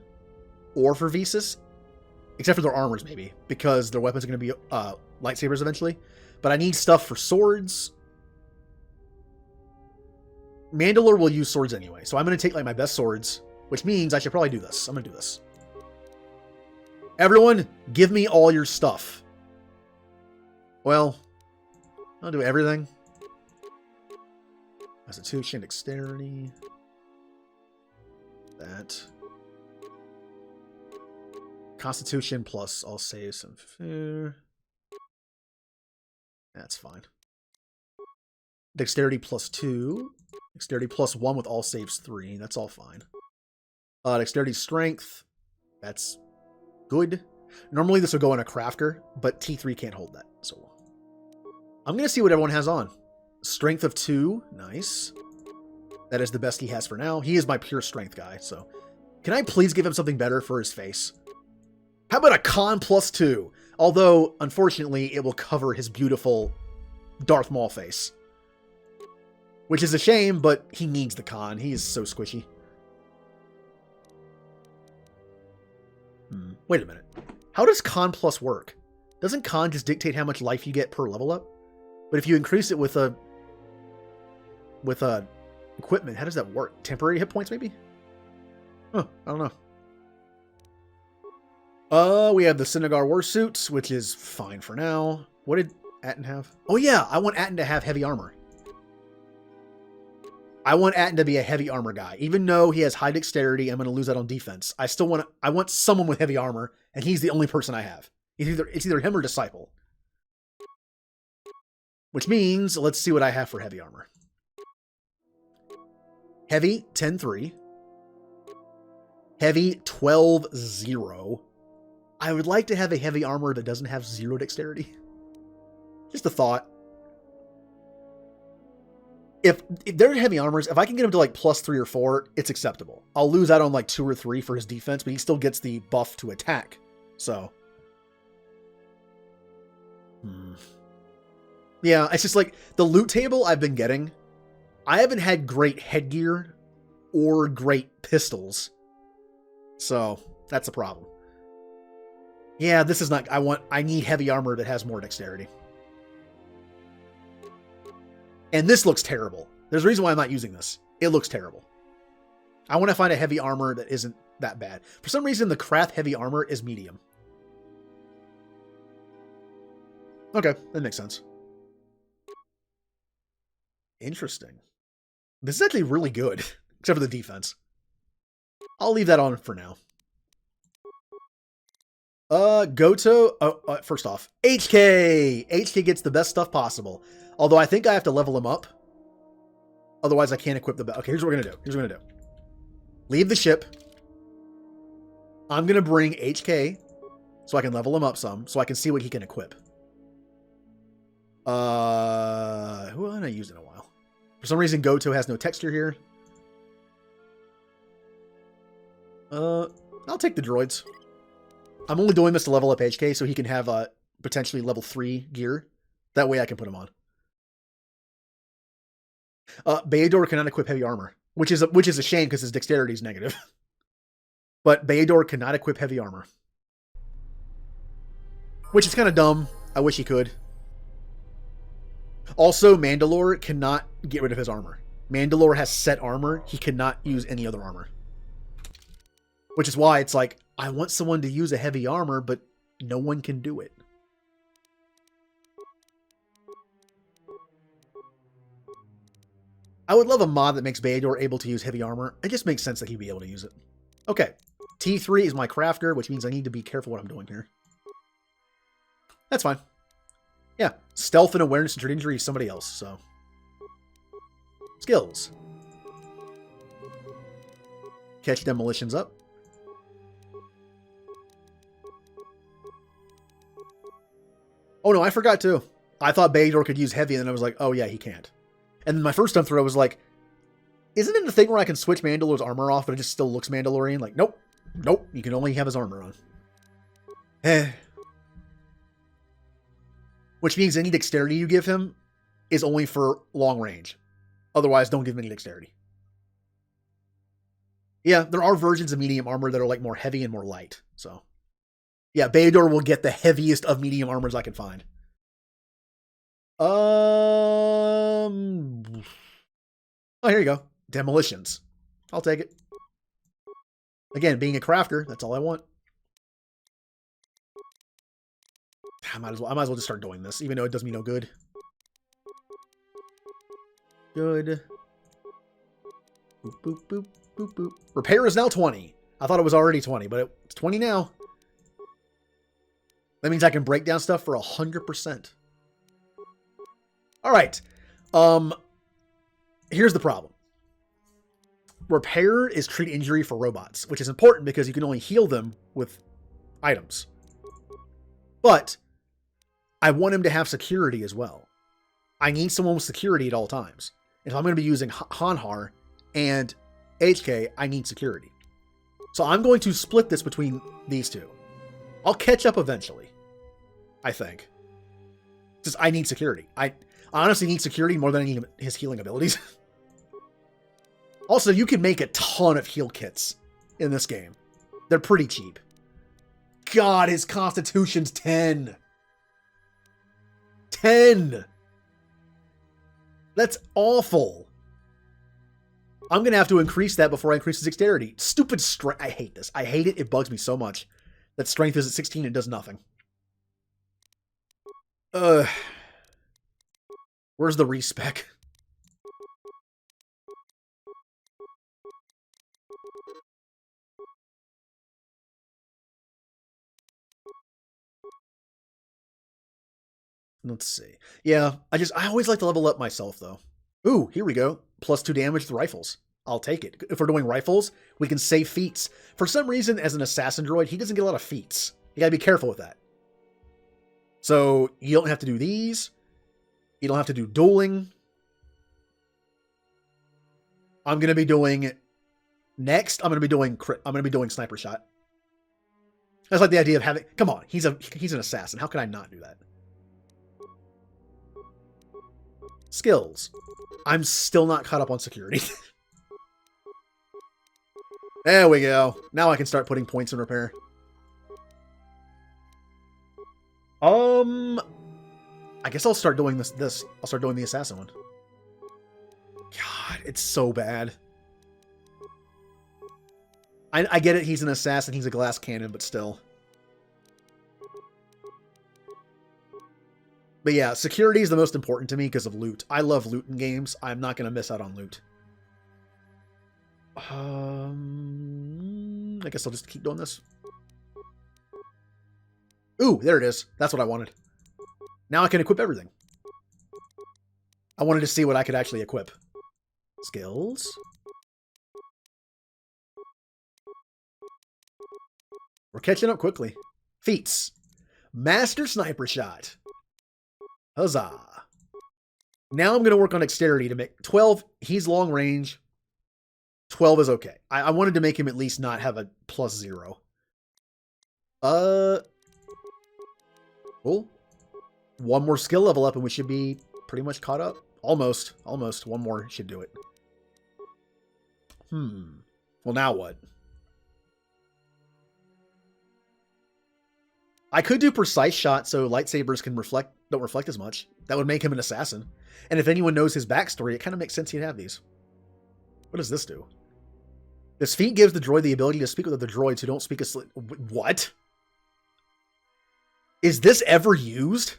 or for Visas, except for their armors maybe, because their weapons are going to be lightsabers eventually. But I need stuff for swords. Mandalore will use swords anyway, so I'm going to take like my best swords, which means I should probably do this. I'm going to do this. Everyone, give me all your stuff. Well, I'll do everything. Constitution, dexterity. That. Constitution plus all saves and fair. That's fine. Dexterity plus 2. Dexterity plus 1 with all saves 3. That's all fine. Dexterity strength. That's good. Normally this would go on a crafter, but T3 can't hold that. So I'm going to see what everyone has on. Strength of 2. Nice. That is the best he has for now. He is my pure strength guy, so. Can I please give him something better for his face? How about a con plus 2? Although, unfortunately, it will cover his beautiful Darth Maul face. Which is a shame, but he needs the con. He is so squishy. Wait a minute. How does con plus work? Doesn't con just dictate how much life you get per level up? But if you increase it with a equipment, how does that work? Temporary hit points, maybe? Huh, I don't know. We have the Synagar Warsuit, which is fine for now. What did Atten have? Oh yeah, I want Atten to have heavy armor. I want Atten to be a heavy armor guy. Even though he has high dexterity, I'm going to lose that on defense. I want someone with heavy armor, and he's the only person I have. It's either him or Disciple. Which means, let's see what I have for heavy armor. Heavy, 10-3. Heavy, 12-0. I would like to have a heavy armor that doesn't have 0 dexterity. Just a thought. If they're heavy armors, if I can get him to like +3 or 4, it's acceptable. I'll lose out on like 2 or 3 for his defense, but he still gets the buff to attack. So. Yeah, it's just like the loot table I've been getting. I haven't had great headgear or great pistols. So that's a problem. Yeah, this is not, I need heavy armor that has more dexterity. And this looks terrible. There's a reason why I'm not using this. It looks terrible. I want to find a heavy armor that isn't that bad. For some reason, the Krath heavy armor is medium. Okay, that makes sense. Interesting. This is actually really good, except for the defense. I'll leave that on for now. Goto. First off, HK. HK gets the best stuff possible. Although I think I have to level him up. Otherwise, I can't equip the... Okay, here's what we're going to do. Leave the ship. I'm going to bring HK so I can level him up some, so I can see what he can equip. Who haven't I used in a while? For some reason, Goto has no texture here. I'll take the droids. I'm only doing this to level up HK so he can have potentially level 3 gear. That way I can put him on. Baedor cannot equip heavy armor, which is a shame because his dexterity is negative. But Baedor cannot equip heavy armor. Which is kind of dumb. I wish he could. Also, Mandalore cannot get rid of his armor. Mandalore has set armor. He cannot use any other armor. Which is why it's like, I want someone to use a heavy armor, but no one can do it. I would love a mod that makes Baedor able to use heavy armor. It just makes sense that he'd be able to use it. Okay. T3 is my crafter, which means I need to be careful what I'm doing here. That's fine. Yeah. Stealth and awareness and injury is somebody else, so. Skills. Catch demolitions up. Oh no, I forgot too. I thought Baedor could use heavy, and then I was like, oh yeah, he can't. And then my first time through, I was like, isn't it the thing where I can switch Mandalore's armor off, but it just still looks Mandalorian? Like, nope. Nope. You can only have his armor on. Eh. Which means any dexterity you give him is only for long range. Otherwise, don't give him any dexterity. Yeah, there are versions of medium armor that are like more heavy and more light. So, yeah, Baedor will get the heaviest of medium armors I can find. Oh, here you go. Demolitions. I'll take it. Again, being a crafter, that's all I want. I might as well just start doing this, even though it does me no good. Good. Boop, boop, boop, boop, boop. Repair is now 20. I thought it was already 20, but it's 20 now. That means I can break down stuff for 100%. All right. Here's the problem. Repair is treat injury for robots, which is important because you can only heal them with items. But I want him to have security as well. I need someone with security at all times. If I'm going to be using Hanhar and HK, I need security. So I'm going to split this between these two. I'll catch up eventually, I think. Just I need security. I honestly need security more than I need his healing abilities. Also, you can make a ton of heal kits in this game. They're pretty cheap. God, his constitution's 10. 10! That's awful. I'm going to have to increase that before I increase his dexterity. Stupid strength. I hate this. I hate it. It bugs me so much. That strength is at 16 and does nothing. Where's the respec? Let's see. Yeah, I always like to level up myself, though. Ooh, here we go. +2 damage to rifles. I'll take it. If we're doing rifles, we can save feats. For some reason, as an assassin droid, he doesn't get a lot of feats. You gotta be careful with that. So, you don't have to do these. You don't have to do dueling. I'm gonna be doing... Next, I'm gonna be doing sniper shot. That's like the idea of having... Come on, he's an assassin. How can I not do that? Skills. I'm still not caught up on security. There we go. Now I can start putting points in repair. I guess I'll start doing this. I'll start doing the assassin one. God, it's so bad. I get it, he's an assassin, he's a glass cannon, but still. But yeah, security is the most important to me because of loot. I love loot in games. I'm not going to miss out on loot. I guess I'll just keep doing this. Ooh, there it is. That's what I wanted. Now I can equip everything. I wanted to see what I could actually equip. Skills. We're catching up quickly. Feats. Master Sniper Shot. Huzzah. Now I'm going to work on dexterity to make 12. He's long range. 12 is okay. I wanted to make him at least not have a +0. Cool. One more skill level up and we should be pretty much caught up. Almost. Almost. One more should do it. Well, now what? I could do precise shot so lightsabers don't reflect as much. That would make him an assassin. And if anyone knows his backstory, it kind of makes sense he'd have these. What does this do? This feat gives the droid the ability to speak with other droids who don't speak what? Is this ever used?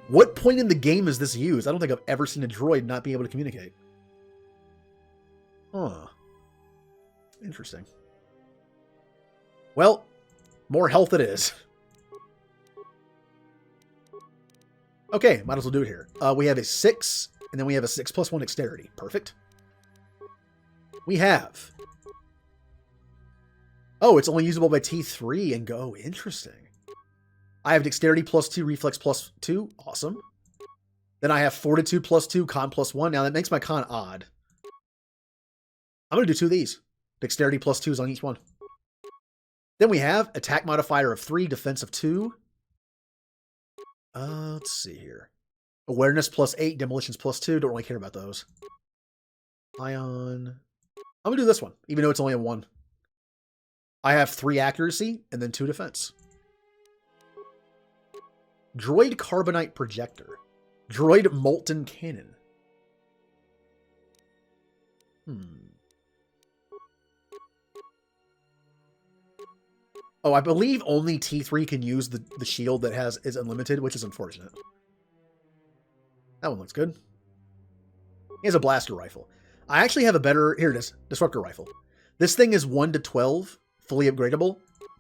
What point in the game is this used? I don't think I've ever seen a droid not be able to communicate. Huh. Interesting. Well, more health it is. Okay, might as well do it here. We have a 6, and then we have a 6 + 1 dexterity. Perfect. We have... Oh, it's only usable by T3 and go. Interesting. I have dexterity +2, reflex +2. Awesome. Then I have fortitude +2, con +1. Now that makes my con odd. I'm going to do 2 of these. Dexterity +2s on each one. Then we have attack modifier of 3, defense of 2. Let's see here. Awareness +8, demolitions +2. Don't really care about those. Ion. I'm going to do this one, even though it's only a 1. I have 3 accuracy and then 2 defense. Droid carbonite projector. Droid molten cannon. Oh, I believe only T3 can use the shield that is unlimited, which is unfortunate. That one looks good. He has a blaster rifle. I actually have a better... Here it is. Disruptor rifle. This thing is 1 to 12, fully upgradable.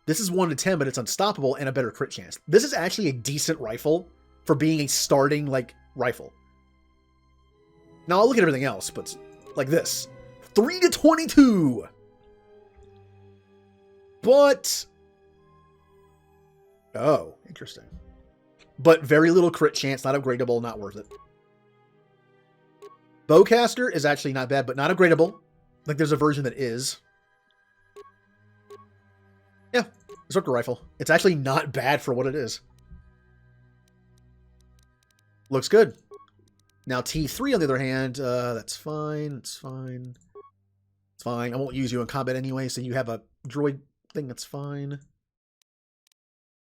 This is 1 to 10, but it's unstoppable and a better crit chance. This is actually a decent rifle for being a starting, like, rifle. Now, I'll look at everything else, but like this. 3 to 22! But... Oh, interesting. But very little crit chance, not upgradable, not worth it. Bowcaster is actually not bad, but not upgradable. Like, there's a version that is. Yeah, Disruptor Rifle. It's actually not bad for what it is. Looks good. Now, T3, on the other hand, that's fine. It's fine. It's fine. I won't use you in combat anyway, so you have a droid thing that's fine.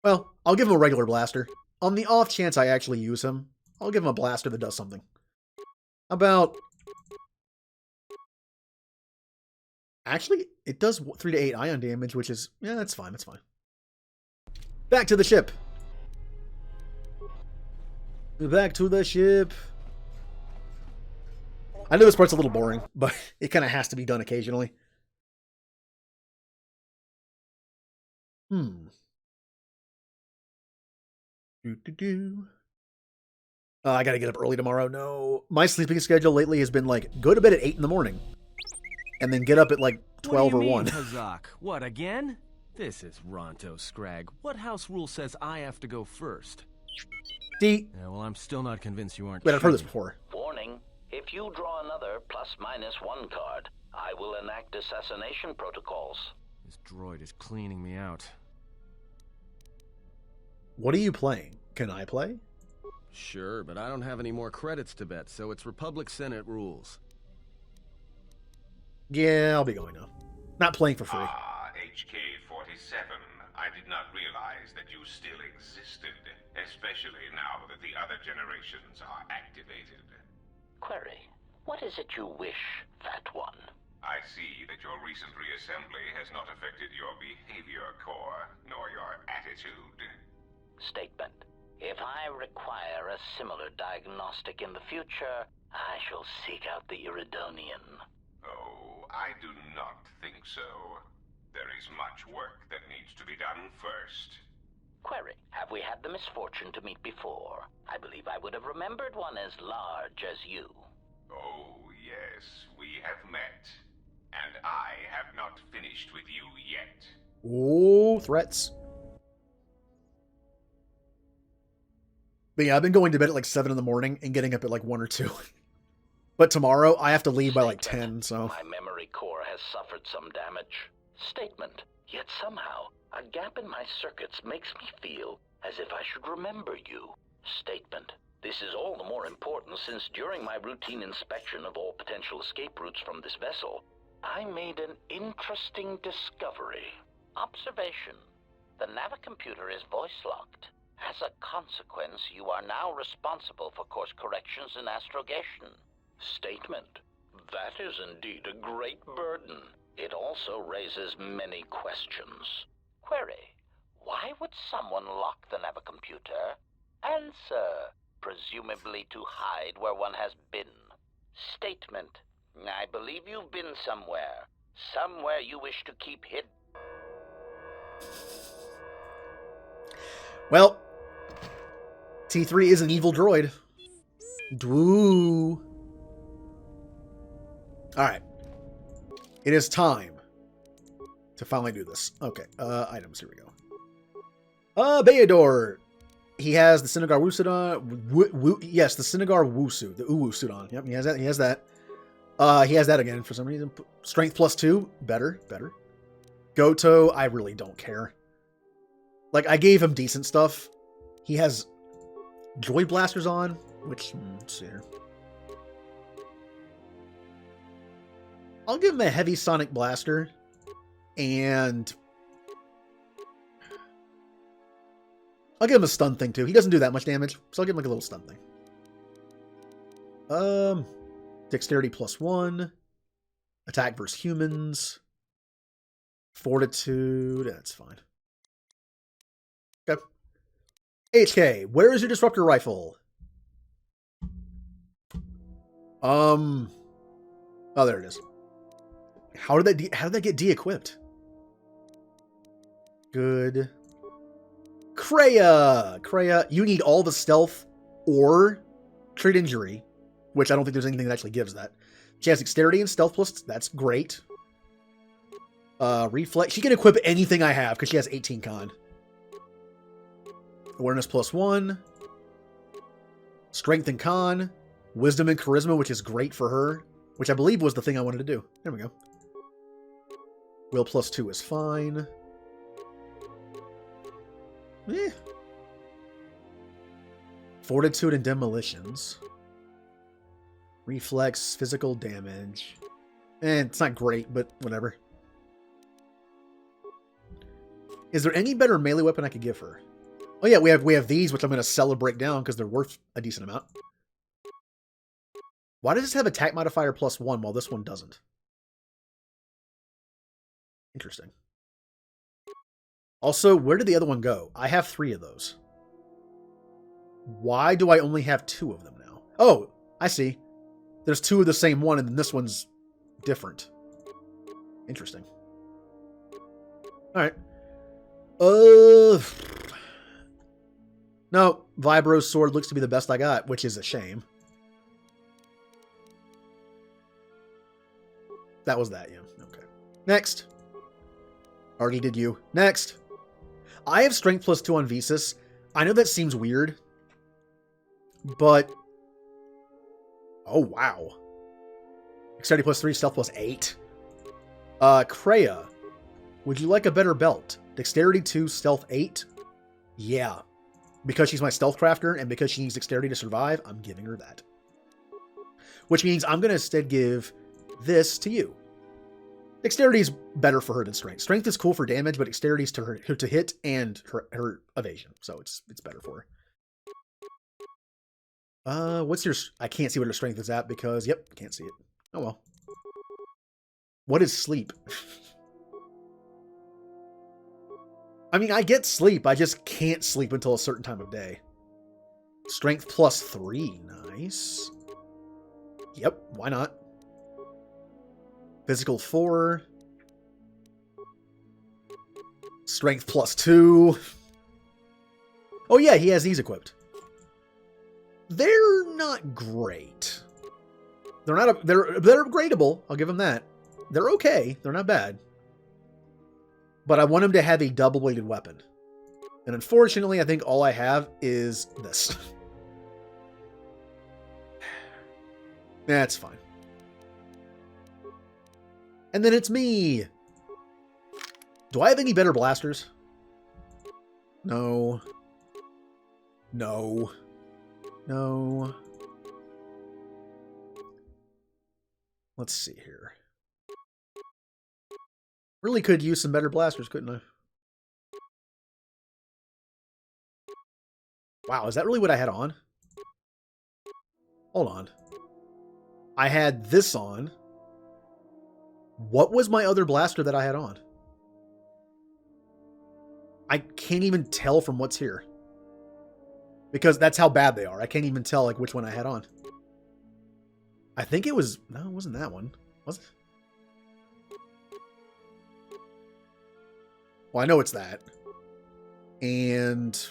Well, I'll give him a regular blaster. On the off chance I actually use him, I'll give him a blaster that does something. About... Actually, it does 3 to 8 ion damage, which is... Yeah, that's fine, that's fine. Back to the ship. Back to the ship. I know this part's a little boring, but it kind of has to be done occasionally. I gotta get up early tomorrow. No. My sleeping schedule lately has been like, go to bed at 8 in the morning. And then get up at like 12 or 1. Hazak? What, again? This is Ronto Scrag. What house rule says I have to go first? D. Yeah, well, I'm still not convinced you aren't. Wait, I've heard this before. Warning. If you draw another ±1 card, I will enact assassination protocols. This droid is cleaning me out. What are you playing? Can I play? Sure, but I don't have any more credits to bet, so it's Republic Senate rules. Yeah, I'll be going now. Not playing for free. HK-47. I did not realize that you still existed, especially now that the other generations are activated. Query. What is it you wish, Fat One? I see that your recent reassembly has not affected your behavior core, nor your attitude. Statement. If I require a similar diagnostic in the future, I shall seek out the Iridonian. Oh, I do not think so. There is much work that needs to be done first. Query. Have we had the misfortune to meet before? I believe I would have remembered one as large as you. Oh, yes, we have met. And I have not finished with you yet. Oh, threats. But yeah, I've been going to bed at like 7 in the morning and getting up at like 1 or 2. But tomorrow, I have to leave by like 10, so... My memory core has suffered some damage. Statement. Yet somehow, a gap in my circuits makes me feel as if I should remember you. Statement. This is all the more important since during my routine inspection of all potential escape routes from this vessel, I made an interesting discovery. Observation. The navicomputer is voice-locked. As a consequence, you are now responsible for course corrections and astrogation. Statement. That is indeed a great burden. It also raises many questions. Query. Why would someone lock the navicomputer? Answer. Presumably to hide where one has been. Statement. I believe you've been somewhere. Somewhere you wish to keep hidden. Well, T3 is an evil droid. Dwoo. Alright. It is time to finally do this. Okay, items, here we go. Bayador. He has the Synagar Wusuit on. Yes, the Synagar Wusuit. The Uwu suit on. Yep, he has that. He has that. He has that again for some reason. Strength +2. Better. Goto, I really don't care. Like, I gave him decent stuff. He has droid blasters on, which, let's see here. I'll give him a heavy sonic blaster, and I'll give him a stun thing, too. He doesn't do that much damage, so I'll give him like a little stun thing. Dexterity +1. Attack versus humans. Fortitude. That's fine. HK, where is your disruptor rifle? Oh, there it is. How did that get de-equipped? Good. Kreia, you need all the stealth or treat injury, which I don't think there's anything that actually gives that. She has dexterity and stealth plus, that's great. Reflex, she can equip anything I have because she has 18 con. Awareness +1. Strength and con. Wisdom and charisma, which is great for her, which I believe was the thing I wanted to do. There we go. Will +2 is fine. Eh. Fortitude and demolitions. Reflex, physical damage. It's not great, but whatever. Is there any better melee weapon I could give her? Oh yeah, we have these, which I'm going to sell or break down because they're worth a decent amount. Why does this have attack modifier +1 while this one doesn't? Interesting. Also, where did the other one go? I have 3 of those. Why do I only have 2 of them now? Oh, I see. There's 2 of the same one, and then this one's different. Interesting. Alright. No, Vibro's sword looks to be the best I got, which is a shame. That was that, yeah. Okay. Next. Already did you. Next. I have strength +2 on Visas. I know that seems weird, but... Oh, wow. Dexterity +3, stealth +8. Kreia. Would you like a better belt? Dexterity 2, stealth 8? Yeah. Because she's my stealth crafter, and because she needs dexterity to survive, I'm giving her that. Which means I'm going to instead give this to you. Dexterity is better for her than strength. Strength is cool for damage, but dexterity is to hit and her evasion. So it's better for her. What's your... I can't see what her strength is at because... Yep, can't see it. Oh well. What is sleep? I mean, I get sleep. I just can't sleep until a certain time of day. Strength +3. Nice. Yep, why not? Physical 4. Strength +2. Oh yeah, he has these equipped. They're not great. They're upgradable. I'll give him that. They're okay. They're not bad. But I want him to have a double-bladed weapon. And unfortunately, I think all I have is this. That's fine. And then it's me. Do I have any better blasters? No. No. No. Let's see here. Really could use some better blasters, couldn't I? Wow, is that really what I had on? Hold on. I had this on. What was my other blaster that I had on? I can't even tell from what's here. Because that's how bad they are. I can't even tell like which one I had on. I think it was... No, it wasn't that one. Was it? Well, I know it's that. And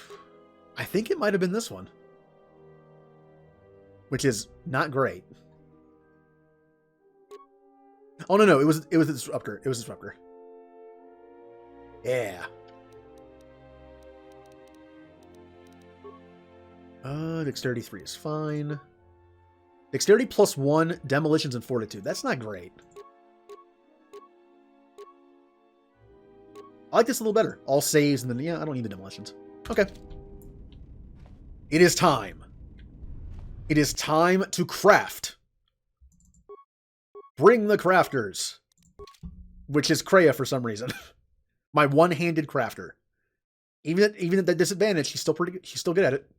I think it might have been this one. Which is not great. Oh, no. It was the Disruptor. It was Disruptor. Yeah. Dexterity 3 is fine. Dexterity +1, demolitions, and fortitude. That's not great. I like this a little better. All saves, and then, yeah, I don't need the demolitions. Okay. It is time. It is time to craft. Bring the crafters. Which is Kreia for some reason. My one-handed crafter. Even at that disadvantage, she's still good at it.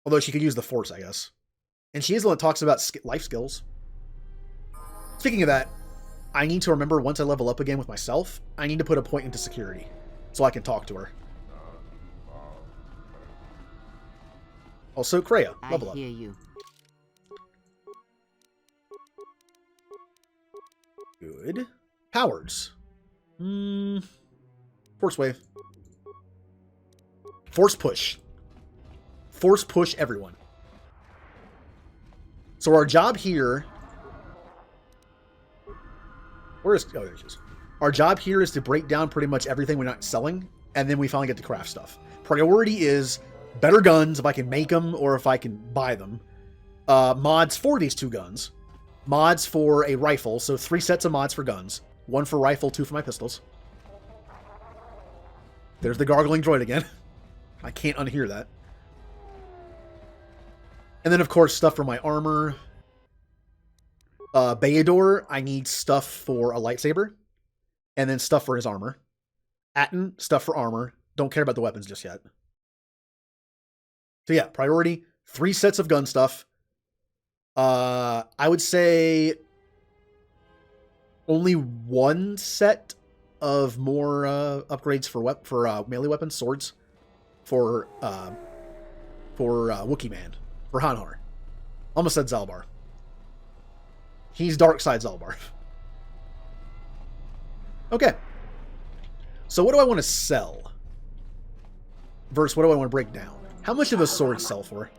Although she could use the Force, I guess. And she is the one that talks about life skills. Speaking of that, I need to remember once I level up again with myself, I need to put a point into security. so I can talk to her. Also, Kreia, level up. I hear you. Good. Powers. Force wave. Force push. Force push everyone. So our job here... Where is... Oh, there she is. Our job here is to break down pretty much everything we're not selling, and then we finally get to craft stuff. Priority is better guns, if I can make them, or if I can buy them. Mods for these 2 guns. Mods for a rifle, so 3 sets of mods for guns. 1 for rifle, 2 for my pistols. There's the gargling droid again. I can't unhear that. And then, of course, stuff for my armor. Bayador, I need stuff for a lightsaber. And then stuff for his armor. Atten, stuff for armor. Don't care about the weapons just yet. So yeah, priority, 3 sets of gun stuff. I would say only 1 set of more upgrades for melee weapons, swords, for Wookiee Man, for Hanhar. Almost said Zalbar. He's dark side Zalbar. Okay. So what do I want to sell? Versus what do I want to break down? How much of a sword sell for?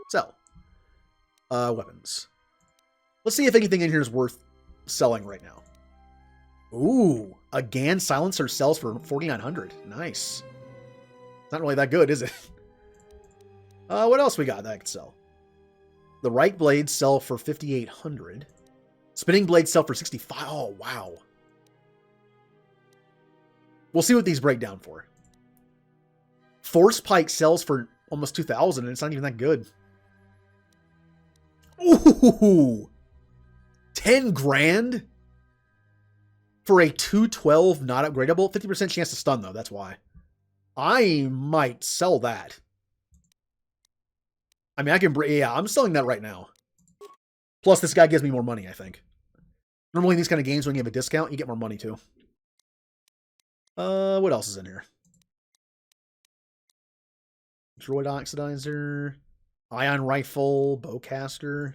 Sell. Weapons. Let's see if anything in here is worth selling right now. Ooh, a GAN silencer sells for 4,900. Nice. Not really that good, is it? What else we got that I could sell? The right blades sell for 5,800. Spinning blades sell for 65. Oh, wow. We'll see what these break down for. Force pike sells for almost 2,000, and it's not even that good. Ooh! 10 grand? For a 212 not upgradable? 50% chance to stun, though. That's why. I might sell that. I mean, I can... Yeah, I'm selling that right now. Plus, this guy gives me more money, I think. Normally, in these kind of games, when you have a discount, you get more money, too. What else is in here? Droid oxidizer. Ion rifle. Bowcaster.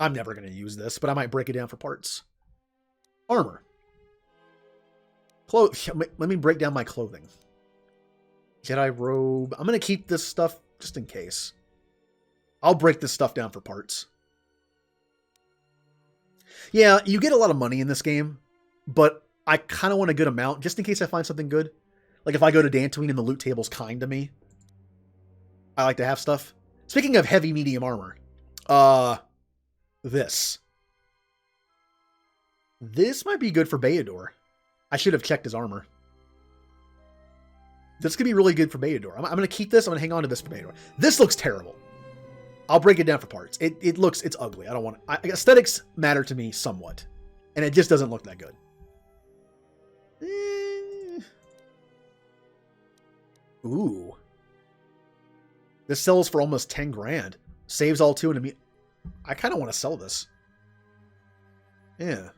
I'm never going to use this, but I might break it down for parts. Armor. Let me break down my clothing. Jedi robe. I'm going to keep this stuff just in case. I'll break this stuff down for parts. Yeah, you get a lot of money in this game, but I kind of want a good amount just in case I find something good. Like if I go to Dantooine and the loot table's kind to me. I like to have stuff. Speaking of heavy medium armor. This. This might be good for Bayador. I should have checked his armor. This could be really good for Bayador. I'm going to keep this. I'm going to hang on to this for Bayador. This looks terrible. I'll break it down for parts. It's ugly. I don't want it. Aesthetics matter to me somewhat. And it just doesn't look that good. Ooh. This sells for almost 10 grand. Saves all 2 and I kind of want to sell this. Yeah.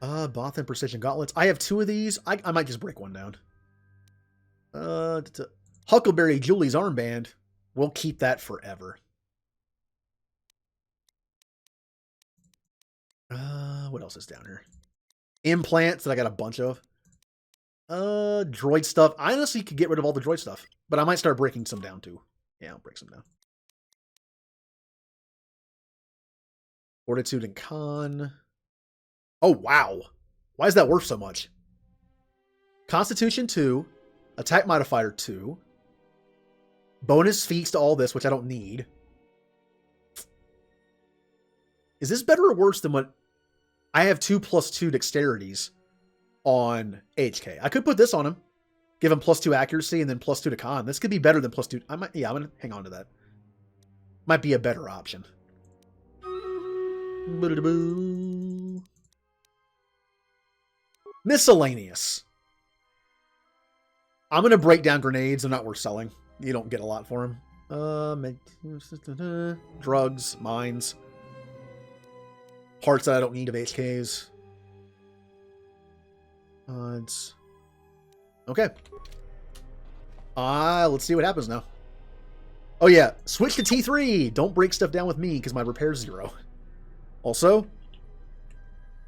Bothan Precision Gauntlets. I have 2 of these. I might just break one down. Huckleberry Julie's armband. We'll keep that forever. What else is down here? Implants that I got a bunch of. Droid stuff. I honestly could get rid of all the droid stuff, but I might start breaking some down too. Yeah, I'll break some down. Fortitude and Con. Oh, wow. Why is that worth so much? Constitution 2. Attack modifier 2. Bonus feats to all this, which I don't need. Is this better or worse than what... I have 2+2 dexterities on HK. I could put this on him. Give him +2 accuracy and then +2 to con. This could be better than +2. I'm going to hang on to that. Might be a better option. Miscellaneous. I'm going to break down grenades. They're not worth selling. You don't get a lot for them. Drugs, mines. parts that I don't need of HKs. It's... Okay. Let's see what happens now. Oh yeah, switch to T3! Don't break stuff down with me, because my repair's 0. Also...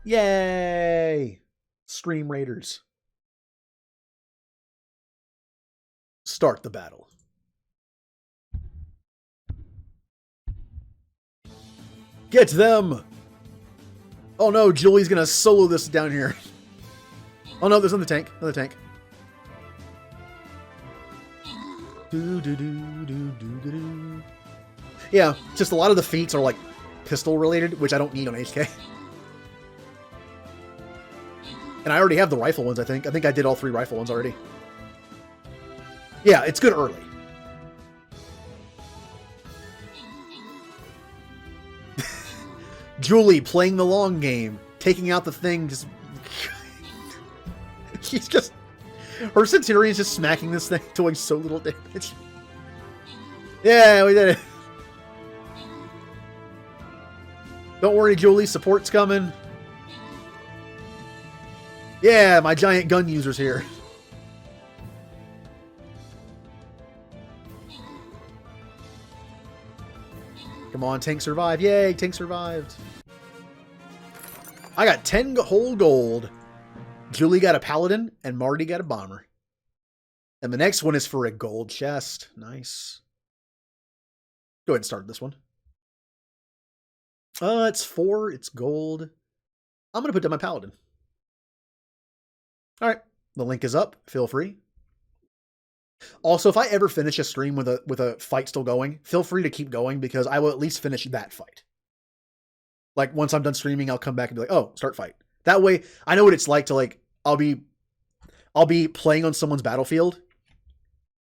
Yay! Stream Raiders. Start the battle. Get them! Oh no, Julie's gonna solo this down here. Oh no, there's another tank. Another tank. Yeah, just a lot of the feats are like pistol related, which I don't need on HK. And I already have the rifle ones, I think. I think I did all 3 rifle ones already. Yeah, it's good early. Julie playing the long game, taking out the thing, just... She's just... Her Centurion's just smacking this thing, doing so little damage. Yeah, we did it. Don't worry, Julie, support's coming. Yeah, my giant gun user's here. Come on, tank survived. Yay, tank survived. I got 10 whole gold. Julie got a paladin, and Marty got a bomber. And the next one is for a gold chest. Nice. Go ahead and start this one. It's 4. It's gold. I'm going to put down my paladin. All right. The link is up. Feel free. Also, if I ever finish a stream with a fight still going, feel free to keep going because I will at least finish that fight. Like, once I'm done streaming, I'll come back and be like, oh, start fight. That way, I know what it's like to, like, I'll be playing on someone's battlefield,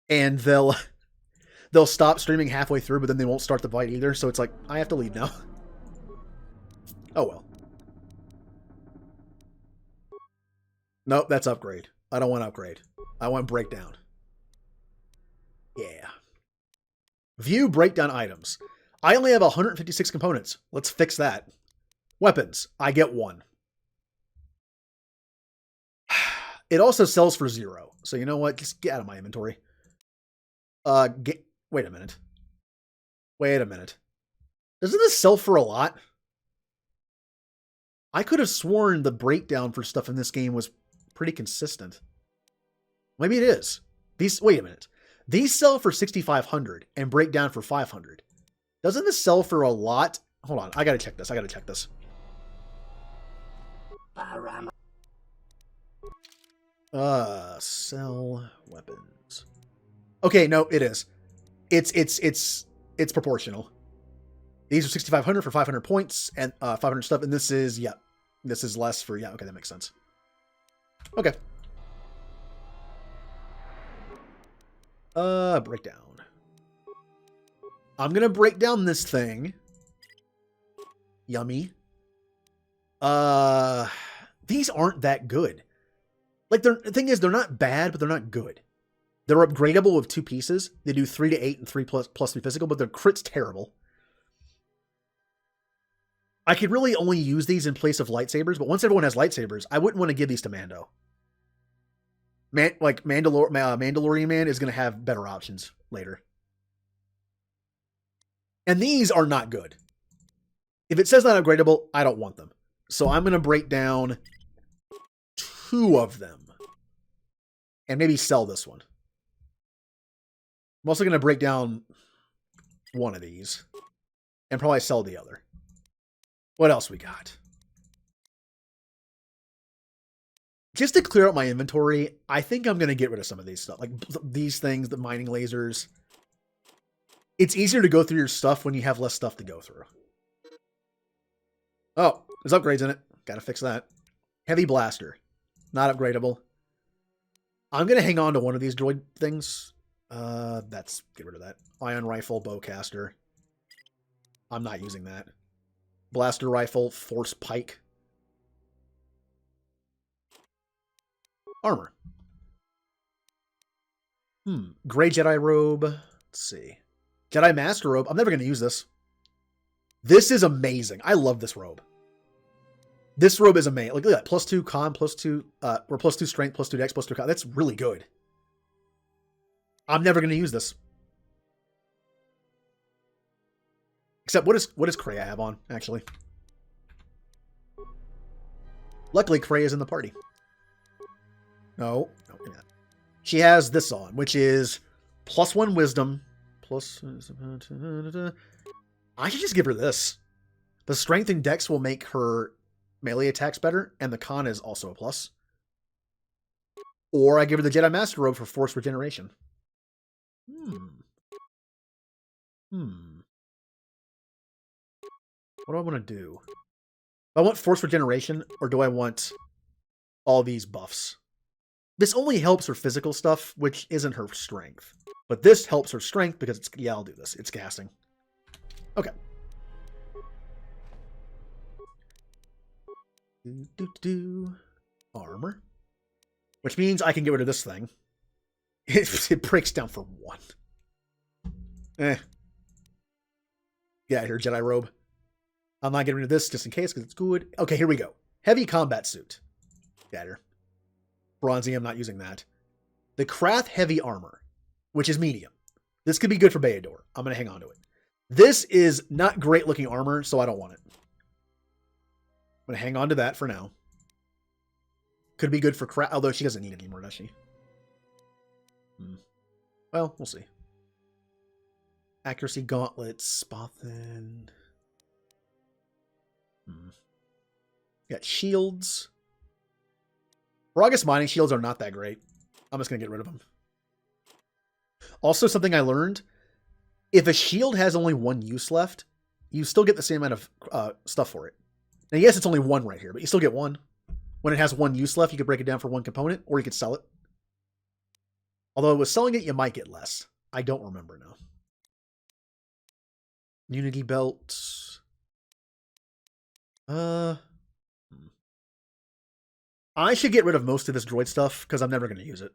and they'll stop streaming halfway through, but then they won't start the fight either, so it's like, I have to leave now. Oh, well. Nope, that's upgrade. I don't want upgrade. I want breakdown. Yeah. View breakdown items. I only have 156 components. Let's fix that. Weapons. I get 1. It also sells for 0. So you know what? Just get out of my inventory. Wait a minute. Wait a minute. Doesn't this sell for a lot? I could have sworn the breakdown for stuff in this game was pretty consistent. Maybe it is. Wait a minute. These sell for 6,500 and break down for 500. Doesn't this sell for a lot? Hold on. I gotta check this. Sell weapons. Okay, no, it is. It's proportional. These are 6,500 for 500 points and 500 stuff, and this is, yeah. This is less for, yeah, okay, that makes sense. Okay. Breakdown. I'm gonna break down this thing. Yummy. These aren't that good. Like, the thing is, they're not bad, but they're not good. They're upgradable with 2 pieces. They do 3 to 8 and 3 plus 3 physical, but their crit's terrible. I could really only use these in place of lightsabers, but once everyone has lightsabers, I wouldn't want to give these to Mando. Mandalorian Man is going to have better options later. And these are not good. If it says not upgradable, I don't want them. So I'm going to break down 2 of them. And maybe sell this one. I'm also going to break down 1 of these. And probably sell the other. What else we got? Just to clear out my inventory, I think I'm going to get rid of some of these stuff. Like these things, the mining lasers. It's easier to go through your stuff when you have less stuff to go through. Oh, there's upgrades in it. Got to fix that. Heavy blaster. Not upgradable. I'm going to hang on to one of these droid things. That's get rid of that. Ion rifle, bowcaster. I'm not using that. Blaster rifle, force pike. Armor. Gray Jedi robe. Let's see. Jedi Master robe. I'm never going to use this. This is amazing. I love this robe. This robe is amazing. Look at that. +2 con, +2, or +2 strength, +2 dex, +2 con. That's really good. I'm never going to use this. Except, what does Kreia have on, actually? Luckily, Kreia is in the party. No, yeah. She has this on, which is +1 wisdom, plus... I should just give her this. The strength and dex will make her melee attacks better, and the con is also a plus. Or I give her the Jedi Master Robe for force regeneration. What do I want to do? Do I want force regeneration, or do I want all these buffs? This only helps her physical stuff, which isn't her strength. But this helps her strength because it's... Yeah, I'll do this. It's casting. Okay. Armor. Which means I can get rid of this thing. It breaks down for 1. Get out of here, Jedi robe. I'm not getting rid of this just in case because it's good. Okay, here we go. Heavy combat suit. Get out of here. Bronzy, I'm not using that. The Krath heavy armor, which is medium. This could be good for Beador. I'm going to hang on to it. This is not great looking armor, so I don't want it. I'm going to hang on to that for now. Could be good for Krath, although she doesn't need it anymore, does she? Well, we'll see. Accuracy gauntlets, Spothin. Got shields. Ragus mining shields are not that great. I'm just going to get rid of them. Also, something I learned. If a shield has only 1 use left, you still get the same amount of stuff for it. Now, yes, it's only 1 right here, but you still get 1. When it has 1 use left, you could break it down for 1 component, or you could sell it. Although with selling it, you might get less. I don't remember now. Unity belt. I should get rid of most of this droid stuff, because I'm never going to use it.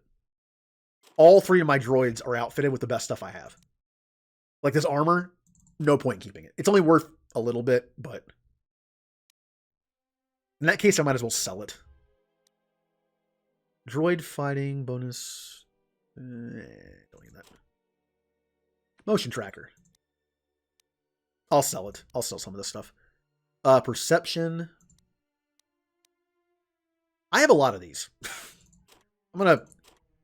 All 3 of my droids are outfitted with the best stuff I have. Like this armor, no point keeping it. It's only worth a little bit, but... in that case, I might as well sell it. Droid fighting bonus... don't need that. Motion tracker. I'll sell it. I'll sell some of this stuff. Perception... I have a lot of these. I'm going to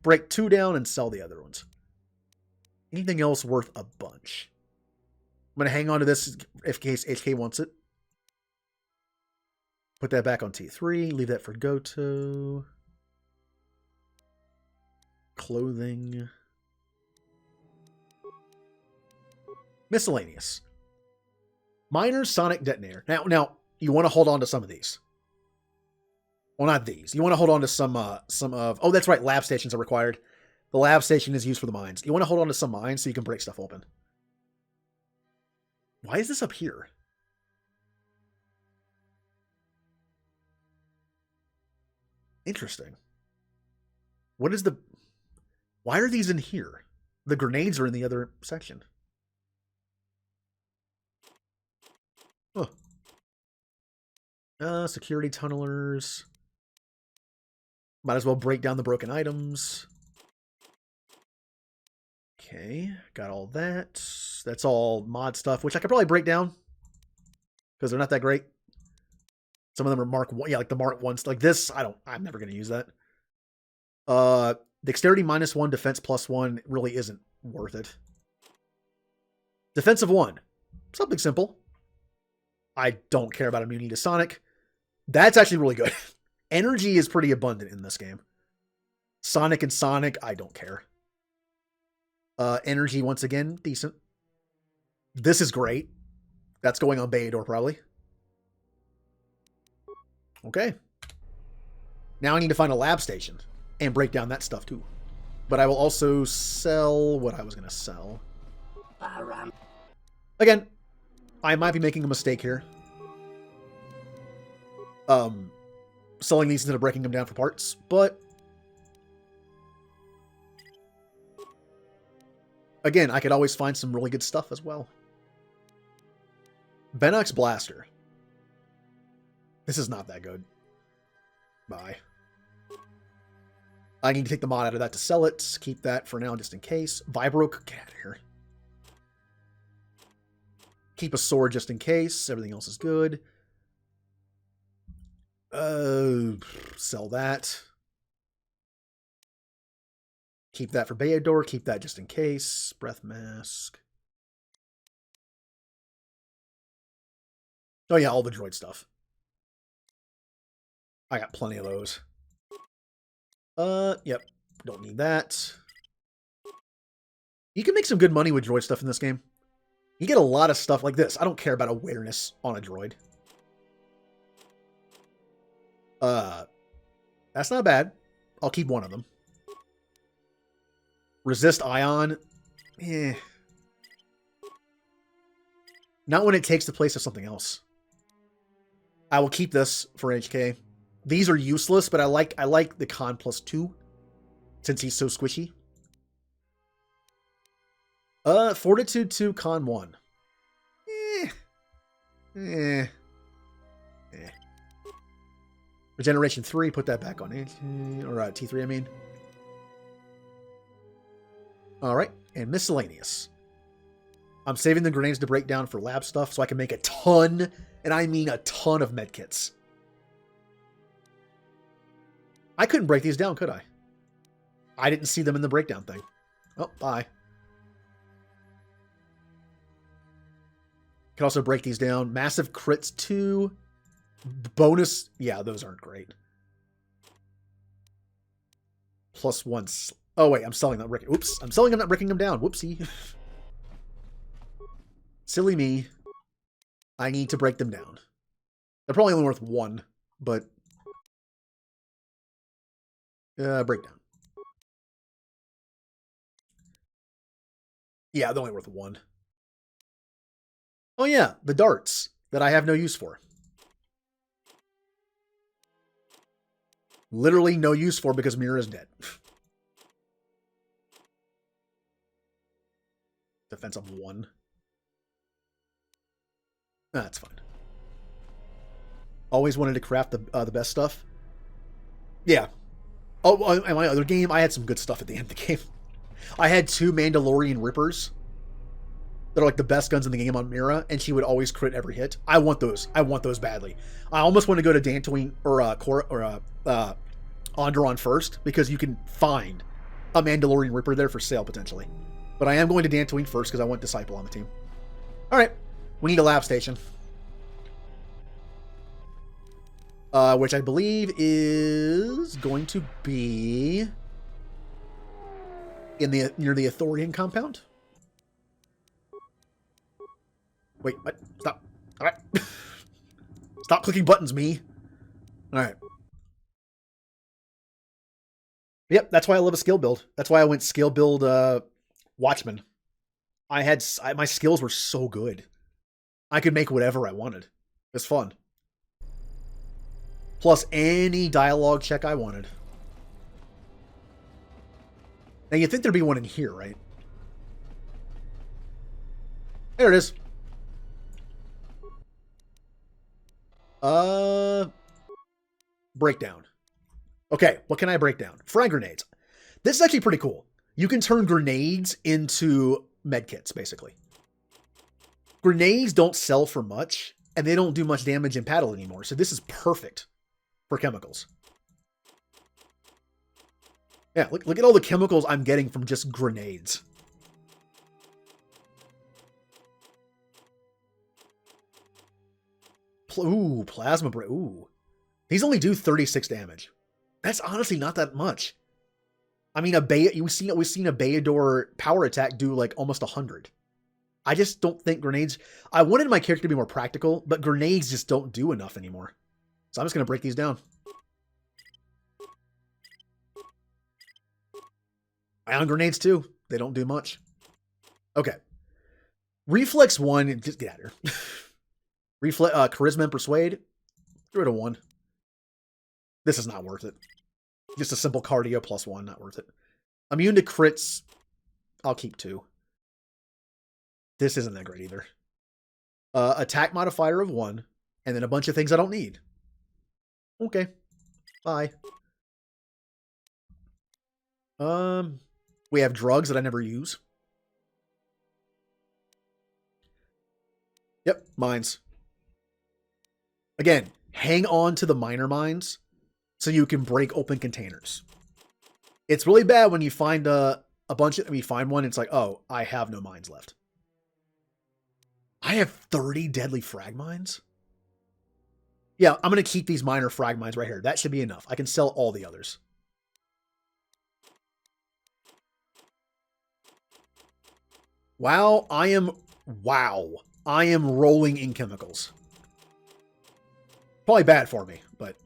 break 2 down and sell the other ones. Anything else worth a bunch? I'm going to hang on to this in case HK wants it. Put that back on T3. Leave that for Goto. Clothing. Miscellaneous. Minor sonic detonator. Now, you want to hold on to some of these. Well, not these. You want to hold on to some of... Oh, that's right. Lab stations are required. The lab station is used for the mines. You want to hold on to some mines so you can break stuff open. Why is this up here? Interesting. What is the... Why are these in here? The grenades are in the other section. Huh. Security tunnelers... Might as well break down the broken items. Okay, got all that. That's all mod stuff, which I could probably break down. Because they're not that great. Some of them are Mark 1. Yeah, like the Mark 1. Like this, I'm never going to use that. Dexterity -1, defense +1 really isn't worth it. Defensive 1. Something simple. I don't care about immunity to Sonic. That's actually really good. Energy is pretty abundant in this game. Sonic and Sonic, I don't care. Energy, once again, decent. This is great. That's going on Beador, probably. Okay. Now I need to find a lab station and break down that stuff, too. But I will also sell what I was going to sell. Again, I might be making a mistake here. Selling these instead of breaking them down for parts, but again, I could always find some really good stuff as well. Benox Blaster. This is not that good. Bye. I need to take the mod out of that to sell it. Keep that for now, just in case. Vibro, get out of here. Keep a sword just in case. Everything else is good. Sell that. Keep that for Bayador. Keep that just in case. Breath mask. Oh yeah, all the droid stuff. I got plenty of those. Yep. Don't need that. You can make some good money with droid stuff in this game. You get a lot of stuff like this. I don't care about awareness on a droid. That's not bad. I'll keep one of them. Resist ion. Eh. Not when it takes the place of something else. I will keep this for HK. These are useless, but I like the con +2 since he's so squishy. Fortitude 2, con 1. Regeneration 3, put that back on it. Or T3, I mean. Alright, and miscellaneous. I'm saving the grenades to break down for lab stuff so I can make a ton, and I mean a ton of medkits. I couldn't break these down, could I? I didn't see them in the breakdown thing. Oh, bye. Can also break these down. Massive crits 2. Bonus. Yeah, those aren't great. +1. Oh, wait. I'm selling them. Oops. I'm selling them, not breaking them down. Whoopsie. Silly me. I need to break them down. They're probably only worth 1, but... breakdown. Yeah, they're only worth 1. Oh yeah, the darts that I have no use for. Literally no use for because Mira is dead. Defense of 1. That's fine. Always wanted to craft the best stuff. Yeah. Oh, in my other game, I had some good stuff at the end of the game. I had 2 Mandalorian Rippers that are like the best guns in the game on Mira, and she would always crit every hit. I want those. I want those badly. I almost want to go to Dantooine or Onderon first because you can find a Mandalorian Ripper there for sale potentially. But I am going to Dantooine first because I want Disciple on the team. All right, we need a lab station, which I believe is going to be in the near the Athorian compound. Wait, what? Stop. All right. Stop clicking buttons, me. All right. Yep, that's why I love a skill build. That's why I went skill build Watchman. My skills were so good. I could make whatever I wanted. It's fun. Plus any dialogue check I wanted. Now you'd think there'd be one in here, right? There it is. Breakdown. Okay, what can I break down? Frag grenades. This is actually pretty cool. You can turn grenades into medkits, basically. Grenades don't sell for much, and they don't do much damage in battle anymore, so this is perfect for chemicals. Yeah, look at all the chemicals I'm getting from just grenades. Ooh, plasma break. Ooh. These only do 36 damage. That's honestly not that much. I mean, we've seen a Bayador power attack do like almost 100. I just don't think grenades... I wanted my character to be more practical, but grenades just don't do enough anymore. So I'm just going to break these down. Ion grenades too. They don't do much. Okay. Reflex 1. Just get out of here. Charisma and Persuade. Get rid of 1. This is not worth it. Just a simple cardio +1, not worth it. Immune to crits. I'll keep 2. This isn't that great either. Attack modifier of 1, and then a bunch of things I don't need. Okay. Bye. We have drugs that I never use. Yep, mines. Again, hang on to the miner mines so you can break open containers. It's really bad when you find a bunch of, you find one, it's like, oh, I have no mines left. I have 30 deadly frag mines? Yeah, I'm going to keep these minor frag mines right here. That should be enough. I can sell all the others. Wow, I am rolling in chemicals. Probably bad for me, but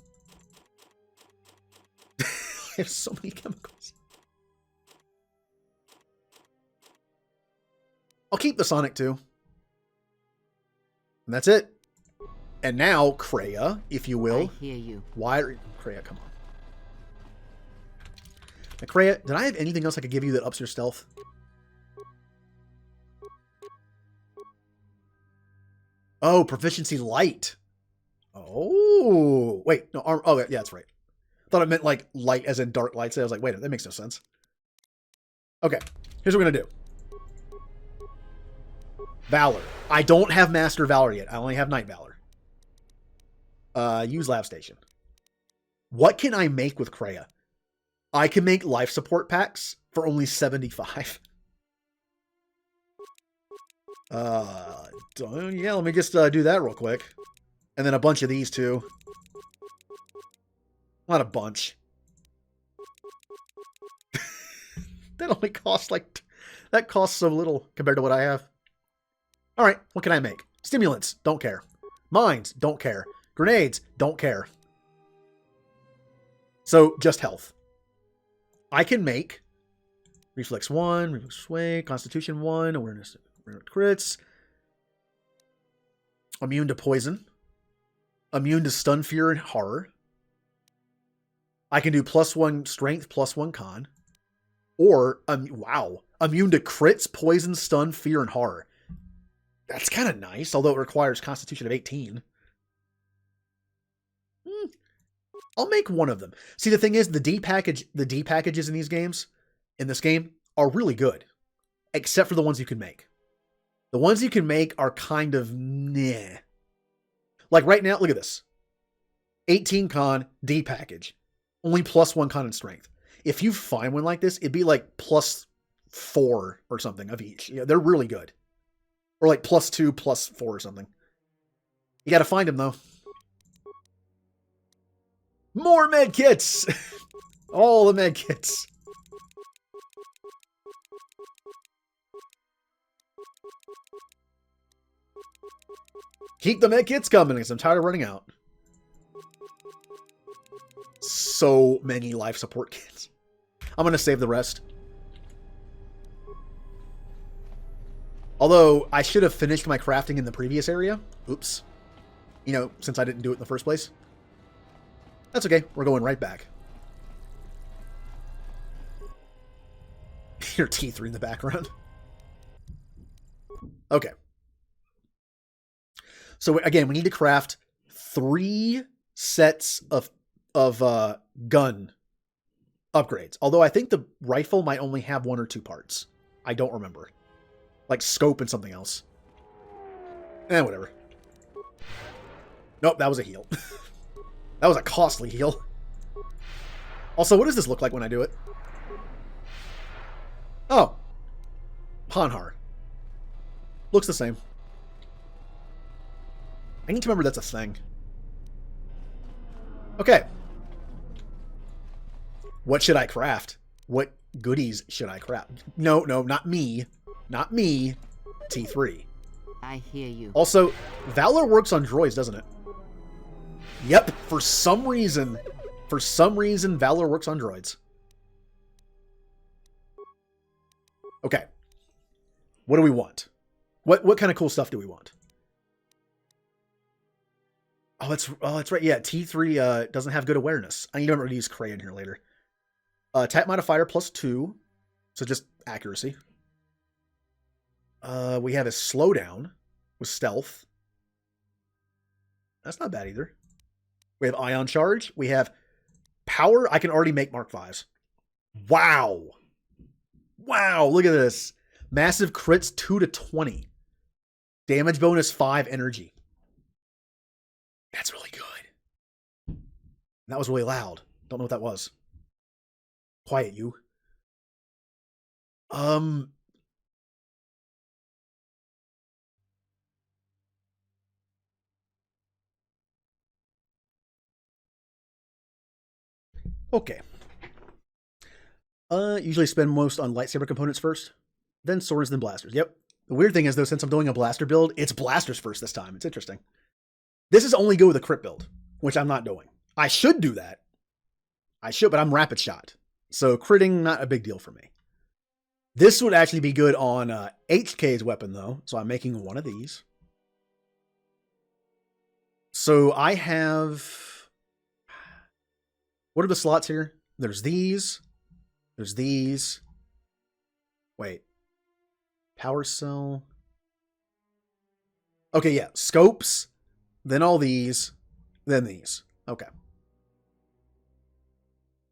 I have so many chemicals. I'll keep the Sonic too. And that's it. And now, Kreia, if you will. I hear you. Why are Kreia, come on. Now, Kreia, did I have anything else I could give you that ups your stealth? Oh, proficiency light. Oh, wait, no, arm. Oh, yeah, that's right. Thought it meant like light as in dark lights. I was like, wait, that makes no sense. Okay, here's what we're gonna do. Valor. I don't have Master Valor yet. I only have Night Valor. Use Lab Station. What can I make with Kreia? I can make life support packs for only 75. Yeah, let me just do that real quick. And then a bunch of these too. Not a bunch. That only costs like... That costs so little compared to what I have. Alright, what can I make? Stimulants, don't care. Mines, don't care. Grenades, don't care. So, just health. I can make Reflex 1, Reflex Sway, Constitution 1, Awareness crits. Immune to poison. Immune to stun, fear, and horror. I can do +1 strength, +1 con. Or, wow, immune to crits, poison, stun, fear, and horror. That's kind of nice, although it requires Constitution of 18. I'll make one of them. See, the thing is, the D packages in these games, in this game, are really good. Except for the ones you can make. The ones you can make are kind of meh. Like right now, look at this. 18 con, D package. Only +1 con and strength. If you find one like this, it'd be like +4 or something of each. Yeah, they're really good. Or like +2, +4 or something. You gotta find them though. More med kits! All the med kits. Keep the med kits coming because I'm tired of running out. So many life support kits. I'm going to save the rest. Although, I should have finished my crafting in the previous area. Oops. You know, since I didn't do it in the first place. That's okay. We're going right back. Your teeth are in the background. Okay. So, again, we need to craft 3 sets of gun upgrades. Although I think the rifle might only have 1 or 2 parts. I don't remember. Like scope and something else. Whatever. Nope, that was a heal. That was a costly heal. Also, what does this look like when I do it? Oh. Hanhar. Looks the same. I need to remember that's a thing. Okay. What should I craft? What goodies should I craft? No, not me. Not me. T3. I hear you. Also, Valor works on droids, doesn't it? Yep, for some reason, Valor works on droids. Okay. What do we want? What kind of cool stuff do we want? Oh, that's right. Yeah, T3 doesn't have good awareness. I need to remember to use Kreia in here later. Attack modifier +2, so just accuracy. We have a slowdown with stealth. That's not bad either. We have Ion Charge. We have Power. I can already make Mark Vs. Wow. Wow, look at this. Massive crits 2 to 20. Damage bonus 5 energy. That's really good. That was really loud. Don't know what that was. Quiet, you. Okay. Usually spend most on lightsaber components first, then swords, then blasters. Yep. The weird thing is, though, since I'm doing a blaster build, it's blasters first this time. It's interesting. This is only go with a crit build, which I'm not doing. I should do that. I should, but I'm rapid shot. So critting, not a big deal for me. This would actually be good on HK's weapon, though. So I'm making one of these. So I have... What are the slots here? There's these. There's these. Wait. Power cell. Okay, yeah. Scopes. Then all these. Then these. Okay.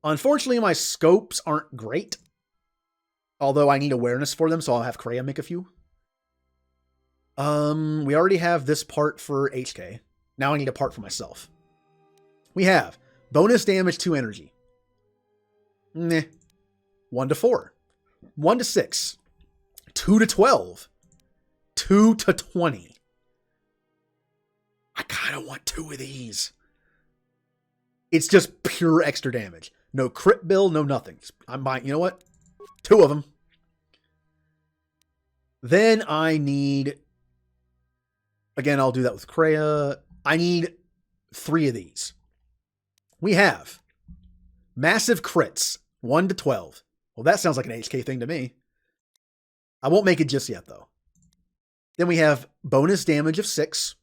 Unfortunately, my scopes aren't great. Although I need awareness for them, so I'll have Kreia make a few. We already have this part for HK. Now I need a part for myself. We have bonus damage 2 energy. Meh. 1 to 4. 1 to 6. 2 to 12. 2 to 20. I kind of want 2 of these. It's just pure extra damage. No crit build, no nothing. I'm buying, you know what? 2 of them. Then I need... Again, I'll do that with Kreia. I need 3 of these. We have massive crits, 1 to 12. Well, that sounds like an HK thing to me. I won't make it just yet, though. Then we have bonus damage of 6.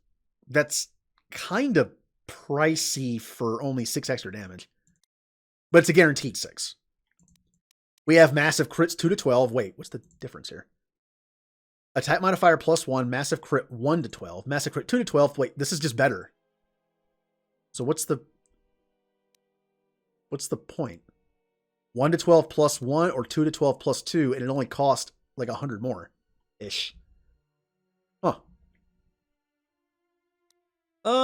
That's kind of pricey for only 6 extra damage. But it's a guaranteed 6. We have massive crits 2 to 12. Wait, what's the difference here? Attack modifier +1, massive crit 1 to 12, massive crit 2 to 12. Wait, this is just better. So what's the point? 1 to 12 +1 or 2 to 12 +2, and it only cost like 100 more ish. Huh.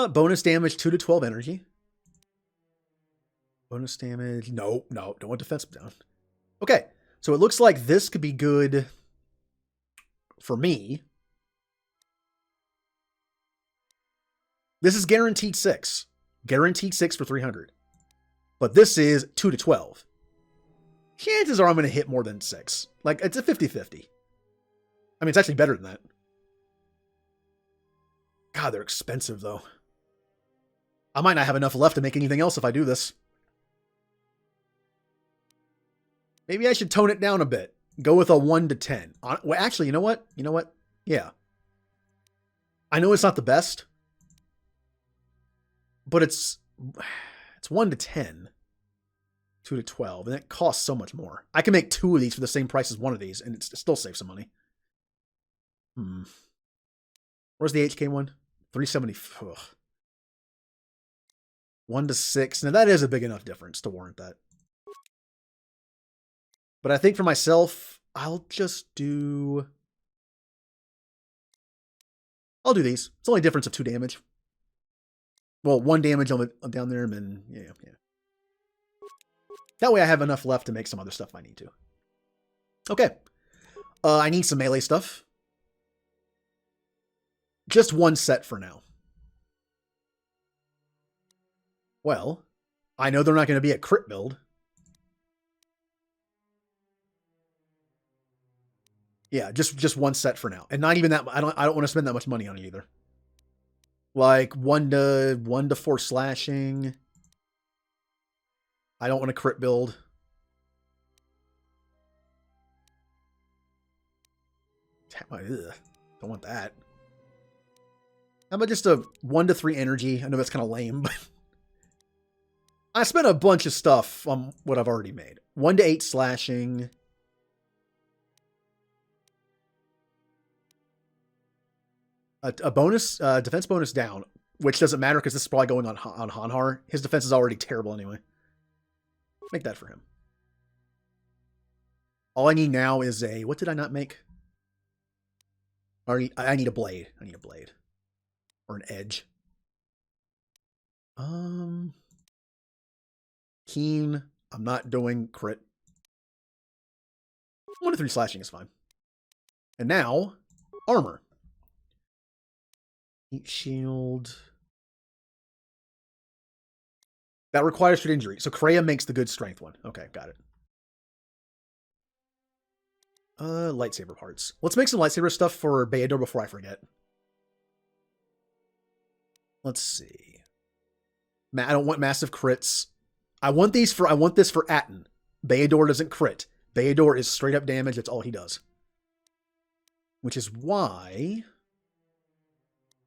Bonus damage 2 to 12 energy. Bonus damage. No, don't want defense down. Okay, so it looks like this could be good for me. This is guaranteed 6. Guaranteed 6 for 300. But this is 2 to 12. Chances are I'm going to hit more than 6. Like, it's a 50-50. I mean, it's actually better than that. God, they're expensive, though. I might not have enough left to make anything else if I do this. Maybe I should tone it down a bit. Go with a 1 to 10. Well, actually, you know what? You know what? Yeah. I know it's not the best, but it's 1 to 10. 2 to 12, and it costs so much more. I can make 2 of these for the same price as 1 of these, and it still saves some money. Where's the HK one? 370. Ugh. 1 to 6. Now, that is a big enough difference to warrant that. But I think for myself, I'll do these. It's only a difference of 2 damage. Well, 1 damage on down there, and then, yeah. That way I have enough left to make some other stuff if I need to. Okay. I need some melee stuff. Just 1 set for now. Well, I know they're not going to be a crit build. Yeah, just 1 set for now. And not even that. I don't want to spend that much money on it either. Like 1 to 4 slashing. I don't want a crit build. Ugh, don't want that. How about just a 1 to 3 energy? I know that's kind of lame, but I spent a bunch of stuff on what I've already made. 1 to 8 slashing. A bonus, defense bonus down. which doesn't matter because this is probably going on Hanhar. His defense is already terrible anyway. Make that for him. All I need now is a... What did I not make? I need a blade. I need a blade. Or an edge. Keen. I'm not doing crit. 1 to 3 slashing is fine. And now, armor. Heat shield. That requires crit injury. So Kreia makes the good strength one. Okay, got it. Lightsaber parts. Let's make some lightsaber stuff for Beador before I forget. Let's see. I don't want massive crits. I want this for Atten. Beador doesn't crit. Beador is straight up damage. That's all he does. Which is why...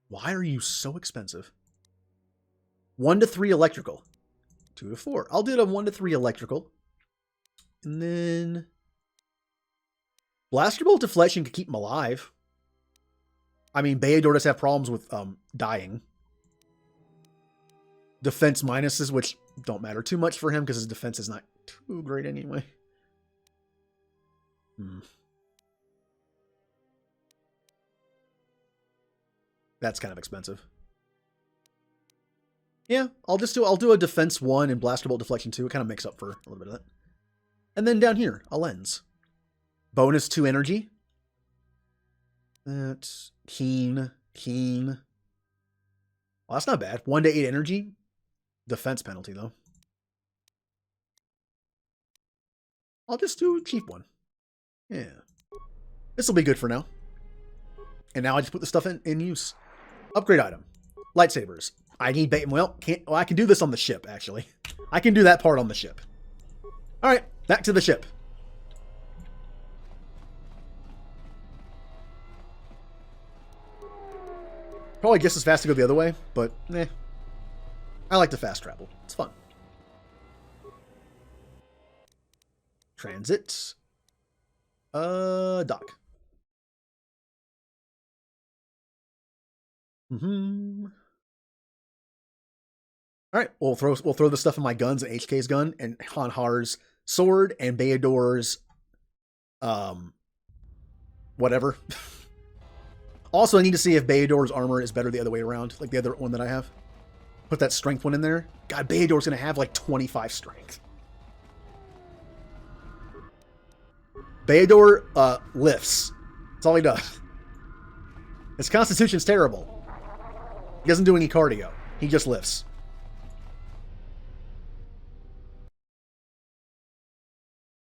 Why are you so expensive? 1 to 3 electrical. 2 to 4. I'll do a 1 to 3 electrical. And then... Blaster Bolt Deflection could keep him alive. I mean, Beador does have problems with dying. Defense minuses, which don't matter too much for him because his defense is not too great anyway. That's kind of expensive. Yeah, I'll do a defense 1 and Blaster Bolt Deflection 2. It kind of makes up for a little bit of that. And then down here, a lens. Bonus 2 energy. That's keen. Well, that's not bad. 1 to 8 energy. Defense penalty, though. I'll just do a cheap one. Yeah. This will be good for now. And now I just put the stuff in use. Upgrade item. Lightsabers. I need bait. Well, I can do this on the ship, actually. I can do that part on the ship. Alright, back to the ship. Probably just as fast to go the other way, but I like to fast travel. It's fun. Transit. Dock. Alright, we'll throw the stuff in my guns and HK's gun and Hanhar's sword and Beador's whatever. Also, I need to see if Beador's armor is better the other way around, like the other one that I have. Put that strength one in there. God, Beador's gonna have like 25 strength. Beador lifts. That's all he does. His constitution's terrible. He doesn't do any cardio. He just lifts.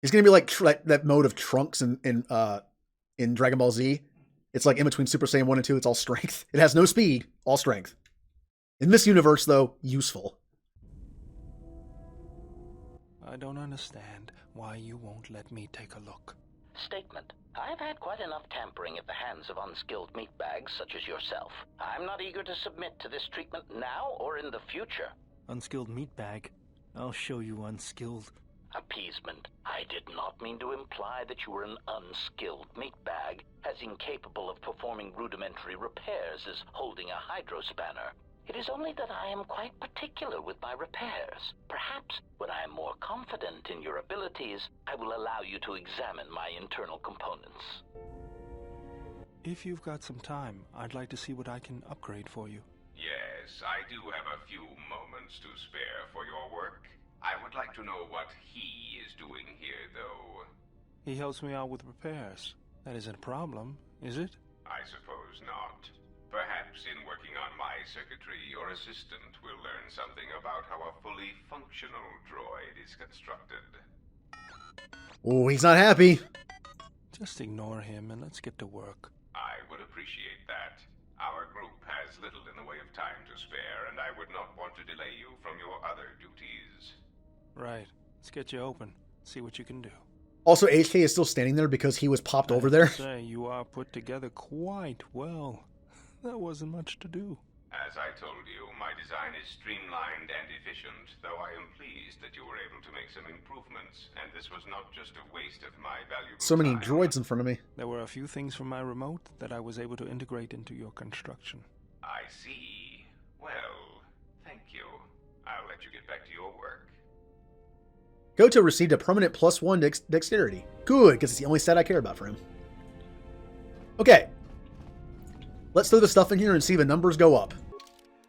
He's gonna be like that mode of Trunks in Dragon Ball Z. It's like in between Super Saiyan 1 and 2, it's all strength. It has no speed, all strength. In this universe, though, useful. I don't understand why you won't let me take a look. Statement. I've had quite enough tampering at the hands of unskilled meatbags such as yourself. I'm not eager to submit to this treatment now or in the future. Unskilled meatbag? I'll show you unskilled. Appeasement. I did not mean to imply that you were an unskilled meatbag, as incapable of performing rudimentary repairs as holding a hydrospanner. It is only that I am quite particular with my repairs. Perhaps when I am more confident in your abilities, I will allow you to examine my internal components. If you've got some time, I'd like to see what I can upgrade for you. Yes, I do have a few moments to spare for your work. I would like to know what he is doing here, though. He helps me out with repairs. That isn't a problem, is it? I suppose not. Perhaps in working on my circuitry, your assistant will learn something about how a fully functional droid is constructed. Oh, he's not happy. Just ignore him and let's get to work. I would appreciate that. Our group has little in the way of time to spare, and I would not want to delay you from your other duties. Right. Let's get you open. See what you can do. Also, HK is still standing there because he was popped over there. Say, you are put together quite well. That wasn't much to do. As I told you, my design is streamlined and efficient, though I am pleased that you were able to make some improvements, and this was not just a waste of my valuable So many time. droids in front of me. There were a few things from my remote that I was able to integrate into your construction. I see. Well, let you get back to your work. Goto received a permanent +1 dexterity. Good, because it's the only stat I care about for him. Okay. Let's throw the stuff in here and see if the numbers go up.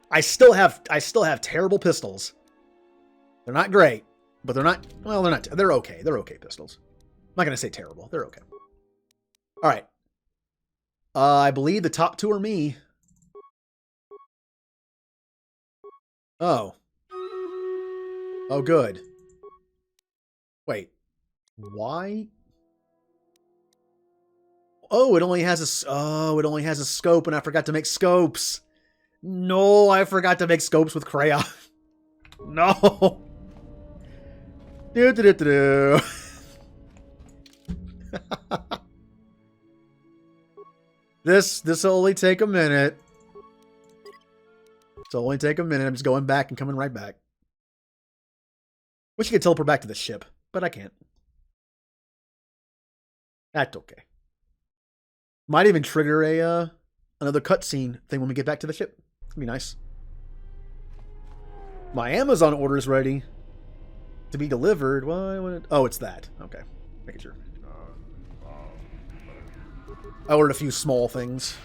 I still have terrible pistols. They're not great, but they're not, well, they're okay. They're okay pistols. I'm not going to say terrible. They're okay. All right. I believe the top two are me. Oh. Oh, good. Wait. Why? Oh, it only has a scope, and I forgot to make scopes. No, I forgot to make scopes with Kreia. No. Do. This'll only take a minute. It'll only take a minute. I'm just going back and coming right back. Wish you could teleport back to the ship, but I can't. That's okay. Might even trigger a another cutscene thing when we get back to the ship. It'd be nice. My Amazon order is ready to be delivered. Why? Oh, it's that. Okay, making sure. I ordered a few small things.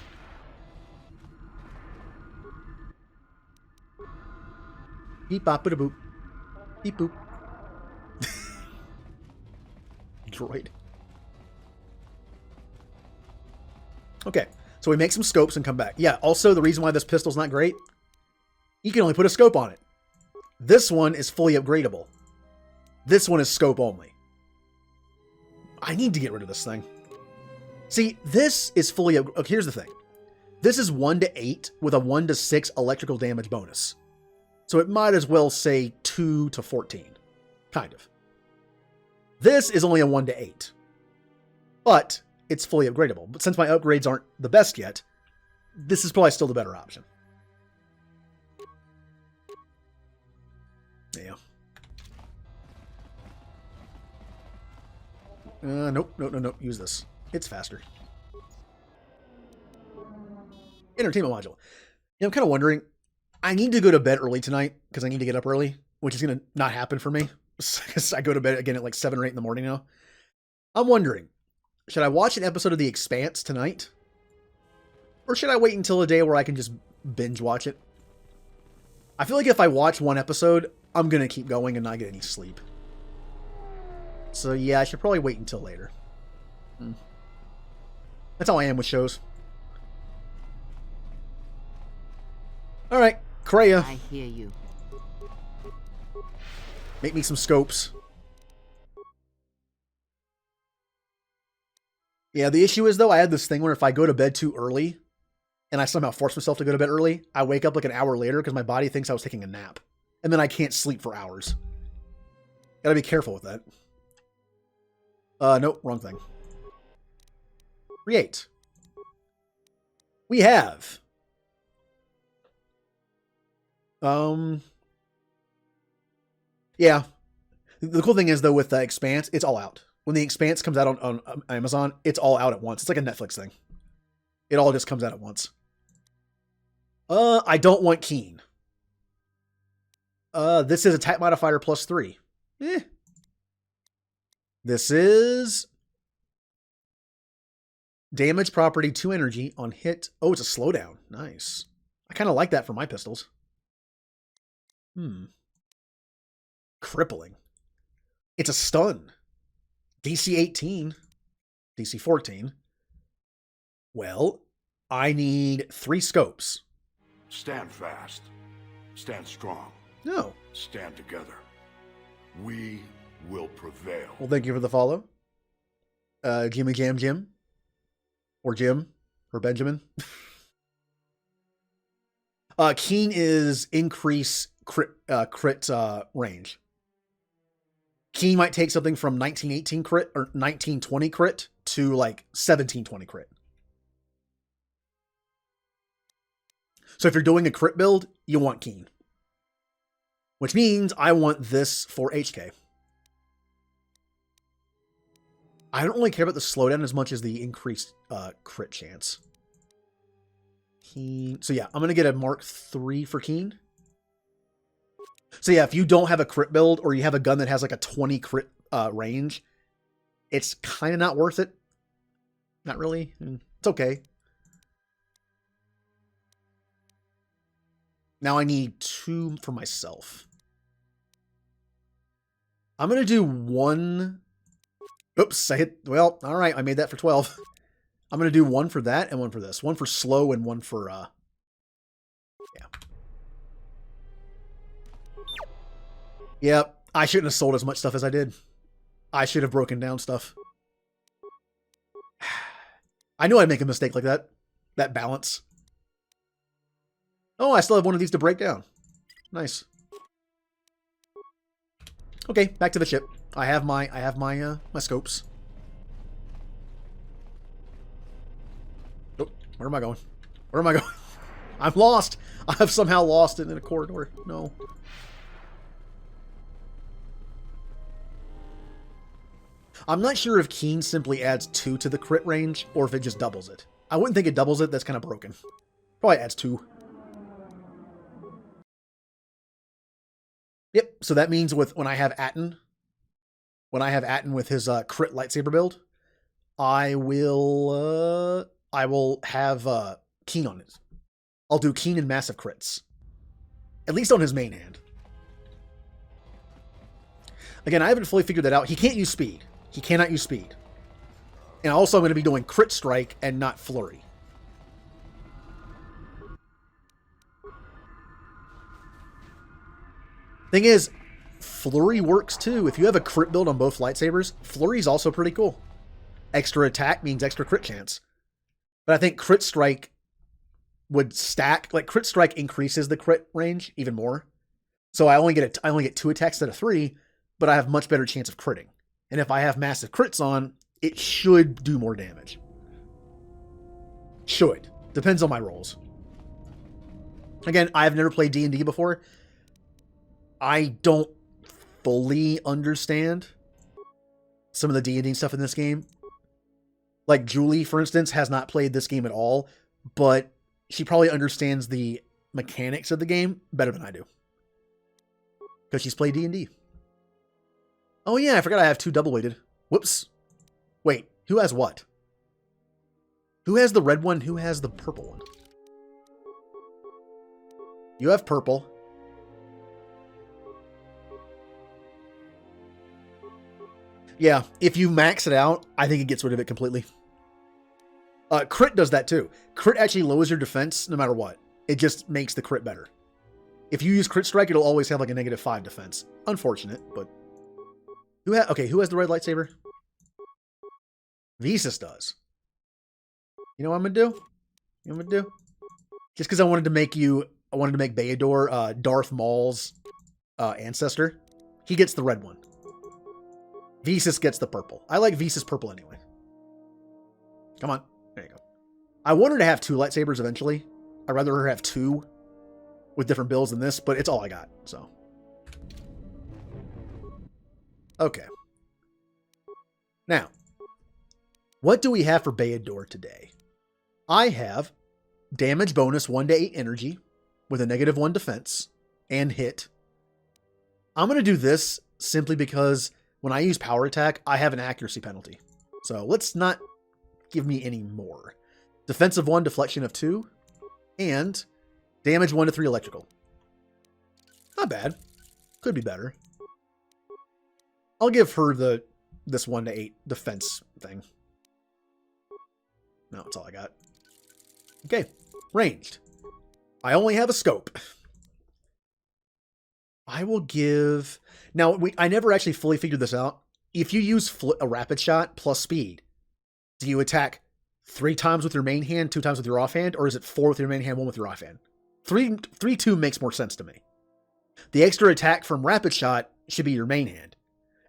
Beep bop ba boop. Beep boop. Droid. Okay, so we make some scopes and come back. Yeah, also the reason why this pistol's not great, you can only put a scope on it. This one is fully upgradable. This one is scope only. I need to get rid of this thing. See, this is fully... Okay, here's the thing. This is 1 to 8 with a 1 to 6 electrical damage bonus. So it might as well say 2 to 14. Kind of. This is only a 1 to 8. But it's fully upgradable. But since my upgrades aren't the best yet, this is probably still the better option. Yeah. Nope. Use this. It's faster. Entertainment module. Yeah, I'm kind of wondering. I need to go to bed early tonight because I need to get up early, which is going to not happen for me because I go to bed again at like 7 or 8 in the morning now. I'm wondering, should I watch an episode of The Expanse tonight? Or should I wait until a day where I can just binge watch it? I feel like if I watch one episode, I'm going to keep going and not get any sleep. So yeah, I should probably wait until later. That's how I am with shows. Alright, Kreia. I hear you. Make me some scopes. Yeah, the issue is, though, I had this thing where if I go to bed too early, and I somehow force myself to go to bed early, I wake up like an hour later because my body thinks I was taking a nap. And then I can't sleep for hours. Gotta be careful with that. Nope, wrong thing. Create. We have... Yeah. The cool thing is, though, with the Expanse, it's all out. When the Expanse comes out on Amazon, it's all out at once. It's like a Netflix thing. It all just comes out at once. I don't want Keen. This is attack modifier +3. This is damage property 2 energy on hit. Oh, it's a slowdown. Nice. I kind of like that for my pistols. Crippling. It's a stun. DC 18. DC 14. Well, I need 3 scopes. Stand fast. Stand strong. No. Stand together. We will prevail. Well, thank you for the follow. Jimmy Jam Jim. Or Jim. Or Benjamin. Keen is increase crit range. Keen might take something from 1918 crit or 1920 crit to like 1720 crit. So if you're doing a crit build, you want Keen. Which means I want this for HK. I don't really care about the slowdown as much as the increased crit chance. Keen. So yeah, I'm going to get a Mark 3 for Keen. So yeah, if you don't have a crit build or you have a gun that has like a 20 crit range, it's kind of not worth it. Not really. It's okay. Now I need 2 for myself. I'm going to do 1. Oops, I hit... Well, all right, I made that for 12. I'm going to do 1 for that and 1 for this. 1 for slow and 1 for... Yeah. Yep, I shouldn't have sold as much stuff as I did. I should have broken down stuff. I knew I'd make a mistake like that. That balance. Oh, I still have one of these to break down. Nice. Okay, back to the ship. I have my my scopes. Oh, where am I going? Where am I going? I'm lost. I've somehow lost it in a corridor. No. I'm not sure if Keen simply adds 2 to the crit range or if it just doubles it. I wouldn't think it doubles it. That's kind of broken. Probably adds 2. Yep. So that means when I have Atten with his crit lightsaber build, I will have Keen on it. I'll do Keen and massive crits. At least on his main hand. Again, I haven't fully figured that out. He can't use speed. He cannot use speed. And also I'm going to be doing crit strike and not flurry. Thing is, flurry works too. If you have a crit build on both lightsabers, flurry is also pretty cool. Extra attack means extra crit chance. But I think crit strike would stack. Like, crit strike increases the crit range even more. So I only get 2 attacks instead of 3, but I have much better chance of critting. And if I have massive crits on, it should do more damage. Should. Depends on my rolls. Again, I've never played D&D before. I don't fully understand some of the D&D stuff in this game. Like Julie, for instance, has not played this game at all, but she probably understands the mechanics of the game better than I do. Because she's played D&D. Oh yeah, I forgot I have 2 double-weighted. Whoops. Wait, who has what? Who has the red one? Who has the purple one? You have purple. Yeah, if you max it out, I think it gets rid of it completely. Crit does that too. Crit actually lowers your defense no matter what. It just makes the crit better. If you use crit strike, it'll always have like a -5 defense. Unfortunate, but... who has the red lightsaber? Visas does. You know what I'm gonna do? You know what I'm gonna do? Just because I wanted to make Beador Darth Maul's ancestor. He gets the red one. Visas gets the purple. I like Visas purple anyway. Come on. There you go. I want her to have 2 lightsabers eventually. I'd rather her have 2 with different builds than this, but it's all I got, so. Okay. Now, what do we have for Beador today? I have damage bonus 1 to 8 energy with a -1 defense and hit. I'm going to do this simply because when I use power attack, I have an accuracy penalty. So let's not give me any more. Defensive 1, deflection of 2, and damage 1 to 3 electrical. Not bad. Could be better. I'll give her this 1 to 8 defense thing. No, that's all I got. Okay, ranged. I only have a scope. I will give... Now, I never actually fully figured this out. If you use a rapid shot plus speed, do you attack 3 times with your main hand, 2 times with your offhand, or is it 4 with your main hand, 1 with your offhand? 3-2 makes more sense to me. The extra attack from rapid shot should be your main hand,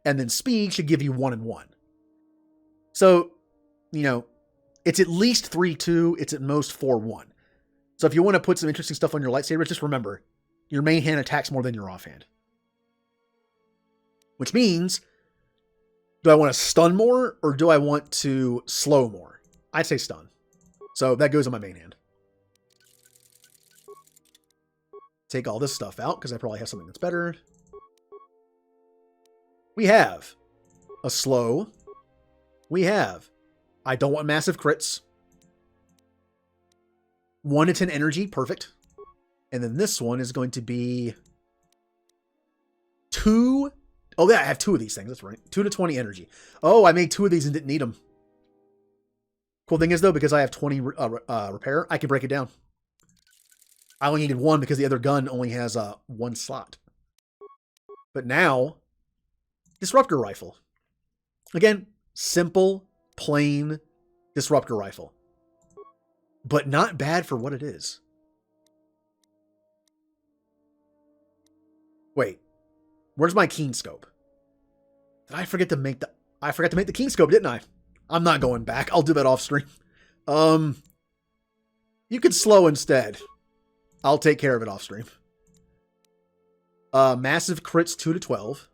and then speed should give you 1 and 1. So, you know, it's at least 3-2, it's at most 4-1. So if you want to put some interesting stuff on your lightsaber, just remember, your main hand attacks more than your offhand. Which means, do I want to stun more, or do I want to slow more? I'd say stun. So that goes on my main hand. take all this stuff out because I probably have something that's better. We have a slow. We have, I don't want massive crits. 1 to 10 energy, perfect. And then this one is going to be 2. Oh, yeah, I have 2 of these things. That's right. 2 to 20 energy. Oh, I made 2 of these and didn't need them. Cool thing is, though, because I have 20 repair, I can break it down. I only needed 1 because the other gun only has 1 slot. But now, disruptor rifle. Again, simple, plain disruptor rifle. But not bad for what it is. Wait. Where's my keen scope? Did I forget to make the... I forgot to make the keen scope, didn't I? I'm not going back. I'll do that off stream. You could slow instead. I'll take care of it off stream. Massive crits 2 to 12.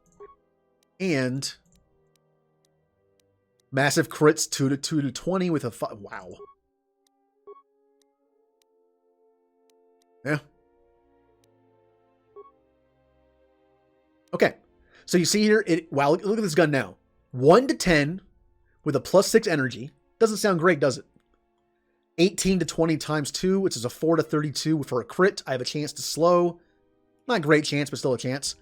And massive crits 2 to 20 with a... Wow. Yeah. Okay. So you see here, wow, look at this gun now. 1 to 10 with a +6 energy. Doesn't sound great, does it? 18 to 20 times 2, which is a 4 to 32 for a crit. I have a chance to slow. Not a great chance, but still a chance.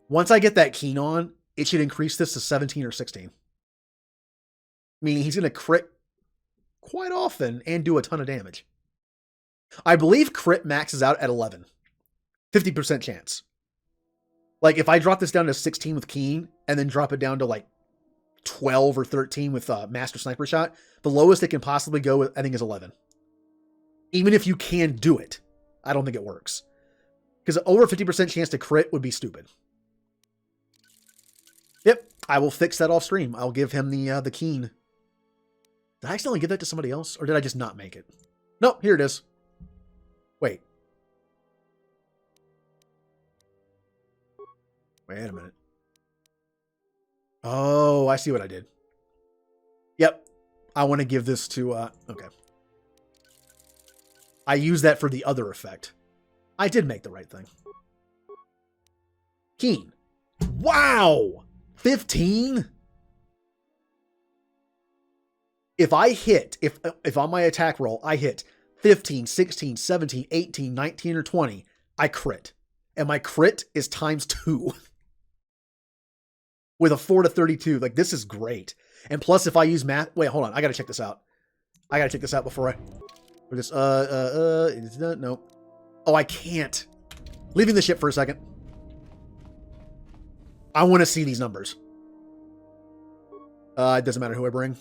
Once I get that keen on, it should increase this to 17 or 16. Meaning he's going to crit quite often and do a ton of damage. I believe crit maxes out at 11. 50% chance. Like, if I drop this down to 16 with keen, and then drop it down to, like, 12 or 13 with Master Sniper Shot, the lowest it can possibly go, I think, is 11. Even if you can do it, I don't think it works. Because over 50% chance to crit would be stupid. Yep, I will fix that off stream. I'll give him the keen. Did I accidentally give that to somebody else? Or did I just not make it? Nope, here it is. Wait. Wait a minute. Oh, I see what I did. Yep. I want to give this to, okay. I use that for the other effect. I did make the right thing. Keen. Wow! 15? If I hit, if on my attack roll, I hit 15, 16, 17, 18, 19, or 20, I crit. And my crit is times 2. With a 4 to 32. Like, this is great. And plus, if I use math... Wait, hold on. I gotta check this out. I gotta check this out before I... Just, no. Oh, I can't. Leaving the ship for a second. I want to see these numbers. It doesn't matter who I bring.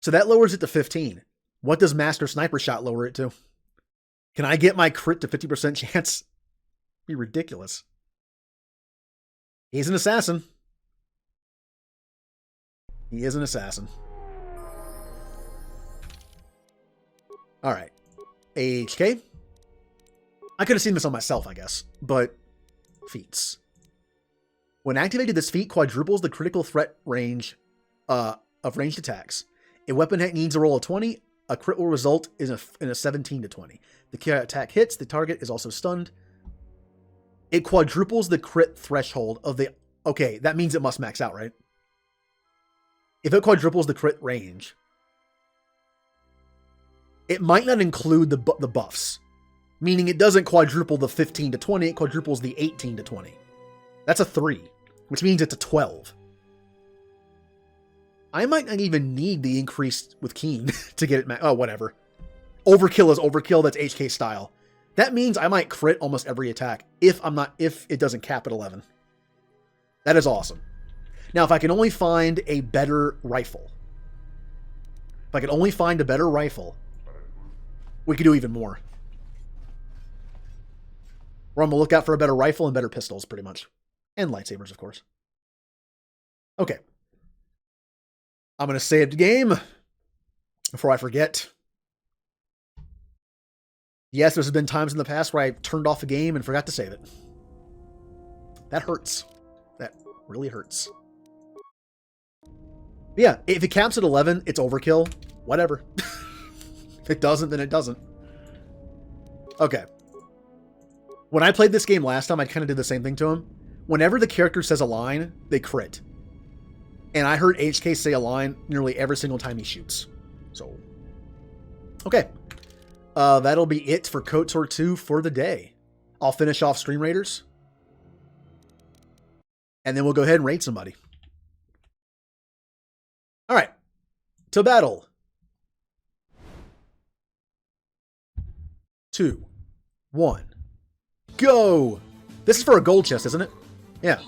So that lowers it to 15. What does Master Sniper Shot lower it to? Can I get my crit to 50% chance? Be ridiculous. He's an assassin. He is an assassin. Alright. HK. I could have seen this on myself, I guess. But, feats. When activated, this feat quadruples the critical threat range of ranged attacks. A weapon needs a roll of 20. A crit will result in a 17 to 20. The attack hits. The target is also stunned. It quadruples the crit threshold of the... Okay, that means it must max out, right? If it quadruples the crit range, it might not include the buffs. Meaning it doesn't quadruple the 15 to 20, it quadruples the 18 to 20. That's a 3, which means it's a 12. I might not even need the increase with Keen to get it oh, whatever. Overkill is overkill, that's HK style. That means I might crit almost every attack if it doesn't cap at 11. That is awesome. Now, if I can only find a better rifle, we could do even more. We're on the lookout for a better rifle and better pistols, pretty much. And lightsabers, of course. Okay. I'm going to save the game before I forget. Yes, there's been times in the past where I turned off a game and forgot to save it. That hurts. That really hurts. But yeah, if it caps at 11, it's overkill. Whatever. If it doesn't, then it doesn't. Okay. When I played this game last time, I kind of did the same thing to him. Whenever the character says a line, they crit. And I heard HK say a line nearly every single time he shoots. So, okay. That'll be it for KOTOR 2 for the day. I'll finish off Stream Raiders. And then we'll go ahead and raid somebody. All right. To battle. 2, 1, go! This is for a gold chest, isn't it? Yeah.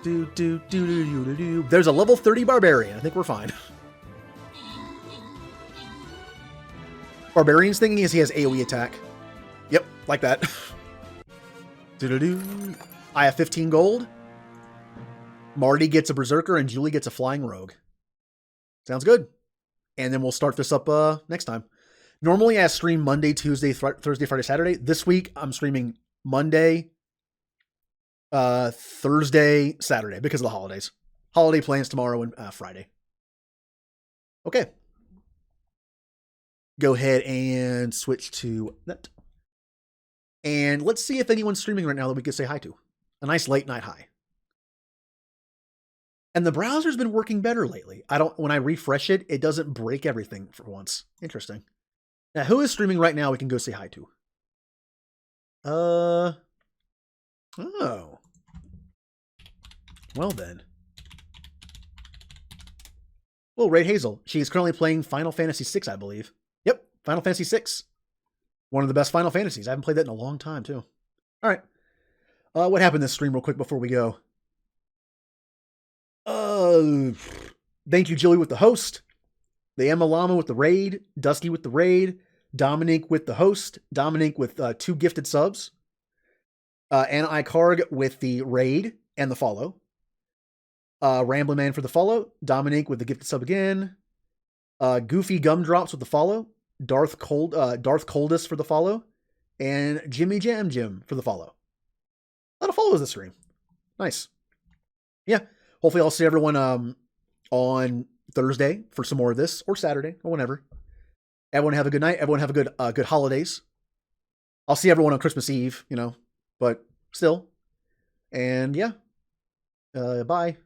There's a level 30 barbarian. I think we're fine. Barbarian's thinking is he has AoE attack. Yep, like that. I have 15 gold. Marty gets a berserker and Julie gets a flying rogue. Sounds good. And then we'll start this up next time. Normally I stream Monday, Tuesday, Thursday, Friday, Saturday. This week I'm streaming Monday, Thursday, Saturday because of the holidays. Holiday plans tomorrow and Friday. Okay. Go ahead and switch to that. And let's see if anyone's streaming right now that we can say hi to. A nice late night hi. And the browser's been working better lately. When I refresh it, it doesn't break everything for once. Interesting. Now, who is streaming right now we can go say hi to? Oh. Well then. Well, Raid Hazel. She's currently playing Final Fantasy VI, I believe. Yep, Final Fantasy VI. One of the best Final Fantasies. I haven't played that in a long time, too. All right. What happened this stream real quick before we go? Thank you, Julie, with the host. The Emma Llama with the raid. Dusky with the raid. Dominique with the host. Dominique with 2 gifted subs. Anna Icarg with the raid and the follow. Rambling Man for the follow. Dominique with the gifted sub again. Goofy Gumdrops with the follow. Darth Coldest for the follow. And Jimmy Jam Jim for the follow. A lot of follows this stream. Nice. Yeah. Hopefully I'll see everyone on Thursday for some more of this, or Saturday, or whenever. Everyone have a good night. Everyone have a good holidays. I'll see everyone on Christmas Eve, but still. And yeah. Bye.